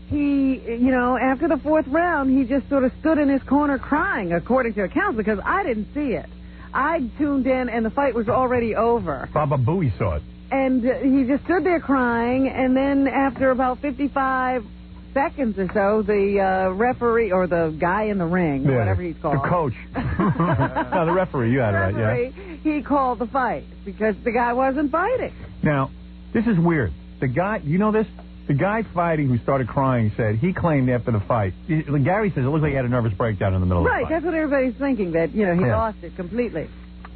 S8: He, after the fourth round, he just sort of stood in his corner crying, according to accounts, because I didn't see it. I tuned in, and the fight was already over.
S9: Baba Booey saw it.
S8: And he just stood there crying, and then after about 55 seconds or so, the referee, or the guy in the ring, whatever he's called.
S9: The coach. No, the referee, you had it right, yeah.
S8: He called the fight because the guy wasn't fighting.
S9: Now, this is weird. The guy, you know this? The guy fighting who started crying said he claimed after the fight, Gary says it looked like he had a nervous breakdown in the middle of the fight.
S8: Right, that's what everybody's thinking, that, he lost it completely.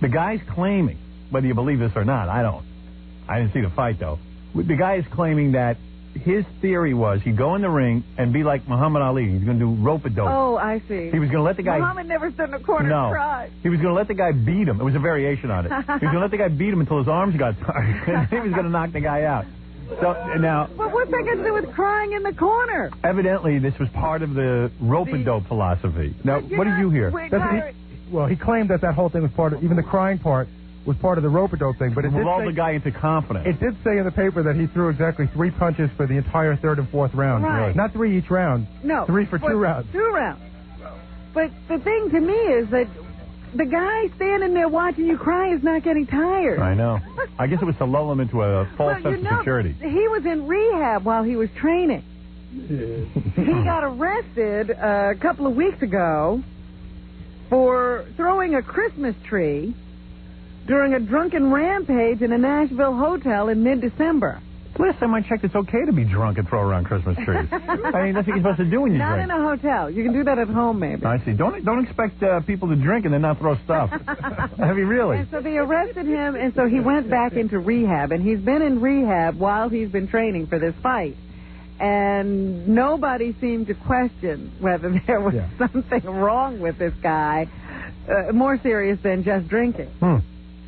S9: The guy's claiming, whether you believe this or not, I didn't see the fight, though. The guy is claiming that his theory was he'd go in the ring and be like Muhammad Ali. He's going to do rope-a-dope.
S8: Oh, I see.
S9: He was going to let the guy...
S8: Muhammad never stood in the corner and cried.
S9: He was going to let the guy beat him. It was a variation on it. He was going to let the guy beat him until his arms got tired. And he was going to knock the guy out. So now...
S8: But what's that got to do with crying in the corner?
S9: Evidently, this was part of the rope-a-dope philosophy. Now, what did you hear?
S21: He claimed that whole thing was part of... Even the crying part was part of the rope-a-dope thing, but it did
S9: lulled the guy into confidence.
S21: It did say in the paper that he threw exactly 3 punches for the entire third and fourth round.
S8: Right.
S21: Not 3 each round.
S8: No.
S21: 3 for 2 rounds.
S8: 2 rounds. But the thing to me is that the guy standing there watching you cry is not getting tired.
S9: I know. I guess it was to lull him into a false sense of security.
S8: He was in rehab while he was training. He got arrested a couple of weeks ago for throwing a Christmas tree during a drunken rampage in a Nashville hotel in mid-December.
S9: Last time I checked, it's okay to be drunk and throw around Christmas trees. I mean, that's what you're supposed to do when you drink.
S8: Not in a hotel. You can do that at home, maybe.
S9: I see. Don't expect people to drink and then not throw stuff. I mean, really.
S8: And so they arrested him, and so he went back into rehab, and he's been in rehab while he's been training for this fight. And nobody seemed to question whether there was something wrong with this guy, more serious than just drinking.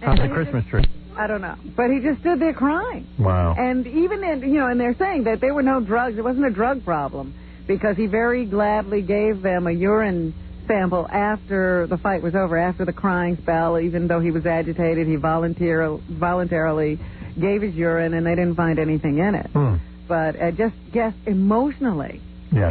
S9: How's the Christmas tree?
S8: I don't know. But he just stood there crying.
S9: Wow.
S8: And even in, and they're saying that there were no drugs. It wasn't a drug problem because he very gladly gave them a urine sample after the fight was over, after the crying spell. Even though he was agitated, he voluntarily gave his urine, and they didn't find anything in it. But I just guess emotionally,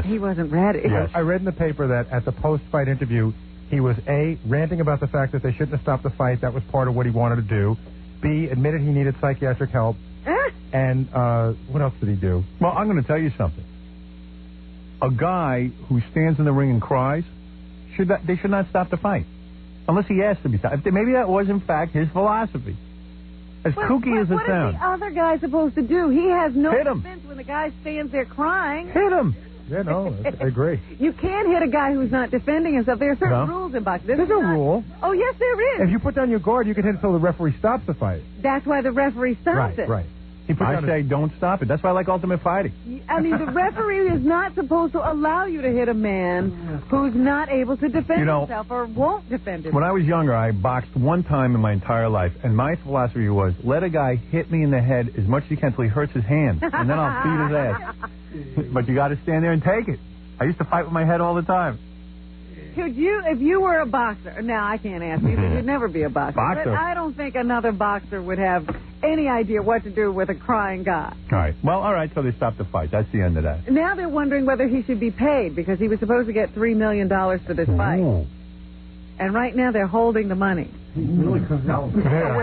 S8: he wasn't ready.
S21: Yes. I read in the paper that at the post-fight interview, he was, A, ranting about the fact that they shouldn't have stopped the fight. That was part of what he wanted to do. B, admitted he needed psychiatric help. And what else did he do?
S9: Well, I'm going to tell you something. A guy who stands in the ring and cries, they should not stop the fight. Unless he asks to be stopped. Maybe that was, in fact, his philosophy. As kooky as it sounds.
S8: What is the other guy supposed to do? He has no defense when the guy stands there crying.
S9: Hit him.
S21: Yeah, no, I agree.
S8: You can't hit a guy who's not defending himself. There are certain rules in boxing.
S21: There's no rule.
S8: Oh, yes, there is.
S21: If you put down your guard, you can hit until the referee stops the fight.
S8: That's why the referee stops it.
S21: Right.
S9: I say don't stop it. That's why I like Ultimate Fighting.
S8: I mean, the referee is not supposed to allow you to hit a man who's not able to defend himself or won't defend himself.
S9: When I was younger, I boxed one time in my entire life, and my philosophy was, let a guy hit me in the head as much as he can until he hurts his hand, and then I'll beat his ass. But you got to stand there and take it. I used to fight with my head all the time.
S8: Could you, if you were a boxer, now I can't ask you because you'd never be a boxer, but I don't think another boxer would have any idea what to do with a crying guy.
S9: All right. Well, all right, so they stopped the fight. That's the end of that.
S8: Now they're wondering whether he should be paid because he was supposed to get $3 million for this fight. And right now they're holding the money.
S21: Wait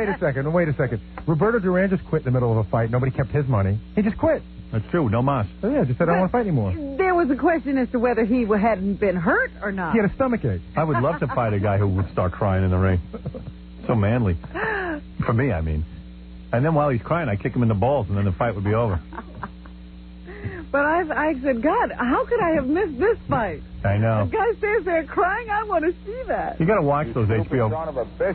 S21: a second. Roberto Duran just quit in the middle of a fight. Nobody kept his money. He just quit.
S9: That's true. No mas.
S21: Oh, yeah, just said I don't want to fight anymore.
S8: There was a question as to whether he hadn't been hurt or not.
S21: He had a stomachache.
S9: I would love to fight a guy who would start crying in the ring. So manly. For me, I mean. And then while he's crying, I kick him in the balls, and then the fight would be over.
S8: But I said, God, how could I have missed this fight?
S9: I know.
S8: The guy stands there crying. I want to see that.
S9: You got to watch those HBO.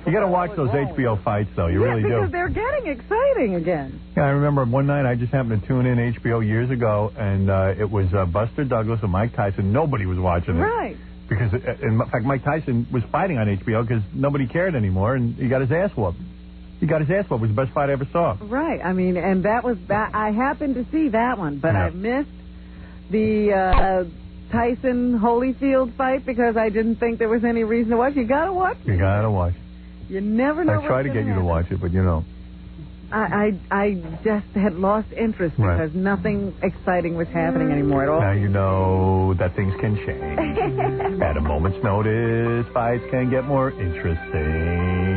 S9: You got to watch those HBO fights, though. You really do.
S8: Because they're getting exciting again.
S9: Yeah, I remember one night I just happened to tune in HBO years ago, and it was Buster Douglas and Mike Tyson. Nobody was watching it.
S8: Right.
S9: Because, in fact, Mike Tyson was fighting on HBO because nobody cared anymore, and he got his ass whooped. He got his ass whooped. It was the best fight I ever saw.
S8: Right. I mean, and that was that. I happened to see that one, but I missed the Tyson Holyfield fight because I didn't think there was any reason to watch. You got to watch it.
S9: You got to watch.
S8: You never know.
S9: I tried to get you to watch it, but you know.
S8: I just had lost interest because nothing exciting was happening anymore at all.
S9: Now you know that things can change. At a moment's notice, fights can get more interesting.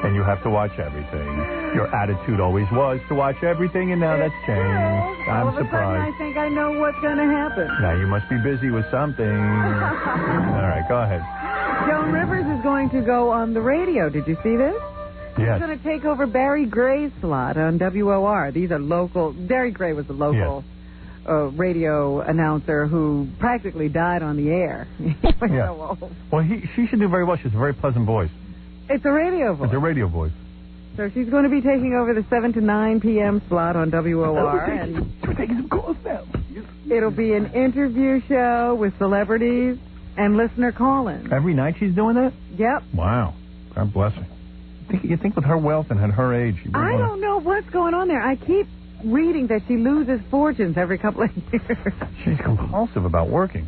S9: And you have to watch everything. Your attitude always was to watch everything, and now that's changed. I'm
S8: All of a sudden,
S9: surprised.
S8: I think I know what's going to happen.
S9: Now you must be busy with something. All right, go ahead.
S8: Joan Rivers is going to go on the radio. Did you see this?
S9: Yes.
S8: She's going to take over Barry Gray's slot on WOR. These are local. Barry Gray was a local radio announcer who practically died on the air.
S9: Yeah. Well, she should do very well. She has a very pleasant voice.
S8: It's a radio voice.
S9: It's a radio voice.
S8: So she's going to be taking over the 7 to 9 p.m. slot on WOR. And
S9: we're taking some calls now.
S8: It'll be an interview show with celebrities and listener call-ins.
S9: Every night she's doing that?
S8: Yep.
S9: Wow. God bless her. You think with her wealth and at her age...
S8: I don't know what's going on there. I keep reading that she loses fortunes every couple of years.
S9: She's compulsive about working.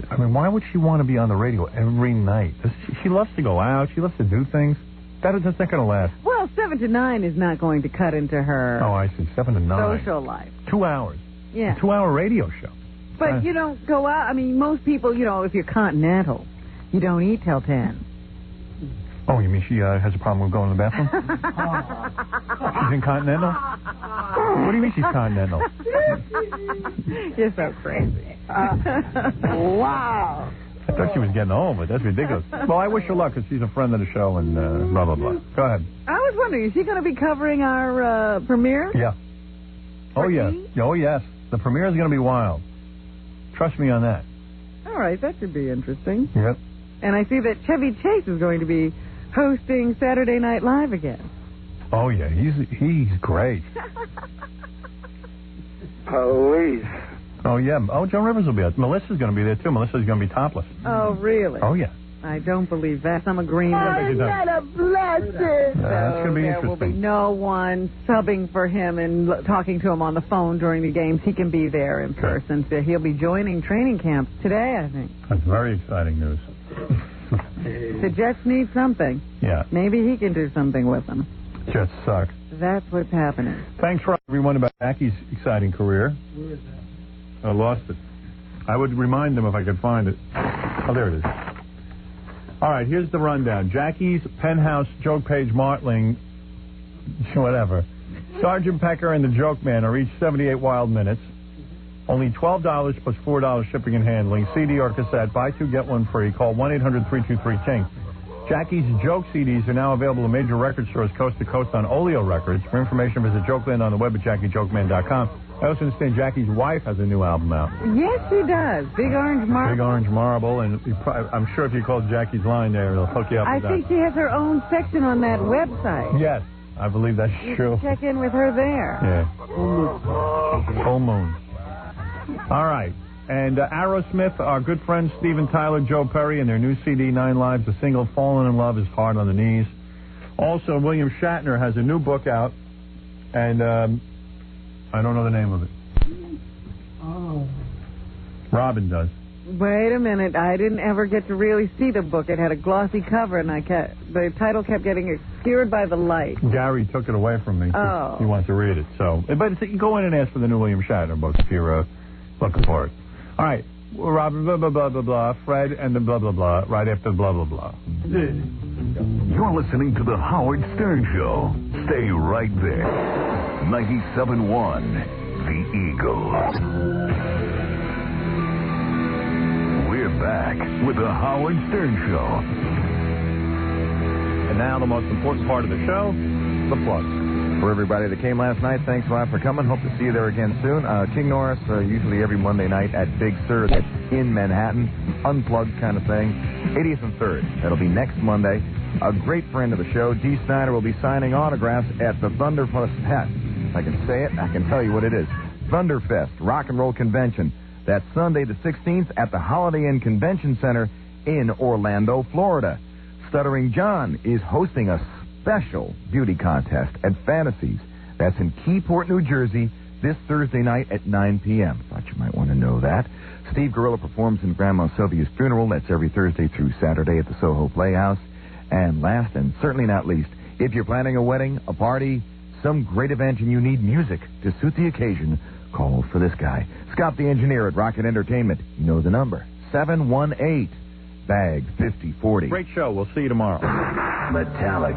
S9: I mean, why would she want to be on the radio every night? She loves to go out. She loves to do things. That's not going to last.
S8: Well, 7 to 9 is not going to cut into her...
S9: Oh, I see. 7 to 9.
S8: ...social life.
S9: 2 hours.
S8: Yeah.
S9: A 2-hour radio show.
S8: But you don't go out. I mean, most people, if you're continental, you don't eat till 10.
S9: Oh, you mean she has a problem with going to the bathroom? She's incontinental? What do you mean she's continental?
S8: You're so crazy. Wow.
S9: I thought she was getting old, but that's ridiculous. Well, I wish her luck because she's a friend of the show and blah, blah, blah. Go ahead.
S8: I was wondering, is she going to be covering our premiere?
S9: Yeah. Oh, yes. Oh, yes. The premiere is going to be wild. Trust me on that.
S8: All right, that should be interesting.
S9: Yep.
S8: And I see that Chevy Chase is going to be hosting Saturday Night Live again.
S9: Oh, yeah, he's great.
S7: Police.
S9: Oh, yeah. Oh, Joan Rivers will be there. Melissa's going to be there, too. Melissa's going to be topless.
S8: Oh, really?
S9: Oh, yeah.
S8: I don't believe that. I'm agreeing with it.
S14: Isn't that a blessing?
S9: That's going to be
S8: There
S9: interesting.
S8: will be no one subbing for him and talking to him on the phone during the games. He can be there in person. So he'll be joining training camps today, I think.
S9: That's very exciting news.
S8: The Jets need something.
S9: Yeah.
S8: Maybe he can do something with them.
S9: Jets suck.
S8: That's what's happening.
S9: Thanks for everyone about Jackie's exciting career.
S2: Where is that?
S9: I lost it. I would remind them if I could find it. Oh, there it is. All right, here's the rundown. Jackie's Penthouse Joke Page Martling, whatever. Sergeant Pecker and the Joke Man are each 78 wild minutes. Only $12 plus $4 shipping and handling. CD or cassette. Buy 2, get 1 free. Call 1-800-323-KING. Jackie's Joke CDs are now available in major record stores coast to coast on Oleo Records. For information, visit Jokeland on the web at JackieJokeman.com. I also understand Jackie's wife has a new album out.
S8: Yes, she does. Big Orange Marble.
S9: Big Orange Marble, and I'm sure if you call Jackie's line there, it'll hook you up with that.
S8: I think she has her own section on that website.
S9: Yes, I believe that's true.
S8: Check in with her there.
S9: Yeah. Full moon. All right. And Aerosmith, our good friends Steven Tyler, Joe Perry, and their new CD, 9 Lives, the single Fallen in Love is Hard on the Knees. Also, William Shatner has a new book out, and I don't know the name of it.
S2: Oh.
S9: Robin does.
S8: Wait a minute. I didn't ever get to really see the book. It had a glossy cover, and the title kept getting obscured by the light.
S9: Gary took it away from me.
S8: Oh.
S9: He wants to read it. So, but you go in and ask for the new William Shatner book if you're looking for it. All right. Robin, blah, blah, blah, blah, blah. Fred and the blah, blah, blah, right after blah, blah, blah.
S15: You're listening to The Howard Stern Show. Stay right there. 97.1, The Eagle. We're back with The Howard Stern Show.
S9: And now the most important part of the show, the plug.
S3: For everybody that came last night, thanks a lot for coming. Hope to see you there again soon. King Norris, usually every Monday night at Big Sur, that's in Manhattan. Unplugged kind of thing. 80th and 3rd. That'll be next Monday. A great friend of the show, Dee Snider, will be signing autographs at the Thunderfest. If I can say it, I can tell you what it is. Thunderfest Rock and Roll Convention. That's Sunday the 16th at the Holiday Inn Convention Center in Orlando, Florida. Stuttering John is hosting a special beauty contest at Fantasies. That's in Keyport, New Jersey, this Thursday night at 9 p.m. Thought you might want to know that. Steve Gorilla performs in Grandma Sylvia's funeral. That's every Thursday through Saturday at the Soho Playhouse. And last and certainly not least, if you're planning a wedding, a party, some great event and you need music to suit the occasion, call for this guy. Scott the engineer at Rocket Entertainment. You know the number. 718-BAG-5040.
S9: Great show. We'll see you tomorrow.
S15: Metallic.